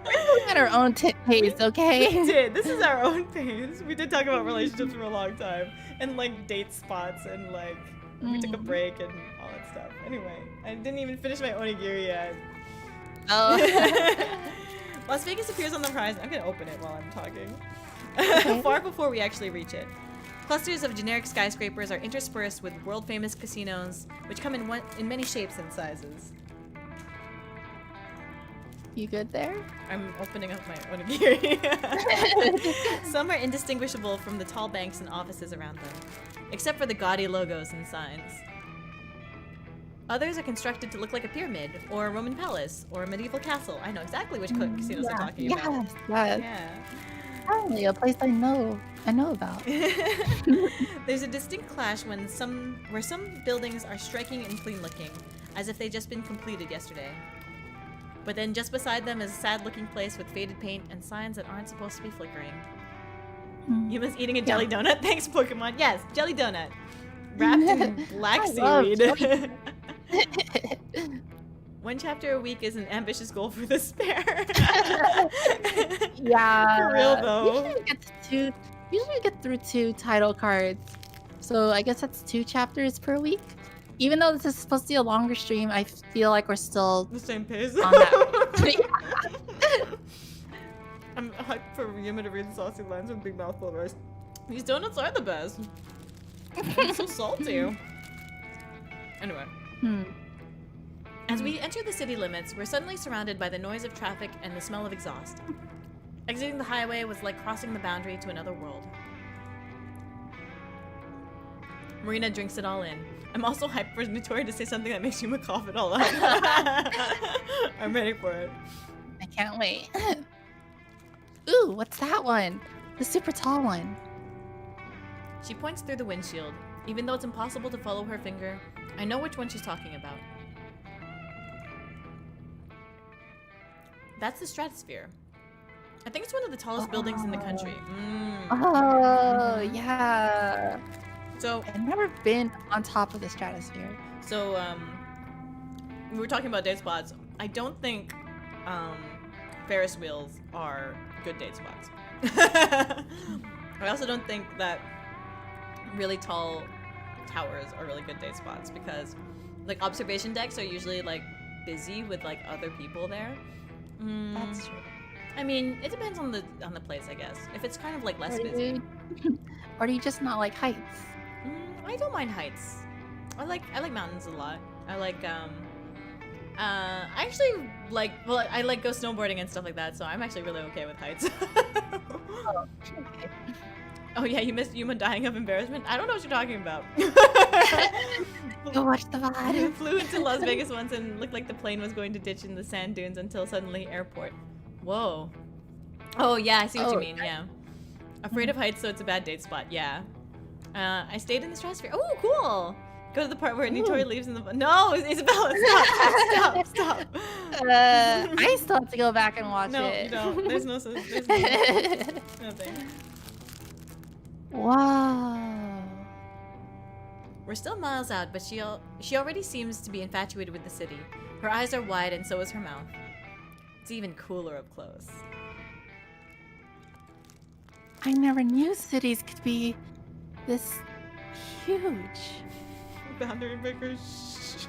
We're going at our own pace, okay? We did. This is our own pace. We did talk about relationships for a long time. And like date spots and like we took a break and all that stuff. Anyway, I didn't even finish my onigiri yet. Oh. Las Vegas appears on the horizon. I'm gonna open it while I'm talking. Okay. Far before we actually reach it. Clusters of generic skyscrapers are interspersed with world-famous casinos, which come in many shapes and sizes. You good there? I'm opening up my onigiri. Some are indistinguishable from the tall banks and offices around them, except for the gaudy logos and signs. Others are constructed to look like a pyramid, or a Roman palace, or a medieval castle. I know exactly which casinos I'm talking about. Yes. Yeah. Probably a place I know about. There's a distinct clash where some buildings are striking and clean looking, as if they'd just been completed yesterday. But then just beside them is a sad-looking place with faded paint and signs that aren't supposed to be flickering. Yuma's eating a jelly donut. Thanks, Pokemon. Yes, jelly donut. Wrapped in black seaweed. One chapter a week is an ambitious goal for the spare. Yeah. For real, though. Usually we get through 2 title cards. So I guess that's 2 chapters per week. Even though this is supposed to be a longer stream, I feel like we're still the same pace. on that. I'm hyped for Yuma to read the saucy lines with big mouthful of rice. These donuts are the best. I'm so salty. Anyway. As we enter the city limits, we're suddenly surrounded by the noise of traffic and the smell of exhaust. Exiting the highway was like crossing the boundary to another world. Marina drinks it all in. I'm also hyped for Notori to say something that makes Yuma cough it all up. I'm ready for it. I can't wait. Ooh, what's that one? The super tall one. She points through the windshield. Even though it's impossible to follow her finger, I know which one she's talking about. That's the Stratosphere. I think it's one of the tallest buildings in the country. Oh, yeah. So I've never been on top of the Stratosphere. So, we were talking about date spots. I don't think Ferris wheels are good date spots. I also don't think that really tall towers are really good date spots because, like, observation decks are usually like busy with like other people there. That's true. I mean, it depends on the place, I guess. If it's kind of like less busy. Or do you just not like heights? I don't mind heights. I like mountains a lot. I like I actually like I like go snowboarding and stuff like that, so I'm actually really okay with heights. Oh, okay. Oh yeah, you missed Yuma dying of embarrassment? I don't know what you're talking about. Go watch the I VOD. flew into Las Vegas once and looked like the plane was going to ditch in the sand dunes until suddenly airport. Whoa. Oh yeah, I see what you mean, yeah. Afraid of heights, so it's a bad date spot, yeah. I stayed in the Stratosphere. Oh, cool! Go to the part where Notori leaves in the... No, Isabella, stop! I still have to go back and watch it. No, there's nothing. Wow. We're still miles out, but she already seems to be infatuated with the city. Her eyes are wide, and so is her mouth. It's even cooler up close. I never knew cities could be this huge. Boundary breakers.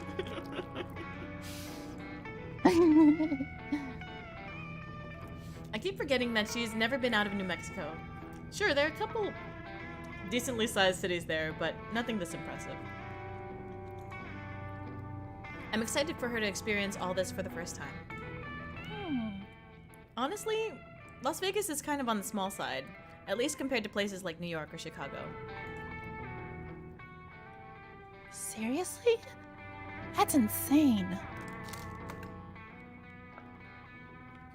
I keep forgetting that she's never been out of New Mexico. Sure, there are a couple decently sized cities there, but nothing this impressive. I'm excited for her to experience all this for the first time. Honestly, Las Vegas is kind of on the small side, at least compared to places like New York or Chicago. Seriously? That's insane.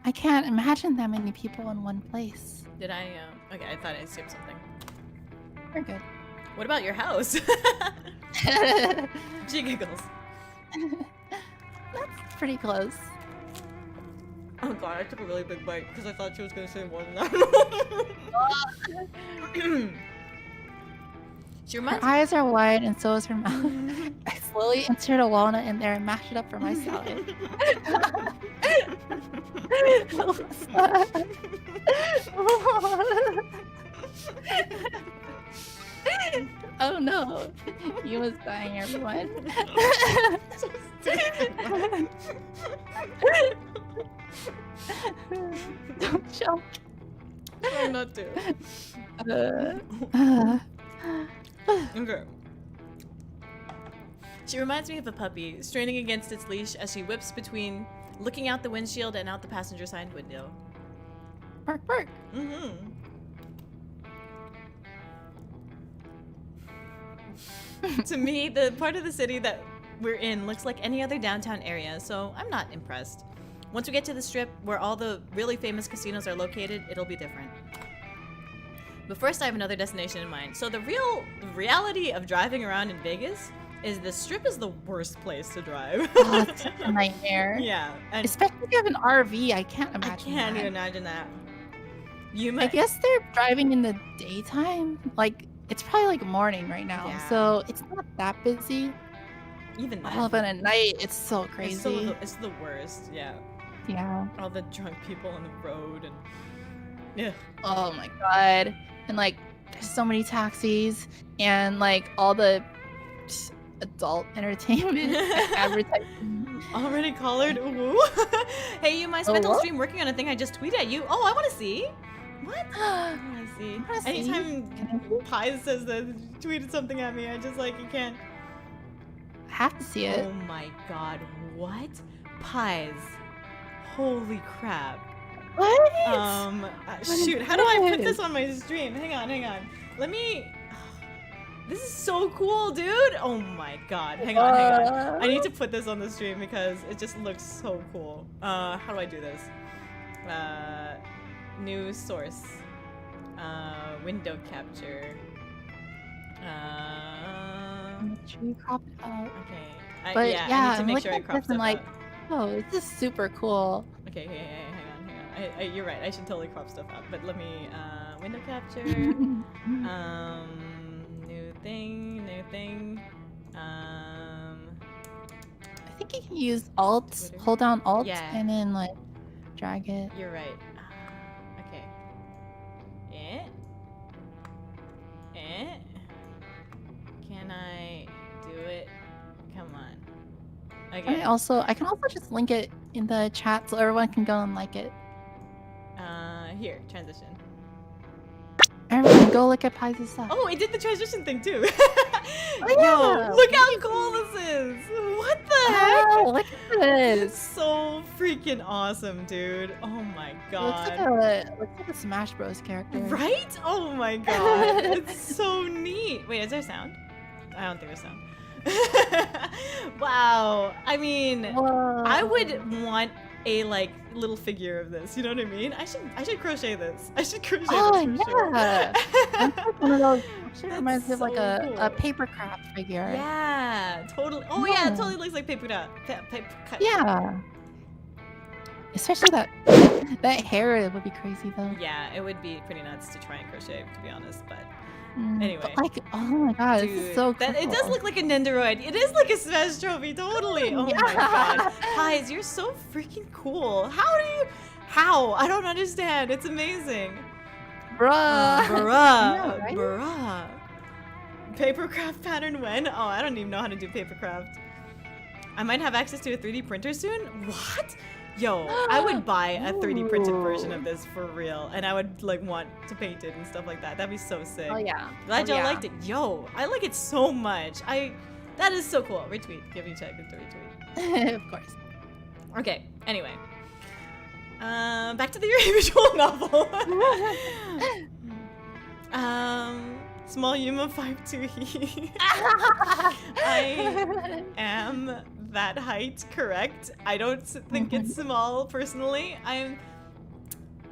I can't imagine that many people in one place. Did I, okay, I thought I skipped something. We're good. What about your house? She giggles. That's pretty close. Oh god, I took a really big bite because I thought she was gonna say more than that. She Her reminds eyes are wide and so is her mouth. I slowly insert a walnut in there and mash it up for my salad. Oh no. Yuma's dying, everyone. So stupid. Don't choke. Try not to. Okay. She reminds me of a puppy, straining against its leash as she whips between looking out the windshield and out the passenger side window. Bark, bark. Mm-hmm. To me, the part of the city that we're in looks like any other downtown area, so I'm not impressed. Once we get to the strip, where all the really famous casinos are located, it'll be different. But first, I have another destination in mind. So the reality of driving around in Vegas is the strip is the worst place to drive. Oh, it's such a nightmare. Yeah. And Especially if you have an RV, I can't imagine I can't that. even imagine that. I guess they're driving in the daytime. Like, it's probably like morning right now, Yeah. so it's not that busy. Even that. All of it at night, it's so crazy. It's the worst, yeah. Yeah. All the drunk people on the road and yeah. Oh my god. And like, there's so many taxis and like all the adult entertainment advertising. Already collared. Ooh. Hey, you might spend the what? stream working on a thing I just tweeted at you. Oh, I want to see. What? I want to see. wanna see. Anytime Can I see? Pies says that tweeted something at me, I just like you can't. I have to see it. Oh my god, what? Pies. Holy crap. What? Shoot, how do I put this on my stream? Hang on. Let me. This is so cool, dude. Oh my god. Hang on. I need to put this on the stream because it just looks so cool. How do I do this? New source. Window capture. Make sure you crop it out. Okay. But yeah, I yeah, need to I'm make sure I looking at crop this and stuff like, out. oh, this is super cool. Okay, hang on. You're right. I should totally crop stuff out. But let me window capture. New thing. I think you can use Alt, Twitter? hold down Alt, Yeah. and then like drag it. You're right. Okay. Can I do it? Come on. I Okay. can also just link it in the chat so everyone can go and like it. Here, transition. Everyone go look at Pies' stuff. Oh, it did the transition thing too. yeah. Yo, look how cool this is. What the heck? Oh, look at It's this. so freaking awesome, dude. Oh my It god. looks like a Smash Bros character. Right? Oh my god. It's so neat. Wait, is there sound? I don't think there's sound. Wow. I mean, Whoa. I would want a like little figure of this. You know what I mean? I should crochet this. I should crochet Oh this for sure. yeah. That's like one of those. Actually That's reminds me of like so a cool. paper craft figure. Yeah, totally. Oh yeah, Yeah. it totally looks like paper cut. Yeah. Especially that hair would be crazy though. Yeah, it would be pretty nuts to try and crochet, to be honest. But Anyway. Anyway. But like, oh my god, this dude, is so cool. it does look like a Nendoroid. It is like a Smash trophy, totally. Oh my Yeah. god, Pies, you're so freaking cool. How? I don't understand. It's amazing. Bruh. Bruh. right? Bruh. Papercraft pattern when? Oh, I don't even know how to do papercraft. I might have access to a 3D printer soon? What? Yo, I would buy a 3D printed version of this for real, and I would like want to paint it and stuff like that. That'd be so sick. Oh yeah. Glad Oh, y'all yeah. liked it. Yo, I like it so much. That is so cool. Retweet. Give me a check to retweet. Of course. Okay. Anyway, back to the Yuri visual novel. Small Yuma 5'2". I am that height, correct? I don't think it's small personally.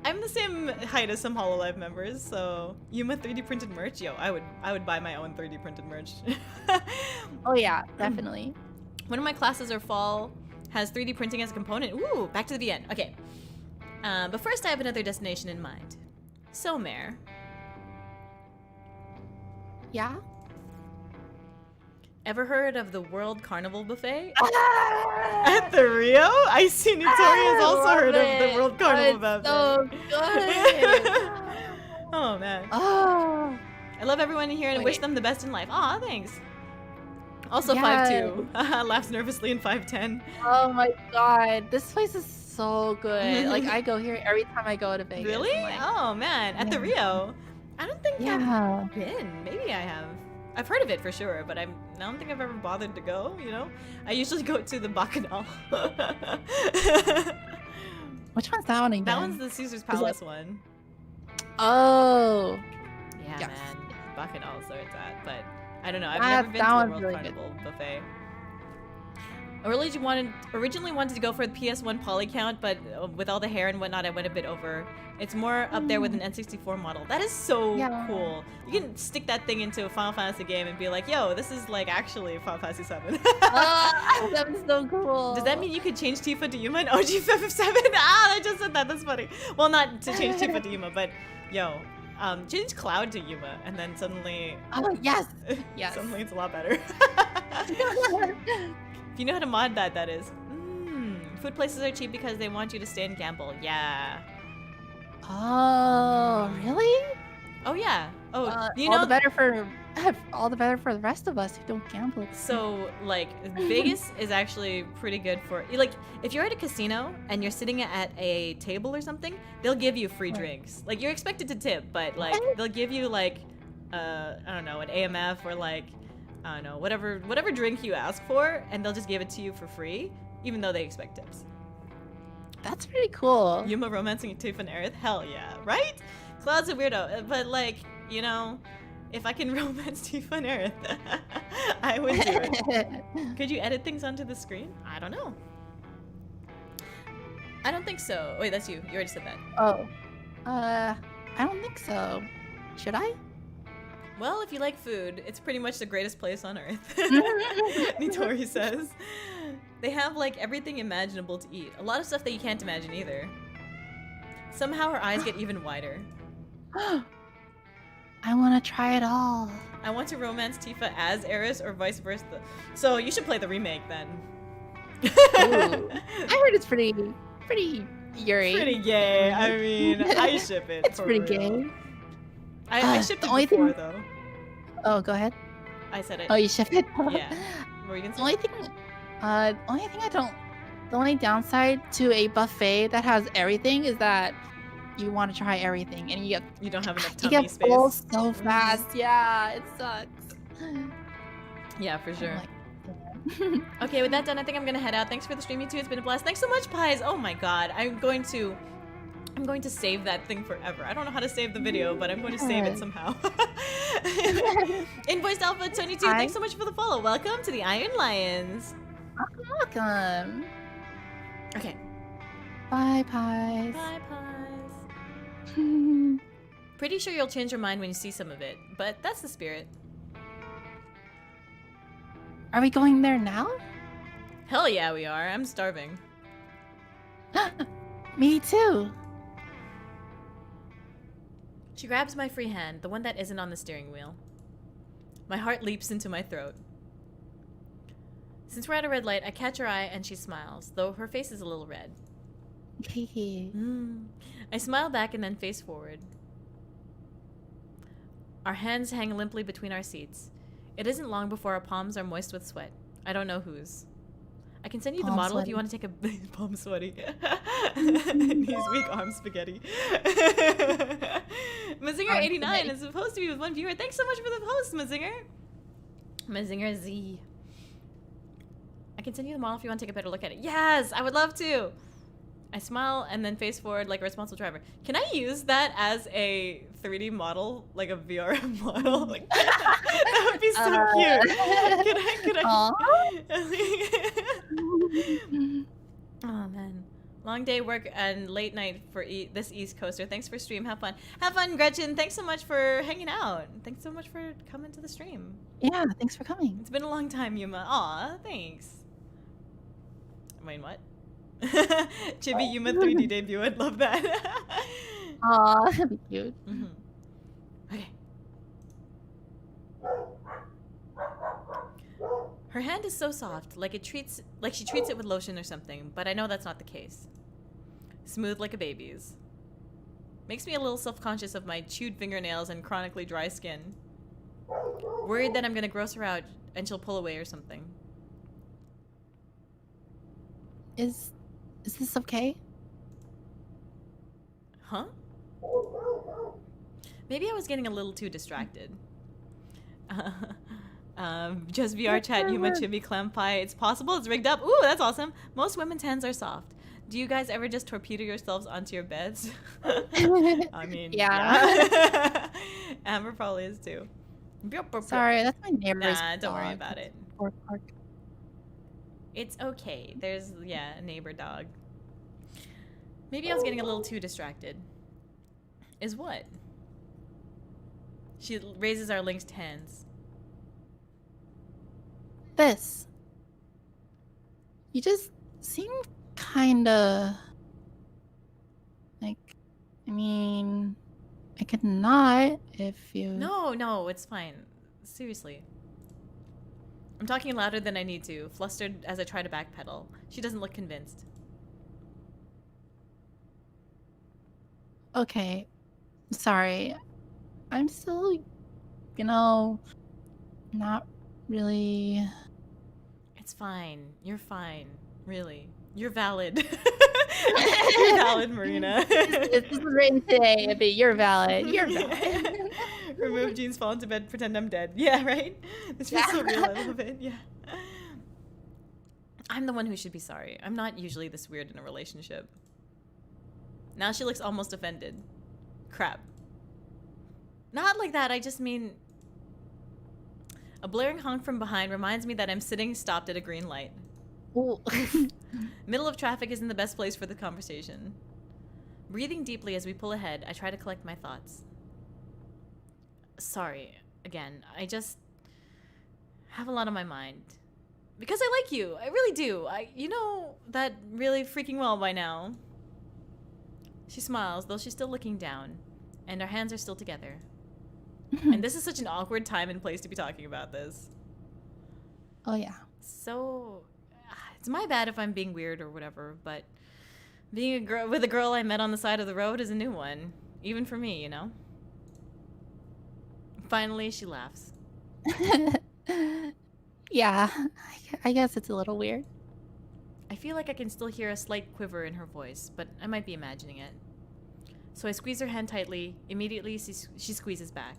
I'm the same height as some HoloLive members, so Yuma 3D printed merch. Yo, I would buy my own 3D printed merch. Oh yeah, definitely. One of my classes or fall has 3D printing as a component. Ooh, back to the VN. Okay. But first I have another destination in mind. So, Mare. Yeah? Ever heard of the World Carnival Buffet? At the Rio? I see Notori has also heard of the World Carnival Buffet. So good. Oh, man. Oh. I love everyone in here and wish them the best in life. Aw, thanks. Also 5'2". Laughs nervously in 5'10". Oh my god. This place is so good. Like, I go here every time I go to Vegas. Really? Like, Oh, man. At the Rio? I don't think I've been. Maybe I have. I've heard of it for sure, but I don't think I've ever bothered to go, you know? I usually go to the Bacchanal. Which one's that one again? That one's the Caesar's Palace one. Oh. Yeah, Yes. man. Bacchanal is where it's at, but I don't know. I've never been to the World Carnival Buffet. I originally wanted to go for the PS1 poly count, but with all the hair and whatnot, I went a bit over. It's more up there with an N64 model. That is so cool. You can stick that thing into a Final Fantasy game and be like, yo, this is like actually Final Fantasy 7. That was so cool. Does that mean you could change Tifa to Yuma in OG FF7? I just said that. That's funny. Well, not to change Tifa to Yuma, but yo, change Cloud to Yuma, and then suddenly... Oh, yes. Yes. Suddenly it's a lot better. If you know how to mod that, that is. Food places are cheap because they want you to stay and gamble. Yeah. Oh, really? Oh yeah. Oh, you all know. the better for the rest of us who don't gamble. So like Vegas is actually pretty good for like if you're at a casino and you're sitting at a table or something, they'll give you free drinks. Like you're expected to tip, but like they'll give you like I don't know, an AMF or like I don't know, whatever drink you ask for, and they'll just give it to you for free, even though they expect tips. That's pretty cool. Yuma romancing Tifa and Aerith? Hell yeah, right? Cloud's a weirdo, but like, you know, if I can romance Tifa and Aerith, I would do it. Could you edit things onto the screen? I don't know. I don't think so. Wait, that's you. You already said that. Oh. I don't think so. Should I? Well, if you like food, it's pretty much the greatest place on earth. Nitori says. They have like everything imaginable to eat. A lot of stuff that you can't imagine either. Somehow her eyes get even wider. I want to try it all. I want to romance Tifa as Eris or vice versa. So you should play the remake then. Ooh. I heard it's pretty Yuri. Pretty gay. I mean, I ship it. It's pretty gay. I shipped it before though. Oh, go ahead. I said it. Oh, you shipped it? Yeah. What were you gonna say? The only downside to a buffet that has everything is that you want to try everything and you don't have enough you tummy get space. full so fast. Yeah, it sucks. Yeah, for sure. Oh Okay, with that done, I think I'm gonna head out. Thanks for the stream, you two. It's been a blast. Thanks so much, Pies. Oh my god, I'm going to save that thing forever. I don't know how to save the video, but I'm going to save it somehow. Invoiced Alpha 22, thanks so much for the follow. Welcome to the Iron Lions. Welcome. Okay. Bye, Pies. Bye, Pies. Pretty sure you'll change your mind when you see some of it, but that's the spirit. Are we going there now? Hell yeah, we are. I'm starving. Me too. She grabs my free hand, the one that isn't on the steering wheel. My heart leaps into my throat. Since we're at a red light, I catch her eye and she smiles, though her face is a little red. I smile back and then face forward. Our hands hang limply between our seats. It isn't long before our palms are moist with sweat. I don't know whose. I can send you the model if you want to take a palm sweaty. Knees weak, arm spaghetti. Mazinger89 is supposed to be with one viewer. Thanks so much for the post, Mazinger. Mazinger Z. I can send you the model if you want to take a better look at it. Yes, I would love to. I smile and then face forward like a responsible driver. Can I use that as a 3D model, like a VR model? Like, that would be so cute. Can I? Oh man. Long day work and late night for this East Coaster. Thanks for stream. Have fun. Have fun, Gretchen. Thanks so much for hanging out. Thanks so much for coming to the stream. Yeah, thanks for coming. It's been a long time, Yuma. Aw, thanks. Wait, what? Chibi Yuma 3D debut. I'd love that. Aw, that'd be cute. Okay. Her hand is so soft, like she treats it with lotion or something, but I know that's not the case. Smooth like a baby's. Makes me a little self-conscious of my chewed fingernails and chronically dry skin. Worried that I'm gonna gross her out and she'll pull away or something. Is this okay? Huh? Maybe I was getting a little too distracted. Just VR chat, Yuma Chibi Clam Pie. It's possible, it's rigged up. Ooh, that's awesome. Most women's hands are soft. Do you guys ever just torpedo yourselves onto your beds? I mean, yeah. Amber probably is too. Sorry, that's my neighbor's Nah, don't worry dog. about it. It's okay. There's, a neighbor dog. Maybe I was getting a little too distracted. Is what? She raises our linked hands. This. You just seem kinda... like, I mean... I could not if you... No, it's fine. Seriously. I'm talking louder than I need to, flustered as I try to backpedal. She doesn't look convinced. Okay. Sorry. I'm still, not really... It's fine. You're fine. Really. You're valid. You're valid, Marina. This was written today, but you're valid. You're valid. Remove jeans, fall into bed, pretend I'm dead. Yeah, right? This feels so real. I love it. Yeah. I'm the one who should be sorry. I'm not usually this weird in a relationship. Now she looks almost offended. Crap. Not like that, I just mean... A blaring honk from behind reminds me that I'm sitting stopped at a green light. Ooh. Middle of traffic isn't the best place for the conversation. Breathing deeply as we pull ahead, I try to collect my thoughts. Sorry, again, I just have a lot on my mind. Because I like you, I really do. You know that really freaking well by now. She smiles, though she's still looking down, and our hands are still together. And this is such an awkward time and place to be talking about this. Oh, yeah. So, it's my bad if I'm being weird or whatever, but being with a girl I met on the side of the road is a new one. Even for me, you know? Finally, she laughs. Yeah, I guess it's a little weird. I feel like I can still hear a slight quiver in her voice, but I might be imagining it. So I squeeze her hand tightly. Immediately, she squeezes back.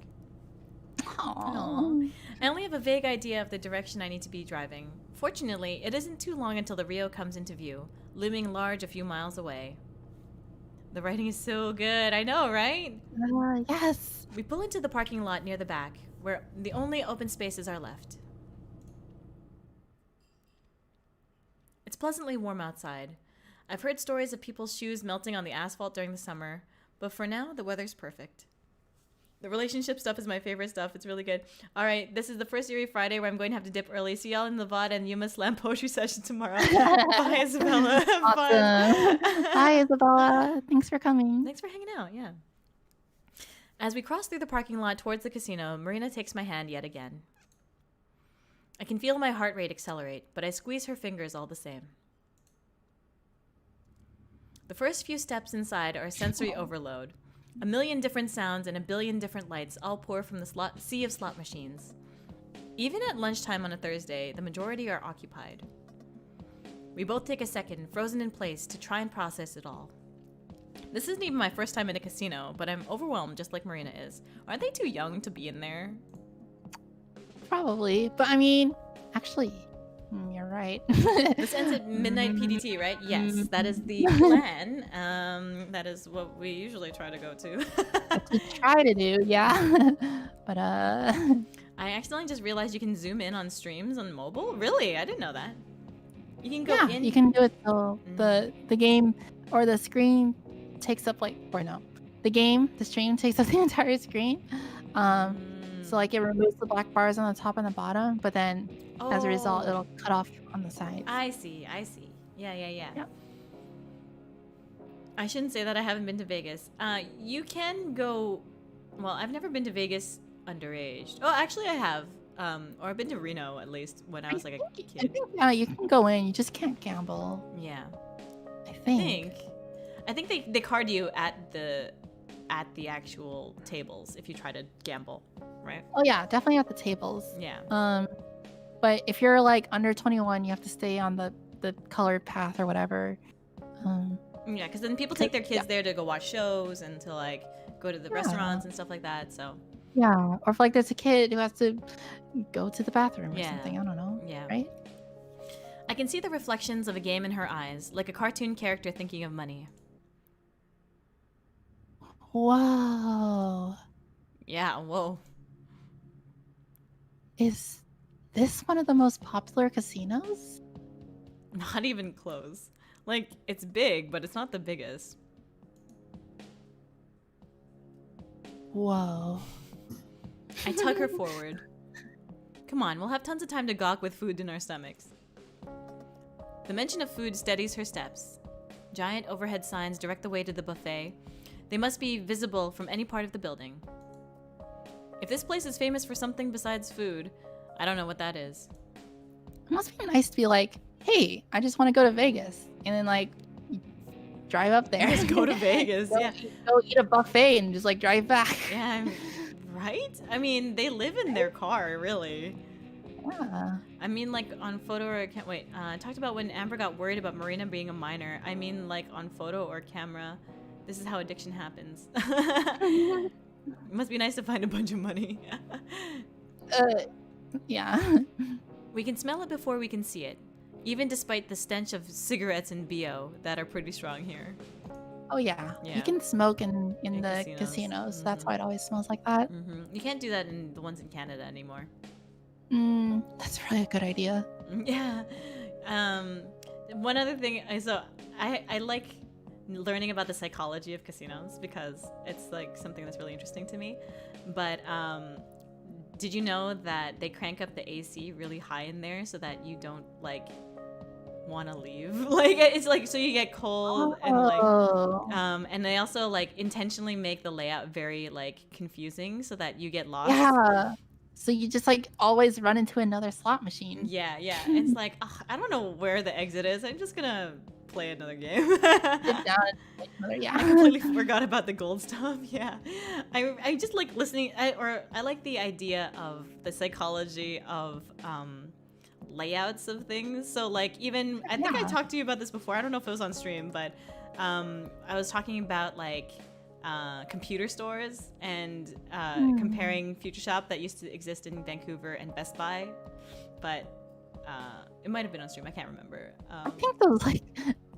Aww. I only have a vague idea of the direction I need to be driving. Fortunately, it isn't too long until the Rio comes into view, looming large a few miles away. The writing is so good, I know, right? Yes. We pull into the parking lot near the back, where the only open spaces are left. It's pleasantly warm outside. I've heard stories of people's shoes melting on the asphalt during the summer, but for now, the weather's perfect. The relationship stuff is my favorite stuff. It's really good. All right, this is the first Yuri Friday where I'm going to have to dip early. See y'all in the VOD and Yuma Slam poetry session tomorrow. Bye, Isabella. Awesome. Hi, Isabella. Thanks for coming. Thanks for hanging out, yeah. As we cross through the parking lot towards the casino, Marina takes my hand yet again. I can feel my heart rate accelerate, but I squeeze her fingers all the same. The first few steps inside are a sensory overload. A million different sounds and a billion different lights all pour from the sea of slot machines. Even at lunchtime on a Thursday, the majority are occupied. We both take a second, frozen in place, to try and process it all. This isn't even my first time in a casino, but I'm overwhelmed just like Marina is. Aren't they too young to be in there? Probably, but I mean, actually, you're right. This ends at midnight PDT, right? Yes, that is the plan. That is what we usually try to go to. What we try to do, yeah. But I accidentally just realized you can zoom in on streams on mobile. Really? I didn't know that. You can go in. You can do it till the game or the screen takes up like, or no, the stream takes up the entire screen. So like it removes the black bars on the top and the bottom, but then as a result, Oh, it'll cut off on the sides. I see. I see. Yeah, yeah, yeah. Yep. I shouldn't say that I haven't been to Vegas. You can go. Well, I've never been to Vegas underage. Oh, actually, I have. Or I've been to Reno at least when I was like a I kid. think you can go in. You just can't gamble. Yeah. I think. I think they card you at the actual tables if you try to gamble, right? Oh yeah, definitely at the tables. Yeah. But if you're like under 21, you have to stay on the colored path or whatever. Yeah, because then people take their kids there to go watch shows and to like go to the restaurants and stuff like that. So. Yeah, or if like there's a kid who has to go to the bathroom or Yeah. something. I don't know. Yeah. Right? I can see the reflections of a game in her eyes, like a cartoon character thinking of money. Whoa. Yeah, whoa. Is this one of the most popular casinos? Not even close. Like, it's big, but it's not the biggest. Whoa. I tug her forward. Come on, we'll have tons of time to gawk with food in our stomachs. The mention of food steadies her steps. Giant overhead signs direct the way to the buffet. They must be visible from any part of the building. If this place is famous for something besides food, I don't know what that is. It must be nice to be like, hey, I just want to go to Vegas. And then like you drive up there. Just go to Vegas, yeah. Go eat a buffet and just like drive back. Yeah, right? I mean, they live in their car, really. Yeah. I mean, like, on photo or can't wait. I talked about when Amber got worried about Marina being a minor. I mean, like, on photo or camera, this is how addiction happens. It must be nice to find a bunch of money. Yeah. We can smell it before we can see it, even despite the stench of cigarettes and BO that are pretty strong here. Oh yeah. Yeah. You can smoke in the casinos. casinos. That's why it always smells like that. You can't do that in the ones in Canada anymore. That's really a good idea. Yeah. One other thing, I like learning about the psychology of casinos because it's like something that's really interesting to me. But did you know that they crank up the AC really high in there so that you don't like want to leave? Like it's like so you get cold and like and they also like intentionally make the layout very like confusing so that you get lost. Yeah. So you just like always run into another slot machine. Yeah, yeah. It's like I don't know where the exit is. I'm just gonna play another game. Sit down and play another, yeah. I completely forgot about the gold stuff. Yeah, I just like listening. I like the idea of the psychology of layouts of things. So like even I think I talked to you about this before. I don't know if it was on stream, but I was talking about like computer stores and comparing Future Shop that used to exist in Vancouver and Best Buy, but it might have been on stream. I can't remember. I think that was like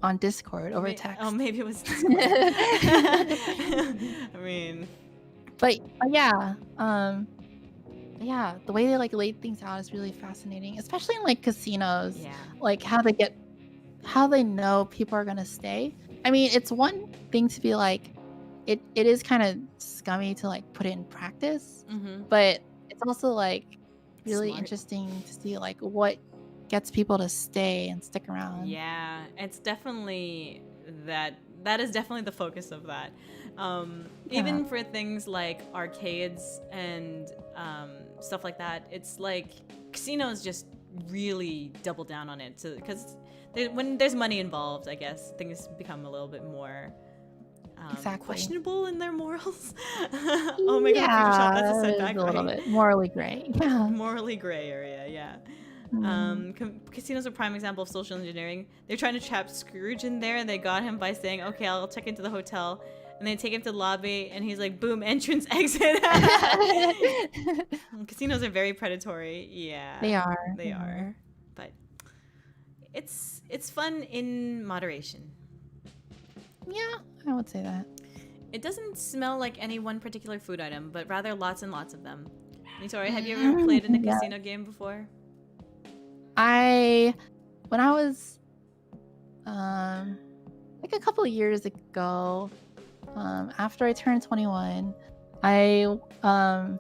on Discord over text. Oh, maybe it was Discord. I mean, but yeah, yeah, the way they like laid things out is really fascinating, especially in like casinos. Yeah. Like how they know people are gonna stay. I mean, it's one thing to be like, it is kind of scummy to like put it in practice, but it's also like really interesting to see like what gets people to stay and stick around. Yeah, it's definitely that is definitely the focus of that. Even for things like arcades and stuff like that, it's like casinos just really double down on it. So because when there's money involved, I guess things become a little bit more questionable in their morals. Oh my god, Future Shop, that's a setback, a little bit morally gray. Yeah. Morally gray area, yeah. Casinos are a prime example of social engineering. They're trying to trap Scrooge in there, and they got him by saying, okay, I'll check into the hotel, and they take him to the lobby, and he's like, boom, entrance, exit. Casinos are very predatory. Yeah, they are, but it's fun in moderation. Yeah, I would say that. It doesn't smell like any one particular food item, but rather lots and lots of them. Sorry, have you ever played in a casino game before? When I was like like a couple of years ago, after I turned 21, I the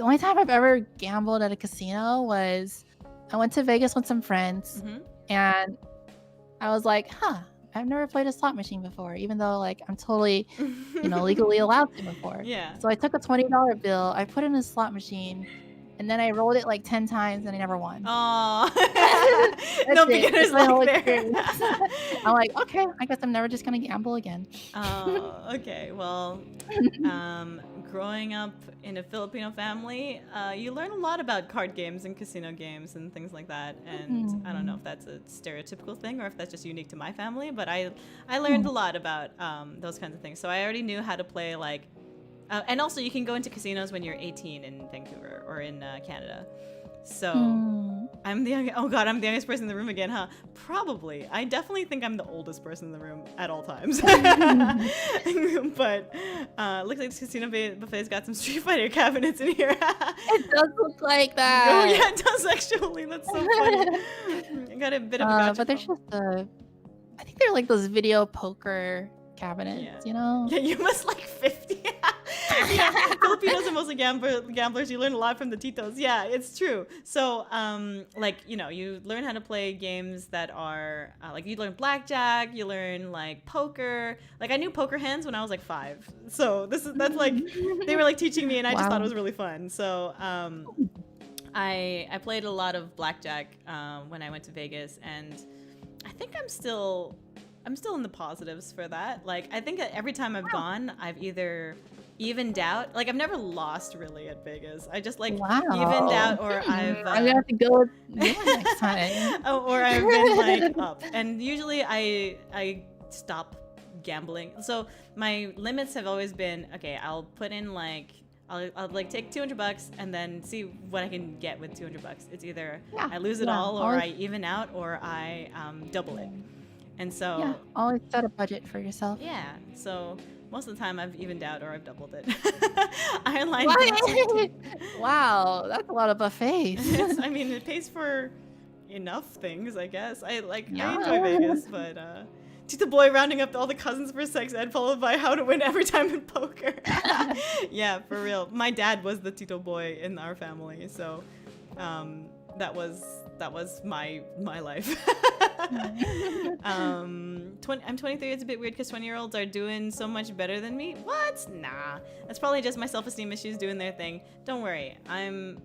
only time I've ever gambled at a casino was I went to Vegas with some friends, and I was like, huh, I've never played a slot machine before, even though like I'm totally, legally allowed to before. Yeah. So I took a $20 bill, I put it in a slot machine, and then I rolled it like 10 times and I never won. Oh, That's no it. beginner's That's my whole luck there. experience. I'm like, okay, I guess I'm never just gonna gamble again. Oh, okay. Well, growing up in a Filipino family, you learn a lot about card games and casino games and things like that. And I don't know if that's a stereotypical thing or if that's just unique to my family, but I learned a lot about those kinds of things. So I already knew how to play like, and also you can go into casinos when you're 18 in Vancouver or in Canada. So I'm the youngest person in the room again, huh? Probably. I definitely think I'm the oldest person in the room at all times. But looks like this casino buffet's got some Street Fighter cabinets in here. It does look like that. Oh yeah, it does actually. That's so funny. I got a bit of a gotcha. But there's just I think they're like those video poker cabinets, Yeah, you must like 50. Yeah, Filipinos are mostly gamblers. You learn a lot from the titos. Yeah, it's true. So, like, you learn how to play games that are, like, you learn blackjack, you learn, like, poker. Like, I knew poker hands when I was, like, 5. So, that's, like, they were, like, teaching me, and I just thought it was really fun. So, I played a lot of blackjack when I went to Vegas, and I think I'm still in the positives for that. Like, I think that every time I've gone, I've either evened out. Like, I've never lost really at Vegas. I just like evened out, or I'm gonna have to go with next time. or I've been like up. And usually I stop gambling. So my limits have always been, okay, I'll put in like I'll like take $200 and then see what I can get with $200. It's either I lose it all, or I even out, or I double it. And so always set a budget for yourself. Yeah. So most of the time I've evened out or I've doubled it. Iron line. Wow, that's a lot of buffets. I mean, it pays for enough things, I guess. I enjoy Vegas, but Tito Boy rounding up all the cousins for sex ed, followed by how to win every time in poker. Yeah, for real. My dad was the Tito Boy in our family, so that was my life. I'm 23. It's a bit weird because 20-year-olds are doing so much better than me. What? Nah. That's probably just my self-esteem issues doing their thing. Don't worry. Never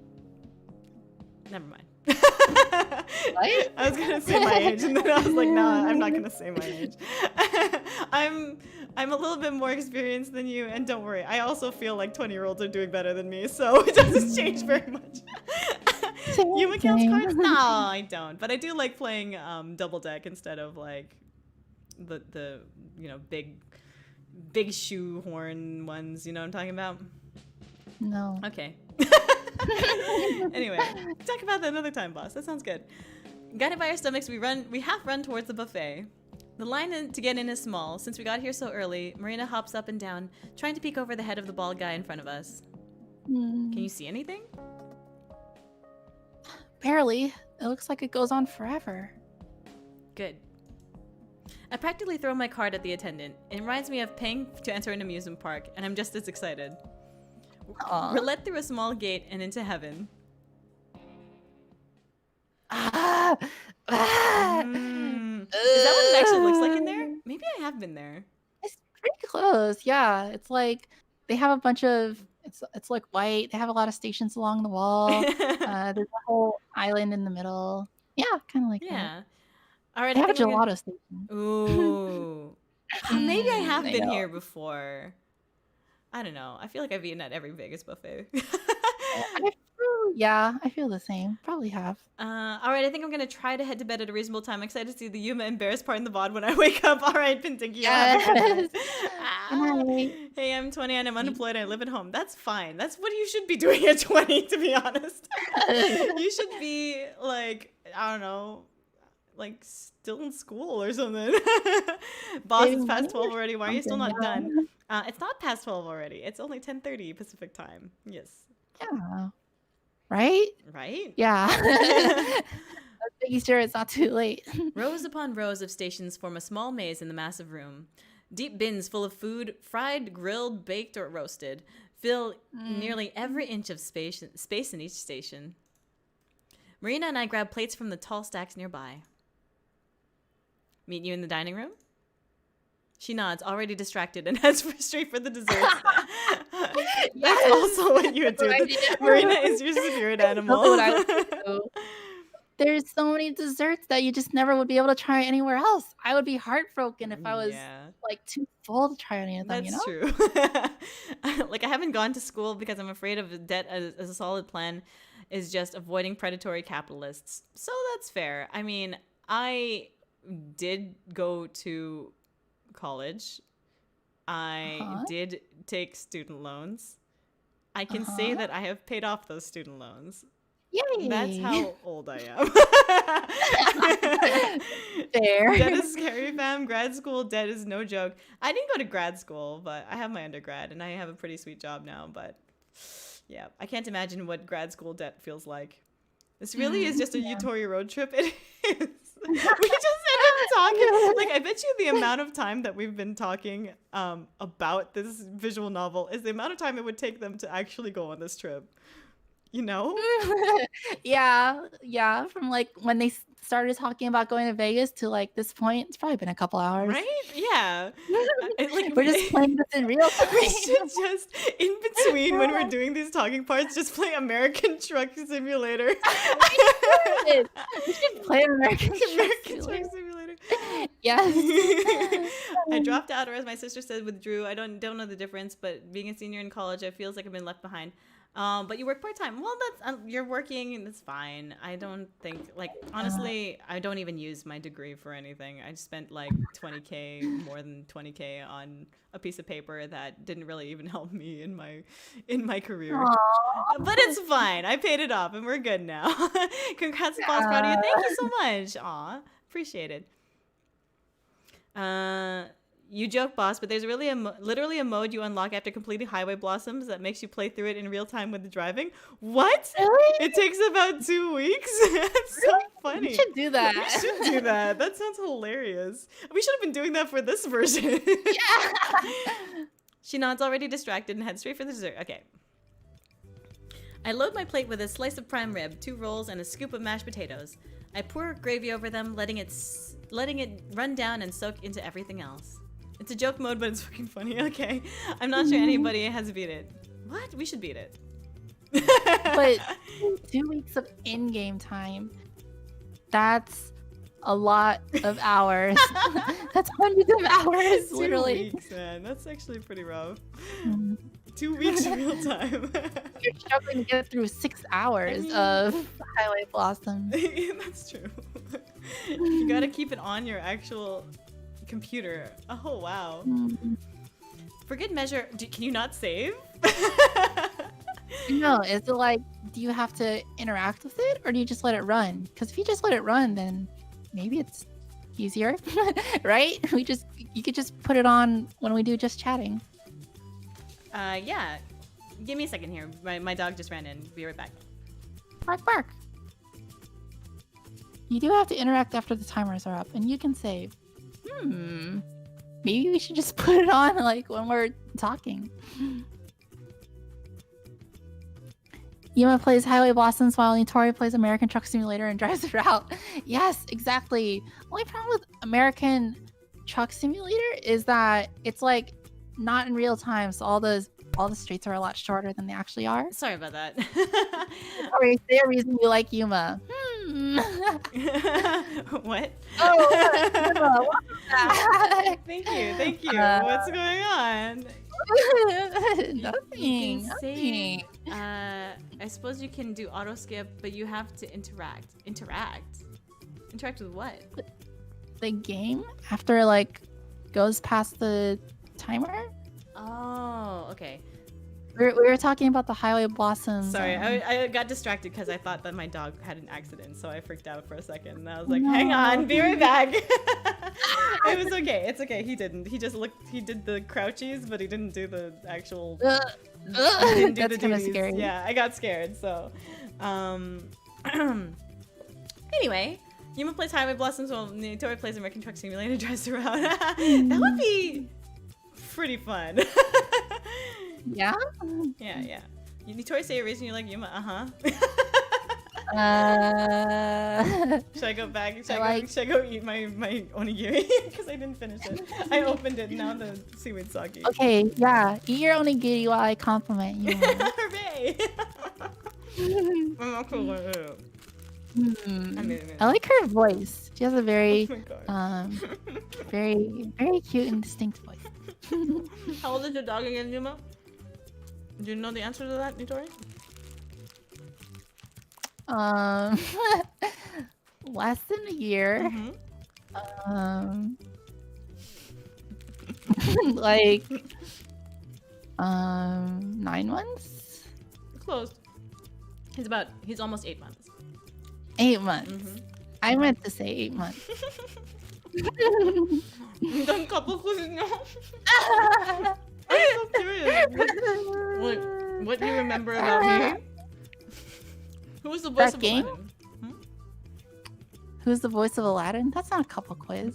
mind. I was gonna say my age, and then I was like, nah, I'm not gonna say my age. I'm a little bit more experienced than you, and don't worry. I also feel like 20-year-olds are doing better than me, so it doesn't change very much. Yuma counts cards? No, I don't. But I do like playing double deck instead of like the big shoehorn ones. You know what I'm talking about? No. Okay. Anyway, talk about that another time, boss. That sounds good. Guided by our stomachs, we half run towards the buffet. The line to get in is small. Since we got here so early, Marina hops up and down, trying to peek over the head of the bald guy in front of us. Can you see anything? Barely. It looks like it goes on forever. Good. I practically throw my card at the attendant. It reminds me of paying to enter an amusement park, and I'm just as excited. Aww. We're led through a small gate and into heaven. Is that what it actually looks like in there? Maybe I have been there. It's pretty close. Yeah, it's like they have a bunch of. It's like white. They have a lot of stations along the wall. There's a whole island in the middle. Yeah, kind of like that. All right. They have a gelato station. Ooh. Maybe I have been here before. I don't know. I feel like I've eaten at every Vegas buffet. I feel the same. Probably have. All right, I think I'm going to try to head to bed at a reasonable time. I'm excited to see the Yuma embarrassed part in the VOD when I wake up. All right, Pintinky. Yes. Hey, I'm 20 and I'm unemployed and I live at home. That's fine. That's what you should be doing at 20, to be honest. You should be, like, I don't know, like still in school or something. Boss, it's past 12 already. Why are you still not done? It's not past 12 already. It's only 10:30 Pacific time. Yes. Yeah. Right? Right? Yeah. making sure it's not too late. Rows upon rows of stations form a small maze in the massive room. Deep bins full of food, fried, grilled, baked, or roasted, fill nearly every inch of space in each station. Marina and I grab plates from the tall stacks nearby. Meet you in the dining room? She nods, already distracted, and heads straight for the desserts. That's also what you would do. Marina is your spirit animal. What I would do. There's so many desserts that you just never would be able to try anywhere else. I would be heartbroken if I was like too full to try any of them. That's true. Like I haven't gone to school because I'm afraid of debt as a solid plan is just avoiding predatory capitalists. So that's fair. I mean, I did go to college. I did take student loans. I can say that I have paid off those student loans. Yay. That's how old I am. Fair. Debt is scary, fam. Grad school debt is no joke. I didn't go to grad school, but I have my undergrad and I have a pretty sweet job now. But yeah, I can't imagine what grad school debt feels like. This really is just a Yuri road trip. It is. We just ended up talking. Like, I bet you the amount of time that we've been talking about this visual novel is the amount of time it would take them to actually go on this trip. You know? Yeah. From like when they started talking about going to Vegas to like this point, it's probably been a couple hours. Right? Yeah. Like, we're just playing this in real time. We should just, in between when we're doing these talking parts, just play American Truck Simulator. We should play American Truck Simulator. Yes. I dropped out, or as my sister said, withdrew. I don't know the difference, but being a senior in college, I feels like I've been left behind. But you work part-time. Well, that's you're working and that's fine. I don't think, like, honestly, I don't even use my degree for anything. I spent like $20K, more than $20K on a piece of paper that didn't really even help me in my career. Aww. But it's fine. I paid it off and we're good now. Congrats, boss, proud of you. Thank you so much. Aw, appreciate it. You joke, boss, but there's really literally a mode you unlock after completing Highway Blossoms that makes you play through it in real time with the driving. What? Really? It takes about 2 weeks? That's so funny. We should do that. We should do that. That sounds hilarious. We should have been doing that for this version. Yeah. She nods, already distracted, and heads straight for the dessert. Okay. I load my plate with a slice of prime rib, 2 rolls, and a scoop of mashed potatoes. I pour gravy over them, letting it run down and soak into everything else. It's a joke mode, but it's fucking funny. Okay. I'm not sure anybody has beat it. What? We should beat it. But 2 weeks of in-game time. That's a lot of hours. That's hundreds of hours, literally. 2 weeks, man. That's actually pretty rough. 2 weeks in real time. You're struggling to get through 6 hours of Highway Blossoms. That's true. You gotta keep it on your actual computer. Oh, wow. For good measure, can you not save? No, is it like, do you have to interact with it or do you just let it run? Because if you just let it run, then maybe it's easier, right? You could just put it on when we do just chatting. Yeah. Give me a second here. My dog just ran in. Be right back. Bark, bark. You do have to interact after the timers are up, and you can save. Maybe we should just put it on like when we're talking. Yuma plays Highway Blossoms while Yuri plays American Truck Simulator and drives the route. Yes, exactly. Only problem with American Truck Simulator is that it's like not in real time, so all the streets are a lot shorter than they actually are. Sorry about that. Sorry, say a reason you like Yuma. What? Oh, Thank you. What's going on? Nothing. I suppose you can do auto skip, but you have to interact. Interact with what? The game after like goes past the timer. Oh, okay. We were talking about the Highway Blossoms. Sorry, I got distracted because I thought that my dog had an accident, so I freaked out for a second. And I was like, hang on, be right back. It was okay. It's okay. He didn't. He just looked. He did the crouchies, but he didn't do the actual. He didn't do That's kind of duties. scary. Yeah, I got scared. So, anyway, Yuma plays Highway Blossoms while Nitori plays American Truck Simulator drives around. That would be pretty fun. Yeah? Yeah. Nitori say a reason you like Yuma? Should I go back? Should I go eat my onigiri? Because I didn't finish it. I opened it, now the seaweed sake. Okay, yeah. Eat your onigiri while I compliment you. Hooray! I like her voice. She has a very, Oh my God. very, very cute and distinct voice. How old is your dog again, Yuma? Do you know the answer to that, Nitori? Less than a year. Like 9 months. Close. He's almost 8 months. 8 months. I meant to say 8 months. I'm so curious. What do you remember about me? Who was the voice of game? Aladdin? Who's the voice of Aladdin? That's not a couple quiz.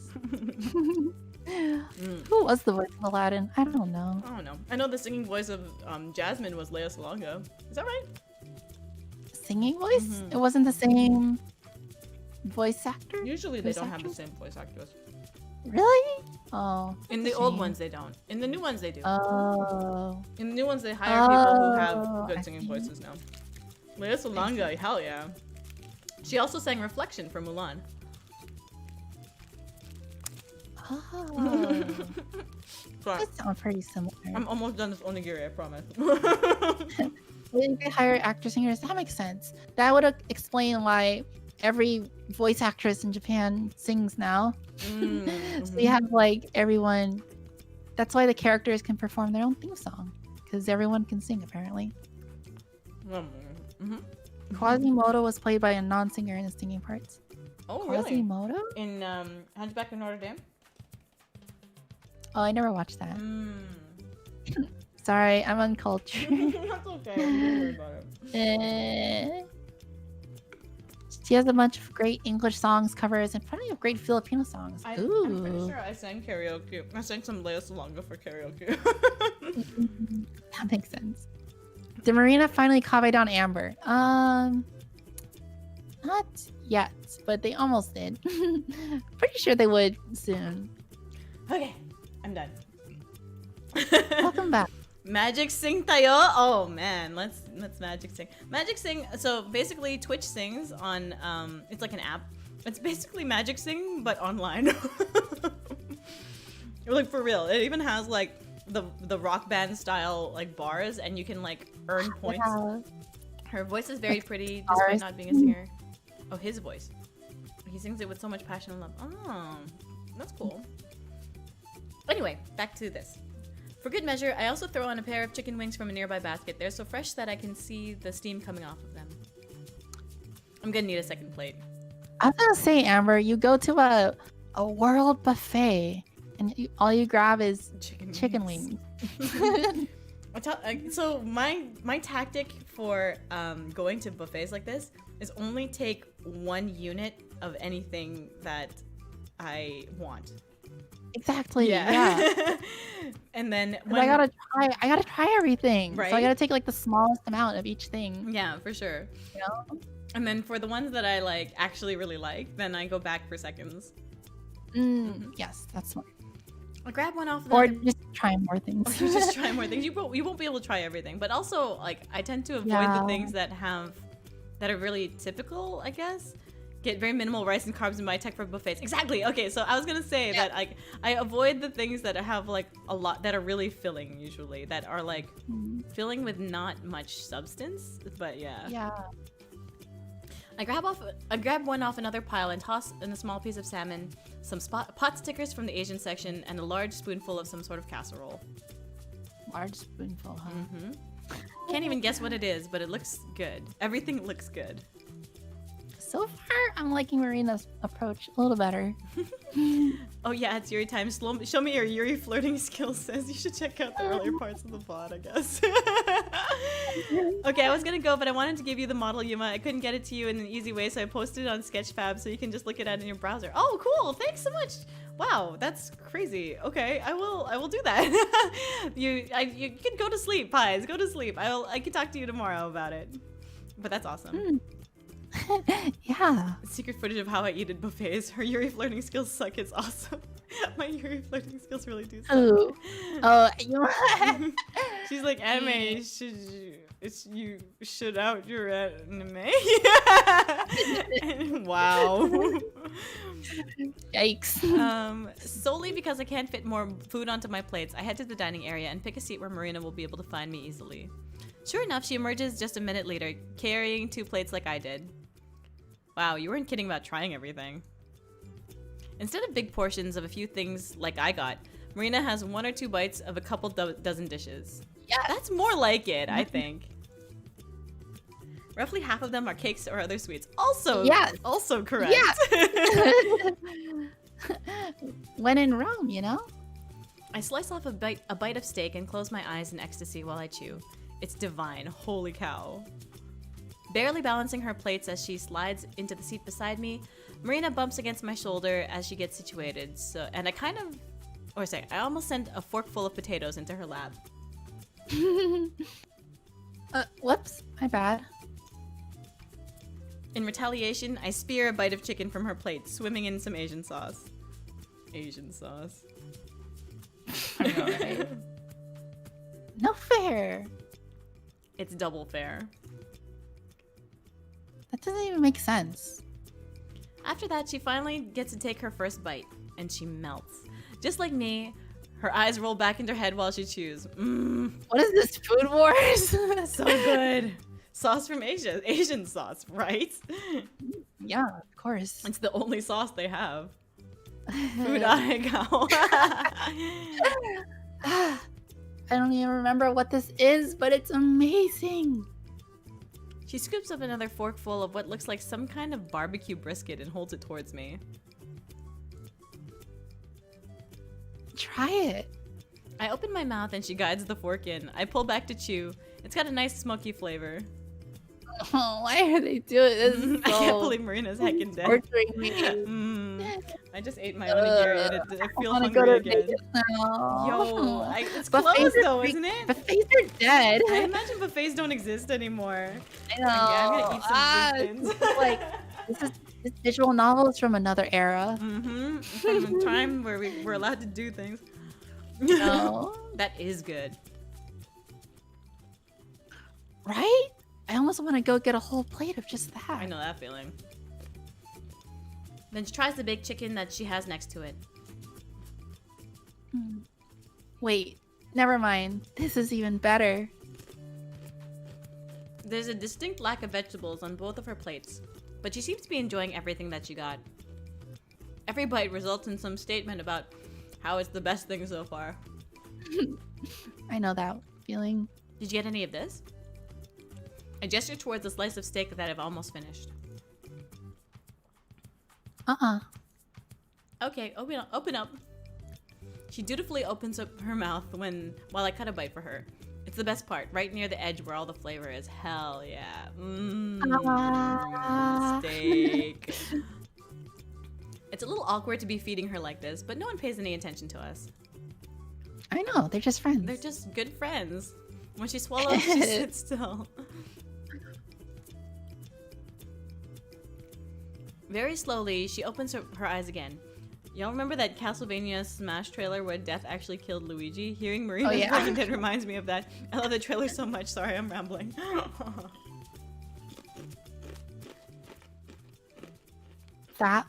Who was the voice of Aladdin? I don't know. I don't know. I know the singing voice of Jasmine was Lea Salonga. Is that right? Singing voice? It wasn't the same voice actor? Usually they don't have the same voice actors. Really? Oh. In the old ones they don't. In the new ones they do. Oh. In the new ones they hire people who have good singing voices now. Lea Salonga, hell yeah. She also sang Reflection for Mulan. Oh. That sounds pretty similar. I'm almost done with onigiri, I promise. When they hire actor singers, that makes sense. That would explain why every voice actress in Japan sings now. So you have like everyone. That's why the characters can perform their own theme song, because everyone can sing apparently. Quasimodo was played by a non-singer in his singing parts. Oh, really? Quasimodo? In Hunchback of Notre Dame? Oh, I never watched that. Sorry, I'm uncultured. That's okay. Don't worry about it. She has a bunch of great English songs, covers, and plenty of great Filipino songs. Ooh. I'm pretty sure I sang karaoke. I sang some Lea Salonga for karaoke. That makes sense. Did Marina finally copy down Amber? Not yet, but they almost did. Pretty sure they would soon. Okay, I'm done. Welcome back. Magic Sing tayo. Oh man, let's Magic Sing. Magic Sing. So basically, Twitch sings on. It's like an app. It's basically Magic Sing but online. Like for real. It even has like the rock band style like bars, and you can like earn points. Yeah. Her voice is very pretty, despite not being a singer. Oh, his voice. He sings it with so much passion and love. Oh, that's cool. Anyway, back to this. For good measure, I also throw on a pair of chicken wings from a nearby basket. They're so fresh that I can see the steam coming off of them. I'm gonna need a second plate. I was gonna say, Amber, you go to a world buffet, and all you grab is chicken wings. So my tactic for going to buffets like this is only take 1 unit of anything that I want. Exactly. Yeah. And then I gotta try everything. Right? So I gotta take like the smallest amount of each thing. Yeah, for sure. You know? And then for the ones that I like actually really like, then I go back for seconds. Yes, that's smart. I'll grab one off. Or just try more things. Or just try more things. You won't be able to try everything, but also like I tend to avoid the things that are really typical, I guess. Get very minimal rice and carbs in my tech for buffets. Exactly. Okay, so I was gonna say that I avoid the things that have like a lot that are really filling usually, that are like filling with not much substance. But yeah. Yeah. I grab one off another pile and toss in a small piece of salmon, some pot stickers from the Asian section, and a large spoonful of some sort of casserole. Large spoonful, huh? Can't even guess what it is, but it looks good. Everything looks good. so far, I'm liking Marina's approach a little better. Oh yeah, it's Yuri time. Show me your Yuri flirting skills, says. You should check out the earlier parts of the VOD, I guess. Okay, I was gonna go, but I wanted to give you the model, Yuma. I couldn't get it to you in an easy way, so I posted it on Sketchfab so you can just look it at in your browser. Oh, cool! Thanks so much! Wow, that's crazy. Okay, I will do that. You can go to sleep, Pies. Go to sleep. I can talk to you tomorrow about it. But that's awesome. Yeah. Secret footage of how I eat at buffets. Her Yuri flirting skills suck. It's awesome. My Yuri flirting skills really do suck. Ooh. Oh, you She's like, anime, you should out your anime? Wow. Yikes. Solely because I can't fit more food onto my plates, I head to the dining area and pick a seat where Marina will be able to find me easily. Sure enough, she emerges just a minute later, carrying 2 plates like I did. Wow, you weren't kidding about trying everything. Instead of big portions of a few things like I got, Marina has 1 or 2 bites of a couple dozen dishes. Yeah, that's more like it, I think. Roughly half of them are cakes or other sweets. Also, also correct. Yeah. When in Rome, you know? I slice off a bite of steak and close my eyes in ecstasy while I chew. It's divine. Holy cow. Barely balancing her plates as she slides into the seat beside me, Marina bumps against my shoulder as she gets situated. And I almost sent a fork full of potatoes into her lap. Whoops, my bad. In retaliation, I spear a bite of chicken from her plate, swimming in some Asian sauce. Asian sauce. I know, right? No fair. It's double fair. That doesn't even make sense. After that, she finally gets to take her first bite, and she melts. Just like me, her eyes roll back into her head while she chews. What is this, Food Wars? So good. Sauce from Asia. Asian sauce, right? Yeah, of course. It's the only sauce they have. Food I don't even remember what this is, but it's amazing. She scoops up another forkful of what looks like some kind of barbecue brisket and holds it towards me. Try it. I open my mouth and she guides the fork in. I pull back to chew. It's got a nice smoky flavor. Oh, why are they doing this? I can't believe Marina's heckin' dead. Torturing me. I just ate my onigiri and I feel hungry go to again. Yo, it's closed though, isn't it? Buffets are dead. I imagine buffets don't exist anymore. I know. Yeah, I'm gonna eat some big like, this visual novel is from another era. From a time where we were allowed to do things. No. That is good. Right? I almost want to go get a whole plate of just that. I know that feeling. Then she tries the baked chicken that she has next to it. Wait, never mind. This is even better. There's a distinct lack of vegetables on both of her plates, but she seems to be enjoying everything that she got. Every bite results in some statement about how it's the best thing so far. I know that feeling. Did you get any of this? I gesture towards a slice of steak that I've almost finished. Okay, open up. She dutifully opens up her mouth while I cut a bite for her. It's the best part, right near the edge where all the flavor is. Hell yeah. Steak. It's a little awkward to be feeding her like this, but no one pays any attention to us. I know, they're just friends. They're just good friends. When she swallows, she sits still. Very slowly, she opens her eyes again. Y'all remember that Castlevania Smash trailer where Death actually killed Luigi? Hearing Marina's version it reminds me of that. I love the trailer so much. Sorry, I'm rambling. That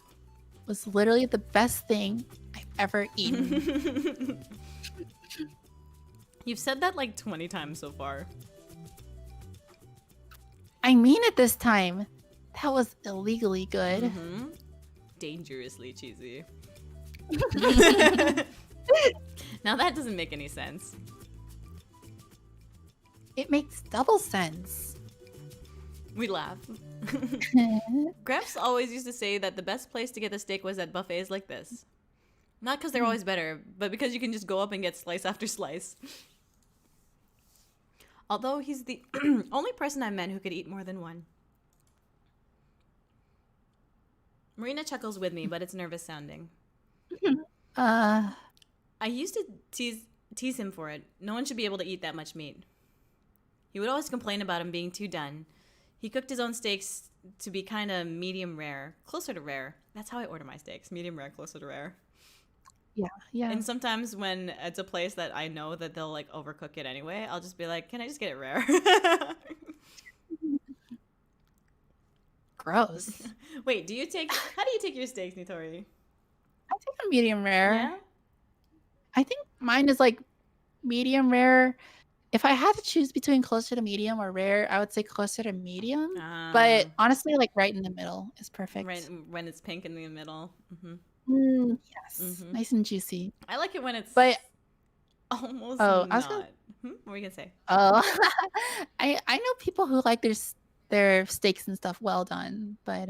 was literally the best thing I've ever eaten. You've said that like 20 times so far. I mean it this time. That was illegally good. Dangerously cheesy. Now that doesn't make any sense. It makes double sense. We laugh. Gramps always used to say that the best place to get the steak was at buffets like this. Not because they're always better, but because you can just go up and get slice after slice. Although he's the only person I've met who could eat more than one. Marina chuckles with me, but it's nervous sounding. I used to tease him for it. No one should be able to eat that much meat. He would always complain about him being too done. He cooked his own steaks to be kind of medium rare, closer to rare. That's how I order my steaks, medium rare, closer to rare. Yeah. And sometimes when it's a place that I know that they'll like overcook it anyway, I'll just be like, "Can I just get it rare?" Gross. Wait, how do you take your steaks, Nitori? I think a medium rare. Yeah? I think mine is like medium rare. If I had to choose between closer to medium or rare, I would say closer to medium. But honestly, like right in the middle is perfect. Right when it's pink in the middle. Yes, nice and juicy. I like it when it's almost not. What were you gonna say? Oh, I know people who like their steaks and stuff well done, but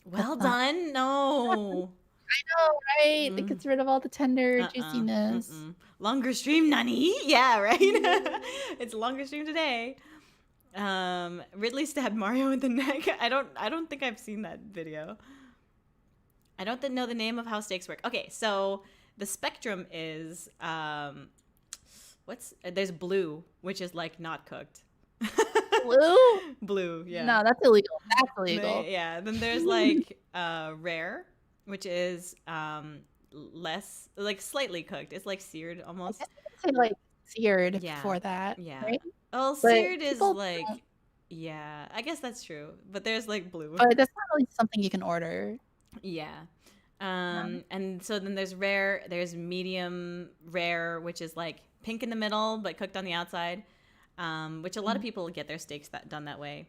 well done? No. I know, right? It gets rid of all the tender juiciness. Longer stream, nani? Yeah, right. It's longer stream today. Ridley stabbed Mario in the neck. I don't think I've seen that video. I don't know the name of how steaks work. Okay, so the spectrum is there's blue, which is like not cooked. Blue? Blue, yeah. No, that's illegal. That's illegal. Yeah. Then there's like rare, which is less like slightly cooked. It's like seared almost. I guess you could say like seared for that. Yeah. Right? Well, seared is like yeah, I guess that's true. But there's like blue. But that's not really something you can order. Yeah. And so then there's rare, there's medium rare, which is like pink in the middle but cooked on the outside, which a lot of people get their steaks done that way.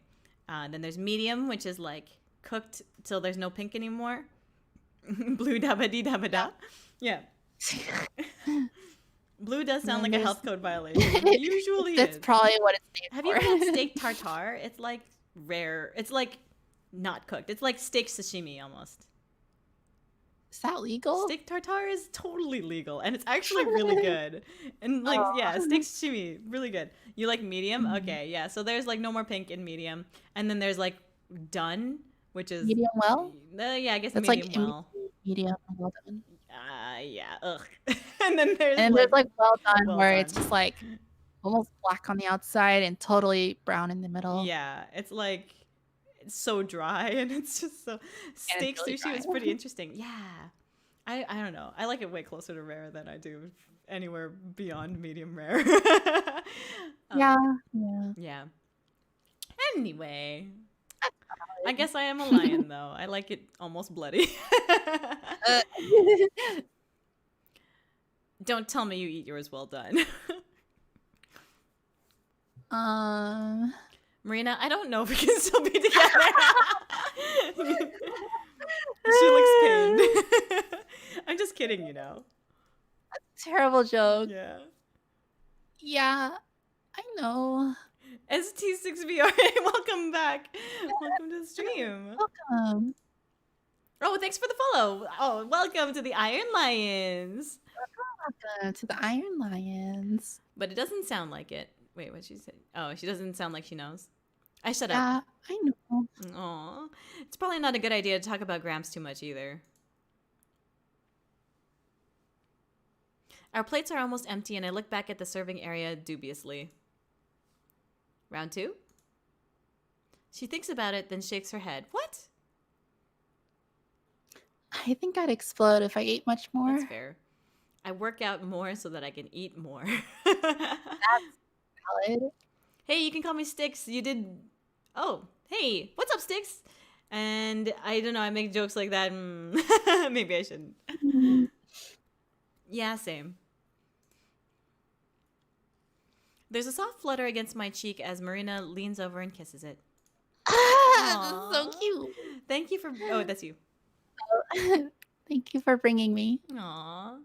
Then there's medium, which is like cooked till there's no pink anymore. Blue dabba-dee-dabba-da. Yeah. Blue does sound like a health code violation. It usually That's probably what it stands Have for. you had steak tartare? It's like rare. It's like not cooked. It's like steak sashimi almost. Is that legal? Steak tartare is totally legal, and it's actually really good. And like, yeah, steak sashimi, really good. You like medium? Okay, yeah. So there's like no more pink in medium, and then there's like done, which is medium well. Yeah, I guess that's medium like well. Medium well done. Yeah. Ugh. And then there's like well done, where it's just like almost black on the outside and totally brown in the middle. Yeah, it's like it's so dry, and it's just so steak really sushi is pretty interesting. Yeah, I don't know. I like it way closer to rare than I do anywhere beyond medium rare. Yeah. Anyway, I guess I am a lion though. I like it almost bloody. Don't tell me you eat yours well done. Marina, I don't know if we can still be together. She looks pained. I'm just kidding, you know. That's a terrible joke. Yeah. Yeah, I know. ST6VR, welcome back. Welcome to the stream. Welcome. Oh, thanks for the follow. Oh, welcome to the Iron Lions. Welcome to the Iron Lions. But it doesn't sound like it. Wait, what she said? Oh, she doesn't sound like she knows. I shut up. Yeah, I know. Aw. It's probably not a good idea to talk about Gramps too much either. Our plates are almost empty, and I look back at the serving area dubiously. Round 2? She thinks about it, then shakes her head. What? I think I'd explode if I ate much more. That's fair. I work out more so that I can eat more. That's valid. Hey, you can call me Sticks. You did... Oh, hey, what's up, Sticks? And I don't know, I make jokes like that. Maybe I shouldn't. Yeah, same. There's a soft flutter against my cheek as Marina leans over and kisses it. Ah, this is so cute. Thank you for... Oh, that's you. Thank you for bringing me. Aww.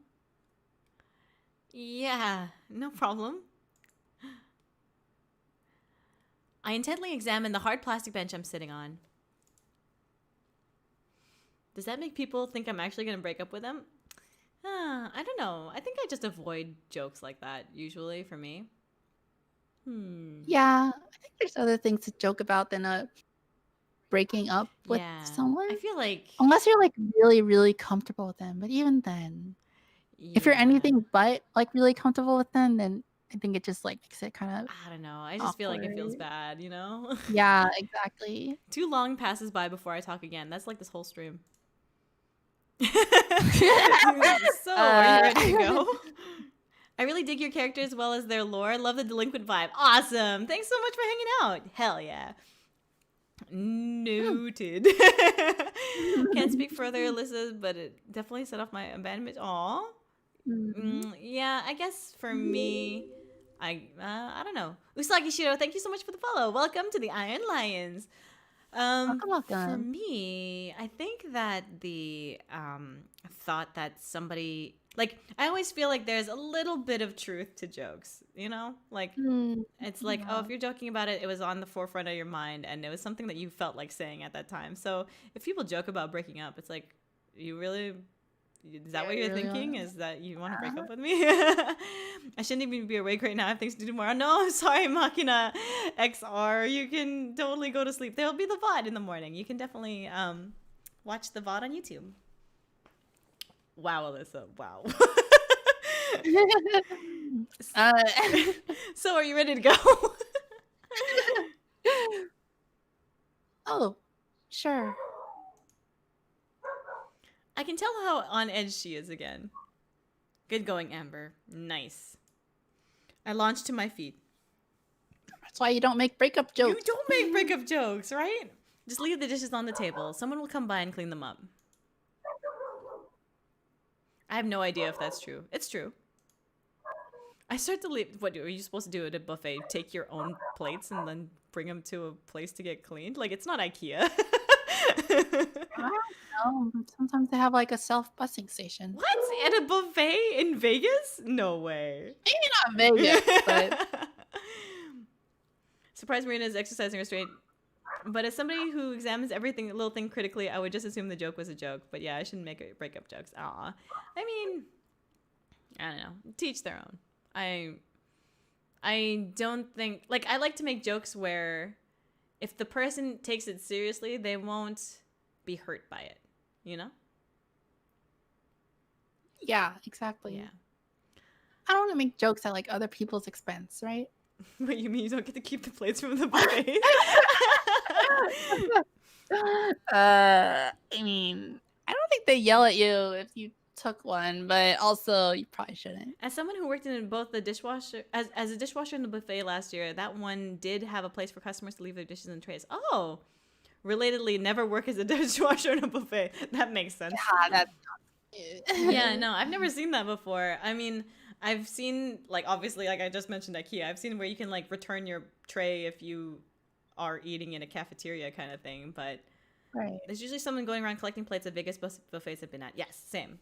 Yeah, no problem. I intently examine the hard plastic bench I'm sitting on. Does that make people think I'm actually going to break up with them? I don't know. I think I just avoid jokes like that, usually, for me. Yeah, I think there's other things to joke about than breaking up with someone. I feel like... Unless you're, like, really, really comfortable with them. But even then, if you're anything but, like, really comfortable with them, then I think it just, like, makes it kind of I don't know. I just feel like it feels awkward. bad, you know? Yeah, exactly. Too long passes by before I talk again. That's like this whole stream. So, are you ready to go? I really dig your character as well as their lore. Love the delinquent vibe. Awesome. Thanks so much for hanging out. Hell yeah. Noted. Can't speak further, Alyssa, but it definitely set off my abandonment. Aw. Yeah, I guess for me, I don't know. Usagi Shiro, thank you so much for the follow. Welcome to the Iron Lions. Welcome. For me, I think that the thought that somebody, like, I always feel like there's a little bit of truth to jokes, you know? Like, it's like, oh, if you're joking about it, it was on the forefront of your mind, and it was something that you felt like saying at that time. So if people joke about breaking up, it's like, you really... Is that what you're really thinking? Is that you want to break up with me? I shouldn't even be awake right now. I have things to do tomorrow. No, I'm sorry, Machina XR. You can totally go to sleep. There'll be the VOD in the morning. You can definitely watch the VOD on YouTube. Wow, Alyssa. Wow. So are you ready to go? Oh, sure. I can tell how on edge she is again. Good going, Amber. Nice. I launched to my feet. That's why you don't make breakup jokes. You don't make breakup jokes, right? Just leave the dishes on the table. Someone will come by and clean them up. I have no idea if that's true. It's true. I start to leave. What are you supposed to do at a buffet? Take your own plates and then bring them to a place to get cleaned? Like, it's not IKEA. I don't know. Sometimes they have like a self-busing station. What? At a buffet in Vegas? No way. Maybe not Vegas, but... Surprise Marina is exercising restraint. But as somebody who examines everything, little thing critically, I would just assume the joke was a joke. But yeah, I shouldn't make breakup jokes. Aw. I mean, I don't know. Teach their own. I don't think... Like, I like to make jokes where if the person takes it seriously, they won't be hurt by it. You know? Yeah, exactly. Yeah. I don't want to make jokes at like other people's expense, right? What, you mean you don't get to keep the plates from the buffet? I mean, I don't think they yell at you if you took one, but also you probably shouldn't. As someone who worked in both the dishwasher, as a dishwasher in the buffet last year, that one did have a place for customers to leave their dishes and trays. Oh, relatedly, never work as a dishwasher in a buffet. That makes sense. Yeah, that's Yeah, no, I've never seen that before. I mean, I've seen, like, obviously, like I just mentioned IKEA, I've seen where you can, like, return your tray if you are eating in a cafeteria kind of thing, but right. There's usually someone going around collecting plates at Vegas buffets I've been at. Yes, same.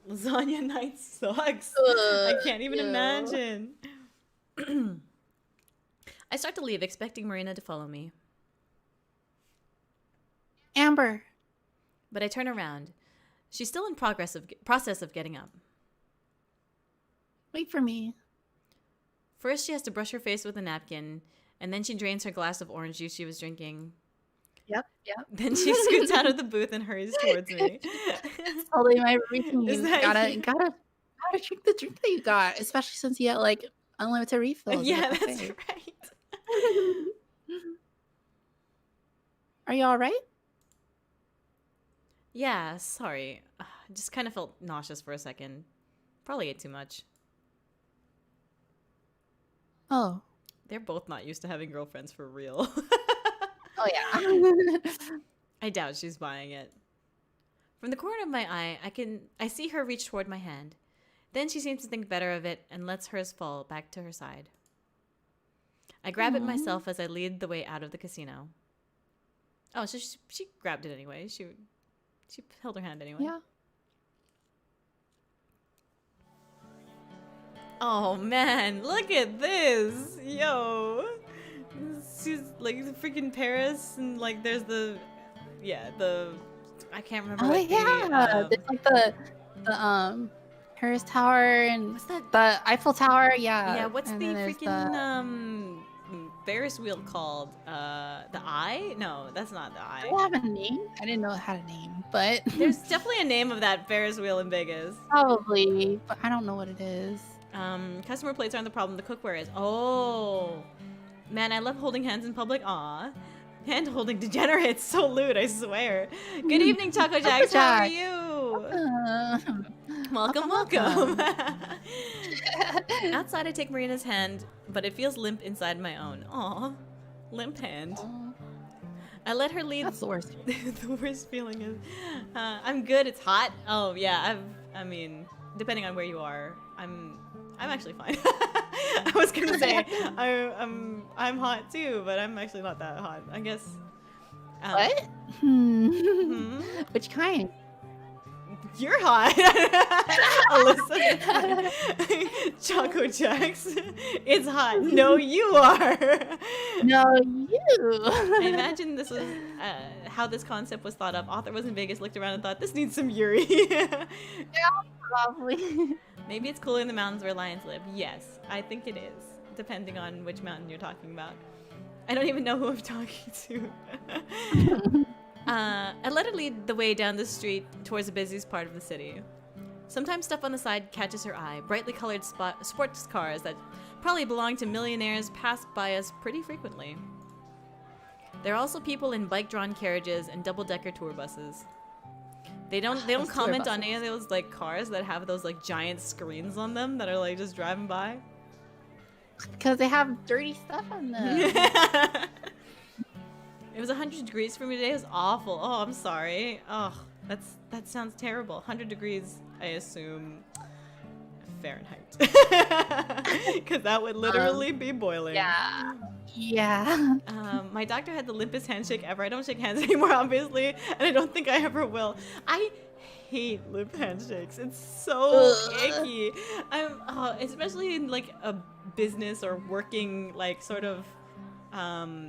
Lasagna night sucks. I can't even imagine. I start to leave, expecting Marina to follow me. Amber. But I turn around. She's still in process of getting up. Wait for me. First, she has to brush her face with a napkin, and then she drains her glass of orange juice she was drinking. Yep. Then she scoots out of the booth and hurries towards me. That's totally my routine. Is You that gotta drink the drink that you got, especially since you get like unlimited refills. Yeah, that's right. Are you all right? Yeah, sorry. I just kind of felt nauseous for a second. Probably ate too much. Oh. They're both not used to having girlfriends for real. Oh yeah. I doubt she's buying it. From the corner of my eye, I see her reach toward my hand. Then she seems to think better of it and lets hers fall back to her side. I grab it myself as I lead the way out of the casino. Oh, so she grabbed it anyway. She held her hand anyway. Yeah. Oh man, look at this. Yo. She's like freaking Paris and like there's the I can't remember Oh what yeah, there's like the Paris Tower and what's that? the Eiffel Tower. Yeah. Yeah, what's and the then there's freaking Ferris wheel called? The Eye? No, that's not the Eye. Does it have a name? I didn't know it had a name, but There's definitely a name of that Ferris wheel in Vegas. probably, but I don't know what it is. Customer plates aren't the problem, the cookware is. Oh. Man, I love holding hands in public. Aw. Hand holding degenerates. So lewd, I swear. Good evening, Taco Jacks. How are you? Welcome. Outside, I take Marina's hand, but it feels limp inside my own. Aw. Limp hand. I let her lead. That's the worst. The worst feeling is, I'm good. It's hot. Oh yeah. I mean, depending on where you are, I'm actually fine. I was gonna say I'm hot too, but I'm actually not that hot. I guess. What? Which kind? You're hot, Alyssa. Choco Jacks. It's hot. No, you are. No, you. I imagine this was how this concept was thought up. Author was in Vegas, looked around and thought, this needs some Yuri. Yeah, probably. Maybe it's cooler in the mountains where lions live. Yes, I think it is, depending on which mountain you're talking about. I don't even know who I'm talking to. I let her lead the way down the street towards the busiest part of the city. Sometimes stuff on the side catches her eye. Brightly colored sports cars that probably belong to millionaires pass by us pretty frequently. There are also people in bike-drawn carriages and double-decker tour buses. They don't comment on any of those like cars that have those like giant screens on them that are like just driving by. Because they have dirty stuff on them. It was 100 degrees for me today. It was awful. Oh, I'm sorry. Oh, that sounds terrible. 100 degrees, I assume, Fahrenheit. Because that would literally be boiling. Yeah. Yeah. My doctor had the limpest handshake ever. I don't shake hands anymore, obviously, and I don't think I ever will. I hate limp handshakes. It's so icky. Especially in like a business or working like sort of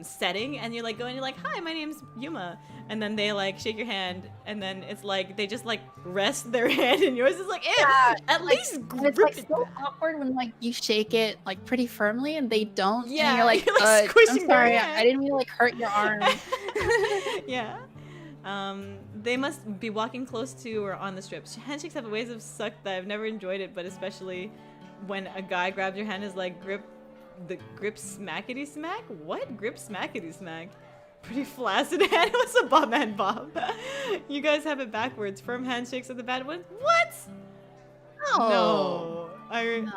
setting, and you're like going, you're like, hi, my name's Yuma, and then they like shake your hand, and then it's like they just like rest their hand in yours. It's like, yeah, at least it's like so awkward when like you shake it like pretty firmly and they don't. Yeah, and you're like, squishing I'm sorry, their hand. I didn't mean to like hurt your arm. Yeah. They must be walking close to or on the strips. Handshakes have ways of suck that I've never enjoyed it, but especially when a guy grabs your hand is like grip smackety smack? What? Grip smackety smack? Pretty flaccid hand. What's a Bob man Bob? You guys have it backwards. Firm handshakes are the bad ones? What? No. I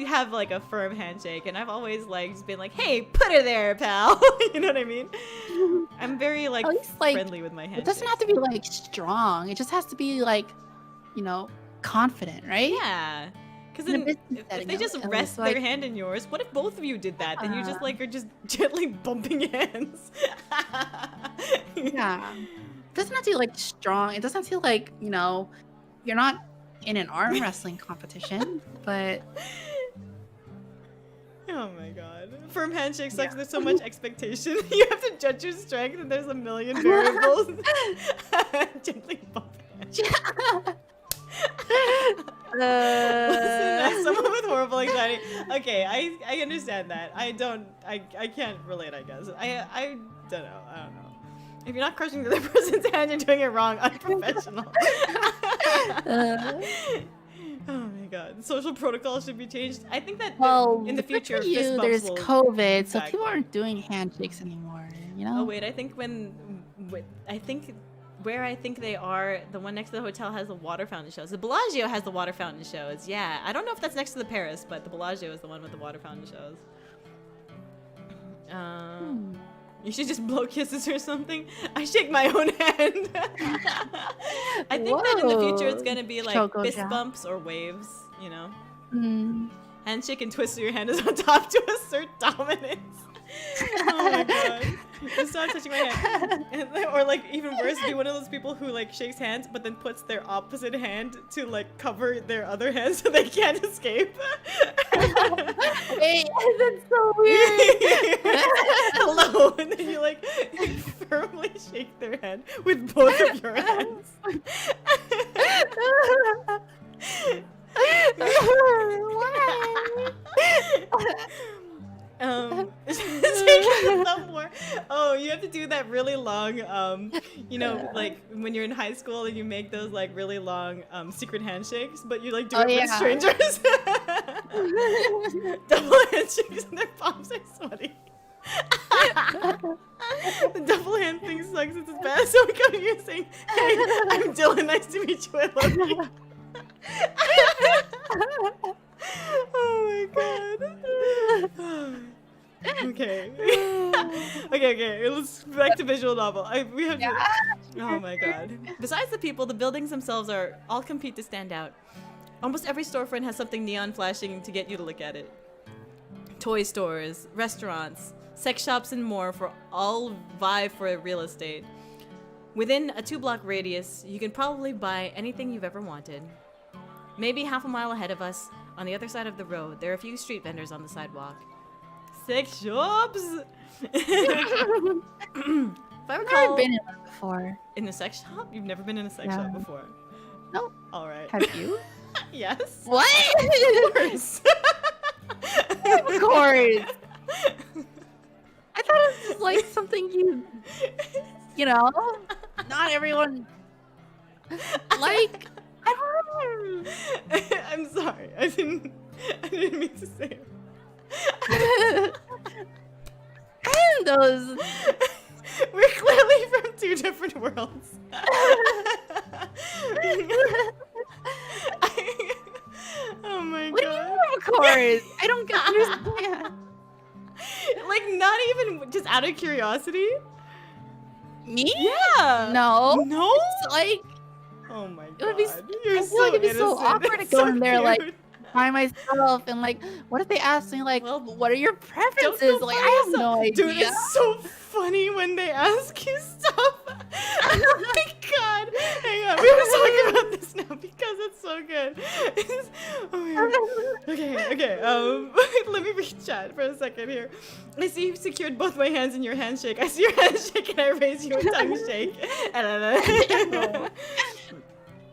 have like a firm handshake, and I've always like just been like, hey, put her there, pal. You know what I mean? I'm very like, friendly with my handshake. It doesn't have to be like strong. It just has to be like, you know, confident, right? Yeah. Because then if they just rest their hand in yours, what if both of you did that? Then you just like are just gently bumping hands. Yeah. It doesn't have to be like strong. It doesn't feel like, you know, you're not in an arm wrestling competition, but oh my god. Firm handshake sucks. There's so much expectation. You have to judge your strength and there's a million variables. Gently bump hands. Listen, someone with horrible anxiety. Okay, I understand that. I can't relate, I guess. I don't know. I don't know. If you're not crushing the other person's hand, you're doing it wrong. Unprofessional. Oh my god. Social protocol should be changed. I think that in the future, fist bumps there's will COVID, so people aren't doing handshakes anymore, you know? Oh wait, I think where I think they are, the one next to the hotel has the water fountain shows. The Bellagio has the water fountain shows. Yeah, I don't know if that's next to the Paris, but the Bellagio is the one with the water fountain shows. You should just blow kisses or something. I shake my own hand. I think that in the future it's gonna be like fist bumps or waves, you know? Handshake and twist of your hand is on top to assert dominance. Oh my god. Just stop touching my hand. Or like even worse, be one of those people who like shakes hands but then puts their opposite hand to like cover their other hand so they can't escape. Wait, that's so weird. Hello, and then you like firmly shake their hand with both of your hands. Oh, you have to do that really long, you know, like when you're in high school and you make those like really long secret handshakes, but you like do it with strangers. Double handshakes and their palms are sweaty. The double hand thing sucks. It's bad. So we come here saying, "Hey, I'm Dylan. Nice to meet you. I love you." Oh my god. Okay. Okay. Let's back to visual novel. We have to. Oh my god. Besides the people, the buildings themselves are all compete to stand out. Almost every storefront has something neon flashing to get you to look at it. Toy stores, restaurants, sex shops, and more for all vie for real estate. Within a 2-block radius, you can probably buy anything you've ever wanted. Maybe half a mile ahead of us, on the other side of the road, there are a few street vendors on the sidewalk. Sex shops? If I recall, I've never been in one before. in a sex shop? You've never been in a sex shop before? No. All right. Have you? Yes. What? Of course. Of course. I thought it was just like something you know, not everyone like. I don't know. I'm sorry. I didn't mean to say it. And those. We're clearly from two different worlds. Oh my What do you god. mean, of course? I don't understand. Like, not even just out of curiosity? Me? Yeah. No. No? It's like, Oh my god. it would be. You're I feel like it'd be so innocent. awkward to It's go so in there like cute. by myself and like, what if they ask me like, Well, what are your Don't preferences? go Like, by I have yourself. no idea. Dude, it's so funny when they ask you stuff. Oh my god. Hang on. We have to talk about this now because it's so good. Oh my god. Okay. Let me read chat for a second here. I see you've secured both my hands in your handshake. I see your handshake and I raise you a tongue shake.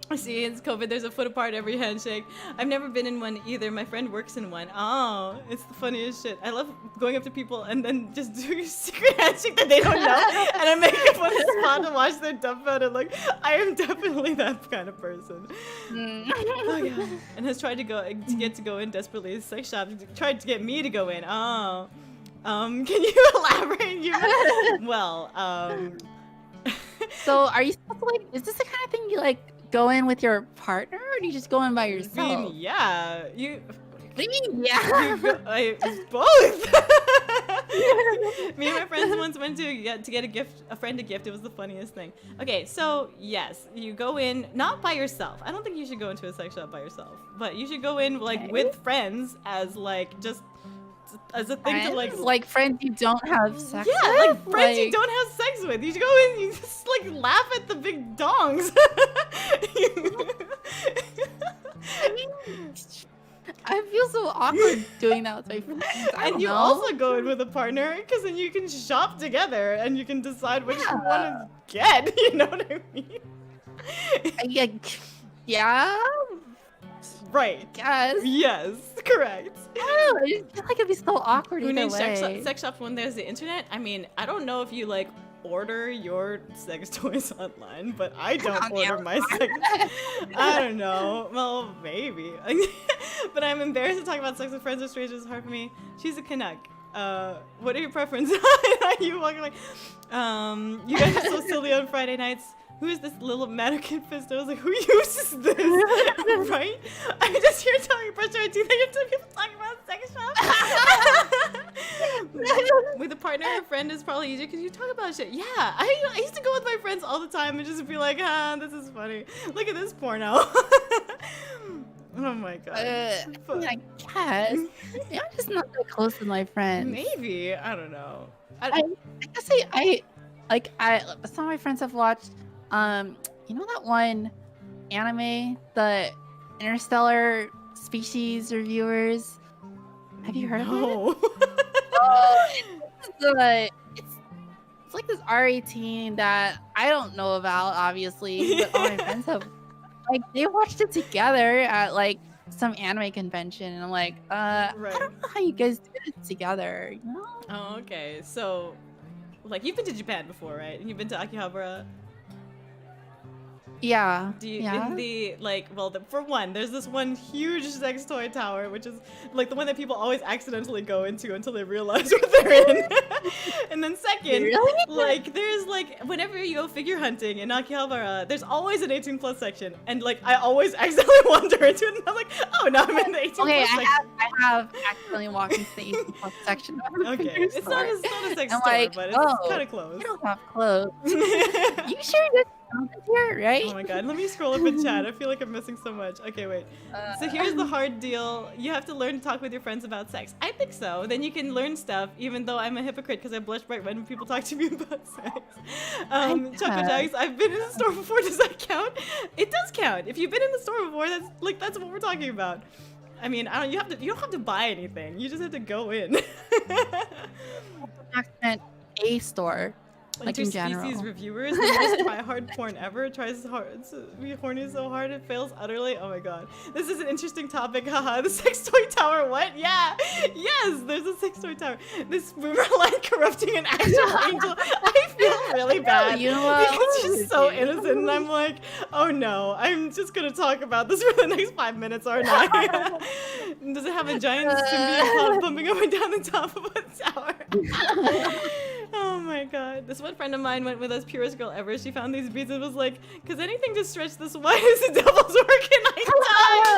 I see it's COVID, there's a foot apart every handshake. I've never been in one either. My friend works in one. Oh, it's the funniest shit. I love going up to people and then just doing a secret handshake that they don't know. And I make up on the spot to watch their dump out and like, I am definitely that kind of person. Oh, God. And has tried to get to go in desperately. The sex shop tried to get me to go in. Oh. Can you elaborate? Well, So are you supposed to like, is this the kind of thing you like go in with your partner or do you just go in by yourself? I mean, yeah. What do you mean, yeah? Both. Me and my friends once went to get a friend a gift. It was the funniest thing. Okay, so yes, you go in not by yourself. I don't think you should go into a sex shop by yourself, but you should go in like with friends as like just as a thing Friends? to like friends you don't have sex yeah, with? like friends you don't have sex with. You should go in, you just like laugh at the big dongs. I mean, I feel so awkward doing that with my friends. I And don't you know. also go in with a partner because then you can shop together and you can decide which Yeah. one to get. You know what I mean? Yeah, Right. guess. Yes, correct. I don't know. I just feel like it'd be so awkward Who either needs way. sex shops when there's the internet? I mean, I don't know if you like order your sex toys online, but I don't On the order my sex. I don't know. Well, maybe. But I'm embarrassed to talk about sex with friends or strangers. It's hard for me. She's a Canuck. What are your preferences? You walking like, you guys are so silly on Friday nights. Who is this little mannequin fist? I was like, who uses this? Right? I'm just here telling brush my teeth. I get to people talking about sex shop. With a partner or friend is probably easier because you talk about shit. Yeah, I used to go with my friends all the time and just be like, this is funny. Look at this porno. Oh my god. I mean, I guess. Maybe I'm just not that close with my friends. Maybe. I don't know. I guess I like some of my friends have watched you know that one anime, the Interstellar Species Reviewers? Have you heard of it? No. Oh, it's like this R18 that I don't know about, obviously, but all my friends have. Like, they watched it together at like some anime convention, and I'm like, I Right. don't know how you guys did it together, you know? Oh, okay. So, like, you've been to Japan before, right? And you've been to Akihabara. Yeah. Do you Yeah. in the like? Well, for one, there's this one huge sex toy tower, which is like the one that people always accidentally go into until they realize what they're in. And then second, Really? like there's like whenever you go figure hunting in Akihabara, there's always an 18+ section, and like I always accidentally wander into it, and I'm like, oh, now I'm in the 18+ Okay, section. I have accidentally walked into the 18+ section. Of the Okay, figure it's not store. a sex I'm store, like, but it's oh, kind of close. I don't have clothes. You sure this is here, right? Oh my god, let me scroll up in chat. I feel like I'm missing so much. Okay, wait. So here's the hard deal. You have to learn to talk with your friends about sex. I think so. Then you can learn stuff, even though I'm a hypocrite because I blush bright red when people talk to me about sex. Choco Jags, I've been in the store before. Does that count? It does count. If you've been in the store before, that's what we're talking about. I mean, you don't have to buy anything. You just have to go in. Meant a store. Like in Interspecies general. reviewers, the most try-hard porn ever, tries hard to be horny so hard it fails utterly. Oh my god. This is an interesting topic, haha. The sex toy tower, what? Yeah! Yes, there's a sex toy tower. This boomer line corrupting an actual angel. I feel really bad. Yuma, Because she's so innocent, and I'm like, oh no, I'm just gonna talk about this for the next 5 minutes, aren't I? Does it have a giant symbiote bumping up and down the top of a tower? Oh my god. This one friend of mine went with us, purest girl ever. She found these beads and was like, because anything to stretch this wide is the devil's work, and I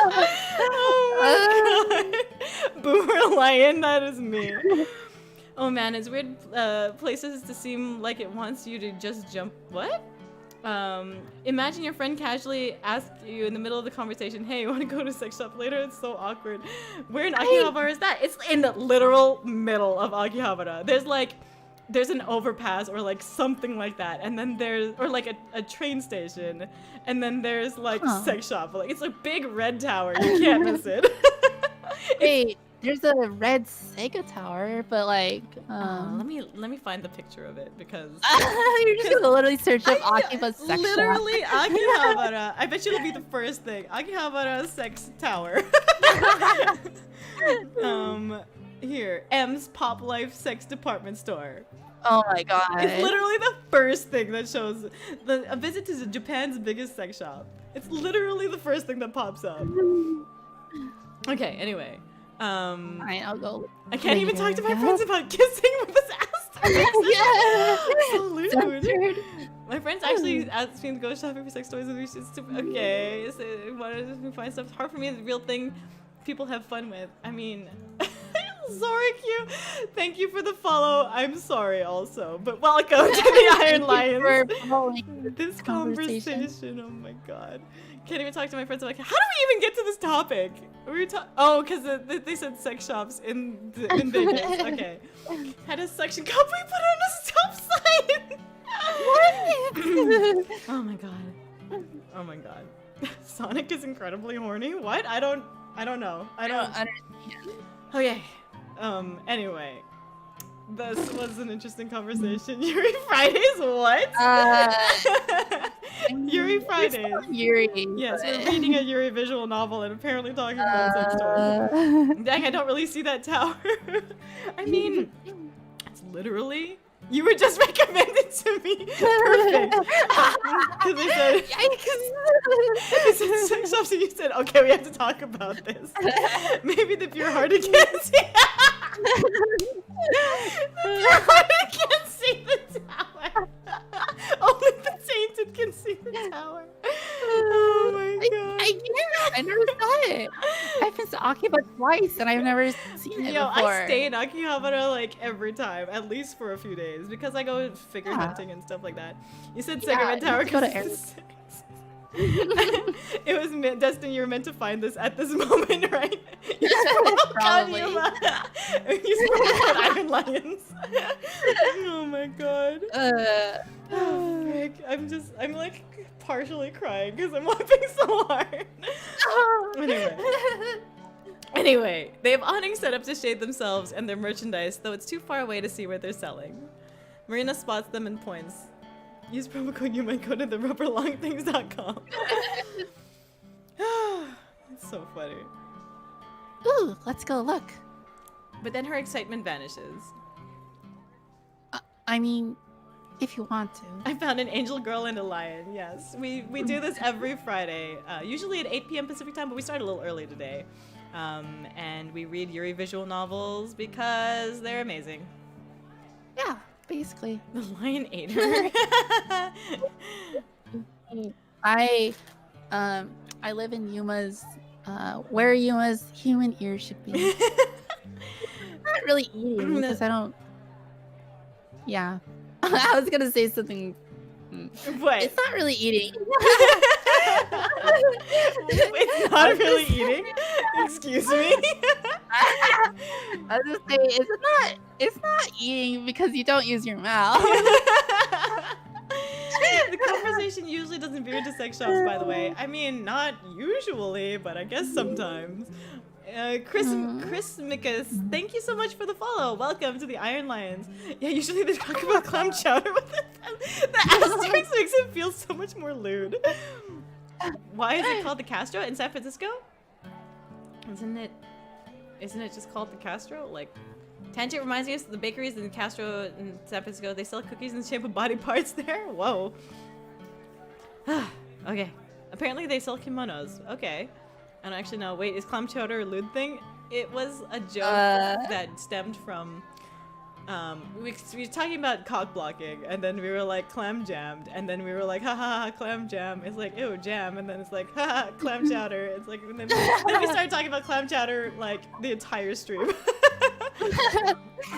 died. Oh my god. Boomer lion, that is me. Oh man, it's weird places to seem like it wants you to just jump. What? Imagine your friend casually asks you in the middle of the conversation, hey, you want to go to a sex shop later? It's so awkward. Where in Akihabara is that? It's in the literal middle of Akihabara. There's an overpass or like something like that, and then there's or like a train station, and then there's like sex shop. Like it's a big red tower. You can't miss it. Wait, there's a red Sega tower, but like let me find the picture of it because you're just gonna literally search up Akihabara sex shop. literally Akihabara. I bet you it'll be the first thing. Akihabara sex tower. Here, M's Pop Life Sex Department Store. Oh my god. It's literally the first thing that shows a visit to Japan's biggest sex shop. It's literally the first thing that pops up. Okay, anyway. Fine, I'll go. I can't even talk to my friends about kissing with this ass. Yeah. So lewd. Censored. My friends actually asked me to go shopping for sex toys with me. Okay, so wanted to find stuff. It's hard for me. It's a real thing people have fun with. I mean, sorry, Q. Thank you for the follow. I'm sorry also, but welcome to the Iron Lions. This conversation. Oh my god. Can't even talk to my friends. I'm like, how do we even get to this topic? We were because they said sex shops in Vegas. Okay. Had a section. Can we put on a stop sign? What? Oh my god. Oh my god. Sonic is incredibly horny. What? I don't know. I don't understand. Okay. Anyway. This was an interesting conversation. Yuri Fridays, what? Yuri Fridays. Yuri. Yes, we're reading a Yuri visual novel and apparently talking about sex toys. Dang, I don't really see that tower. I mean, it's literally. You were just recommended to me. Perfect. Because they said sex shops and you said, okay, we have to talk about this. Maybe the pure hearted can't see. The pure hearted can't see the tower. Only the tainted can see the tower. Oh my god. I never saw it. I've been to Akihabara twice and I've never seen it before. I stay in Akihabara like every time, at least for a few days, because I go figure hunting and stuff like that. You said Sega Red Tower go to because It was Destin, you were meant to find this at this moment, right? You just promote Probably. Yuma. You just promote Iron Lions. Oh my god. Oh, frick. I'm like partially crying because I'm laughing so hard. Anyway, they have awnings set up to shade themselves and their merchandise, though it's too far away to see where they're selling. Marina spots them and points. Use promo code Yuma and go to therubberlongthings.com. It's so funny. Ooh, let's go look. But then her excitement vanishes. I mean, if you want to. I found an angel girl and a lion. Yes, we do this every Friday, usually at 8 p.m. Pacific time, but we started a little early today. And we read Yuri visual novels because they're amazing. Yeah, basically. The lion ate her. I live in Yuma's, where Yuma's human ear should be. Not really eating because I don't. Yeah, I was gonna say something. What? It's not really eating. It's not really eating? Excuse me? I was just saying, it's not eating because you don't use your mouth. The conversation usually doesn't veer to sex shops, by the way. I mean, not usually, but I guess sometimes. Chris Mikas, thank you so much for the follow. Welcome to the Iron Lions. Yeah, usually they talk about clam chowder with the asterisk makes it feel so much more lewd. Why is it called the Castro in San Francisco? Isn't it just called the Castro? Like, Tangent reminds me of the bakeries in Castro in San Francisco. They sell cookies in the shape of body parts there. Whoa. Okay. Apparently they sell kimonos. Okay. I don't actually know. Wait, is clam chowder a lewd thing? It was a joke that stemmed from we were talking about cock blocking, and then we were like clam jammed, and then we were like ha ha ha clam jam. It's like ew jam, and then it's like ha ha clam chowder. It's like and then we started talking about clam chowder like the entire stream.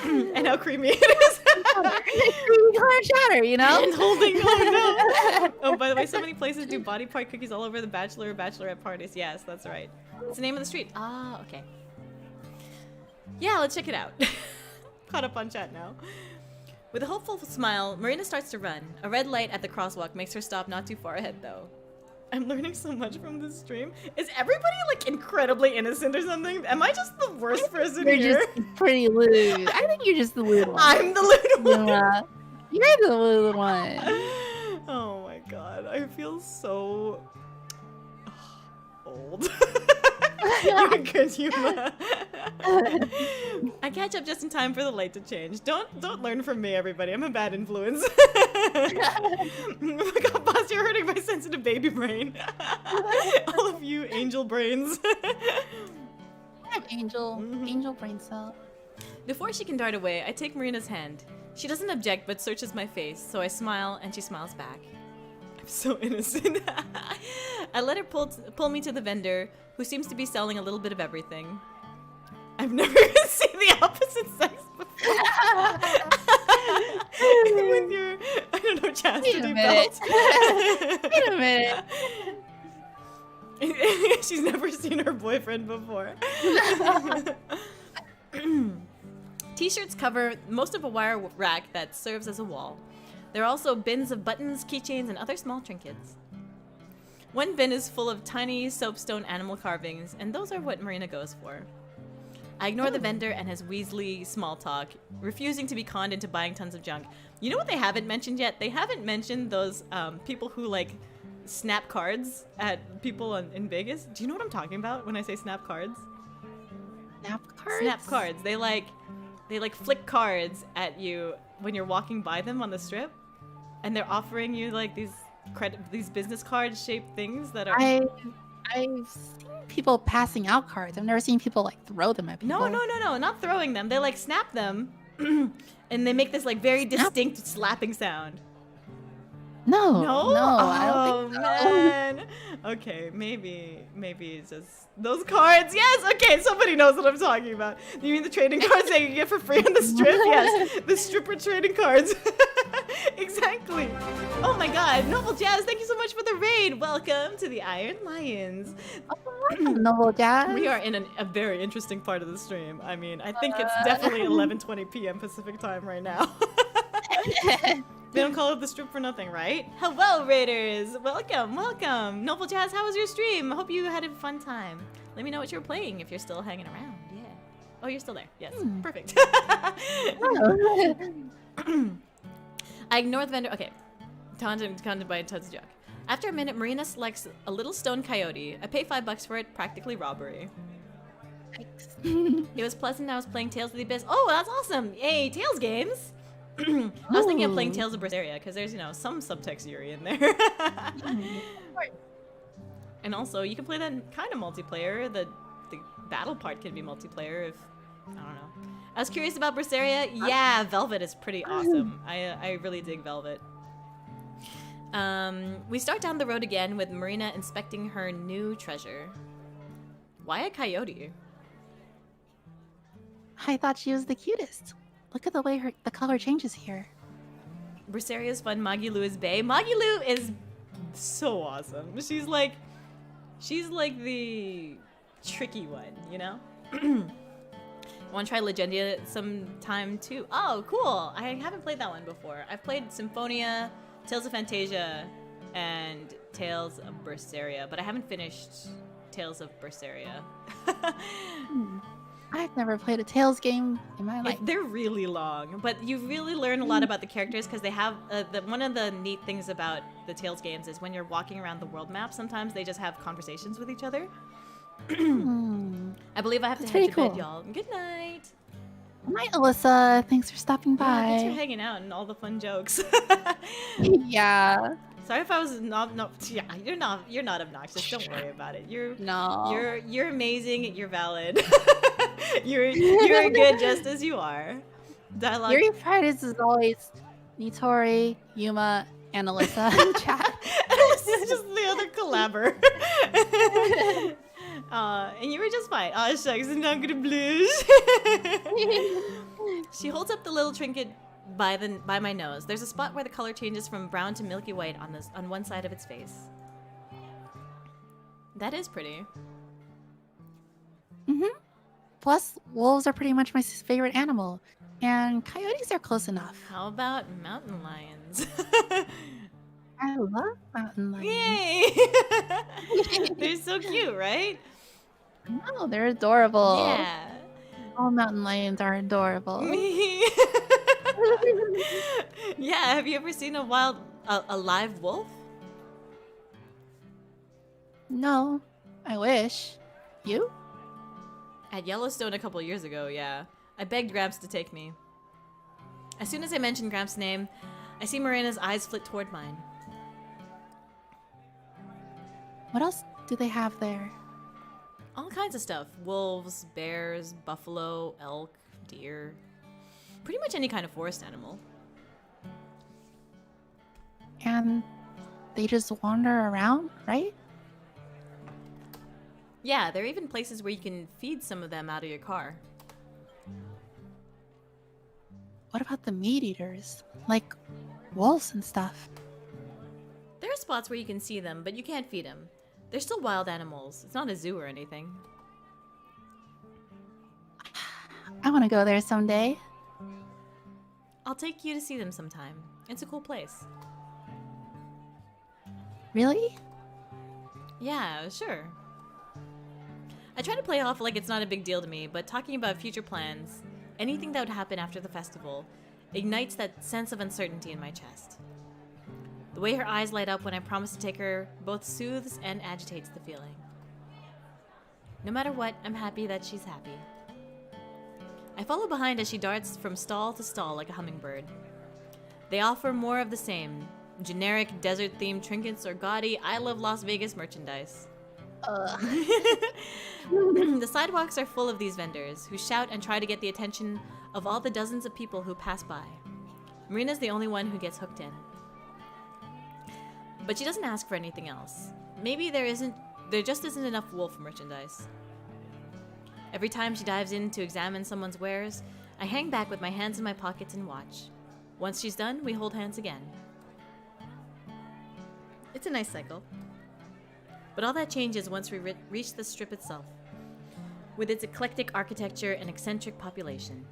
And how creamy it is. Creamy clam chowder, you know? And holding no. Oh, by the way, so many places do body part cookies all over the bachelor or bachelorette parties. Yes, that's right. It's the name of the street. Ah, okay. Yeah, let's check it out. Caught up on chat now. With a hopeful smile, Marina starts to run. A red light at the crosswalk makes her stop not too far ahead, though. I'm learning so much from this stream. Is everybody, like, incredibly innocent or something? Am I just the worst person You're here? just pretty lewd. I think you're just the lewd one. I'm the lewd one. Yeah. You're the lewd one. Oh my god, I feel so old. You're good, Yuma. I catch up just in time for the light to change. Don't learn from me, everybody. I'm a bad influence. Oh my god, boss, you're hurting my sensitive baby brain. All of you angel brains. I have angel brain cell. Before she can dart away, I take Marina's hand. She doesn't object, but searches my face, so I smile, and she smiles back. I'm so innocent. I let her pull me to the vendor, who seems to be selling a little bit of everything. I've never seen the opposite sex before. With your, I don't know, chastity belt. Wait a minute. She's never seen her boyfriend before. T-shirts cover most of a wire rack that serves as a wall. There are also bins of buttons, keychains, and other small trinkets. One bin is full of tiny soapstone animal carvings, and those are what Marina goes for. I ignore the vendor and his Weasley small talk, refusing to be conned into buying tons of junk. You know what they haven't mentioned yet? They haven't mentioned those people who, like, snap cards at people in Vegas. Do you know what I'm talking about when I say snap cards? Snap cards? Snap cards. They flick cards at you when you're walking by them on the strip, and they're offering you like these business card shaped things that are. I've seen people passing out cards. I've never seen people like throw them at people. No, not throwing them. They like snap them, and they make this like very distinct slapping sound. No, I Oh don't think so. man. Okay, maybe it's just those cards. Yes. Okay, somebody knows what I'm talking about. You mean the trading cards that you get for free on the strip? Yes, the stripper trading cards. Exactly. Oh my God, Noble Jazz, thank you so so much for the raid. Welcome to the Iron Lions. Noble Jazz. We are in a very interesting part of the stream. I mean, I think it's definitely 11:20 p.m. Pacific time right now. They don't call it the strip for nothing, right? Hello, Raiders! Welcome, welcome! Noble Jazz, how was your stream? I hope you had a fun time. Let me know what you're playing if you're still hanging around. Yeah. Oh, you're still there. Yes. Perfect. I ignore the vendor. Okay. Taunted by Tud's joke. After a minute, Marina selects a little stone coyote. I pay $5 for it, practically robbery. Thanks. It was pleasant. I was playing Tales of the Abyss. Oh, that's awesome! Yay, Tales games! I was thinking of playing Tales of Berseria because there's, you know, some subtext Yuri in there. And also, you can play that kind of multiplayer. The battle part can be multiplayer if, I don't know. I was curious about Berseria. Yeah, Velvet is pretty awesome. I really dig Velvet. We start down the road again with Marina inspecting her new treasure. Why a coyote? I thought she was the cutest. Look at the way the color changes here. Berseria's fun. Magilu is bae. Magilu is so awesome. She's like the tricky one, you know? I want to try Legendia sometime too. Oh, cool. I haven't played that one before. I've played Symphonia, Tales of Fantasia, and Tales of Berseria, but I haven't finished Tales of Berseria. I've never played a Tales game in my life. They're really long, but you really learn a lot about the characters because they have one of the neat things about the Tales games is when you're walking around the world map, sometimes they just have conversations with each other. I believe I have to head to bed, y'all. Good night. Good night, Alyssa. Thanks for stopping by. Yeah, thanks for hanging out and all the fun jokes. Yeah. Sorry if I was not. Yeah, you're not obnoxious. Don't worry about it. You're amazing. You're valid. you're good just as you are. Dialogue. Yuri Fridays is always Nitori, Yuma, and Alyssa in chat. Alyssa's just the other collaborator. And you were just fine. Oh shucks, I'm not gonna blues. She holds up the little trinket by my nose. There's a spot where the color changes from brown to milky white on one side of its face. That is pretty. Plus, wolves are pretty much my favorite animal, and coyotes are close enough. How about mountain lions? I love mountain lions. Yay! They're so cute, right? No, they're adorable. Yeah. All mountain lions are adorable. Yeah, have you ever seen a live wolf? No, I wish. You? At Yellowstone a couple years ago, yeah. I begged Gramps to take me. As soon as I mentioned Gramps' name, I see Marina's eyes flit toward mine. What else do they have there? All kinds of stuff. Wolves, bears, buffalo, elk, deer. Pretty much any kind of forest animal. And they just wander around, right? Yeah, there are even places where you can feed some of them out of your car. What about the meat eaters? Like wolves and stuff. There are spots where you can see them, but you can't feed them. They're still wild animals. It's not a zoo or anything. I want to go there someday. I'll take you to see them sometime. It's a cool place. Really? Yeah, sure. I try to play off like it's not a big deal to me, but talking about future plans, anything that would happen after the festival, ignites that sense of uncertainty in my chest. The way her eyes light up when I promise to take her both soothes and agitates the feeling. No matter what, I'm happy that she's happy. I follow behind as she darts from stall to stall like a hummingbird. They offer more of the same, generic desert-themed trinkets or gaudy I Love Las Vegas merchandise. The sidewalks are full of these vendors who shout and try to get the attention of all the dozens of people who pass by. Marina's the only one who gets hooked in. But she doesn't ask for anything else. Maybe there just isn't enough wolf merchandise. Every time she dives in to examine someone's wares, I hang back with my hands in my pockets and watch. Once she's done, we hold hands again. It's a nice cycle. But all that changes once we reach the strip itself, with its eclectic architecture and eccentric population.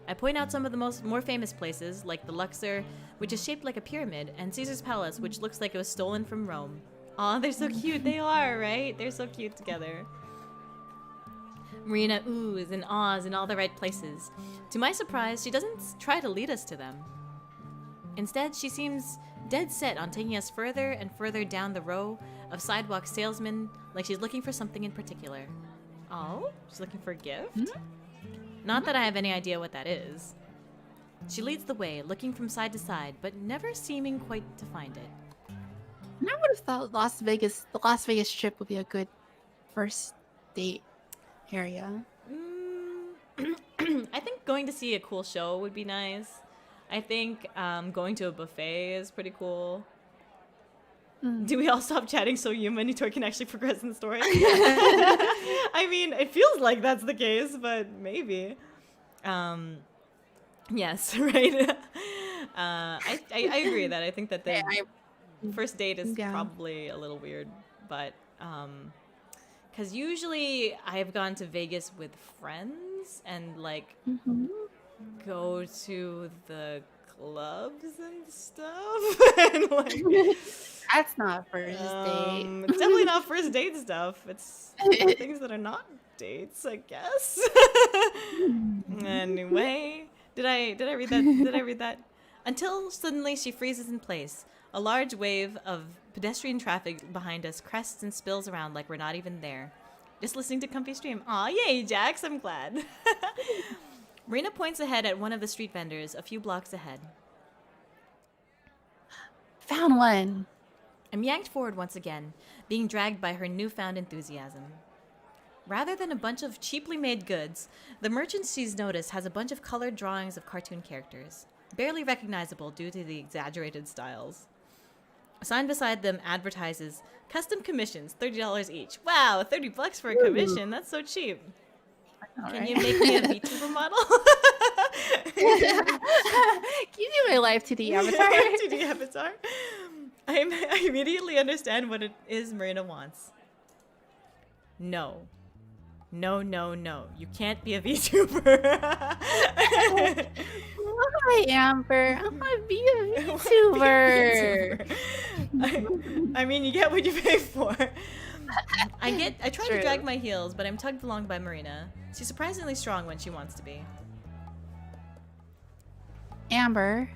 I point out some of the more famous places, like the Luxor, which is shaped like a pyramid, and Caesar's Palace, which looks like it was stolen from Rome. Aw, they're so cute. They are, right? They're so cute together. Marina oohs and ahs in all the right places. To my surprise, she doesn't try to lead us to them. Instead, she seems dead set on taking us further and further down the row of sidewalk salesmen, like she's looking for something in particular. Oh? She's looking for a gift? Not that I have any idea what that is. She leads the way, looking from side to side, but never seeming quite to find it. I would have thought the Las Vegas trip would be a good first date area. I think going to see a cool show would be nice. I think going to a buffet is pretty cool. Do we all stop chatting so Yuma and Nitor can actually progress in the story? I mean, it feels like that's the case, but maybe. Yes, right? I agree that I think that the first date is probably a little weird, but because usually I've gone to Vegas with friends and like go to the clubs and stuff and like that's not first date. It's definitely not first date stuff. It's things that are not dates, I guess. Anyway, did I read that? Did I read that? Until suddenly she freezes in place. A large wave of pedestrian traffic behind us crests and spills around like we're not even there. Just listening to comfy stream. Aw, yay, Jax, I'm glad. Marina points ahead at one of the street vendors a few blocks ahead. Found one. I'm yanked forward once again, being dragged by her newfound enthusiasm. Rather than a bunch of cheaply made goods, the merchant she's noticed has a bunch of colored drawings of cartoon characters, barely recognizable due to the exaggerated styles. A sign beside them advertises, custom commissions, $30 each. Wow, $30 for a commission, that's so cheap. Can you make me a VTuber model? Can you do my live 2D avatar? 2D avatar? I immediately understand what it is Marina wants. No. No, no, no. You can't be a VTuber. Hi, Amber. I want to be a VTuber. I mean, you get what you pay for. I try to drag my heels, but I'm tugged along by Marina. She's surprisingly strong when she wants to be. Amber.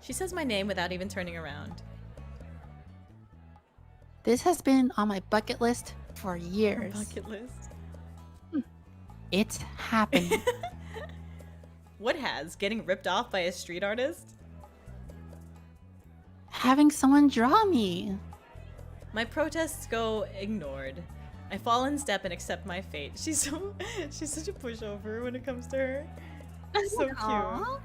She says my name without even turning around. This has been on my bucket list for years. Bucket list? It's happening. What has? Getting ripped off by a street artist? Having someone draw me. My protests go ignored. I fall in step and accept my fate. She's such a pushover when it comes to her. So cute.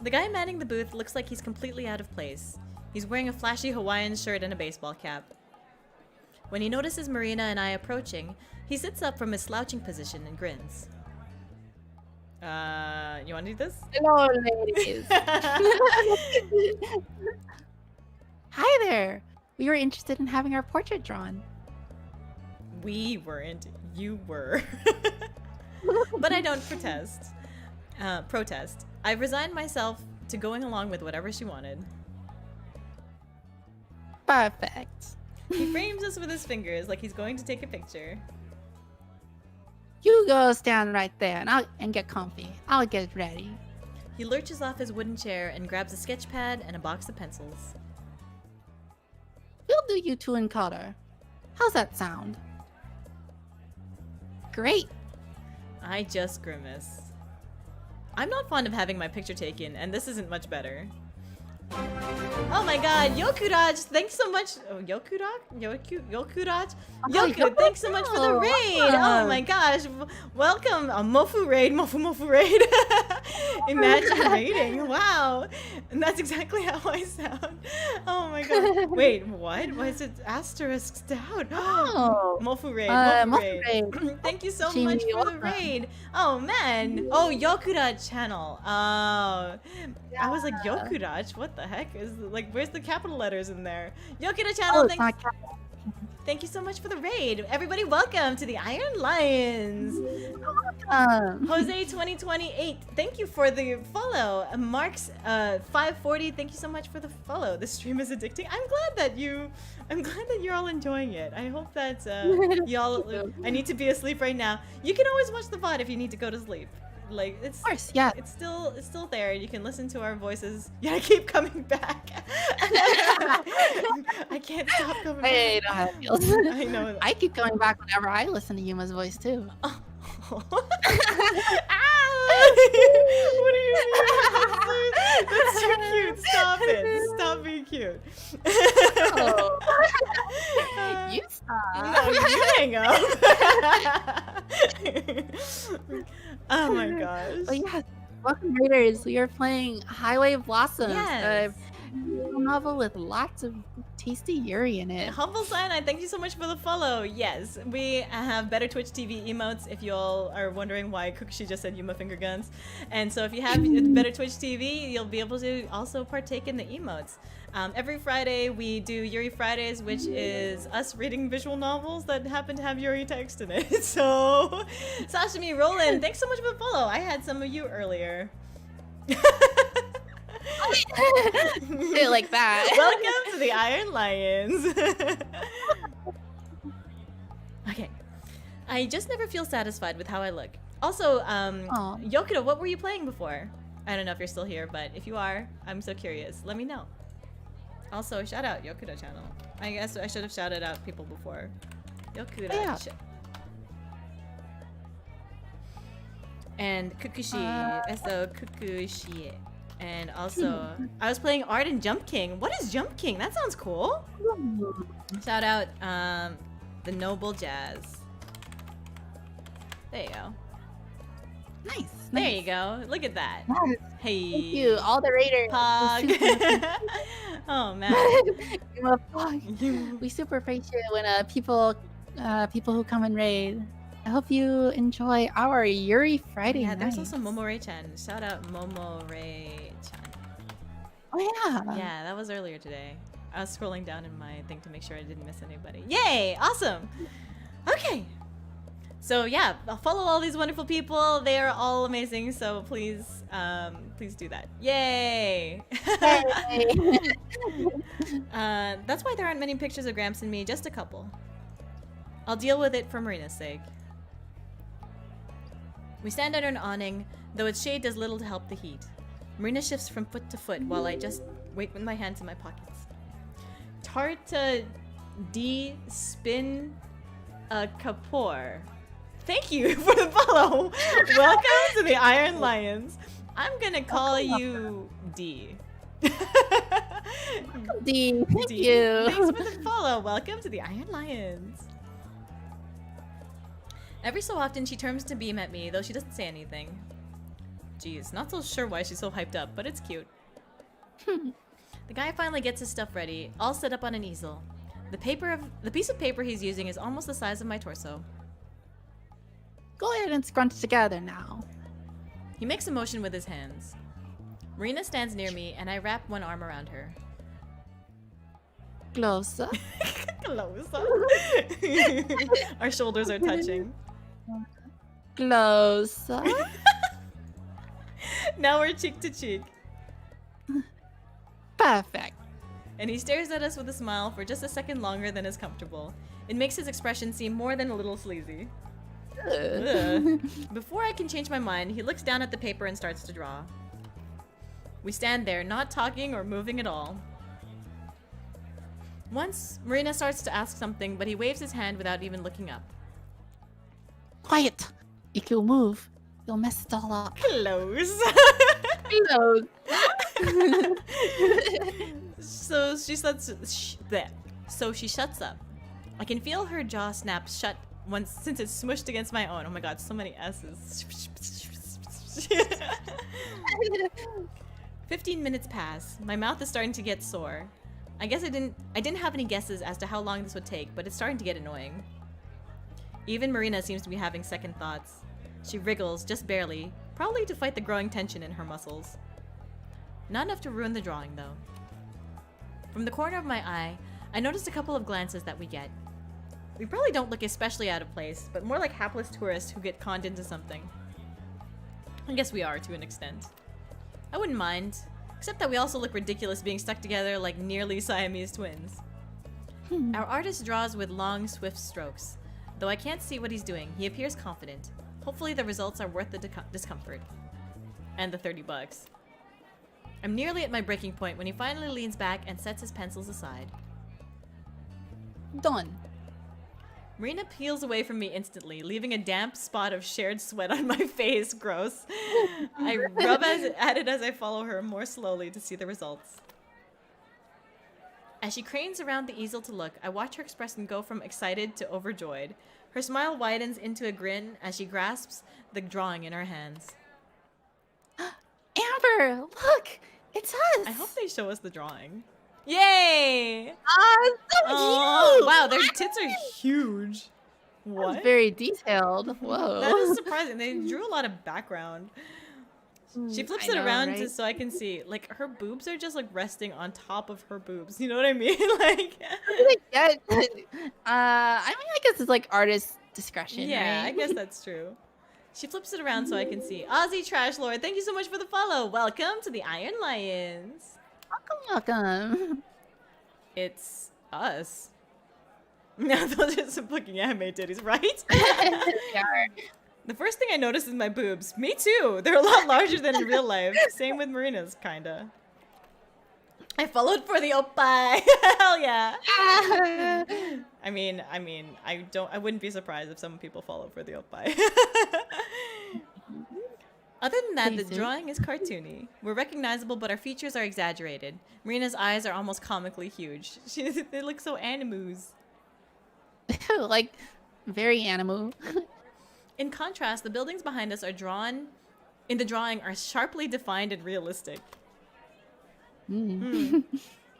The guy manning the booth looks like he's completely out of place. He's wearing a flashy Hawaiian shirt and a baseball cap. When he notices Marina and I approaching, he sits up from his slouching position and grins. You want to do this? Hello, ladies. Hi there. We were interested in having our portrait drawn. We weren't. You were. But I don't protest. I've resigned myself to going along with whatever she wanted. Perfect. He frames us with his fingers like he's going to take a picture. You go stand right there and get comfy. I'll get ready. He lurches off his wooden chair and grabs a sketch pad and a box of pencils. We'll do you two in color. How's that sound? Great. I just grimace. I'm not fond of having my picture taken, and this isn't much better. Oh my god, Yokuraj, thanks so much. Oh, Yokuraj? Yoku, thanks so much for the raid. Oh my gosh, welcome. A Mofu raid, Mofu raid. Imagine raiding, wow. And that's exactly how I sound. Oh my god. Wait, what? Why is it asterisked out? Oh. Mofu raid, Mofu raid. Thank you so much for the raid. Oh man. Oh, Yokuraj channel. I was like, Yokuraj? What the the heck? Is like, where's the capital letters in there? Yokita channel, thanks. Thank you so much for the raid. Everybody, welcome to the Iron Lions. Jose 2028, thank you for the follow. Marks 540, thank you so much for the follow. This stream is addicting. I'm glad that you're all enjoying it. I hope that y'all. I need to be asleep right now. You can always watch the VOD if you need to go to sleep. Like, it's, of course, yeah. It's still there. You can listen to our voices. Yeah, I keep coming back. I can't stop coming back. I know how it feels. I know. I keep going back whenever I listen to Yuma's voice too. Oh. What do you mean? That's too cute. Stop it. Stop being cute. Oh. You stop. No, you hang up. Oh my gosh. But yeah, welcome Raiders. We are playing Highway Blossoms. Yes. A novel with lots of tasty Yuri in it. Humble Cyanide, thank you so much for the follow. Yes, we have better Twitch TV emotes if you all are wondering why Kukushi just said Yuma finger guns. And so if you have better Twitch TV, you'll be able to also partake in the emotes. Every Friday we do Yuri Fridays, which is us reading visual novels that happen to have Yuri text in it. So, Sashimi Roland, thanks so much for the follow. I had some of you earlier. Say it like that. Welcome to the Iron Lions. Okay. I just never feel satisfied with how I look. Also, Yokita, what were you playing before? I don't know if you're still here, but if you are, I'm so curious. Let me know. Also, shout out Yokita channel. I guess I should have shouted out people before. Yokita. Yeah. And Kukushi. So Kukushi. And also, I was playing Art and Jump King. What is Jump King? That sounds cool. Shout out the Noble Jazz. There you go. Nice. There you go. Look at that. Nice. Hey. Thank you, all the Raiders. Pog. Oh man. We super appreciate when people who come and raid. I hope you enjoy our Yuri Friday Yeah, there's nights. also Momo-Ray-chan. Shout out Momo-Ray-chan. Oh yeah. Yeah, that was earlier today. I was scrolling down in my thing to make sure I didn't miss anybody. Yay! Awesome! Okay. So yeah, I'll follow all these wonderful people. They are all amazing, so please do that. Yay! That's why there aren't many pictures of Gramps and me, just a couple. I'll deal with it for Marina's sake. We stand under an awning, though its shade does little to help the heat. Marina shifts from foot to foot while I just wait with my hands in my pockets. Tarta D Spin Kapoor. Thank you for the follow. Welcome to the Iron Lions. I'm gonna call you D. D. Thank you. Thanks for the follow. Welcome to the Iron Lions. Every so often she turns to beam at me, though she doesn't say anything. Jeez, not so sure why she's so hyped up, but it's cute. The guy finally gets his stuff ready, all set up on an easel. The piece of paper he's using is almost the size of my torso. Go ahead and scrunch together now. He makes a motion with his hands. Marina stands near me, and I wrap one arm around her. Closer. Closer. Our shoulders are touching. Closer. Now we're cheek to cheek. Perfect. And he stares at us with a smile for just a second longer than is comfortable. It makes his expression seem more than a little sleazy. Ugh. Before I can change my mind, he looks down at the paper and starts to draw. We stand there, not talking or moving at all. Once, Marina starts to ask something, but he waves his hand without even looking up. Quiet. If you move, you'll mess it all up. Close. Close. So she shuts up. I can feel her jaw snap shut since it's smushed against my own. Oh my god, so many S's. 15 minutes pass. My mouth is starting to get sore. I guess I didn't have any guesses as to how long this would take, but it's starting to get annoying. Even Marina seems to be having second thoughts. She wriggles, just barely, probably to fight the growing tension in her muscles. Not enough to ruin the drawing, though. From the corner of my eye, I noticed a couple of glances that we get. We probably don't look especially out of place, but more like hapless tourists who get conned into something. I guess we are, to an extent. I wouldn't mind, except that we also look ridiculous being stuck together like nearly Siamese twins. Our artist draws with long, swift strokes. Though I can't see what he's doing, he appears confident. Hopefully the results are worth the discomfort. And the $30. I'm nearly at my breaking point when he finally leans back and sets his pencils aside. Done. Marina peels away from me instantly, leaving a damp spot of shared sweat on my face. Gross. I rub at it as I follow her more slowly to see the results. As she cranes around the easel to look, I watch her expression go from excited to overjoyed. Her smile widens into a grin as she grasps the drawing in her hands. Amber, look! It's us! I hope they show us the drawing. Yay! Oh, so cute! Wow, their tits are huge. What? That's very detailed. Whoa. That is surprising. They drew a lot of background. She flips it around right? so I can see. Like, her boobs are just, like, resting on top of her boobs. You know what I mean? Like... I mean, I guess it's, like, artist discretion, Yeah, right? I guess that's true. She flips it around so I can see. Aussie Trash Lord, thank you so much for the follow. Welcome to the Iron Lions. Welcome. It's us. Now those are some fucking anime titties, right? They are. The first thing I noticed is my boobs. Me too. They're a lot larger than in real life. Same with Marina's, kinda. I followed for the oppa. Hell yeah. I mean, I wouldn't be surprised if some people follow for the oppa. Other than that, the drawing is cartoony. We're recognizable, but our features are exaggerated. Marina's eyes are almost comically huge. They look so animus. Like, very animu. In contrast, the buildings behind us are drawn, in the drawing, are sharply defined and realistic.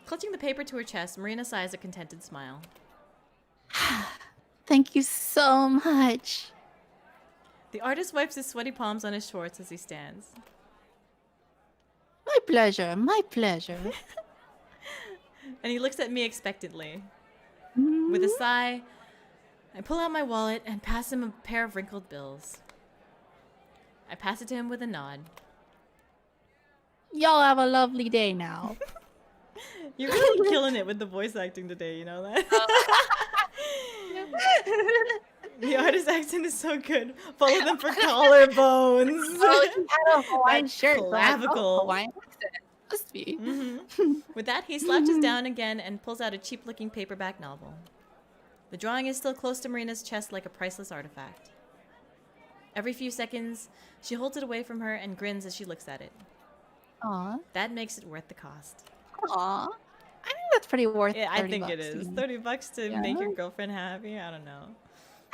Clutching the paper to her chest, Marina sighs a contented smile. Thank you so much. The artist wipes his sweaty palms on his shorts as he stands. My pleasure, my pleasure. And he looks at me expectantly. With a sigh, I pull out my wallet and pass him a pair of wrinkled bills. I pass it to him with a nod. Y'all have a lovely day now. You're really killing it with the voice acting today, you know that? The artist accent is so good. Follow them for collarbones. Oh, she had a Hawaiian shirt. Clavicle. Hawaiian accent. Must be. With that, he slouches down again and pulls out a cheap-looking paperback novel. The drawing is still close to Marina's chest like a priceless artifact. Every few seconds, she holds it away from her and grins as she looks at it. Aw. That makes it worth the cost. Aw. I think that's pretty worth Yeah, I think $30 it is. to me. $30 to make your girlfriend happy? I don't know.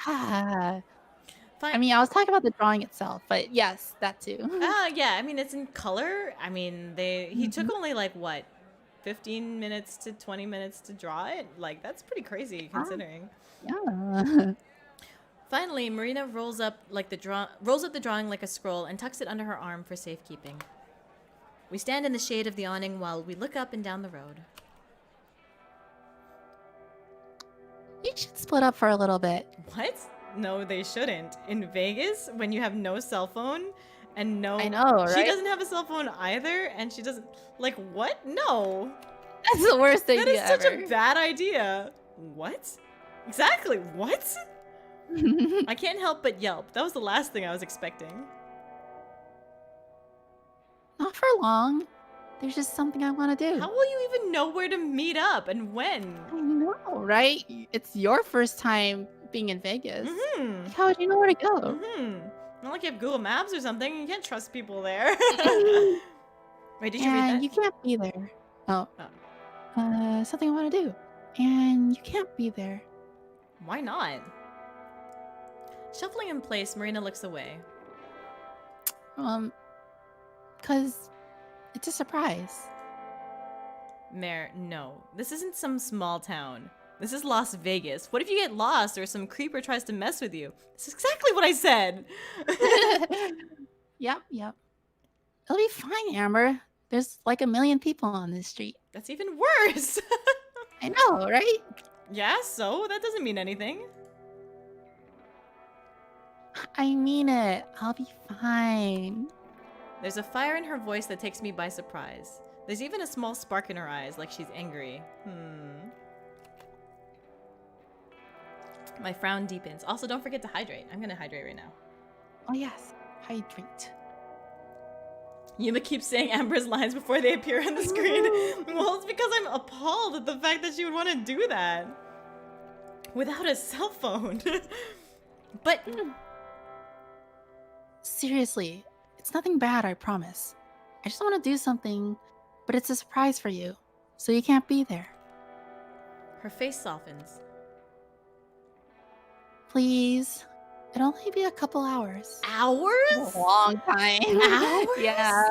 Ah. Fine. I mean, I was talking about the drawing itself, but yes, that too. Yeah, I mean, it's in color. I mean, he took only like, what, 15 minutes to 20 minutes to draw it? Like, that's pretty crazy considering. Yeah. Finally, Marina rolls up the drawing like a scroll and tucks it under her arm for safekeeping. We stand in the shade of the awning while we look up and down the road. You should split up for a little bit. What? No, they shouldn't. In Vegas, when you have no cell phone and no... I know, right? She doesn't have a cell phone either, and she doesn't... Like, what? No. That's the worst idea That is such ever. a bad idea. What? Exactly. What? I can't help but yelp. That was the last thing I was expecting. Not for long. There's just something I want to do. How will you even know where to meet up and when? I know, right? It's your first time being in Vegas. Mm-hmm. How would you know where to go? Mm-hmm. Not like you have Google Maps or something. You can't trust people there. Wait, did you read that? You can't be there. Oh. Something I want to do. And you can't be there. Why not? Shuffling in place, Marina looks away. Because it's a surprise. Mare, no. This isn't some small town. This is Las Vegas. What if you get lost or some creeper tries to mess with you? This is exactly what I said. Yep. It'll be fine, Amber. There's like a million people on this street. That's even worse. I know, right? Yeah, so that doesn't mean anything. I mean it. I'll be fine. There's a fire in her voice that takes me by surprise. There's even a small spark in her eyes, like she's angry. My frown deepens. Also, don't forget to hydrate. I'm gonna hydrate right now. Oh yes, hydrate. Yuma keeps saying Amber's lines before they appear on the screen. Well, it's because I'm appalled at the fact that she would want to do that. Without a cell phone. But... Seriously, it's nothing bad, I promise. I just want to do something, but it's a surprise for you, so you can't be there. Her face softens. Please. It'll only be a couple hours. Hours? A long time. Hours? Yeah.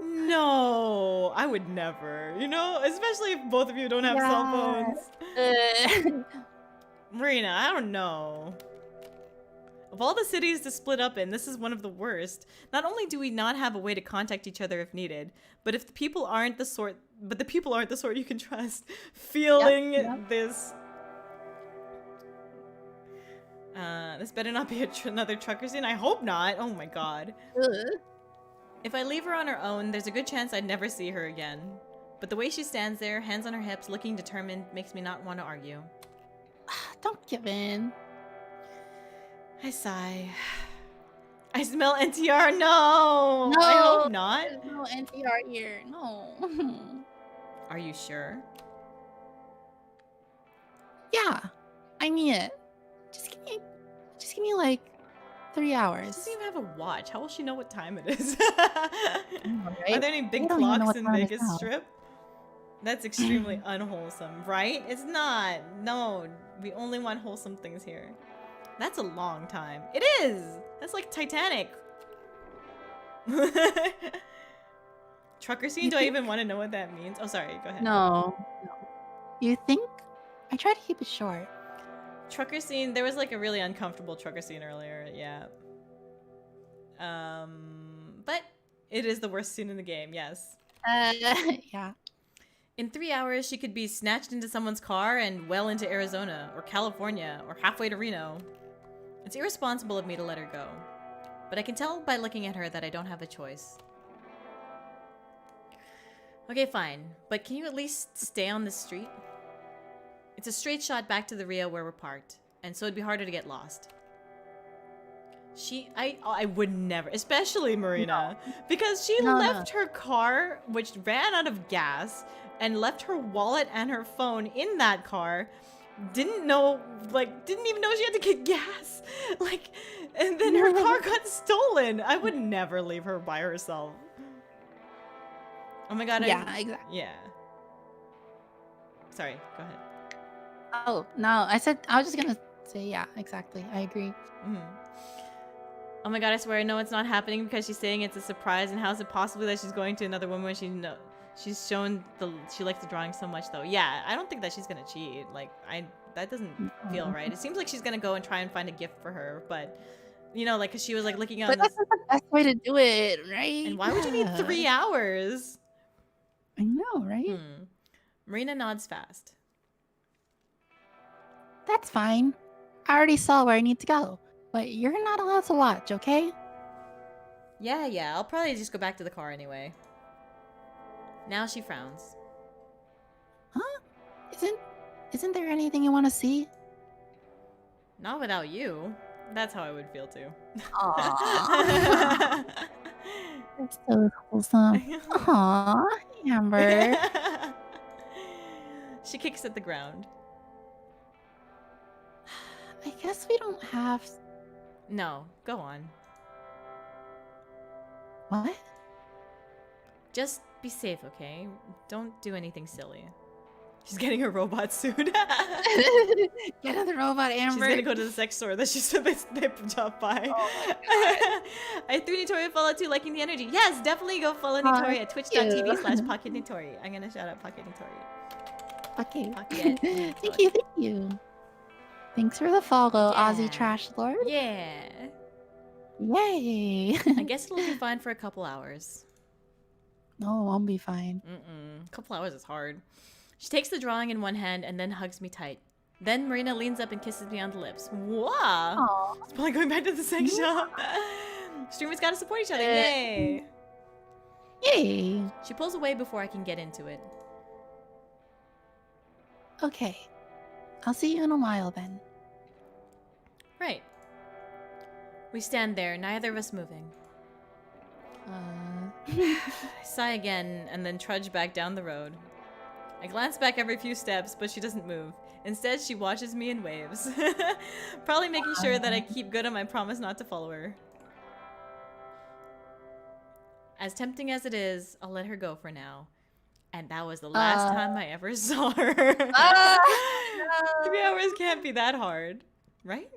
No, I would never. You know, especially if both of you don't have cell phones. Marina, I don't know. Of all the cities to split up in, this is one of the worst. Not only do we not have a way to contact each other if needed, but if the people aren't the sort you can trust. Feeling this. This better not be another trucker scene. I hope not. Oh my god. If I leave her on her own, there's a good chance I'd never see her again. But the way she stands there, hands on her hips, looking determined, makes me not want to argue. Don't give in. I sigh. I smell NTR. No! No! I hope not. There's no NTR here. No. Are you sure? Yeah. I mean it. Just give me like 3 hours. She doesn't even have a watch. How will she know what time it is? Right? Are there any big clocks in Vegas Strip? That's extremely unwholesome, right? It's not. No, we only want wholesome things here. That's a long time. It is! That's like Titanic. Trucker scene? Do I even want to know what that means? Oh, sorry. Go ahead. No. You think? I try to keep it short. Trucker scene. There was like a really uncomfortable trucker scene earlier. Yeah. But it is the worst scene in the game. Yes. Yeah. In 3 hours, she could be snatched into someone's car and well into Arizona or California or halfway to Reno. It's irresponsible of me to let her go. But I can tell by looking at her that I don't have a choice. Okay, fine. But can you at least stay on this street? It's a straight shot back to the Rio where we're parked, and so it'd be harder to get lost. I would never, especially Marina, because she left her car, which ran out of gas, and left her wallet and her phone in that car. Didn't even know she had to get gas. And then her car got stolen. I would never leave her by herself. Oh my god. Yeah, exactly. Yeah. Sorry, go ahead. Oh, no, I was just gonna say, yeah, exactly. I agree. Oh my god, I swear I know it's not happening because she's saying it's a surprise, and how is it possible that she's going to another woman when she's shown she likes the drawing so much though? Yeah, I don't think that she's gonna cheat. That doesn't feel right. It seems like she's gonna go and try and find a gift for her, but you know, cause she was looking on But that's not the best way to do it, right? And why would you need 3 hours? I know, right? Marina nods fast. That's fine. I already saw where I need to go. But you're not allowed to watch, okay? Yeah, I'll probably just go back to the car anyway. Now she frowns. Huh? Isn't there anything you want to see? Not without you. That's how I would feel too. Aww. That's so wholesome. Aww, Amber. She kicks at the ground. I guess we don't have... No, go on. What? Just be safe, okay? Don't do anything silly. She's getting her robot suit. Get on the robot, Amber. She's gonna go to the sex store that she said they dropped by. Oh my god. I threw Nitori a follow too, liking the energy. Yes, definitely go follow Nitori at twitch.tv/PocketNitori. I'm gonna shout out Pocket Nitori. Okay. Pocket Nitori. Thank you. Thanks for the follow, Yeah. Aussie Trash Lord. Yeah. Yay. I guess it'll be fine for a couple hours. No, I'll be fine. A couple hours is hard. She takes the drawing in one hand and then hugs me tight. Then Marina leans up and kisses me on the lips. Wow. Aww. It's probably going back to the sex shop. Streamers gotta support each other. Yay. Yay. She pulls away before I can get into it. Okay. I'll see you in a while then. Right. We stand there, neither of us moving. I sigh again and then trudge back down the road. I glance back every few steps, but she doesn't move. Instead, she watches me and waves. Probably making sure that I keep good on my promise not to follow her. As tempting as it is, I'll let her go for now. And that was the last time I ever saw her. 3 hours can't be that hard, right?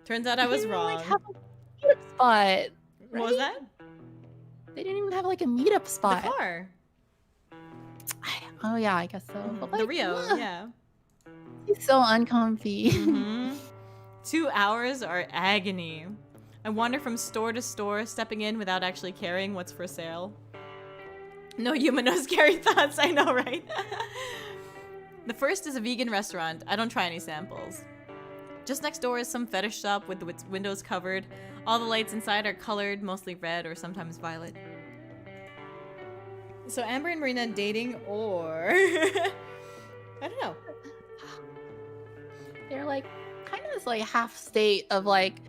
Turns out I was wrong. Like, have a meetup spot. Right? What was that? They didn't even have like a meetup spot. The car. Oh yeah, I guess so. But, like, the Rio, yeah. He's so uncomfy. 2 hours are agony. I wander from store to store, stepping in without actually caring what's for sale. No Yuma, no scary thoughts, I know, right? The first is a vegan restaurant. I don't try any samples. Just next door is some fetish shop with the windows covered. All the lights inside are colored, mostly red or sometimes violet. So Amber and Marina dating, or... I don't know. They're like kind of this like half state of like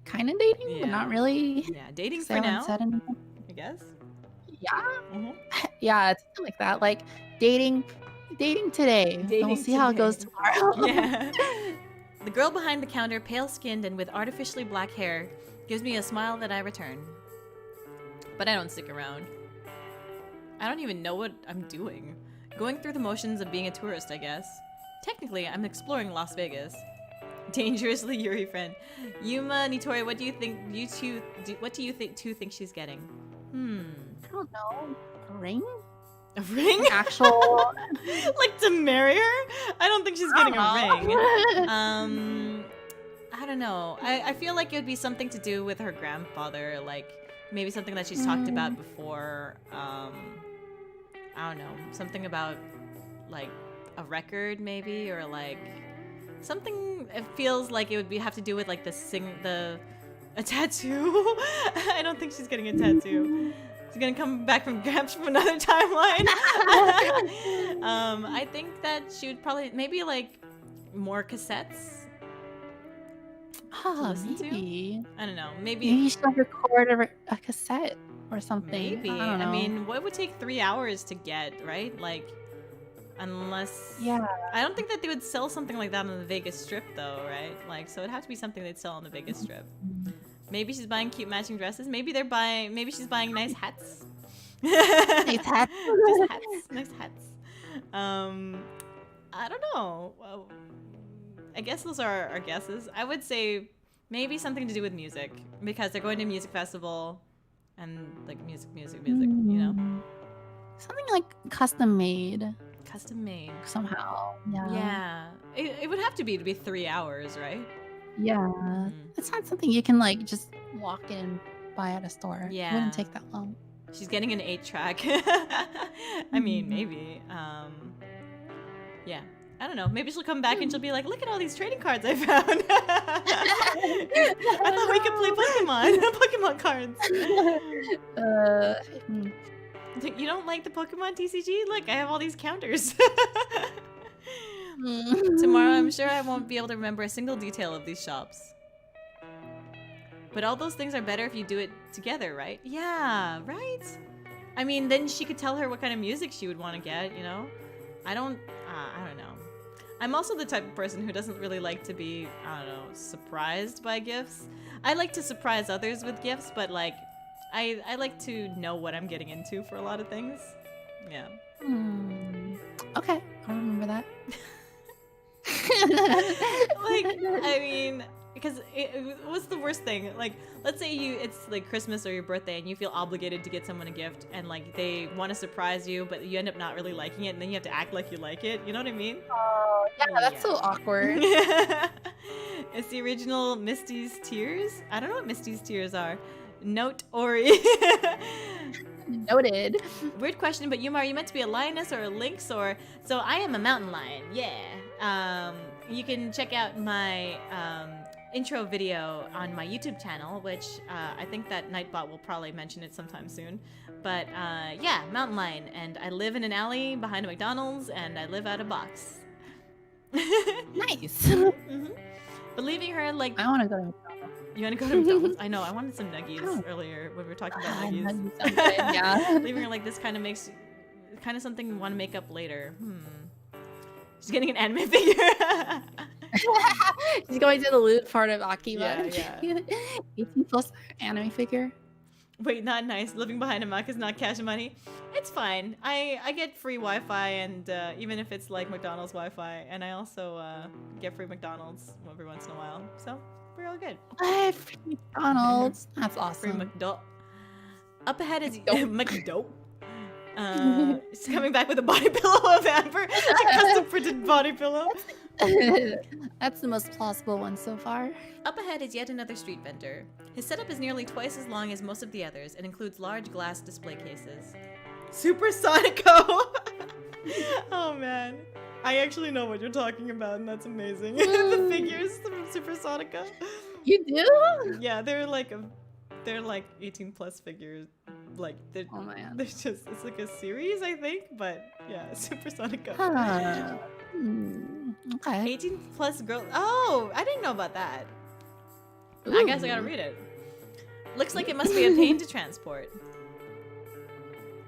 kind of dating, but not really. Yeah, dating for I now, I guess. Yeah. Yeah, it's something like that. Like dating today. And we'll see how it goes tomorrow. Yeah. The girl behind the counter, pale-skinned and with artificially black hair, gives me a smile that I return. But I don't stick around. I don't even know what I'm doing. Going through the motions of being a tourist, I guess. Technically, I'm exploring Las Vegas. Dangerously Yuri friend. Yuma, Nitori, what do you think what do you think she's getting? I don't know. A ring? A ring? An actual like to marry her? I don't think she's getting a ring. I don't know. I feel like it would be something to do with her grandfather, like maybe something that she's talked about before. I don't know. Something about like a record maybe, or like something. It feels like it would have to do with like a tattoo. I don't think she's getting a tattoo. She's gonna come back from Gramps from another timeline. I think that she would probably maybe like more cassettes. maybe. I don't know. Maybe you should record a cassette or something. Maybe. I don't know. I mean, what would take 3 hours to get, right? Like, unless... Yeah. I don't think that they would sell something like that on the Vegas Strip, though, right? Like, so it'd have to be something they'd sell on the Vegas Strip. Maybe she's buying cute matching dresses. Maybe she's buying nice hats. Nice hats. Just hats. Nice hats. I don't know. Well, I guess those are our guesses. I would say maybe something to do with music, because they're going to a music festival and like music, you know? Something like custom made. Custom made. Somehow. Yeah. Yeah. It would have to be 3 hours, right? Yeah. It's not something you can like just walk in and buy at a store. Yeah. It wouldn't take that long. She's getting an 8-track. I mean, maybe. Yeah. I don't know. Maybe she'll come back and she'll be like, look at all these trading cards I found. I thought we could play Pokemon cards. You don't like the Pokemon TCG? Look, I have all these counters. Tomorrow, I'm sure I won't be able to remember a single detail of these shops. But all those things are better if you do it together, right? Yeah, right? I mean, then she could tell her what kind of music she would want to get, you know? I don't know. I'm also the type of person who doesn't really like to be, I don't know, surprised by gifts. I like to surprise others with gifts, but like, I like to know what I'm getting into for a lot of things. Yeah. Okay, I'll remember that. Like, I mean, because what's the worst thing? Like, let's say it's like Christmas or your birthday and you feel obligated to get someone a gift and like they want to surprise you, but you end up not really liking it and then you have to act like you like it. You know what I mean? Oh, yeah, that's so awkward. It's the original Misty's Tears. I don't know what Misty's Tears are. Note Ori. Noted. Weird question, but Yuma, are you meant to be a lioness or a lynx or? So I am a mountain lion. Yeah. You can check out my intro video on my YouTube channel, which I think that Nightbot will probably mention it sometime soon. But yeah, mountain lion, and I live in an alley behind a McDonald's, and I live out of box. Nice. But leaving her like. I want to go to You want to go to McDonald's? I know. I wanted some nuggies earlier when we were talking about nuggies. Nuggies sound good, yeah. Leaving her like this kind of makes kind of something you want to make up later. She's getting an anime figure. She's going to the loot part of Akiba. Yeah. 18 plus anime figure. Wait, not nice. Living behind a Mac is not cash money. It's fine. I get free Wi-Fi, and even if it's like McDonald's Wi-Fi, and I also get free McDonald's every once in a while. So we're all good. What? Free McDonald's? That's awesome. Free McDo. Up ahead is McDo. She's coming back with a body pillow of Amber. A custom printed body pillow. That's the most plausible one so far. Up ahead is yet another street vendor. His setup is nearly twice as long as most of the others and includes large glass display cases. Supersonico! Oh man. I actually know what you're talking about, and that's amazing. The figures from Supersonica. You do? Yeah, they're like 18 plus figures. Like oh man. They're just, it's like a series, I think, but yeah, Supersonica. Huh. Okay. 18 plus girls. Oh, I didn't know about that. Ooh. I guess I gotta read it. Looks like it must be a pain to transport.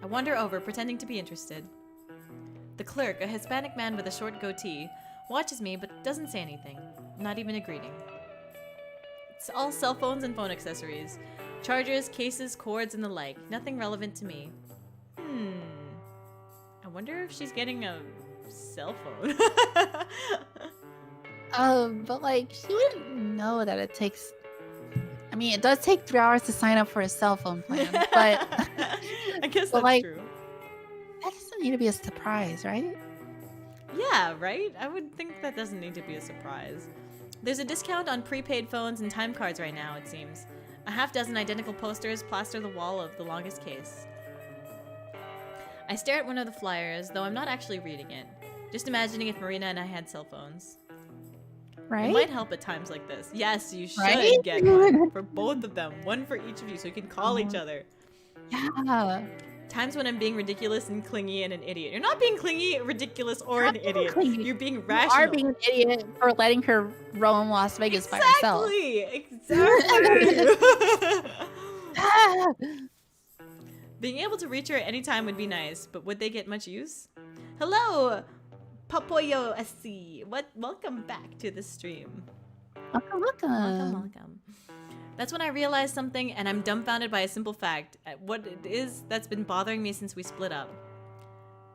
I wander over, pretending to be interested. The clerk, a Hispanic man with a short goatee, watches me but doesn't say anything. Not even a greeting. It's all cell phones and phone accessories. Chargers, cases, cords, and the like. Nothing relevant to me. I wonder if she's getting a cell phone. But like, she wouldn't know that it takes... I mean, it does take 3 hours to sign up for a cell phone plan, but... I guess but that's like, true. That doesn't need to be a surprise, right? Yeah, right? I would think that doesn't need to be a surprise. There's a discount on prepaid phones and time cards right now, it seems. A half-dozen identical posters plaster the wall of the longest case. I stare at one of the flyers, though I'm not actually reading it. Just imagining if Marina and I had cell phones. Right? It might help at times like this. Yes, you should Right? get one for both of them. One for each of you so you can call each other. Yeah. Times when I'm being ridiculous and clingy and an idiot. You're not being clingy, ridiculous, or You're an not being idiot. clingy. You're being You rational. are being an idiot for letting her roam Las Vegas by herself. Exactly! Ah! Being able to reach her at any time would be nice, but would they get much use? Hello, Papoyo SC. Welcome back to the stream. Welcome. Welcome. That's when I realized something, and I'm dumbfounded by a simple fact. What it is that's been bothering me since we split up.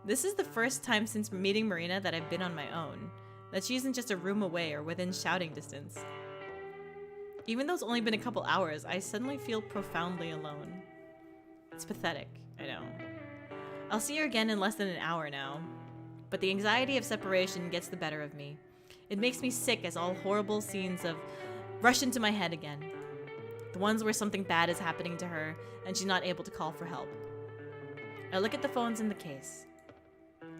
This is the first time since meeting Marina that I've been on my own. That she isn't just a room away or within shouting distance. Even though it's only been a couple hours, I suddenly feel profoundly alone. It's pathetic, I know. I'll see her again in less than an hour now. But the anxiety of separation gets the better of me. It makes me sick as all horrible scenes rush into my head again. The ones where something bad is happening to her and she's not able to call for help. I look at the phones in the case.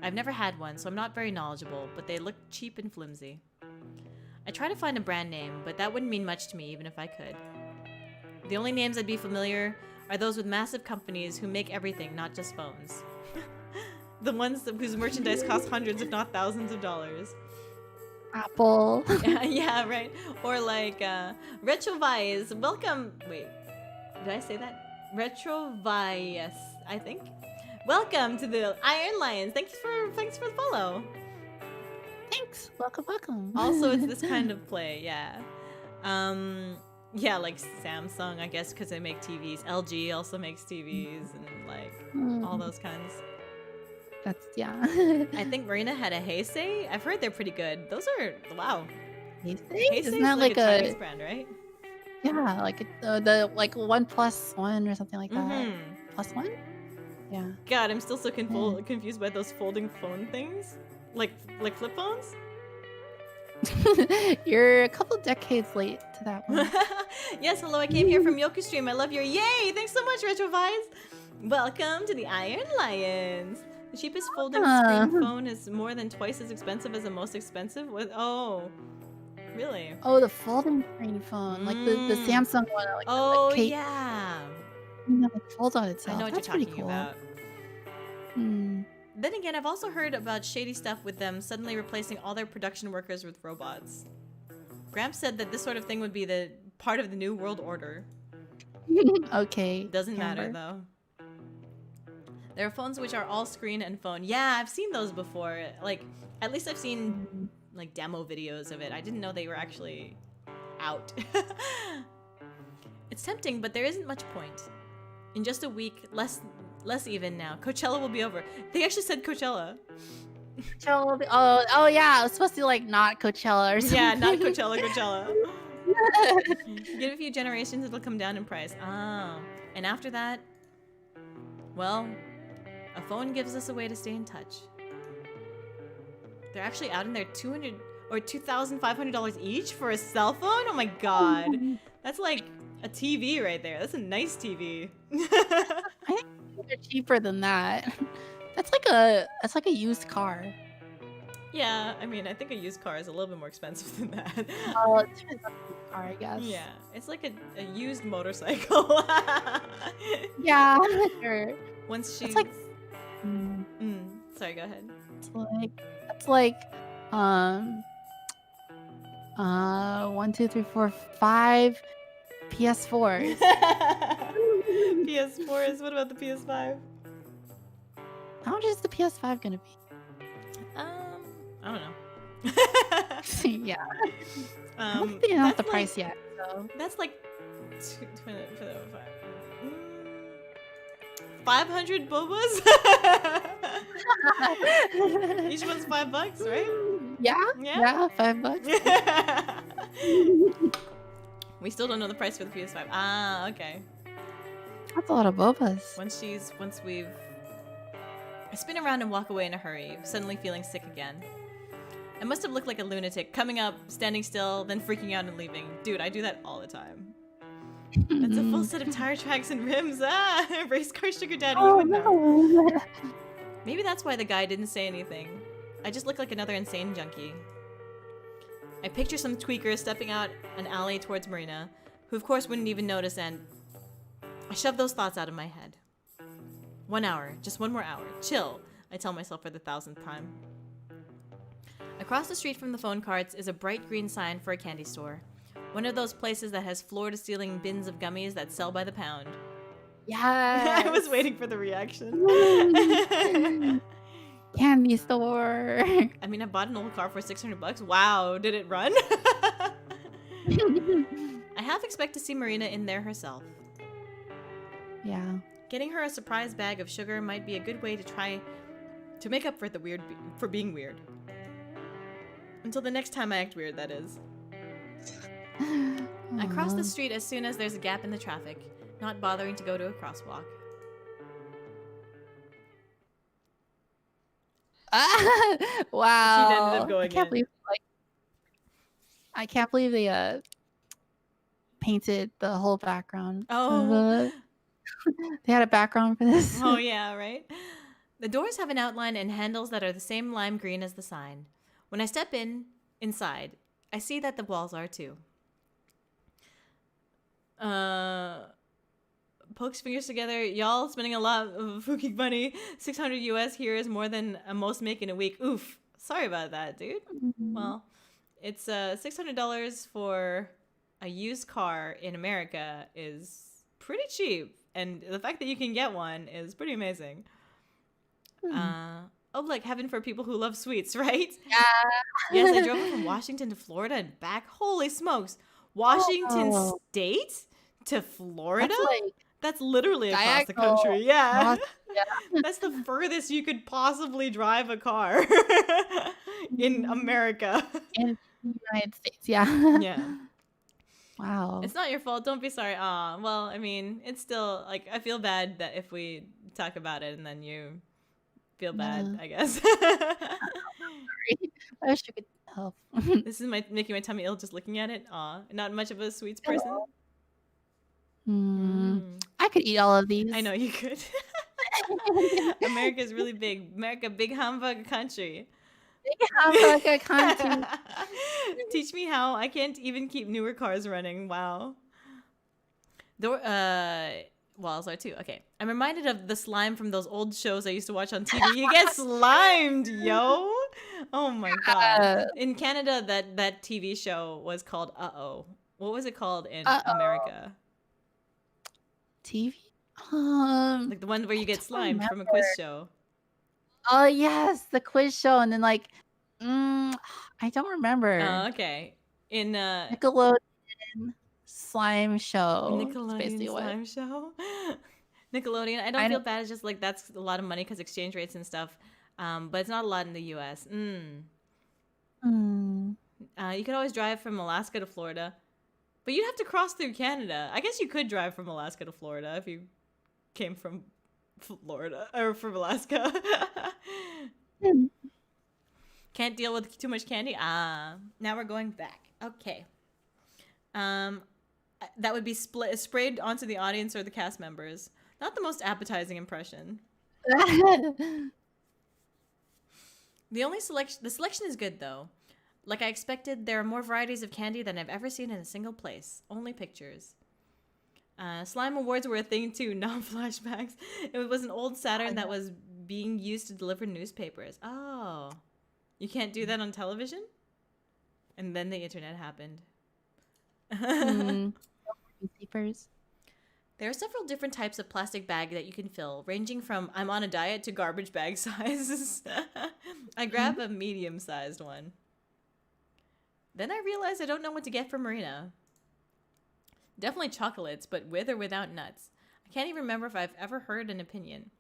I've never had one, so I'm not very knowledgeable, but they look cheap and flimsy. I try to find a brand name, but that wouldn't mean much to me even if I could. The only names I'd be familiar are those with massive companies who make everything, not just phones. The ones whose merchandise costs hundreds if not thousands of dollars. Apple. Yeah, right. Or like Retrovise. Welcome. Wait, did I say that? Retrovise, I think. Welcome to the Iron Lions. Thanks for the follow. Thanks. Welcome. Also, it's this kind of play. Yeah. Yeah, like Samsung, I guess, because they make TVs. LG also makes TVs and like all those kinds. That's yeah. I think Marina had a Heisei. I've heard they're pretty good. Those are wow. Heisei? Heisei's Isn't that like like a Chinese brand, right? Yeah, like the like 1+1 or something like that. Mm-hmm. +1? Yeah. God, I'm still so confused by those folding phone things, like flip phones. You're a couple decades late to that one. Yes, hello. I came here from Yoku Stream. I love your yay! Thanks so much, Retrovise. Welcome to the Iron Lions. The cheapest folding Huh. screen phone is more than twice as expensive as the most expensive. With really? Oh, the folding screen phone, like the Samsung one, like Oh the case yeah. that folds on I itself. know what That's you're pretty talking cool. about. Hmm. Then again, I've also heard about shady stuff with them suddenly replacing all their production workers with robots. Gramps said that this sort of thing would be the part of the new world order. Okay. Doesn't matter Amber. though. There are phones which are all screen and phone. Yeah, I've seen those before. Like, at least I've seen like demo videos of it. I didn't know they were actually out. It's tempting, but there isn't much point. In just a week, less even now, Coachella will be over. They actually said Coachella. Oh yeah, it was supposed to be like not Coachella or something. Yeah, not Coachella. Give a few generations, it'll come down in price. Ah, and after that, well, a phone gives us a way to stay in touch. They're actually out in there $200 or $2,500 each for a cell phone? Oh my god. That's like a TV right there. That's a nice TV. I think they're cheaper than that. That's like a used car. Yeah, I mean, I think a used car is a little bit more expensive than that. Oh, it depends on the car, I guess. Yeah, it's like a used motorcycle. Yeah, sure. Once she's... It's like sorry, go ahead. It's like 1, 2, 3, 4, 5 PS4s. PS4s, what about the PS5? How much is the PS5 gonna be? I don't know. Yeah. I don't think they announced the price yet. So. That's like 500 bobas. Each one's $5, right? Yeah, $5. We still don't know the price for the PS5. Ah, okay. That's a lot of bobas. Once we've... I spin around and walk away in a hurry, suddenly feeling sick again. I must have looked like a lunatic, coming up, standing still, then freaking out and leaving. Dude, I do that all the time. That's a full set of tire tracks and rims. Ah, race car sugar daddy, you would know. No. Maybe that's why the guy didn't say anything. I just look like another insane junkie. I picture some tweaker stepping out an alley towards Marina, who of course wouldn't even notice, and I shove those thoughts out of my head. 1 hour, just 1 more hour. Chill, I tell myself for the 1000th time. Across the street from the phone carts is a bright green sign for a candy store. One of those places that has floor-to-ceiling bins of gummies that sell by the pound. Yeah. I was waiting for the reaction. Candy store. I mean, I bought an old car for $600. Wow, did it run? I half expect to see Marina in there herself. Yeah. Getting her a surprise bag of sugar might be a good way to try to make up for for being weird. Until the next time I act weird, that is. I cross the street as soon as there's a gap in the traffic, not bothering to go to a crosswalk. Wow. She ended up going I can't believe they painted the whole background. Oh. They had a background for this. Oh yeah, right? The doors have an outline and handles that are the same lime green as the sign. When I step inside, I see that the walls are too. Pokes fingers together. Y'all spending a lot of fucking money. 600 US here is more than most make in a week. Oof. Sorry about that, dude. Well, it's $600 for a used car in America is pretty cheap. And the fact that you can get one is pretty amazing. Oh, like heaven for people who love sweets, right? Yeah. Yes, I drove from Washington to Florida and back. Holy smokes. Washington State to Florida? That's literally across the country. Yeah. That's the furthest you could possibly drive a car in America. In the United States, yeah. Yeah. Wow. It's not your fault. Don't be sorry. Well, I mean, it's still, like, I feel bad that if we talk about it and then you feel bad, I guess. Sorry. I wish I could help. This is making my tummy ill just looking at it. Not much of a sweets person. I could eat all of these. I know you could. America's really big. America, big humbug country. Hamburger country. Teach me how. I can't even keep newer cars running. Wow. Walls are too. Okay. I'm reminded of the slime from those old shows I used to watch on TV. You get slimed, yo. Oh my god. In Canada, that TV show was called Uh-Oh. What was it called in America? TV? Like the one where you get slimed from a quiz show. Oh yes, the quiz show, and then like, I don't remember. Oh, okay. In Nickelodeon slime show. Nickelodeon slime show. Nickelodeon. I don't feel bad. It's just like that's a lot of money because exchange rates and stuff. But it's not a lot in the U.S. You could always drive from Alaska to Florida, but you'd have to cross through Canada. I guess you could drive from Alaska to Florida if you came from Florida or from Alaska. Can't deal with too much candy. Now we're going back. Okay. That would be sprayed onto the audience or the cast members. Not the most appetizing impression. The selection is good though. Like I expected, there are more varieties of candy than I've ever seen in a single place. Only pictures. Slime awards were a thing too, not flashbacks. It was an old Saturn that was being used to deliver newspapers. Oh. You can't do that on television? And then the internet happened. Newspapers. There are several different types of plastic bag that you can fill, ranging from I'm on a diet to garbage bag sizes. I grab a medium-sized one. Then I realized I don't know what to get for Marina. Definitely chocolates, but with or without nuts. I can't even remember if I've ever heard an opinion.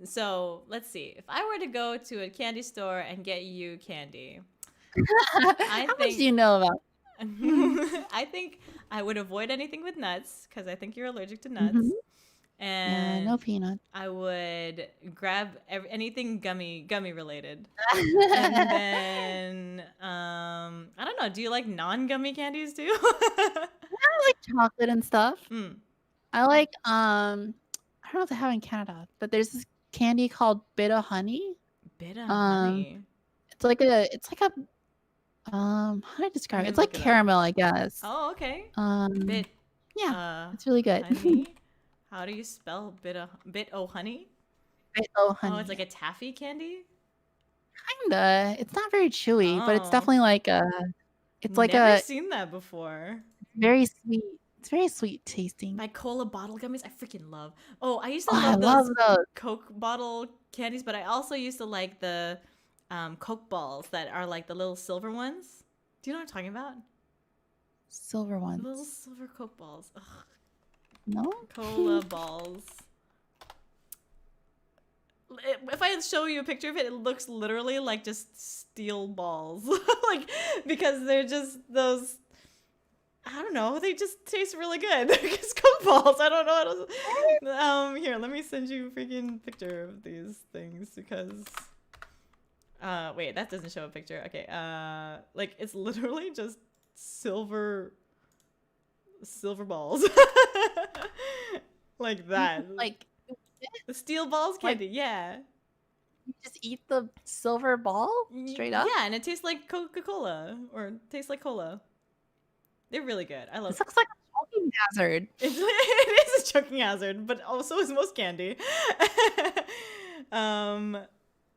So, let's see. If I were to go to a candy store and get you candy, How much do you know about? I think I would avoid anything with nuts because I think you're allergic to nuts. And no peanuts. I would grab anything gummy related. And then I don't know. Do you like non-gummy candies too? I like chocolate and stuff. I like I don't know if they have in Canada, but there's this candy called Bit of Honey. Bit of honey. It's like a how do I describe it? It's like caramel, I guess. Oh, okay. Bit. Yeah, it's really good. Honey? How do you spell bit o honey? Bit o honey. Oh, it's like a taffy candy? Kinda. It's not very chewy, but it's definitely like a. It's like Never seen that before. Very sweet. It's very sweet tasting. My cola bottle gummies, I freaking love. Oh, I used to love those Coke bottle candies, but I also used to like the Coke balls that are like the little silver ones. Do you know what I'm talking about? Silver ones. Little silver Coke balls. Ugh. No? Cola balls. If I show you a picture of it, it looks literally like just steel balls. Like, because they're just those, I don't know, they just taste really good. They're just Coke balls. I don't know how to, here, let me send you a freaking picture of these things because, wait, that doesn't show a picture. Okay, like, it's literally just silver balls. Like that. Like the steel balls candy, like, yeah. You just eat the silver ball straight up? Yeah, and it tastes like Coca-Cola or tastes like cola. They're really good. I love it. This looks like a choking hazard. It is a choking hazard, but also is most candy.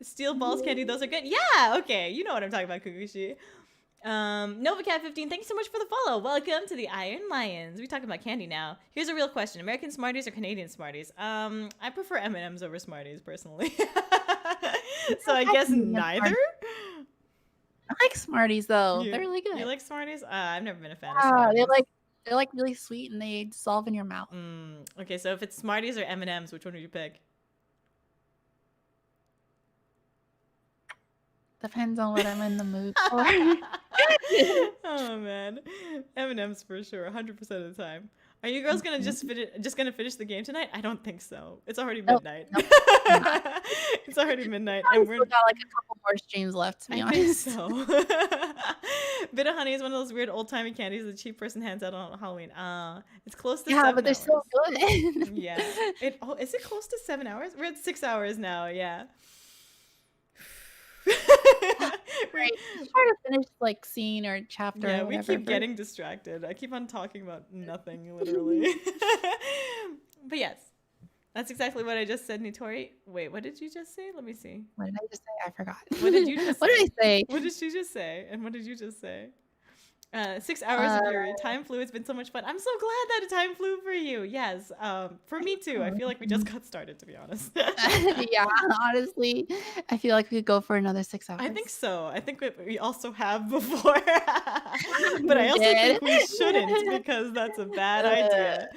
Steel balls candy, those are good. Yeah, okay. You know what I'm talking about, Kukushi. NovaCat15, thanks so much for the follow. Welcome to the Iron Lions. We're talking about candy now. Here's a real question: American Smarties or Canadian Smarties? I prefer M&Ms over Smarties personally. So I guess neither. I like Smarties though. They're really good. You like Smarties? I've never been a fan of Smarties. They're like really sweet and they dissolve in your mouth. Okay, so if it's Smarties or M&Ms, which one would you pick? Depends on what I'm in the mood for. Oh man, M&Ms for sure, 100% of the time. Are you girls gonna just gonna finish the game tonight? I don't think so. It's already Nope, midnight. nope. It's already midnight, I and still we're. got like a couple more streams left, to be I think honest. so. Bit of honey is one of those weird old timey candies the cheap person hands out on Halloween. It's close to 7 but they're hours. so good. Yeah. Is it close to 7 hours? We're at 6 hours now. Yeah. Right. Try to finish like scene or chapter. Yeah, or we whatever keep getting distracted. I keep on talking about nothing, literally. But yes, that's exactly what I just said, Nitori. Wait, what did you just say? Let me see. What did I just say? I forgot. What did you just What did I say? What did she just say? And what did you just say? 6 hours of Yuri. Time flew. It's been so much fun. I'm so glad that time flew for you. Yes. For me too. I feel like we just got started, to be honest. Yeah, honestly, I feel like we could go for another 6 hours. I think so. I think we also have before. But I We also did. think we shouldn't, because that's a bad idea.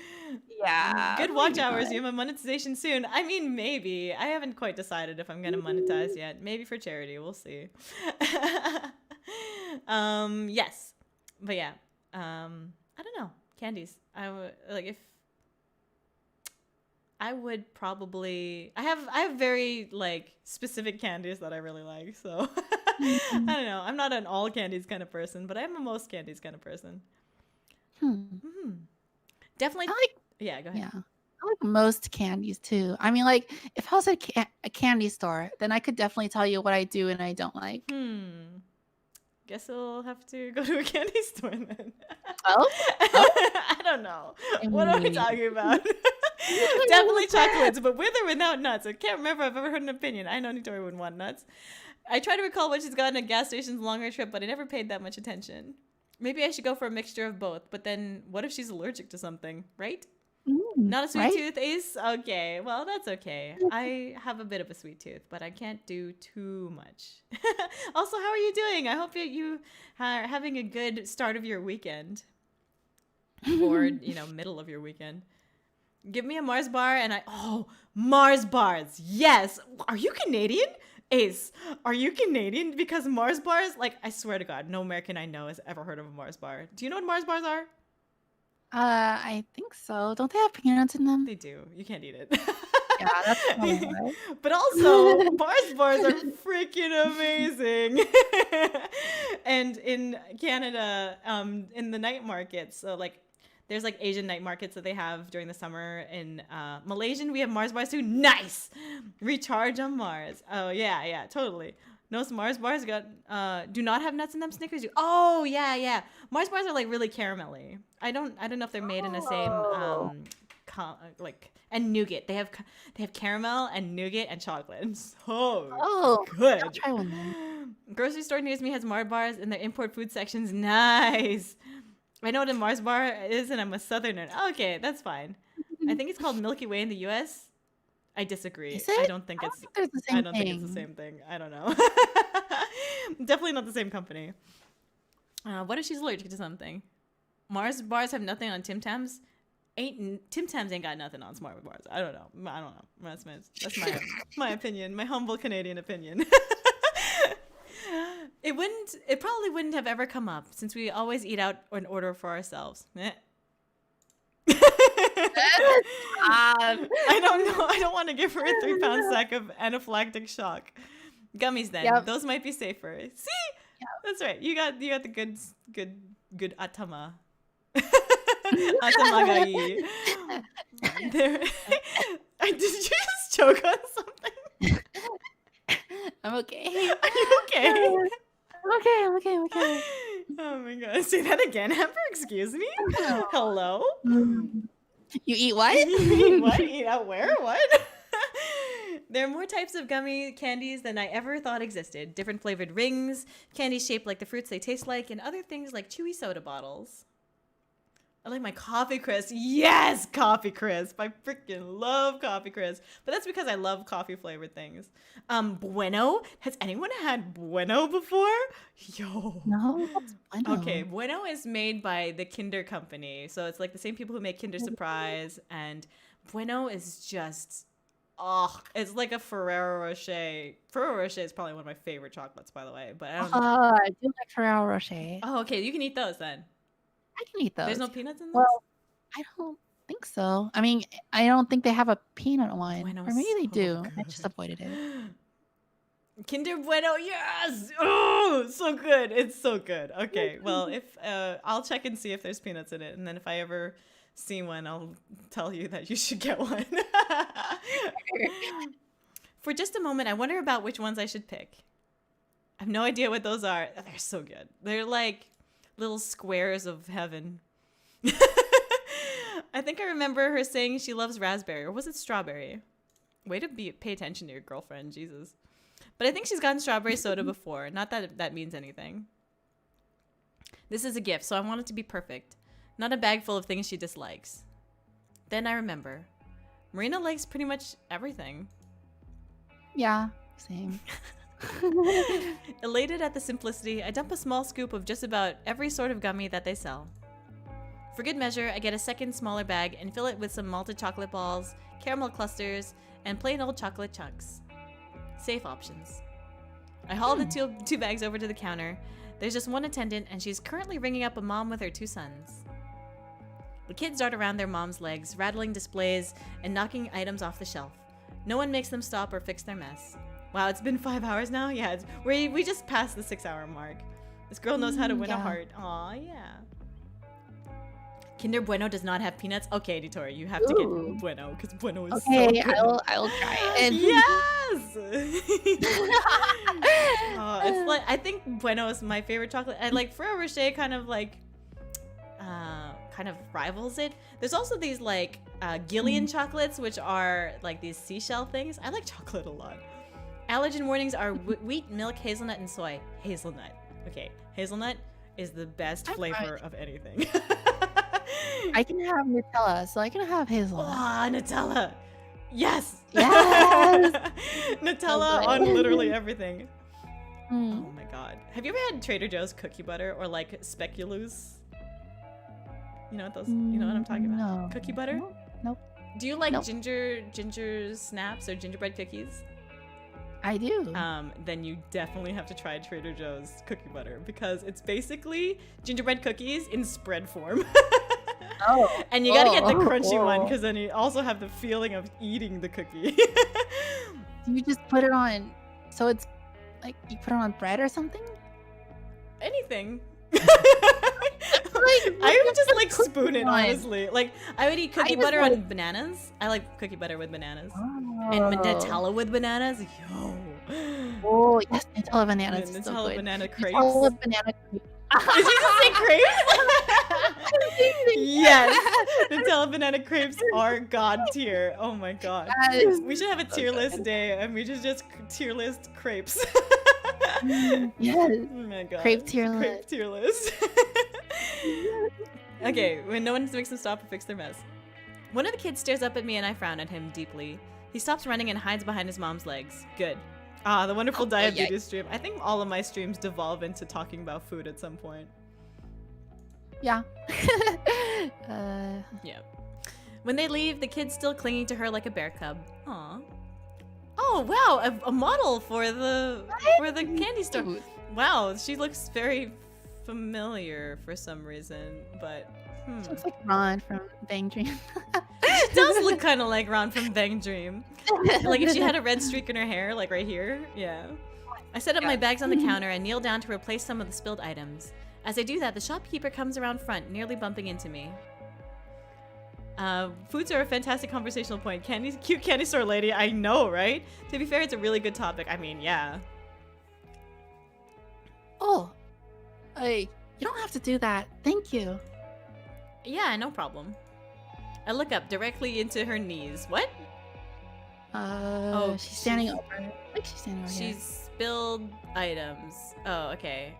Yeah. Good watch maybe hours, not. Yuma. Monetization soon. I mean, maybe. I haven't quite decided if I'm going to monetize yet. Maybe for charity. We'll see. Yes. But yeah. I don't know. Candies. I would like if I would probably I have very like specific candies that I really like, so I don't know. I'm not an all candies kind of person, but I'm a most candies kind of person. Definitely. Yeah, go ahead. Yeah. I like most candies too. I mean, like, if I was at a candy store, then I could definitely tell you what I do and I don't like. Guess we'll have to go to a candy store then. Oh? I don't know. What are we talking about? Definitely chocolates, but with or without nuts. I can't remember if I've ever heard an opinion. I know Nitori wouldn't want nuts. I try to recall what she's gotten at gas stations longer trip, but I never paid that much attention. Maybe I should go for a mixture of both, but then what if she's allergic to something, right? Not a sweet tooth, Ace? Okay, well, that's okay. I have a bit of a sweet tooth, but I can't do too much. Also, how are you doing? I hope you are having a good start of your weekend. Or, middle of your weekend. Give me a Mars bar and Mars bars. Yes. Are you Canadian? Ace, are you Canadian? Because Mars bars, like, I swear to God, no American I know has ever heard of a Mars bar. Do you know what Mars bars are? I think so. Don't they have peanuts in them? They do. You can't eat it. Yeah, that's probably right. But also, Mars bars are freaking amazing. And in Canada, in the night markets, so like, there's like Asian night markets that they have during the summer. In Malaysian, we have Mars bars too. Nice! Recharge on Mars. Oh, yeah, totally. No, Mars bars do not have nuts in them. Snickers do. Oh, yeah. Mars bars are like really caramelly. I don't know if they're made in the same and nougat. They have caramel and nougat and chocolate. And so good. I'll try one then. Grocery store near me has Mars bars in the import food sections. Nice. I know what a Mars bar is, and I'm a Southerner. Okay, that's fine. I think it's called Milky Way in the U.S. I disagree. Is it? I don't think it's the same thing. I don't know. Definitely not the same company. What if she's allergic to something? Mars bars have nothing on Tim Tams. Tim Tams ain't got nothing on Smart bars. I don't know. That's my opinion. My humble Canadian opinion. It probably wouldn't have ever come up since we always eat out and order for ourselves. I don't know. I don't want to give her a 3-pound sack of anaphylactic shock. Gummies then. Yep. Those might be safer. See? Yep. That's right. You got the good atama. Atamagai. There. Did you just choke on something? I'm okay. Are you okay? I'm okay. Oh my god. Say that again, Amber. Excuse me? Hello? You eat what? What? Eat out where? What? There are more types of gummy candies than I ever thought existed. Different flavored rings, candies shaped like the fruits they taste like, and other things like chewy soda bottles. I like my Coffee Crisp. Yes, Coffee Crisp. I freaking love Coffee Crisp. But that's because I love coffee flavored things. Bueno. Has anyone had Bueno before? Yo. No, what's Bueno? Okay, Bueno is made by the Kinder Company. So it's like the same people who make Kinder Surprise. And Bueno is just... it's like a Ferrero Rocher. Ferrero Rocher is probably one of my favorite chocolates, by the way. But I don't know. I do like Ferrero Rocher. Oh, okay. You can eat those then. I can eat those. There's no peanuts in those? Well, I don't think so. I mean, I don't think they have a peanut one. Bueno Or maybe is they so do. I just good. avoided it. Kinder Bueno, yes! Oh, so good. It's so good. Okay, well, if I'll check and see if there's peanuts in it, and then if I ever see one, I'll tell you that you should get one. For just a moment, I wonder about which ones I should pick. I have no idea what those are. They're so good. They're like little squares of heaven. I think I remember her saying she loves raspberry, or was it strawberry? Way to pay attention to your girlfriend, Jesus. But I think she's gotten strawberry soda before. Not that that means anything. This is a gift, so I want it to be perfect. Not a bag full of things she dislikes. Then I remember. Marina likes pretty much everything. Yeah, same. Elated at the simplicity, I dump a small scoop of just about every sort of gummy that they sell. For good measure, I get a second smaller bag and fill it with some malted chocolate balls, caramel clusters, and plain old chocolate chunks. Safe options. I haul the two bags over to the counter. There's just one attendant, and she's currently ringing up a mom with her 2 sons. The kids dart around their mom's legs, rattling displays and knocking items off the shelf. No one makes them stop or fix their mess. Wow, it's been 5 hours now? Yeah, we just passed the 6-hour mark. This girl knows how to win a heart. Aw, yeah. Kinder Bueno does not have peanuts. Okay, Editor, you have to get Bueno because Bueno is so good. I'll try it. Yes. It's like I think Bueno is my favorite chocolate. And like Ferrero Rocher kind of rivals it. There's also these like Gillian chocolates, which are like these seashell things. I like chocolate a lot. Allergen warnings are wheat, milk, hazelnut, and soy. Hazelnut. Okay, hazelnut is the best flavor of anything. I can have Nutella, so I can have hazelnut. Oh, Nutella. Yes. Yes. Nutella on literally everything. Mm. Oh my god. Have you ever had Trader Joe's cookie butter or like speculoos? You know what those? You know what I'm talking about? No. Cookie butter? Nope. Do you like ginger snaps or gingerbread cookies? I do. Then you definitely have to try Trader Joe's cookie butter because it's basically gingerbread cookies in spread form. And you gotta get the crunchy one because then you also have the feeling of eating the cookie. You just put it on, so it's like you put it on bread or something? Anything. Like, I would just like spoon it, honestly. Like I would eat cookie butter on bananas. I like cookie butter with bananas. And Nutella with bananas. Yo. Oh yes, Nutella bananas. Nutella so good. banana crepes. Nutella banana crepes. Did you just say crepes? Yes. Nutella banana crepes are god tier. Oh my god. Yes. We should have a tier list day and we should just tier list crepes. Yes. Oh my god. Crepe tier Crepe list. tier list. Okay, when no one makes them stop or fix their mess. One of the kids stares up at me and I frown at him deeply. He stops running and hides behind his mom's legs. Good. Ah, the wonderful diabetes stream. I think all of my streams devolve into talking about food at some point. Yeah. Yeah. When they leave, the kid's still clinging to her like a bear cub. Aw. Oh wow, a model for the candy store. Cute. Wow, she looks very familiar for some reason, but She looks like Ron from Bang Dream. She does look kind of like Ron from Bang Dream. Like if she had a red streak in her hair, like right here. Yeah. I set up my bags on the counter and kneel down to replace some of the spilled items. As I do that, the shopkeeper comes around front, nearly bumping into me. Foods are a fantastic conversational point. Cute candy store lady, I know, right? To be fair, it's a really good topic. I mean, yeah. Oh, hey, you don't have to do that. Thank you. Yeah, no problem. I look up directly into her knees. What? She's standing over. Like she's standing over here. She's spilled items. Oh, okay.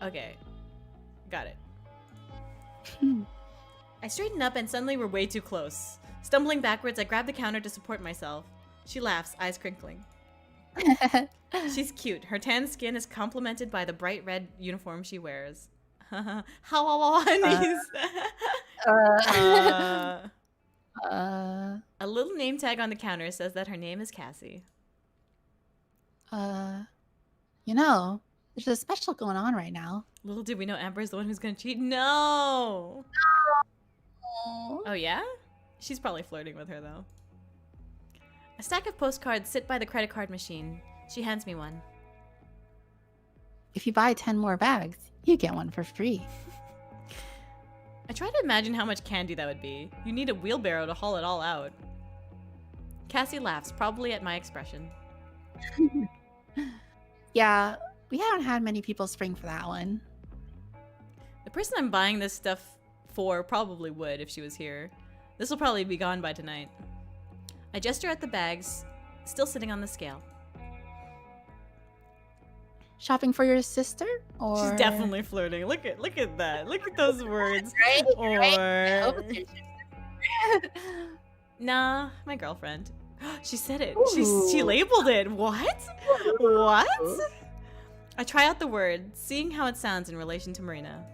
Okay. Got it. I straighten up and suddenly we're way too close. Stumbling backwards, I grab the counter to support myself. She laughs, eyes crinkling. She's cute. Her tan skin is complemented by the bright red uniform she wears. Honeys. A little name tag on the counter says that her name is Cassie. You know, there's a special going on right now. Little did we know Amber is the one who's gonna cheat. No! Oh, yeah? She's probably flirting with her, though. A stack of postcards sit by the credit card machine. She hands me one. If you buy 10 more bags, you get one for free. I try to imagine how much candy that would be. You need a wheelbarrow to haul it all out. Cassie laughs, probably at my expression. Yeah, we haven't had many people spring for that one. The person I'm buying this stuff for probably would if she was here. This will probably be gone by tonight. I gesture at the bags, still sitting on the scale. Shopping for your sister? Or She's definitely flirting. Look at that. Look at those words. Right? Or I hope it's your sister. nah, my girlfriend. She said it. Ooh. She labeled it. What? What? I try out the word, seeing how it sounds in relation to Marina.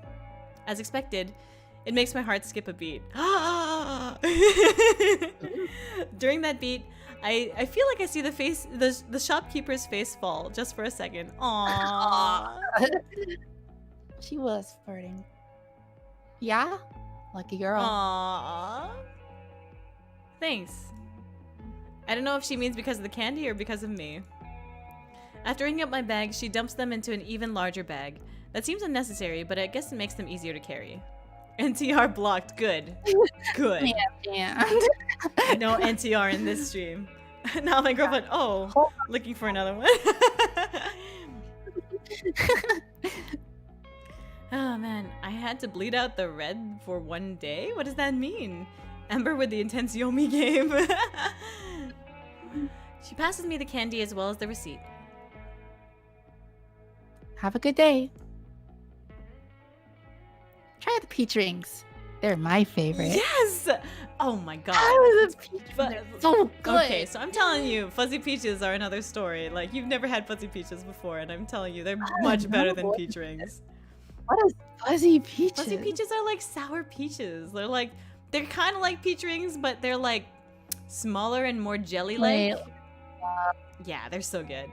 As expected, it makes my heart skip a beat. During that beat, I feel like I see the shopkeeper's face fall just for a second. Aww. She was flirting. Yeah? Lucky girl. Aww. Thanks. I don't know if she means because of the candy or because of me. After ringing up my bags, she dumps them into an even larger bag. That seems unnecessary, but I guess it makes them easier to carry. NTR blocked. Good. Good. Yeah. No NTR in this stream. Now my girlfriend, looking for another one. Oh man, I had to bleed out the red for one day? What does that mean? Ember with the intense Yomi game. She passes me the candy as well as the receipt. Have a good day. Try the peach rings. They're my favorite. Yes! Oh my god. The peach ones are so good. Okay, so I'm telling you, fuzzy peaches are another story. Like, you've never had fuzzy peaches before, and I'm telling you, they're much better than peach rings. What is fuzzy peaches? Fuzzy peaches are like sour peaches. They're kind of like peach rings, but they're like smaller and more jelly-like. Yeah, they're so good.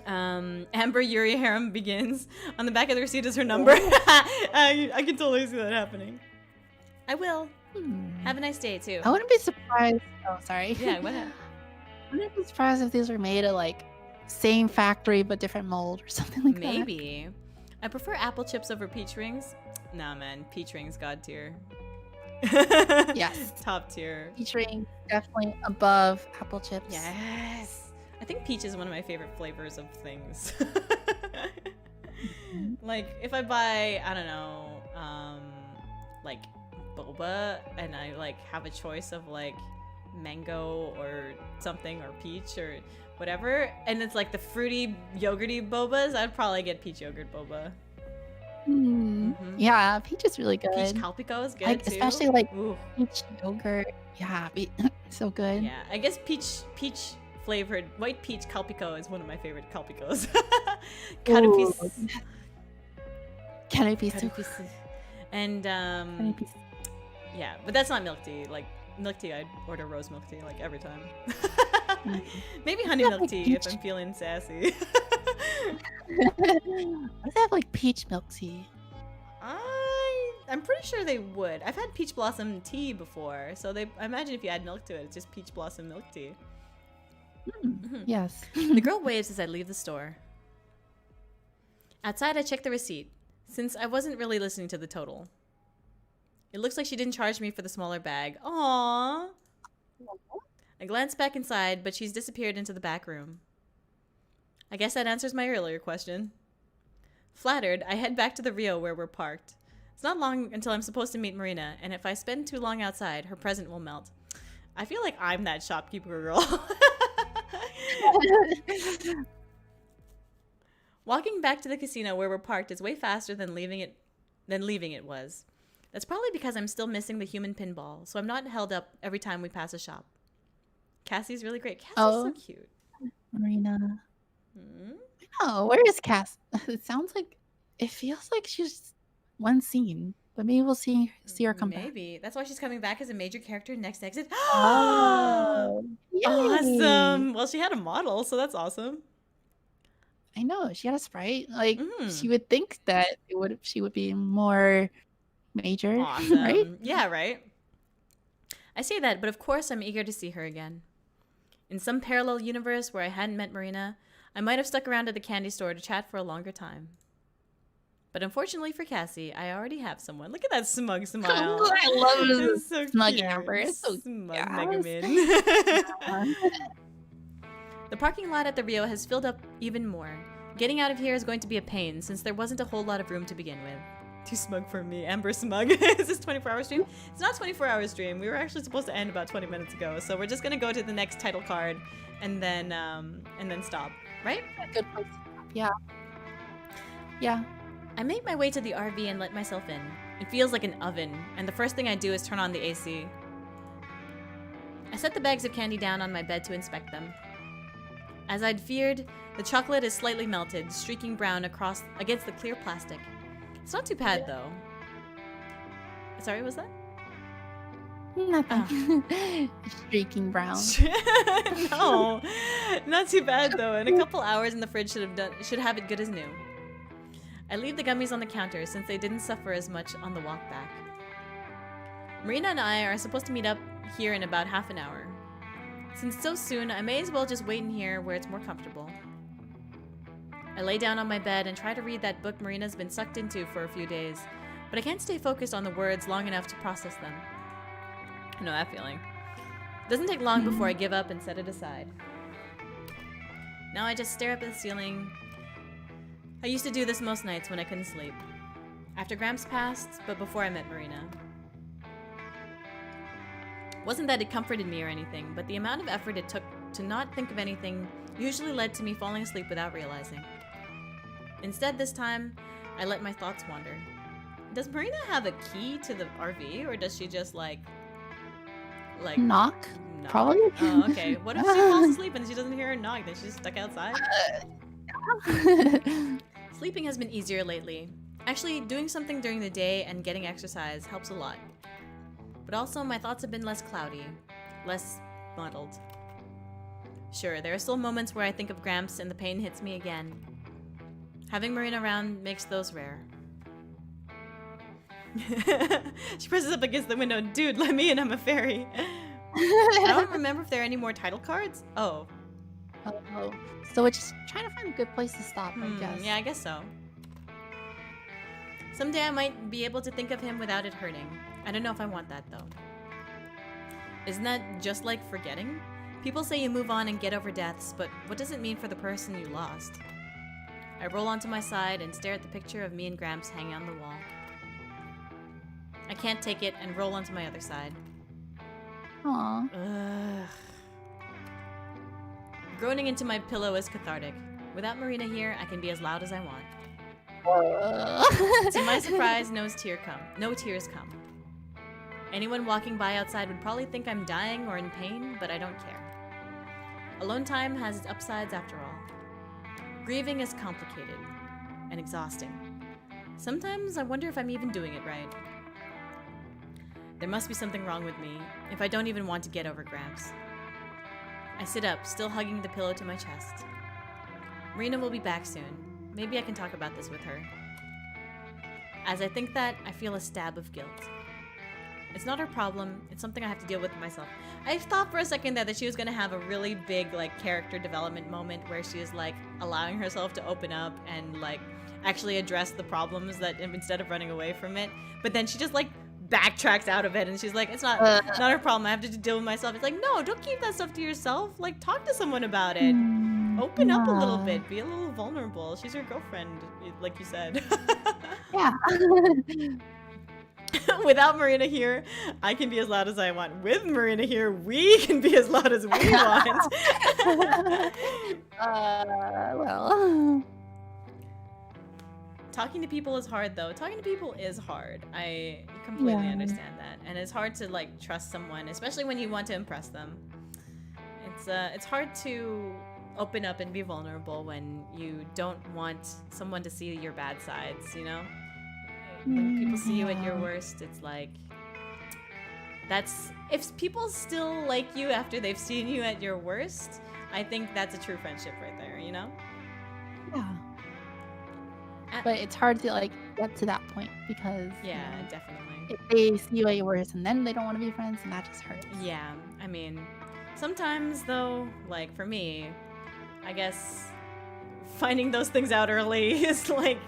Amber Yuri harem begins. On the back of the receipt is her number. I can totally see that happening. I will. Have a nice day too. I wouldn't be surprised. Oh, sorry. Yeah, go ahead. I wouldn't be surprised if these were made at like same factory but different mold or something like that. Maybe. I prefer apple chips over peach rings. Nah, man, peach rings god tier. Yes. Top tier. Peach ring definitely above apple chips. Yes. I think peach is one of my favorite flavors of things. Like, if I buy, I don't know, like boba, and I like have a choice of like mango or something or peach or whatever, and it's like the fruity yogurty bobas, I'd probably get peach yogurt boba. Yeah, peach is really good. Peach calpico is good like, too. especially like Ooh. peach yogurt. Yeah, so good. Yeah, I guess peach flavored white peach calpico is one of my favorite calpicos. Canapis. Canapis. And Canapis. yeah, but that's not milk tea. Like milk tea, I'd order rose milk tea like every time. Maybe honey milk tea if I'm feeling sassy. Does they have like peach milk tea? I'm pretty sure they would. I've had peach blossom tea before, so I imagine if you add milk to it, it's just peach blossom milk tea. Yes. The girl waves as I leave the store. Outside, I check the receipt, since I wasn't really listening to the total. It looks like she didn't charge me for the smaller bag. Aww. I glance back inside, but she's disappeared into the back room. I guess that answers my earlier question. Flattered, I head back to the Rio where we're parked. It's not long until I'm supposed to meet Marina, and if I spend too long outside, her present will melt. I feel like I'm that shopkeeper girl. Walking back to the casino where we're parked is way faster than leaving it was. That's probably because I'm still missing the human pinball, so I'm not held up every time we pass a shop. Cassie's really great. Cassie's so cute. Marina. Oh, where is Cass? It feels like she's one scene, but maybe we'll see her come back. Maybe. That's why she's coming back as a major character in next exit. Oh, awesome. Well, she had a model, so that's awesome. I know. She had a sprite. Like, she would think that she would be more major, Awesome. right? Yeah, right? I say that, but of course I'm eager to see her again. In some parallel universe where I hadn't met Marina, I might have stuck around at the candy store to chat for a longer time. But unfortunately for Cassie, I already have someone. Look at that smug smile. I love It's so smug cute. Amber. It's so Smug yes. Megamin. The parking lot at the Rio has filled up even more. Getting out of here is going to be a pain since there wasn't a whole lot of room to begin with. Too smug for me. Amber smug. Is this 24-hour stream? It's not 24-hour stream. We were actually supposed to end about 20 minutes ago. So we're just going to go to the next title card and then stop. Right? Good place. Yeah. Yeah. I make my way to the RV and let myself in. It feels like an oven, and the first thing I do is turn on the AC. I set the bags of candy down on my bed to inspect them. As I'd feared, the chocolate is slightly melted, streaking brown against the clear plastic. It's not too bad, though. Sorry, what was that? Nothing. Streaking brown. No, not too bad, though. In a couple hours in the fridge should have it good as new. I leave the gummies on the counter since they didn't suffer as much on the walk back. Marina and I are supposed to meet up here in about half an hour. Since so soon, I may as well just wait in here where it's more comfortable. I lay down on my bed and try to read that book Marina's been sucked into for a few days, but I can't stay focused on the words long enough to process them. I know that feeling. It doesn't take long before I give up and set it aside. Now I just stare up at the ceiling. I used to do this most nights when I couldn't sleep. After Gramps passed, but before I met Marina. Wasn't that it comforted me or anything, but the amount of effort it took to not think of anything usually led to me falling asleep without realizing. Instead, this time, I let my thoughts wander. Does Marina have a key to the RV, or does she just like knock? Probably. Oh, okay. What if she falls asleep and she doesn't hear her knock? Then she's just stuck outside? Sleeping has been easier lately. Actually, doing something during the day and getting exercise helps a lot. But also, my thoughts have been less cloudy, less muddled. Sure, there are still moments where I think of Gramps and the pain hits me again. Having Marina around makes those rare. She presses up against the window. Dude, let me in, I'm a fairy. I don't remember if there are any more title cards. Oh. Oh. So we're just trying to find a good place to stop, I guess. Yeah, I guess so. Someday I might be able to think of him without it hurting. I don't know if I want that, though. Isn't that just like forgetting? People say you move on and get over deaths, but what does it mean for the person you lost? I roll onto my side and stare at the picture of me and Gramps hanging on the wall. I can't take it and roll onto my other side. Aww. Ugh. Groaning into my pillow is cathartic. Without Marina here, I can be as loud as I want. To my surprise, no tears come. Anyone walking by outside would probably think I'm dying or in pain, but I don't care. Alone time has its upsides after all. Grieving is complicated and exhausting. Sometimes I wonder if I'm even doing it right. There must be something wrong with me if I don't even want to get over Gramps. I sit up, still hugging the pillow to my chest. Marina will be back soon. Maybe I can talk about this with her. As I think that, I feel a stab of guilt. It's not her problem, it's something I have to deal with myself. I thought for a second that she was gonna have a really big character development moment where she is allowing herself to open up and actually address the problems that instead of running away from it. But then she just backtracks out of it and she's like, it's not her problem, I have to deal with myself. It's no, don't keep that stuff to yourself. Talk to someone about it. Open up a little bit, be a little vulnerable. She's your girlfriend, like you said. Yeah. Without Marina here, I can be as loud as I want. With Marina here, we can be as loud as we want. Well. Talking to people is hard, though. Talking to people is hard. I completely understand that. And it's hard to, trust someone, especially when you want to impress them. It's hard to open up and be vulnerable when you don't want someone to see your bad sides, you know? When people see you at your worst, it's that's... If people still like you after they've seen you at your worst, I think that's a true friendship right there, you know? Yeah. But it's hard to like get to that point because yeah, definitely. if they see way worse and then they don't want to be friends, and that just hurts. Yeah, I mean, sometimes though, like for me, I guess finding those things out early is like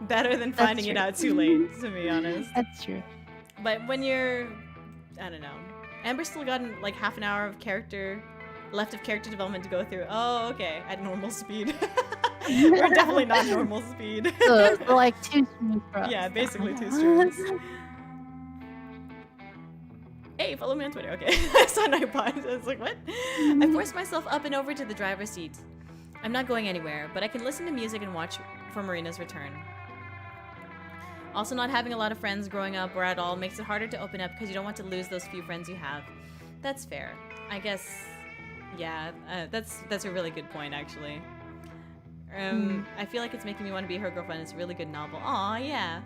better than finding it out too late, to be honest. That's true. But when you're, I don't know, Amber's still got like half an hour of left of character development to go through. Oh, okay, at normal speed. We're definitely not normal speed. So like 2 streams for us. Yeah, basically 2 streams. Hey, follow me on Twitter. Okay, I saw Nightbot. I was like, what? I forced myself up and over to the driver's seat. I'm not going anywhere, but I can listen to music and watch for Marina's return. Also, not having a lot of friends growing up or at all makes it harder to open up because you don't want to lose those few friends you have. That's fair. I guess, yeah, that's a really good point, actually. I feel like it's making me want to be her girlfriend. It's a really good novel. Aw, yeah.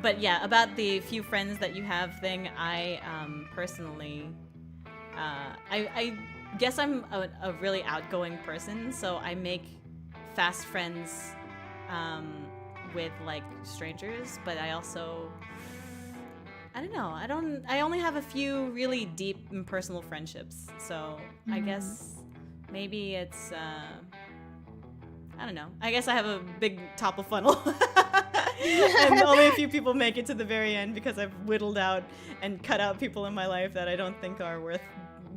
But yeah, about the few friends that you have thing, I personally, I guess I'm a really outgoing person, so I make fast friends with like strangers, but I also, I don't know, I only have a few really deep and personal friendships, so I guess maybe it's, I don't know, I guess I have a big top of funnel. And only a few people make it to the very end because I've whittled out and cut out people in my life that I don't think are worth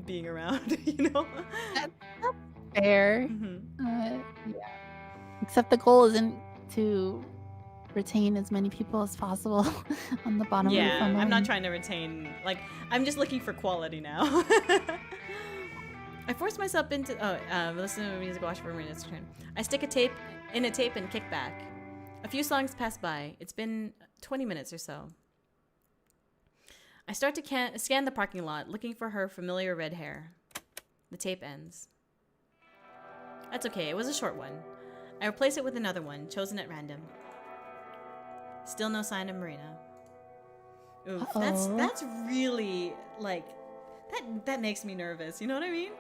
being around, you know? That's fair. Yeah. Except the goal isn't to retain as many people as possible on the bottom of the funnel. I'm not trying to retain, like, I'm just looking for quality now. I forced myself into, listen to music, watch for Marina's return. I stick a tape and kick back. A few songs pass by. It's been 20 minutes or so. I start to scan the parking lot, looking for her familiar red hair. The tape ends. That's okay, it was a short one. I replace it with another one, chosen at random. Still no sign of Marina. Oof, that's really, like, that makes me nervous, you know what I mean?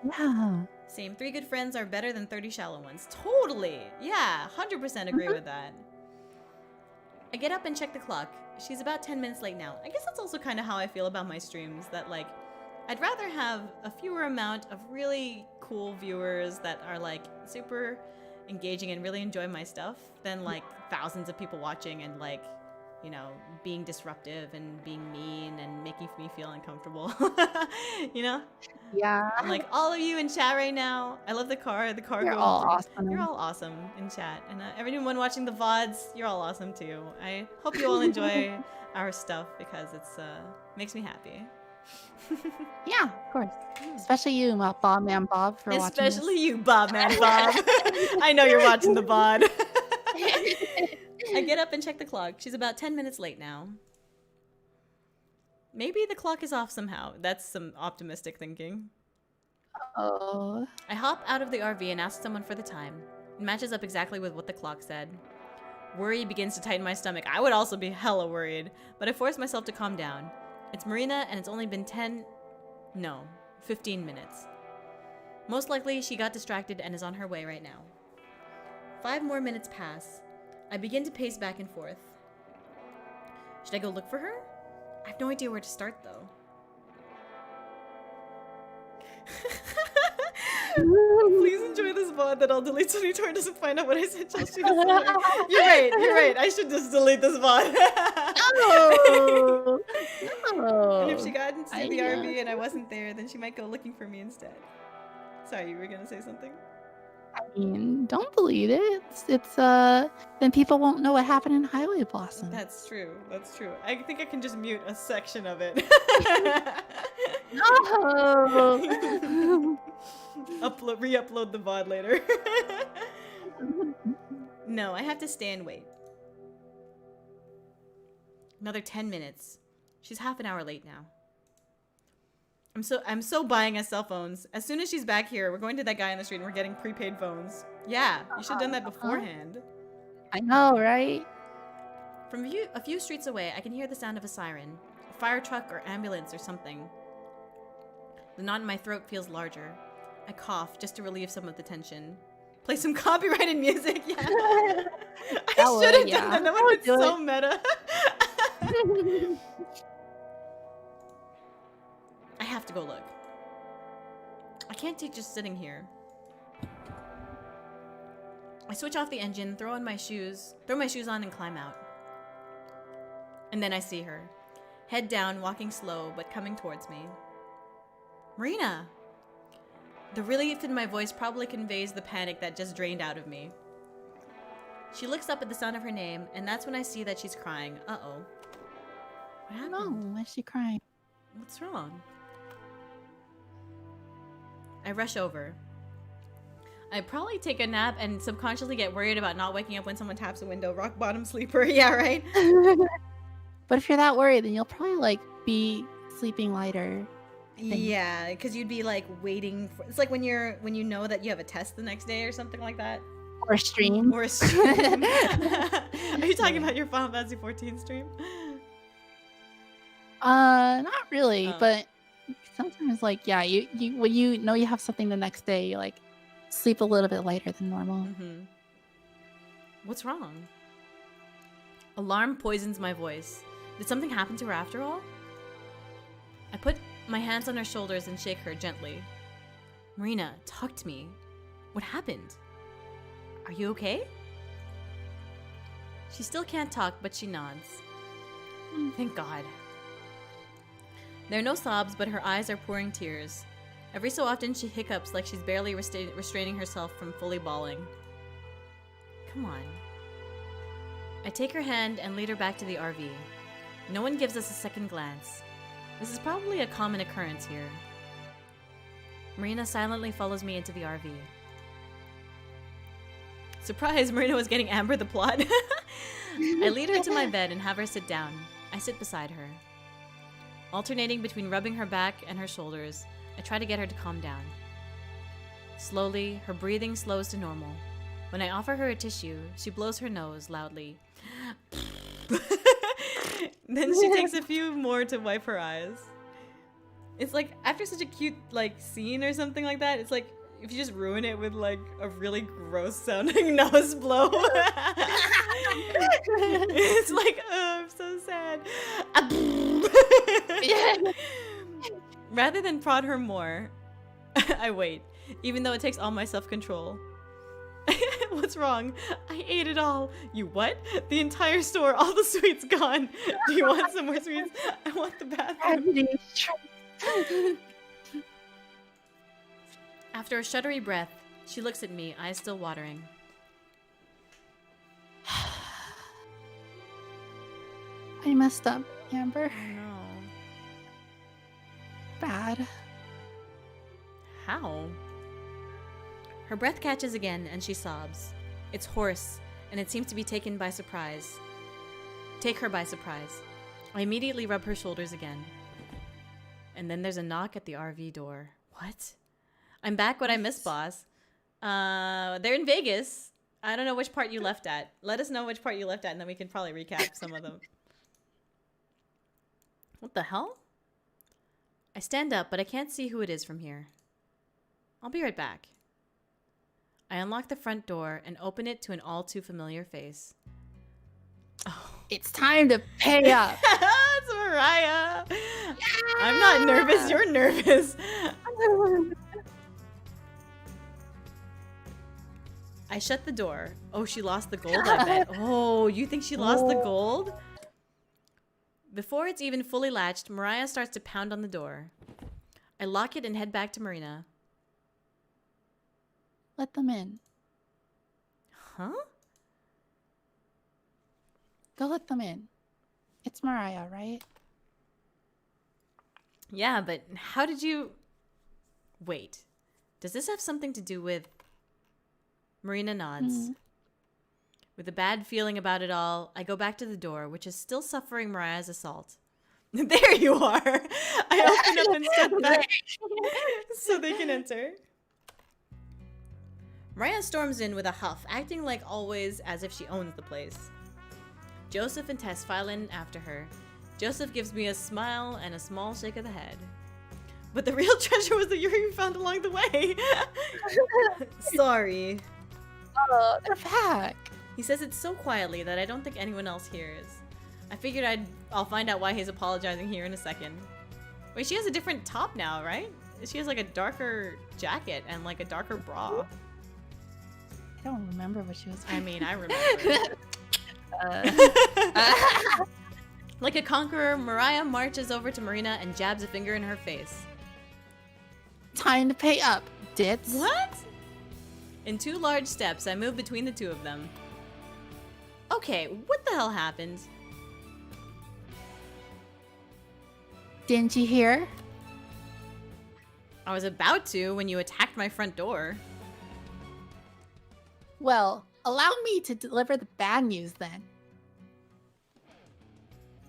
Yeah. Same. 3 good friends are better than 30 shallow ones. Totally. Yeah, 100% agree with that. I get up and check the clock. She's about 10 minutes late now. I guess that's also kind of how I feel about my streams, that like, I'd rather have a fewer amount of really cool viewers that are like super engaging and really enjoy my stuff than like thousands of people watching and like, you know, being disruptive and being mean and making me feel uncomfortable. You know? Yeah. I'm like, all of you in chat right now, I love the car. You're all awesome. You're all awesome in chat. And everyone watching the VODs, you're all awesome too. I hope you all enjoy our stuff because it's makes me happy. Yeah, of course. Especially you, Bob Man Bob, for watching this. Especially you, Bob Man Bob. I know you're watching the VOD. I get up and check the clock. She's about 10 minutes late now. Maybe the clock is off somehow. That's some optimistic thinking. Oh. I hop out of the RV and ask someone for the time. It matches up exactly with what the clock said. Worry begins to tighten my stomach. I would also be hella worried, but I force myself to calm down. It's Marina, and it's only been 15 minutes. Most likely, she got distracted and is on her way right now. 5 more minutes pass. I begin to pace back and forth. Should I go look for her? I have no idea where to start, though. Please enjoy this VOD that I'll delete so Tor doesn't find out what I said just You're right. I should just delete this VOD. No. And if she got into the RV and I wasn't there, then she might go looking for me instead. Sorry, you were gonna say something? I mean, don't delete it. It's then people won't know what happened in Highway Blossom. That's true. I think I can just mute a section of it. No. Re-upload the VOD later. No, I have to stay and wait. Another 10 minutes. She's half an hour late now. I'm so buying us cell phones. As soon as she's back here, we're going to that guy on the street and we're getting prepaid phones. Yeah, you should have done that beforehand. I know, right? From a few streets away, I can hear the sound of a siren. A fire truck or ambulance or something. The knot in my throat feels larger. I cough just to relieve some of the tension. Play some copyrighted music. Yeah. That I would, should have yeah. done that. That I would would have been do so meta. I have to go look. I can't take just sitting here. I switch off the engine, throw my shoes on and climb out. And then I see her. Head down, walking slow, but coming towards me. Marina! The relief in my voice probably conveys the panic that just drained out of me. She looks up at the sound of her name, and that's when I see that she's crying. Uh-oh. What happened? No, why is she crying? What's wrong? I rush over. I probably take a nap and subconsciously get worried about not waking up when someone taps a window. Rock bottom sleeper. Yeah, right? But if you're that worried, then you'll probably like be sleeping lighter. Yeah, because you'd be like waiting for. It's like when you know that you have a test the next day or something like that. Or a stream. Or a stream. Are you talking about your Final Fantasy 14 stream? Not really, Oh. but sometimes like yeah, you when you know you have something the next day, you like sleep a little bit lighter than normal. Mm-hmm. What's wrong? Alarm poisons my voice. Did something happen to her after all? I put my hands on her shoulders and shake her gently. Marina, talk to me. What happened? Are you okay? She still can't talk, but she nods. Thank God. There are no sobs, but her eyes are pouring tears. Every so often she hiccups like she's barely restraining herself from fully bawling. Come on. I take her hand and lead her back to the RV. No one gives us a second glance. This is probably a common occurrence here. Marina silently follows me into the RV. Surprise, Marina was getting Amber the plot. I lead her to my bed and have her sit down. I sit beside her. Alternating between rubbing her back and her shoulders, I try to get her to calm down. Slowly, her breathing slows to normal. When I offer her a tissue, she blows her nose loudly. Then she takes a few more to wipe her eyes. It's like, after such a cute, like, scene or something like that, it's like, if you just ruin it with, like, a really gross sounding nose blow. It's like, oh, I'm so sad. Rather than prod her more, I wait, even though it takes all my self-control. What's wrong? I ate it all. You what? The entire store, all the sweets gone. Do you want some more sweets? I want the bathroom. After a shuddery breath, she looks at me, eyes still watering. I messed up, Amber. Oh no. Bad. How? Her breath catches again and she sobs. It's hoarse, and it seems to be taken by surprise. Take her by surprise. I immediately rub her shoulders again. And then there's a knock at the RV door. What? I'm back. What I missed, boss? They're in Vegas. I don't know which part you left at. Let us know which part you left at, and then we can probably recap some of them. What the hell? I stand up, but I can't see who it is from here. I'll be right back. I unlock the front door and open it to an all too familiar face. Oh. It's time to pay up. It's Mariah. I'm not nervous. You're nervous. I shut the door. Oh, she lost the gold, I bet. Oh, you think she lost the gold? Before it's even fully latched, Mariah starts to pound on the door. I lock it and head back to Marina. Let them in. Huh? Go let them in. It's Mariah, right? Yeah, but how did you... Wait. Does this have something to do with... Marina nods. With a bad feeling about it all, I go back to the door, which is still suffering Mariah's assault. There you are! I open up and step back so they can enter. Mariah storms in with a huff, acting like always as if she owns the place. Joseph and Tess file in after her. Joseph gives me a smile and a small shake of the head. But the real treasure was the Yuri we found along the way. Sorry. Oh, they're back. He says it so quietly that I don't think anyone else hears. I figured I'll find out why he's apologizing here in a second. Wait, she has a different top now, right? She has like a darker jacket and like a darker bra. I don't remember what she was I wearing. mean, I remember. Like a conqueror, Mariah marches over to Marina and jabs a finger in her face. Time to pay up, dits. What? In 2 large steps, I move between the 2 of them. Okay, what the hell happened? Didn't you hear? I was about to when you attacked my front door. Well, allow me to deliver the bad news then.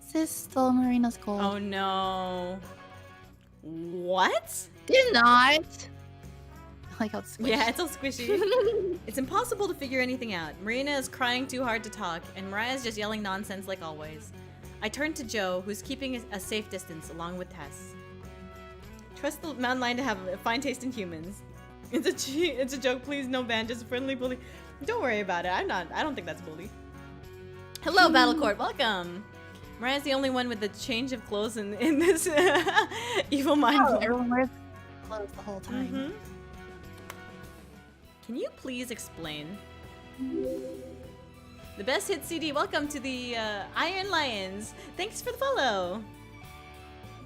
Sis stole Marina's gold. Oh no. What? Did not. I like how it's squishy. Yeah, it's all squishy. It's impossible to figure anything out. Marina is crying too hard to talk, and Mariah's just yelling nonsense like always. I turn to Joe, who's keeping a safe distance along with Tess. Trust the mountain lion to have a fine taste in humans. It's a joke, please, no ban, just a friendly bully. Don't worry about it. I don't think that's bully. Hello, Battle Court, welcome. Mariah's the only one with the change of clothes in this evil mind. Oh, everyone wears clothes the whole time. Mm-hmm. Can you please explain? The best hit CD. Welcome to the Iron Lions. Thanks for the follow.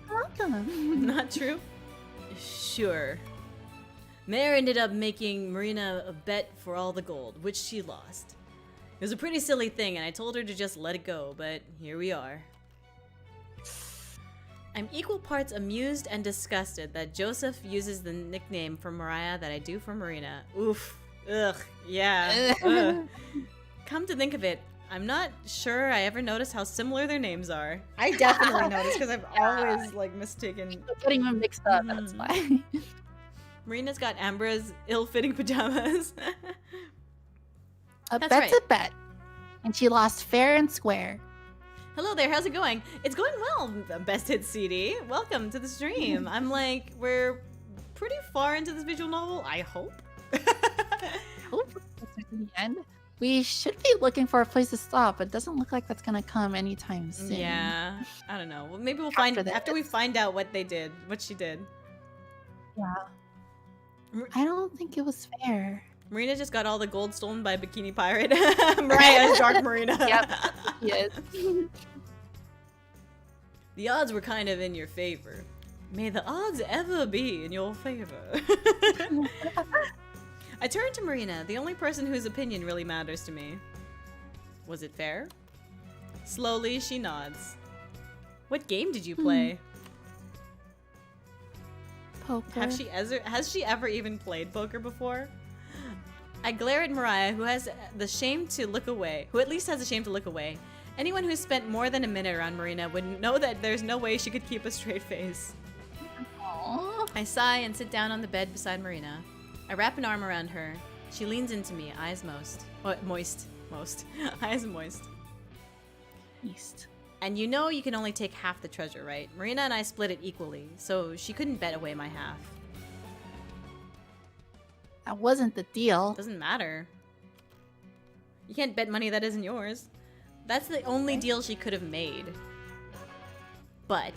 Welcome. Not true? Sure. Mare ended up making Marina a bet for all the gold, which she lost. It was a pretty silly thing, and I told her to just let it go, but here we are. I'm equal parts amused and disgusted that Joseph uses the nickname for Mariah that I do for Marina. Oof. Ugh. Yeah. Ugh. Come to think of it, I'm not sure I ever noticed how similar their names are. I definitely noticed because I've always like mistaken. Getting them mixed up, that's why. Marina's got Ambra's ill-fitting pajamas. A That's bet's right. a bet. And she lost fair and square. Hello there, how's it going? It's going well, Best Hit CD. Welcome to the stream. I'm like, we're pretty far into this visual novel, I hope. Hope it's the end. We should be looking for a place to stop, but it doesn't look like that's gonna come anytime soon. Yeah, I don't know. Well, maybe we'll find after we find out what they did, what she did. Yeah. I don't think it was fair. Marina just got all the gold stolen by Bikini Pirate. Mariah's Dark Marina. Yep. Yes. The odds were kind of in your favor. May the odds ever be in your favor. I turned to Marina, the only person whose opinion really matters to me. Was it fair? Slowly, she nods. What game did you play? Poker. Has she ever even played poker before? I glare at Mariah, who has the shame to look away. Who at least has the shame to look away. Anyone who spent more than a minute around Marina would know that there's no way she could keep a straight face. Aww. I sigh and sit down on the bed beside Marina. I wrap an arm around her. She leans into me, eyes moist. Eyes moist. East. And you know you can only take half the treasure, right? Marina and I split it equally, so she couldn't bet away my half. That wasn't the deal. Doesn't matter. You can't bet money that isn't yours. That's the only deal she could have made. But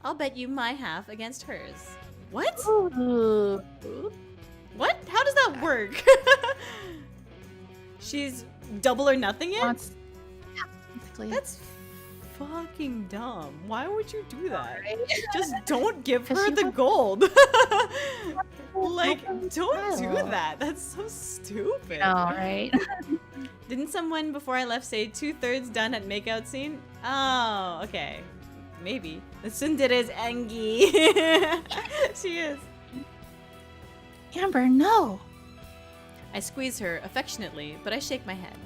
I'll bet you my half against hers. What? Ooh. What? How does that work? She's double or nothing it? Yeah, basically. That's fucking dumb. Why would you do that? Right? Just don't give 'Cause her she the was- gold. Like, don't do Child. that. That's so stupid. All right. Didn't someone before I left say 2/3 done at makeout scene? Oh, okay. Maybe. The tsundere is Angie. She is. Amber, no. I squeeze her affectionately, but I shake my head.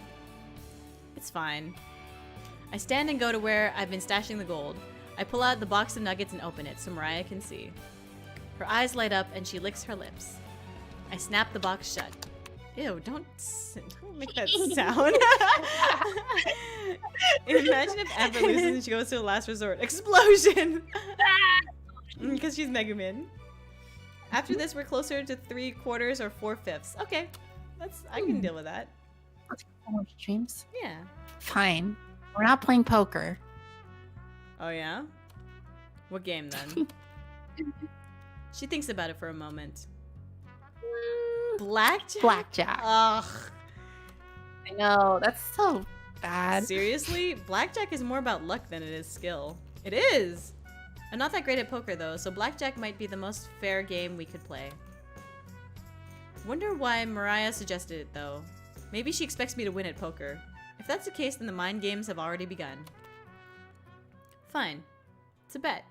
It's fine. I stand and go to where I've been stashing the gold. I pull out the box of nuggets and open it so Mariah can see. Her eyes light up and she licks her lips. I snap the box shut. Ew, don't make that sound. Imagine if Amber loses and she goes to the last resort. Explosion! Because she's Mega Man. After this, we're closer to 3/4 or 4/5. Okay, I can deal with that. Let's get more streams. Yeah. Fine. We're not playing poker. Oh yeah? What game then? She thinks about it for a moment. Blackjack? Blackjack. Ugh. I know, that's so bad. Seriously? Blackjack is more about luck than it is skill. It is! I'm not that great at poker though, so blackjack might be the most fair game we could play. Wonder why Mariah suggested it though. Maybe she expects me to win at poker. If that's the case, then the mind games have already begun. Fine. It's a bet.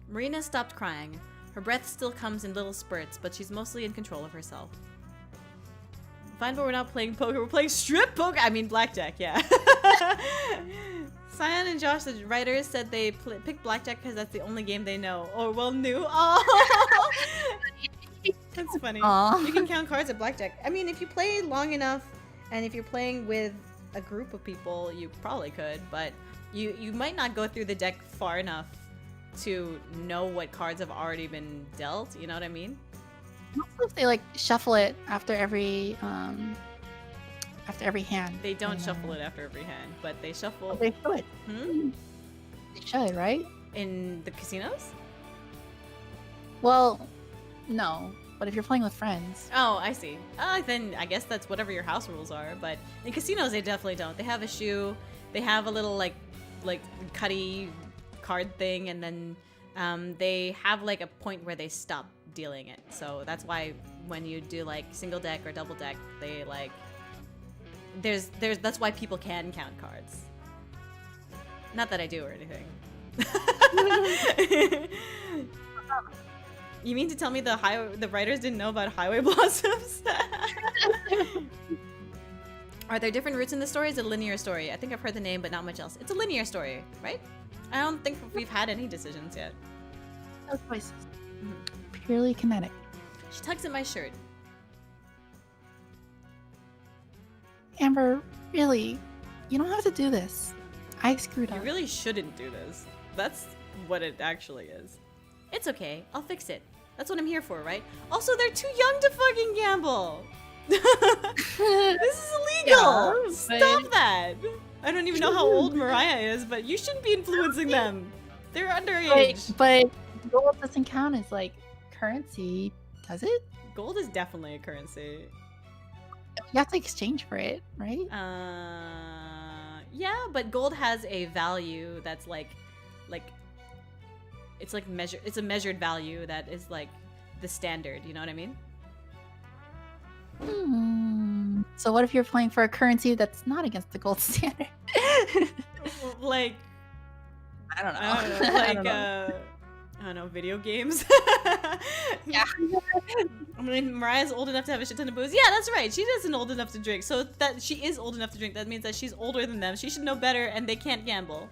Marina stopped crying. Her breath still comes in little spurts, but she's mostly in control of herself. Fine, but we're not playing poker. We're playing strip poker. I mean, blackjack, yeah. Cyan and Josh, the writers, said they picked blackjack because that's the only game they know. Or, well, knew. Oh, that's funny. Aww. You can count cards at blackjack. I mean, if you play long enough, and if you're playing with a group of people, you probably could. But you might not go through the deck far enough to know what cards have already been dealt. You know what I mean? Also, if they like shuffle it after every hand. They don't shuffle it after every hand, but they shuffle. Oh, they should. Hmm? They should, right? In the casinos? Well, no. But if you're playing with friends. Oh, I see. Then I guess that's whatever your house rules are. But in casinos, they definitely don't. They have a shoe. They have a little like cutty card thing, and then they have like a point where they stop dealing it. So that's why when you do like single deck or double deck, they like that's why people can count cards. Not that I do or anything. You mean to tell me the writers didn't know about highway blossoms? Are there different routes in the story? Is it a linear story? I think I've heard the name, but not much else. It's a linear story, right? I don't think we've had any decisions yet. No choices. Purely kinetic. She tugs at my shirt. Amber, really, you don't have to do this. I screwed You up. really shouldn't do this. That's what it actually is. It's okay. I'll fix it. That's what I'm here for, right? Also, they're too young to fucking gamble. This is illegal. Yeah, Stop that. I don't even know how old Mariah is, but you shouldn't be influencing them. They're underage. But gold doesn't count as like currency, does it? Gold is definitely a currency. You have to exchange for it, right? Yeah, but gold has a value that's like it's like it's a measured value that is like the standard, you know what I mean? So what if you're playing for a currency that's not against the gold standard? Like I don't know. I don't know, video games. Yeah. I mean, Mariah's old enough to have a shit ton of booze. Yeah, that's right. She isn't old enough to drink. So that she is old enough to drink, that means that she's older than them. She should know better, and they can't gamble.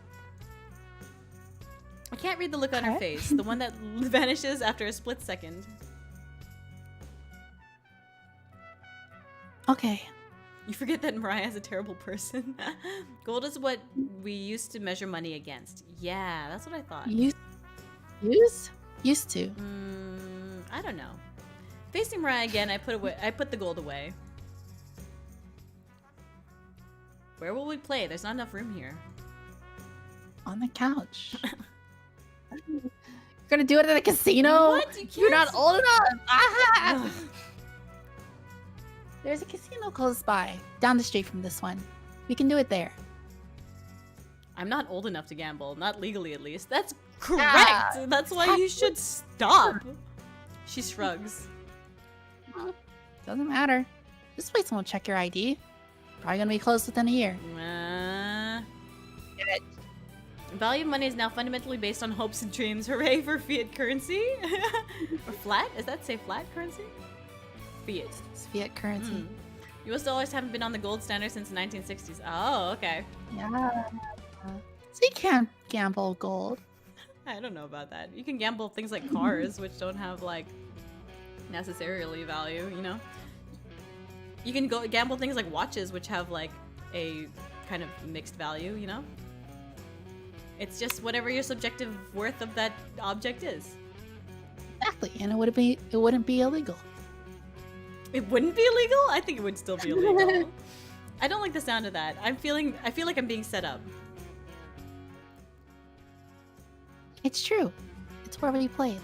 I can't read the look on her face. The one that vanishes after a split second. Okay. You forget that Mariah is a terrible person. Gold is what we used to measure money against. Yeah, that's what I thought. Used to. I don't know. Facing Mariah again, I put the gold away. Where will we play? There's not enough room here. On the couch. You're gonna do it at a casino? What? You're not old enough. Ah! There's a casino close by, down the street from this one. We can do it there. I'm not old enough to gamble, not legally at least. That's correct. Yeah, That's why you should stop. She shrugs. Well, doesn't matter. This place won't check your ID. Probably gonna be closed within a year. Value of money is now fundamentally based on hopes and dreams. Hooray for fiat currency. Or flat? Is that say flat currency? Fiat. It's fiat currency. You must always haven't been on the gold standard since the 1960s. Oh, okay. Yeah. So you can't gamble gold. I don't know about that. You can gamble things like cars, which don't have like necessarily value, you know? You can go gamble things like watches, which have like a kind of mixed value, you know? It's just whatever your subjective worth of that object is. Exactly, and it wouldn't be illegal. It wouldn't be illegal? I think it would still be illegal. I don't like the sound of that. I feel like I'm being set up. It's true. It's where we played.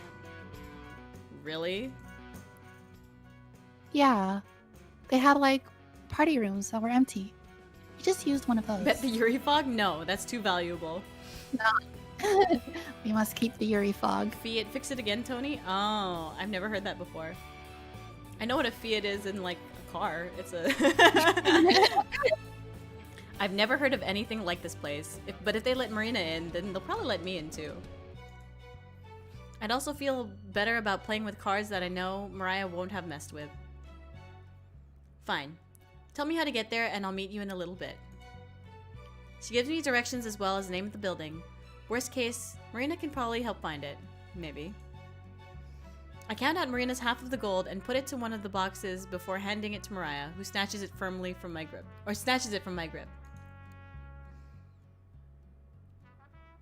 Really? Yeah. They had like party rooms that were empty. We just used one of those. Bet the Yuri fog? No, that's too valuable. We must keep the Yuri fog. Fiat, fix it again, Tony? Oh, I've never heard that before. I know what a Fiat is in like a car. It's a... I've never heard of anything like this place. But if they let Marina in, then they'll probably let me in too. I'd also feel better about playing with cars that I know Mariah won't have messed with. Fine. Tell me how to get there and I'll meet you in a little bit. She gives me directions as well as the name of the building. Worst case, Marina can probably help find it. Maybe. I count out Marina's half of the gold and put it to one of the boxes before handing it to Mariah, who snatches it firmly from my grip. Or snatches it from my grip.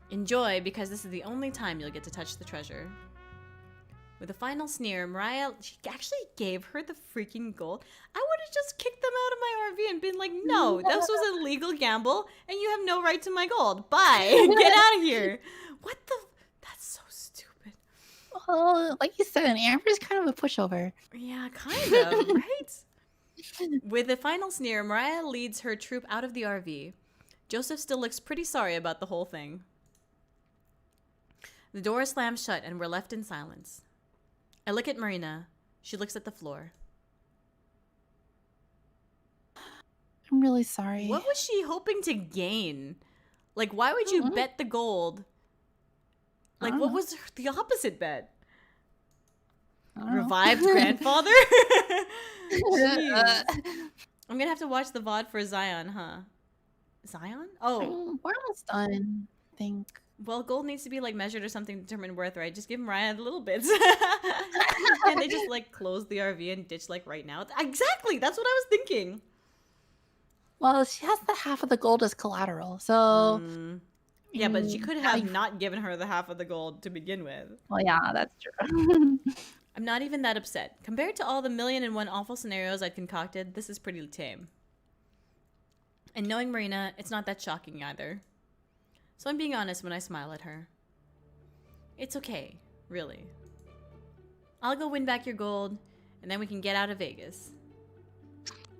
Enjoy, because this is the only time you'll get to touch the treasure. With a final sneer, Mariah, she actually gave her the freaking gold. I would have just kicked them out of my RV and been like, no, this was a legal gamble, and you have no right to my gold. Bye. Get out of here. What the? That's so stupid. Well, like you said, Amber's kind of a pushover. Yeah, kind of, right? With a final sneer, Mariah leads her troop out of the RV. Joseph still looks pretty sorry about the whole thing. The door slams shut and we're left in silence. I look at Marina. She looks at the floor. I'm really sorry. What was she hoping to gain? Like, why would you bet the gold? Like, what was the opposite bet? Revived grandfather? Jeez. I'm gonna have to watch the VOD for Zion, huh? Zion? Oh. We're almost done, I think. Well, gold needs to be like measured or something to determine worth, right? Just give Mariah the little bits. And they just like close the RV and ditch like right now. Exactly, that's what I was thinking. Well, she has the half of the gold as collateral, so yeah, but she could have not given her the half of the gold to begin with. Well, yeah, that's true. I'm not even that upset. Compared to all the 1,000,001 awful scenarios I'd concocted, this is pretty tame. And knowing Marina, it's not that shocking either. So I'm being honest when I smile at her. It's okay, really. I'll go win back your gold, and then we can get out of Vegas.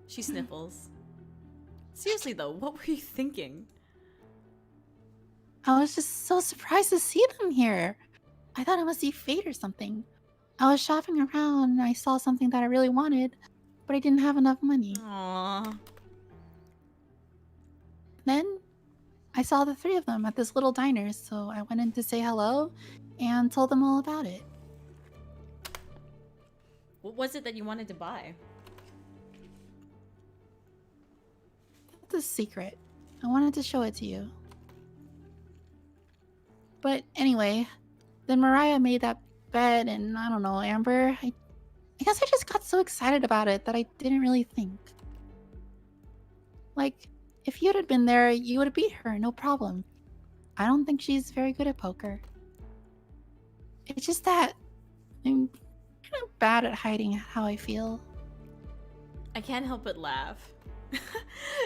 She sniffles. Seriously though, what were you thinking? I was just so surprised to see them here. I thought it must be fate or something. I was shopping around and I saw something that I really wanted, but I didn't have enough money. Aww. Then I saw the three of them at this little diner, so I went in to say hello and told them all about it. What was it that you wanted to buy? It's a secret. I wanted to show it to you. But anyway, then Mariah made that bet, and I don't know, Amber, I guess I just got so excited about it that I didn't really think. Like, if you had been there, you would have beat her, no problem. I don't think she's very good at poker. It's just that I'm kind of bad at hiding how I feel. I can't help but laugh.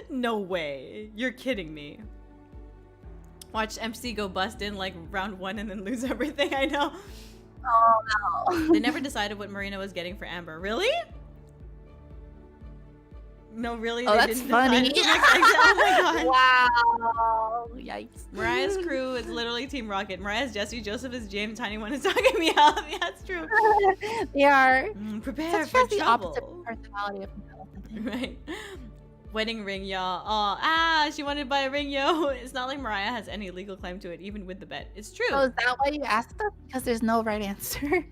No way. You're kidding me. Watch MC go bust in like round 1 and then lose everything. I know. Oh no. They never decided what Marina was getting for Amber. Really? No, really? Oh, they that's didn't funny. decide? Oh my god. Wow. Yikes. Mariah's crew is literally Team Rocket. Mariah's Jesse, Joseph is James, Tiny One is talking me out. Yeah, that's true. They are. Prepare That's for the opposite trouble. personality of something. Right. Wedding ring, y'all. Oh, she wanted to buy a ring, yo. It's not like Mariah has any legal claim to it, even with the bet. It's true. Oh, is that why you asked us? Because there's no right answer.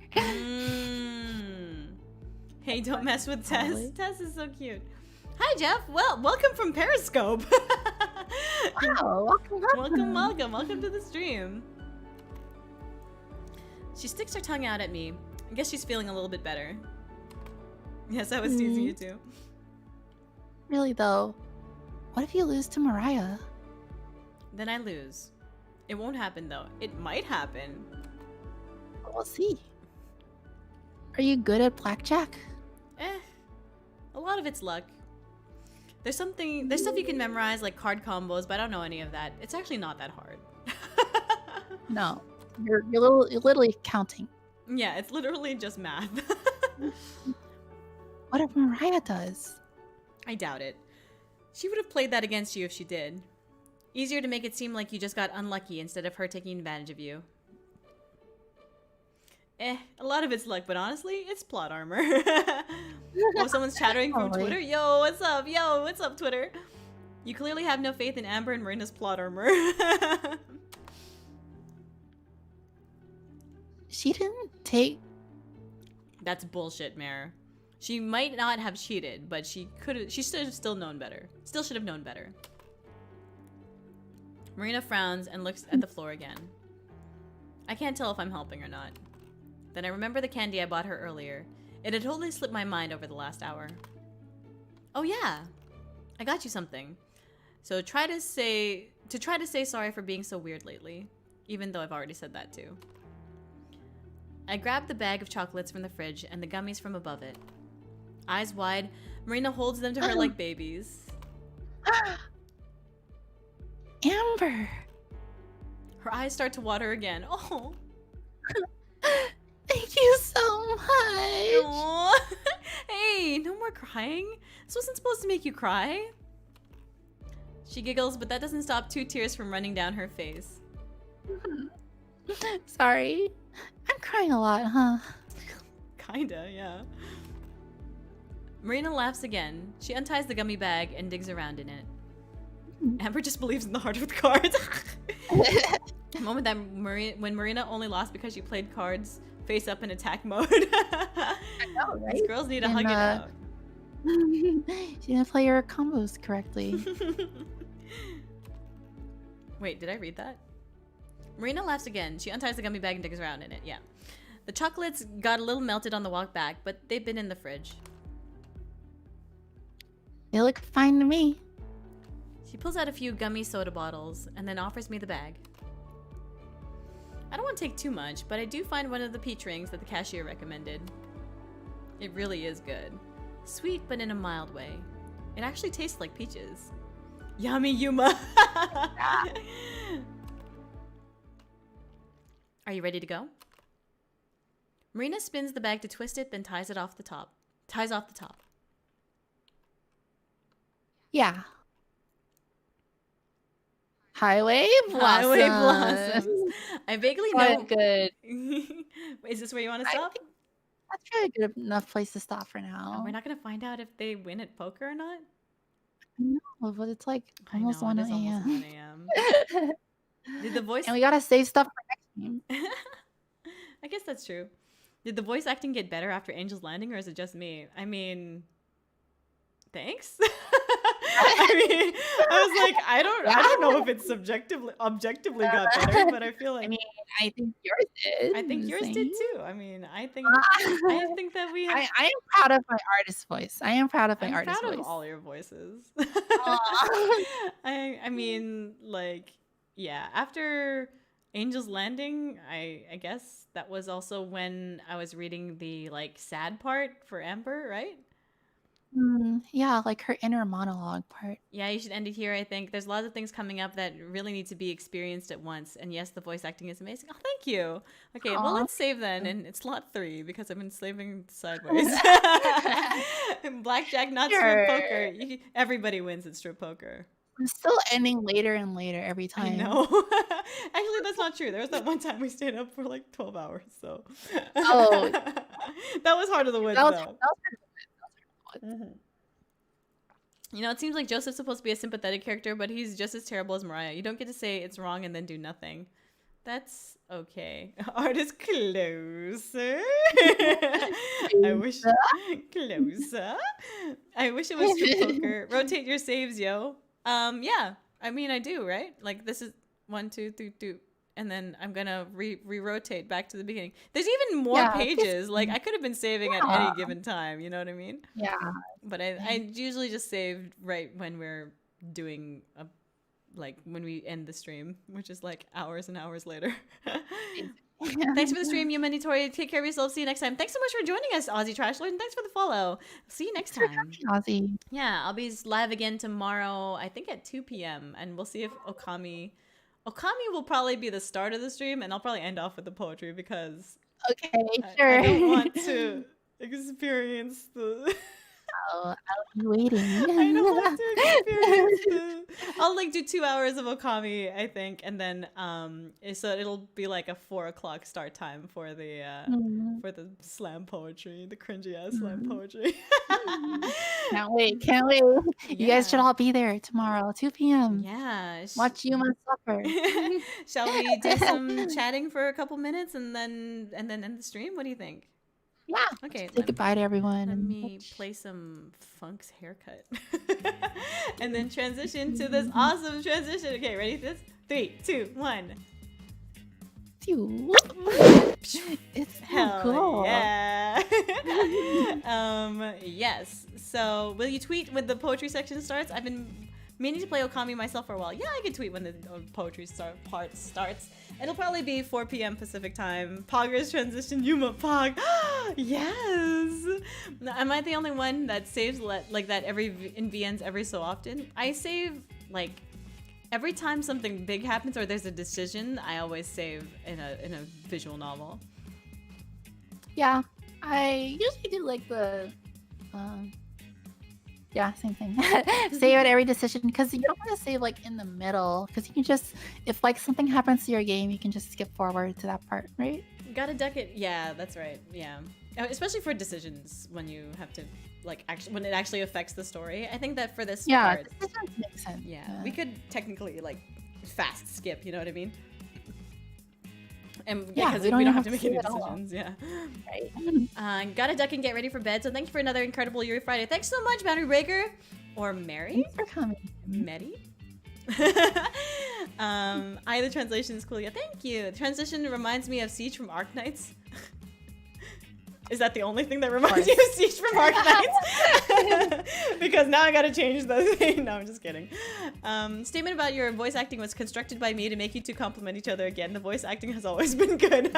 Hey, don't mess with Tess. Totally. Tess is so cute. Hi, Jeff. Well, welcome from Periscope. Wow, Welcome to the stream. She sticks her tongue out at me. I guess she's feeling a little bit better. Yes, I was teasing you too. Really though, what if you lose to Mariah? Then I lose. It won't happen though. It might happen. We'll see. Are you good at blackjack? A lot of it's luck. There's stuff you can memorize, like card combos, but I don't know any of that. It's actually not that hard. No. You're literally counting. Yeah, it's literally just math. What if Mariah does? I doubt it. She would have played that against you if she did. Easier to make it seem like you just got unlucky instead of her taking advantage of you. A lot of it's luck, but honestly, it's plot armor. Oh, someone's chattering from Twitter? Yo, what's up? Yo, what's up, Twitter? You clearly have no faith in Amber and Marina's plot armor. She didn't take... That's bullshit, Mare. She might not have cheated, but she should have still known better. Still should have known better. Marina frowns and looks at the floor again. I can't tell if I'm helping or not. Then I remember the candy I bought her earlier. It had totally slipped my mind over the last hour. Oh yeah, I got you something. So try to say sorry for being so weird lately, even though I've already said that too. I grabbed the bag of chocolates from the fridge and the gummies from above it. Eyes wide, Marina holds them to her like babies. Amber! Her eyes start to water again. Oh. Thank you so much! Aww. Hey, no more crying. This wasn't supposed to make you cry. She giggles, but that doesn't stop 2 tears from running down her face. Sorry. I'm crying a lot, huh? Kinda, yeah. Marina laughs again. She unties the gummy bag and digs around in it. Amber just believes in the heart with cards. The moment that when Marina only lost because she played cards face up in attack mode. I know, right? These girls need to hug it out. She didn't play your combos correctly. Wait, did I read that? Marina laughs again. She unties the gummy bag and digs around in it. Yeah. The chocolates got a little melted on the walk back, but they've been in the fridge. They look fine to me. She pulls out a few gummy soda bottles and then offers me the bag. I don't want to take too much, but I do find one of the peach rings that the cashier recommended. It really is good. Sweet, but in a mild way. It actually tastes like peaches. Yummy, Yuma! Are you ready to go? Marina spins the bag to twist it, then ties off the top. Yeah. Highway Blossoms. Highway Blossoms. I vaguely know. Good. Is this where you want to stop? That's really a good enough place to stop for now. Oh, we're not going to find out if they win at poker or not? No, but it's like almost 1 almost 1 a.m. a.m. Did the voice... And we gotta save stuff for next game. I guess that's true. Did the voice acting get better after Angel's Landing, or is it just me? I mean... Thanks? I was like, I don't know if it's objectively got better, but I feel like... I mean, I think yours did. I think yours did too. I mean, I think that we have... I am proud of my artist voice. I am proud of my artist voice. I'm proud of all your voices. I mean, like, yeah, after Angel's Landing, I guess that was also when I was reading the, like, sad part for Amber, right? Yeah, like her inner monologue part. Yeah, you should end it here, I think. There's lots of things coming up that really need to be experienced at once. And yes, the voice acting is amazing. Oh, thank you. Okay, well, let's save then. And it's lot 3 because I've been slaving sideways. Blackjack, not strip poker. Everybody wins at strip poker. I'm still ending later and later every time. I know. Actually, that's not true. There was that one time we stayed up for like 12 hours. So. Oh. That was harder to win, though. You know, it seems like Joseph's supposed to be a sympathetic character, but he's just as terrible as Mariah. You don't get to say it's wrong and then do nothing. That's okay. Art is closer. I wish closer. I wish it was strip poker. Rotate your saves, yo. Yeah. I mean, I do, right? Like this is 1, 2, 3, 2. And then I'm gonna re-rotate back to the beginning. There's even more pages. Like I could have been saving at any given time. You know what I mean? Yeah. But I usually just save right when we're doing like when we end the stream, which is like hours and hours later. Thanks for the stream, Yuma and Tori. Take care of yourself. See you next time. Thanks so much for joining us, Aussie Trash Lord, and thanks for the follow. See you next time. Aussie. Yeah, I'll be live again tomorrow, I think at 2 p.m. and we'll see if Okami will probably be the start of the stream, and I'll probably end off with the poetry because okay, sure. I don't want to experience the I'll be waiting. I don't want to experience the I'll like do 2 hours of Okami, I think, and then so it'll be like a 4 o'clock start time for the slam poetry, the cringy ass slam poetry. Can't wait. You guys should all be there tomorrow, 2 p.m. Yeah. Watch Yuma suffer. Shall we do some chatting for a couple minutes and then end the stream? What do you think? Yeah. Okay. Say goodbye to everyone. Let me play some Funk's haircut. And then transition to this awesome transition. Okay, ready for this? 3, 2, 1. It's hell cool. Yeah. Yes. So will you tweet when the poetry section starts? I've been meaning to play Okami myself for a while. Yeah, I can tweet when the poetry part starts. It'll probably be 4 p.m. Pacific time. Poggers transition Yuma Pog. Yes. Am I the only one that saves like that in VNs every so often? I save like every time something big happens or there's a decision. I always save in a visual novel. Yeah, I usually do like the. Yeah, same thing. Save at every decision because you don't want to save like in the middle because you can just, if like something happens to your game, you can just skip forward to that part, right? Gotta duck it. Yeah, that's right. Yeah, especially for decisions when you have to like when it actually affects the story. I think that for this part, decisions make sense. Yeah, we could technically like fast skip. You know what I mean? And because we don't have to make any decisions. Yeah. Right. Gotta duck and get ready for bed. So thank you for another incredible Yuri Friday. Thanks so much, Boundary Breaker. Or Mary. Thanks for coming. Medi. The translation is cool. Yeah, thank you. The transition reminds me of Siege from Arknights. Is that the only thing that reminds you of Siege from Arknights? Because now I gotta change the thing. No, I'm just kidding. Statement about your voice acting was constructed by me to make you two compliment each other again. The voice acting has always been good.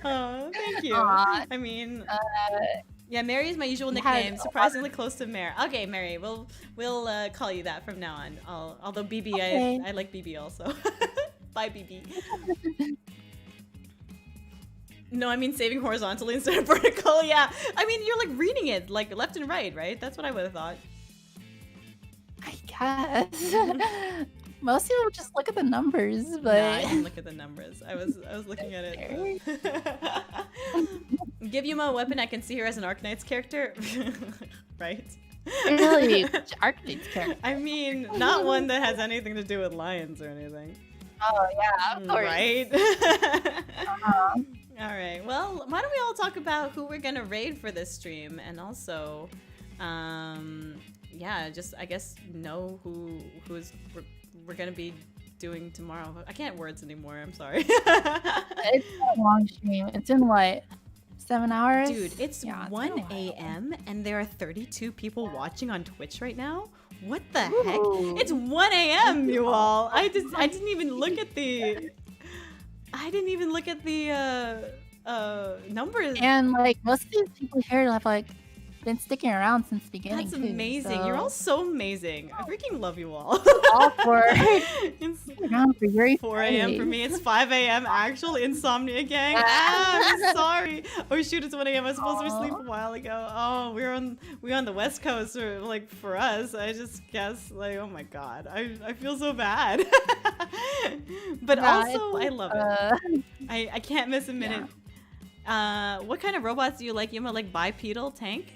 Oh, thank you. Aww. I mean, yeah, Mary is my usual nickname. Surprisingly close to Mary. Okay, Mary, we'll call you that from now on. Although BB, okay. I like BB also. Bye, BB. No, I mean saving horizontally instead of vertical. Yeah, I mean you're like reading it like left and right, right? That's what I would have thought. I guess. Most people just look at the numbers, but nah, I didn't look at the numbers. I was looking at it. Give Yuma a weapon. I can see her as an Arknights character, right? Really, which Arknights character? I mean, not one that has anything to do with lions or anything. Oh yeah, of course. Right. All right. Well, why don't we all talk about who we're gonna raid for this stream, and also, yeah, just I guess know who's we're gonna be doing tomorrow. I can't words anymore. I'm sorry. It's a long stream. It's in what, 7 hours? Dude, it's 1 a.m. and there are 32 people watching on Twitch right now. What the heck? It's 1 a.m. you all. I didn't even look at the. I didn't even look at the numbers. And like most of these people here have like been sticking around since the beginning. That's amazing. So. You're all so amazing. I freaking love you all. All for around for Yuri 4 a.m. for me. It's 5 a.m. actual insomnia gang. I'm sorry. Oh shoot, it's 1 a.m. I was supposed to be asleep a while ago. Oh, we're on the West Coast, or like for us. I just guess like, oh my god, I feel so bad. But also I love it. I can't miss a minute. Yeah. What kind of robots do you like, Yuma? Like bipedal tank?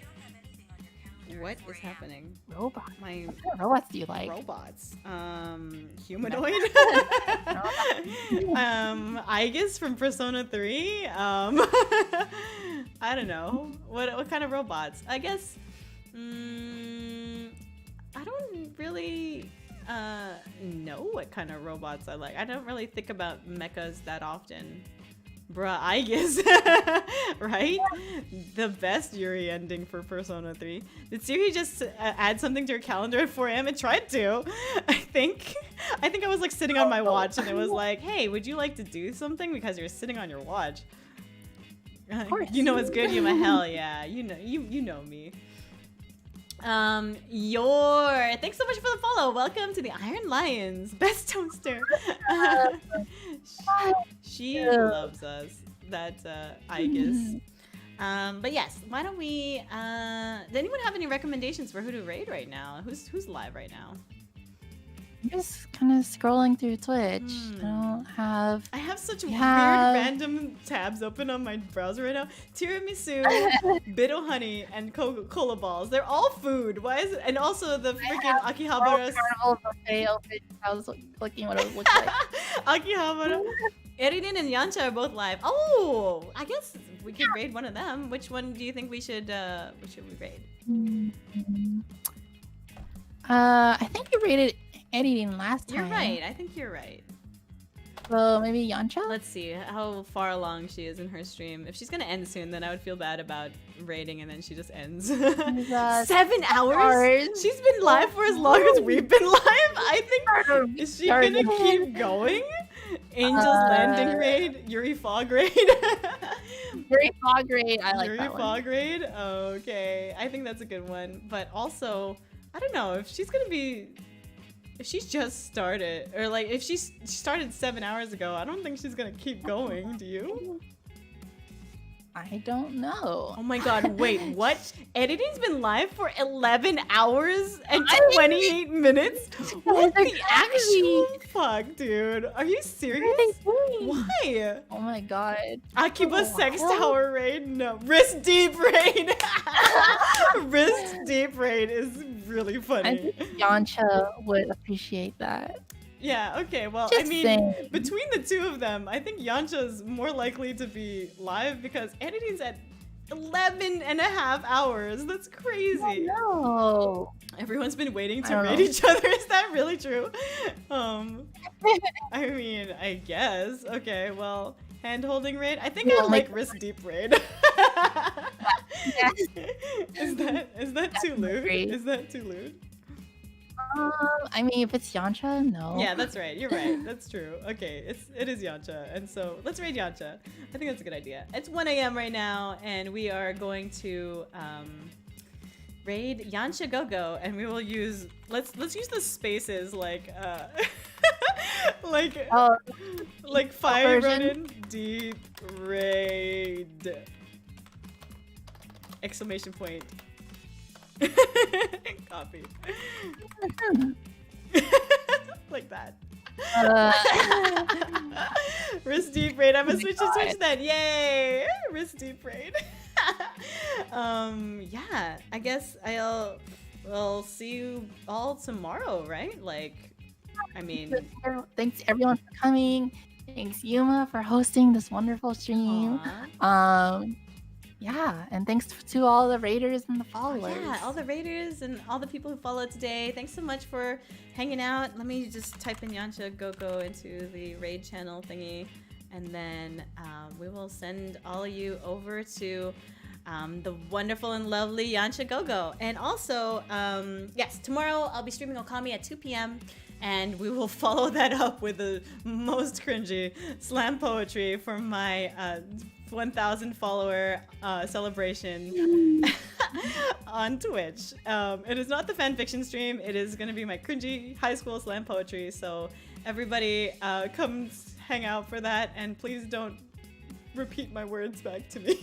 What is happening? Robot. What kind of robots do you like? Robots. Humanoid. Aegis from Persona 3. I don't know. What kind of robots? I guess. I don't really know what kind of robots I like. I don't really think about mechas that often. Bruh, I guess. Right? The best Yuri ending for Persona 3. Did Siri just add something to her calendar at 4 a.m.? It tried to. I think I was like sitting on my watch and it was like, hey, would you like to do something? Because you're sitting on your watch. Of course. You know what's good, Yuma? Hell yeah. You know me. Yor, thanks so much for the follow. Welcome to the Iron Lions. Best toaster. She loves us. That's I guess. But yes, why don't we does anyone have any recommendations for who to raid right now? Who's live right now? I'm just kind of scrolling through Twitch. I have such weird random tabs open on my browser right now. Tiramisu, Biddle Honey, and Cola Balls. They're all food. Why is it? And also the freaking Akihabara. Carnival buffet open. I was clicking what it would look like. Akihabara. Erin and Yancha are both live. Oh, I guess we could raid one of them. Which one do you think we should we raid? I think you rated editing last time. You're right. I think you're right. So maybe Yancha? Let's see how far along she is in her stream. If she's gonna end soon, then I would feel bad about raiding and then she just ends. 7 hours? She's been live for as long as we've been live? I think, is she gonna keep going? Angel's Landing raid? Yuri Fog raid? Yuri Fog raid, I like Yuri that one. Fog raid? Okay, I think that's a good one. But also, I don't know, if she's gonna be... If she's just started, or like if she started 7 hours ago, I don't think she's gonna keep going, do you? I don't know. Oh my god, wait, what? Editing's been live for 11 hours and 28 minutes? What the actual fuck, dude? Are you serious? Why? Oh my god. Akiba Sex Tower raid? No. Wrist Deep raid! Wrist Deep raid is really funny. I think Yancha would appreciate that. Yeah, okay, well, Just I mean, saying. between the two of them, I think Yancha's more likely to be live because editing's at 11 and a half hours. That's crazy. No. Everyone's been waiting to raid each other. Is that really true? I mean, I guess. Okay, well, hand-holding raid? I think I like wrist deep raid. Is that too lewd? Is that too lewd? I mean, if it's Yancha, no. Yeah, that's right. You're right. That's true. Okay, it is Yancha, and so let's raid Yancha. I think that's a good idea. It's 1 a.m. right now, and we are going to raid Yancha Gogo, and we will use let's use the spaces like like fire running deep raid exclamation point. Copy. Like that. Wrist deep raid. I'm gonna switch to Twitch then. Yay! Wrist deep raid. Yeah. I guess we'll see you all tomorrow, right? Like, I mean. Thanks everyone for coming. Thanks Yuma for hosting this wonderful stream. Yeah, and thanks to all the raiders and the followers. Yeah, all the raiders and all the people who followed today. Thanks so much for hanging out. Let me just type in Yancha Gogo into the raid channel thingy, and then we will send all of you over to the wonderful and lovely Yancha Gogo. And also, yes, tomorrow I'll be streaming Okami at 2 p.m. and we will follow that up with the most cringy slam poetry for my 1,000 follower celebration on Twitch. It is not the fanfiction stream. It is going to be my cringy high school slam poetry. So everybody come hang out for that, and please don't repeat my words back to me.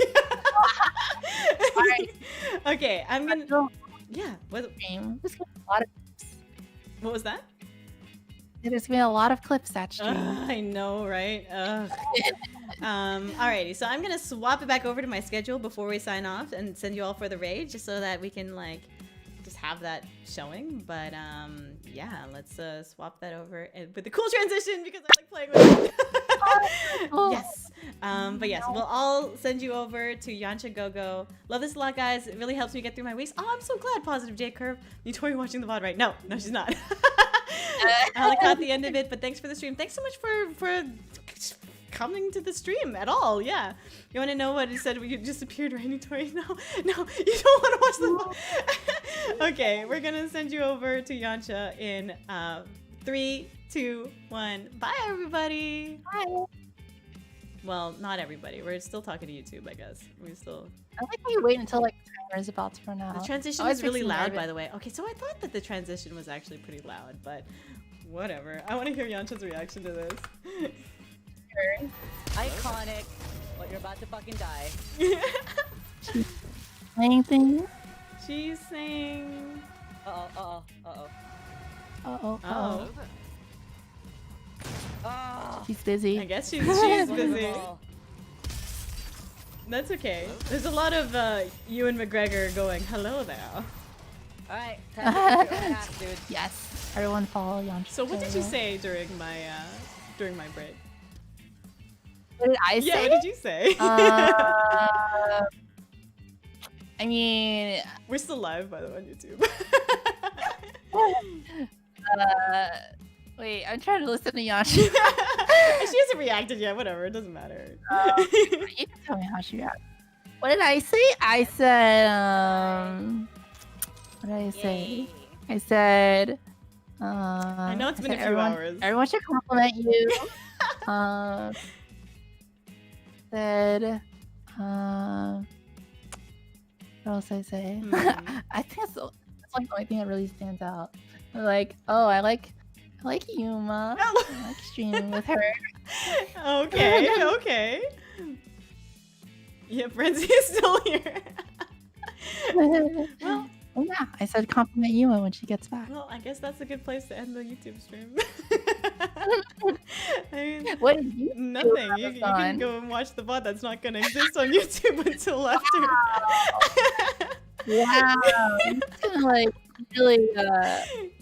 All right. Okay, I'm gonna. Yeah. What was that? There's been a lot of clips that stream. I know, right? Alrighty, so I'm gonna swap it back over to my schedule before we sign off and send you all for the raid, just so that we can like just have that showing. But yeah, let's swap that over with the cool transition because I like playing with it. Yes. But yes, we'll all send you over to Yancha Gogo. Love this a lot, guys. It really helps me get through my weeks. Oh, I'm so glad. Positive J Curve. You Tori watching the VOD, right? No, she's not. I caught the end of it, but thanks for the stream. Thanks so much for coming to the stream at all. Yeah. You want to know what it said? We disappeared, right, Nitori? No, you don't want to watch the. Okay, we're gonna send you over to Yancha in 3, 2, 1. Bye, everybody. Bye. Well, not everybody. We're still talking to YouTube, I guess. We still. I like how you wait until like the timer is about to run out. The transition is really loud, by the way. Okay, so I thought that the transition was actually pretty loud, but whatever. I want to hear Yancha's reaction to this. Iconic, but you're about to fucking die. Anything? She's saying. Uh-oh. Oh. She's busy. I guess she's busy. That's okay. There's a lot of Ewan McGregor going, hello there. Alright, time to get your own half, dude. Yes. Everyone follow Yancha. So what did you say during my break? What did I say? Yeah, what did you say? I mean... We're still live, by the way, on YouTube. Wait, I'm trying to listen to Yancha. She hasn't reacted yet. Whatever, it doesn't matter. You can tell me how she reacted. What did I say? I said, what did I say? Yay. I said, I know it's been a few everyone, hours. Everyone should compliment you. Said, what else did I say? I think that's like the only thing that really stands out. Like, oh, I like Yuma. I like streaming with her. Okay. Yeah, Frenzy is still here. Well, yeah, I said compliment Yuma when she gets back. Well, I guess that's a good place to end the YouTube stream. I mean, What did you do nothing. on You the can sun? go and watch the VOD that's not going to exist on YouTube until after. Wow. You're gonna like really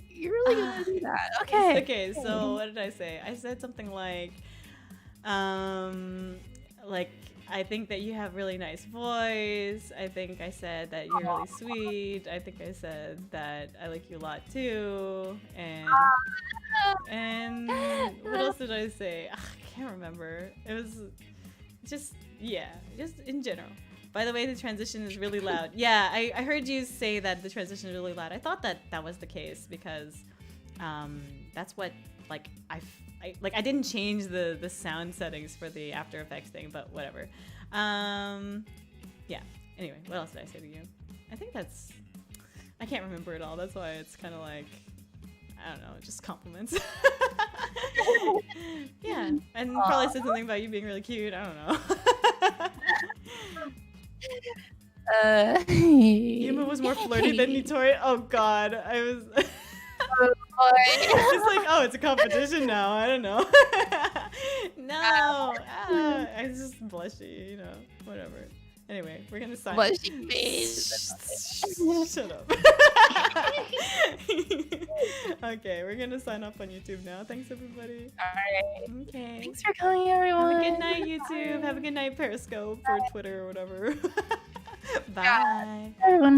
you're really gonna do that. Okay. Okay, so what did I say? I said something like I think that you have really nice voice. I think I said that you're really sweet. I think I said that I like you a lot too. And what else did I say? I can't remember. It was just in general. By the way, the transition is really loud. Yeah, I heard you say that the transition is really loud. I thought that was the case because that's what I didn't change the sound settings for the After Effects thing, but whatever. Yeah. Anyway, what else did I say to you? I think I can't remember it all. That's why it's kind of like, I don't know, just compliments. Yeah, and probably said something about you being really cute. I don't know. Yuma was more flirty than Nitori. Oh God, I was. It's like, oh, it's a competition now. I don't know. No, I just blushy, you know, whatever. Anyway, we're gonna sign. Blushy face. Shut up. Okay, we're gonna sign off on YouTube now. Thanks, everybody. Alright. Okay. Thanks for coming, everyone. Have a good night, YouTube. Have a good night, Periscope or Twitter or whatever. Bye. Everyone.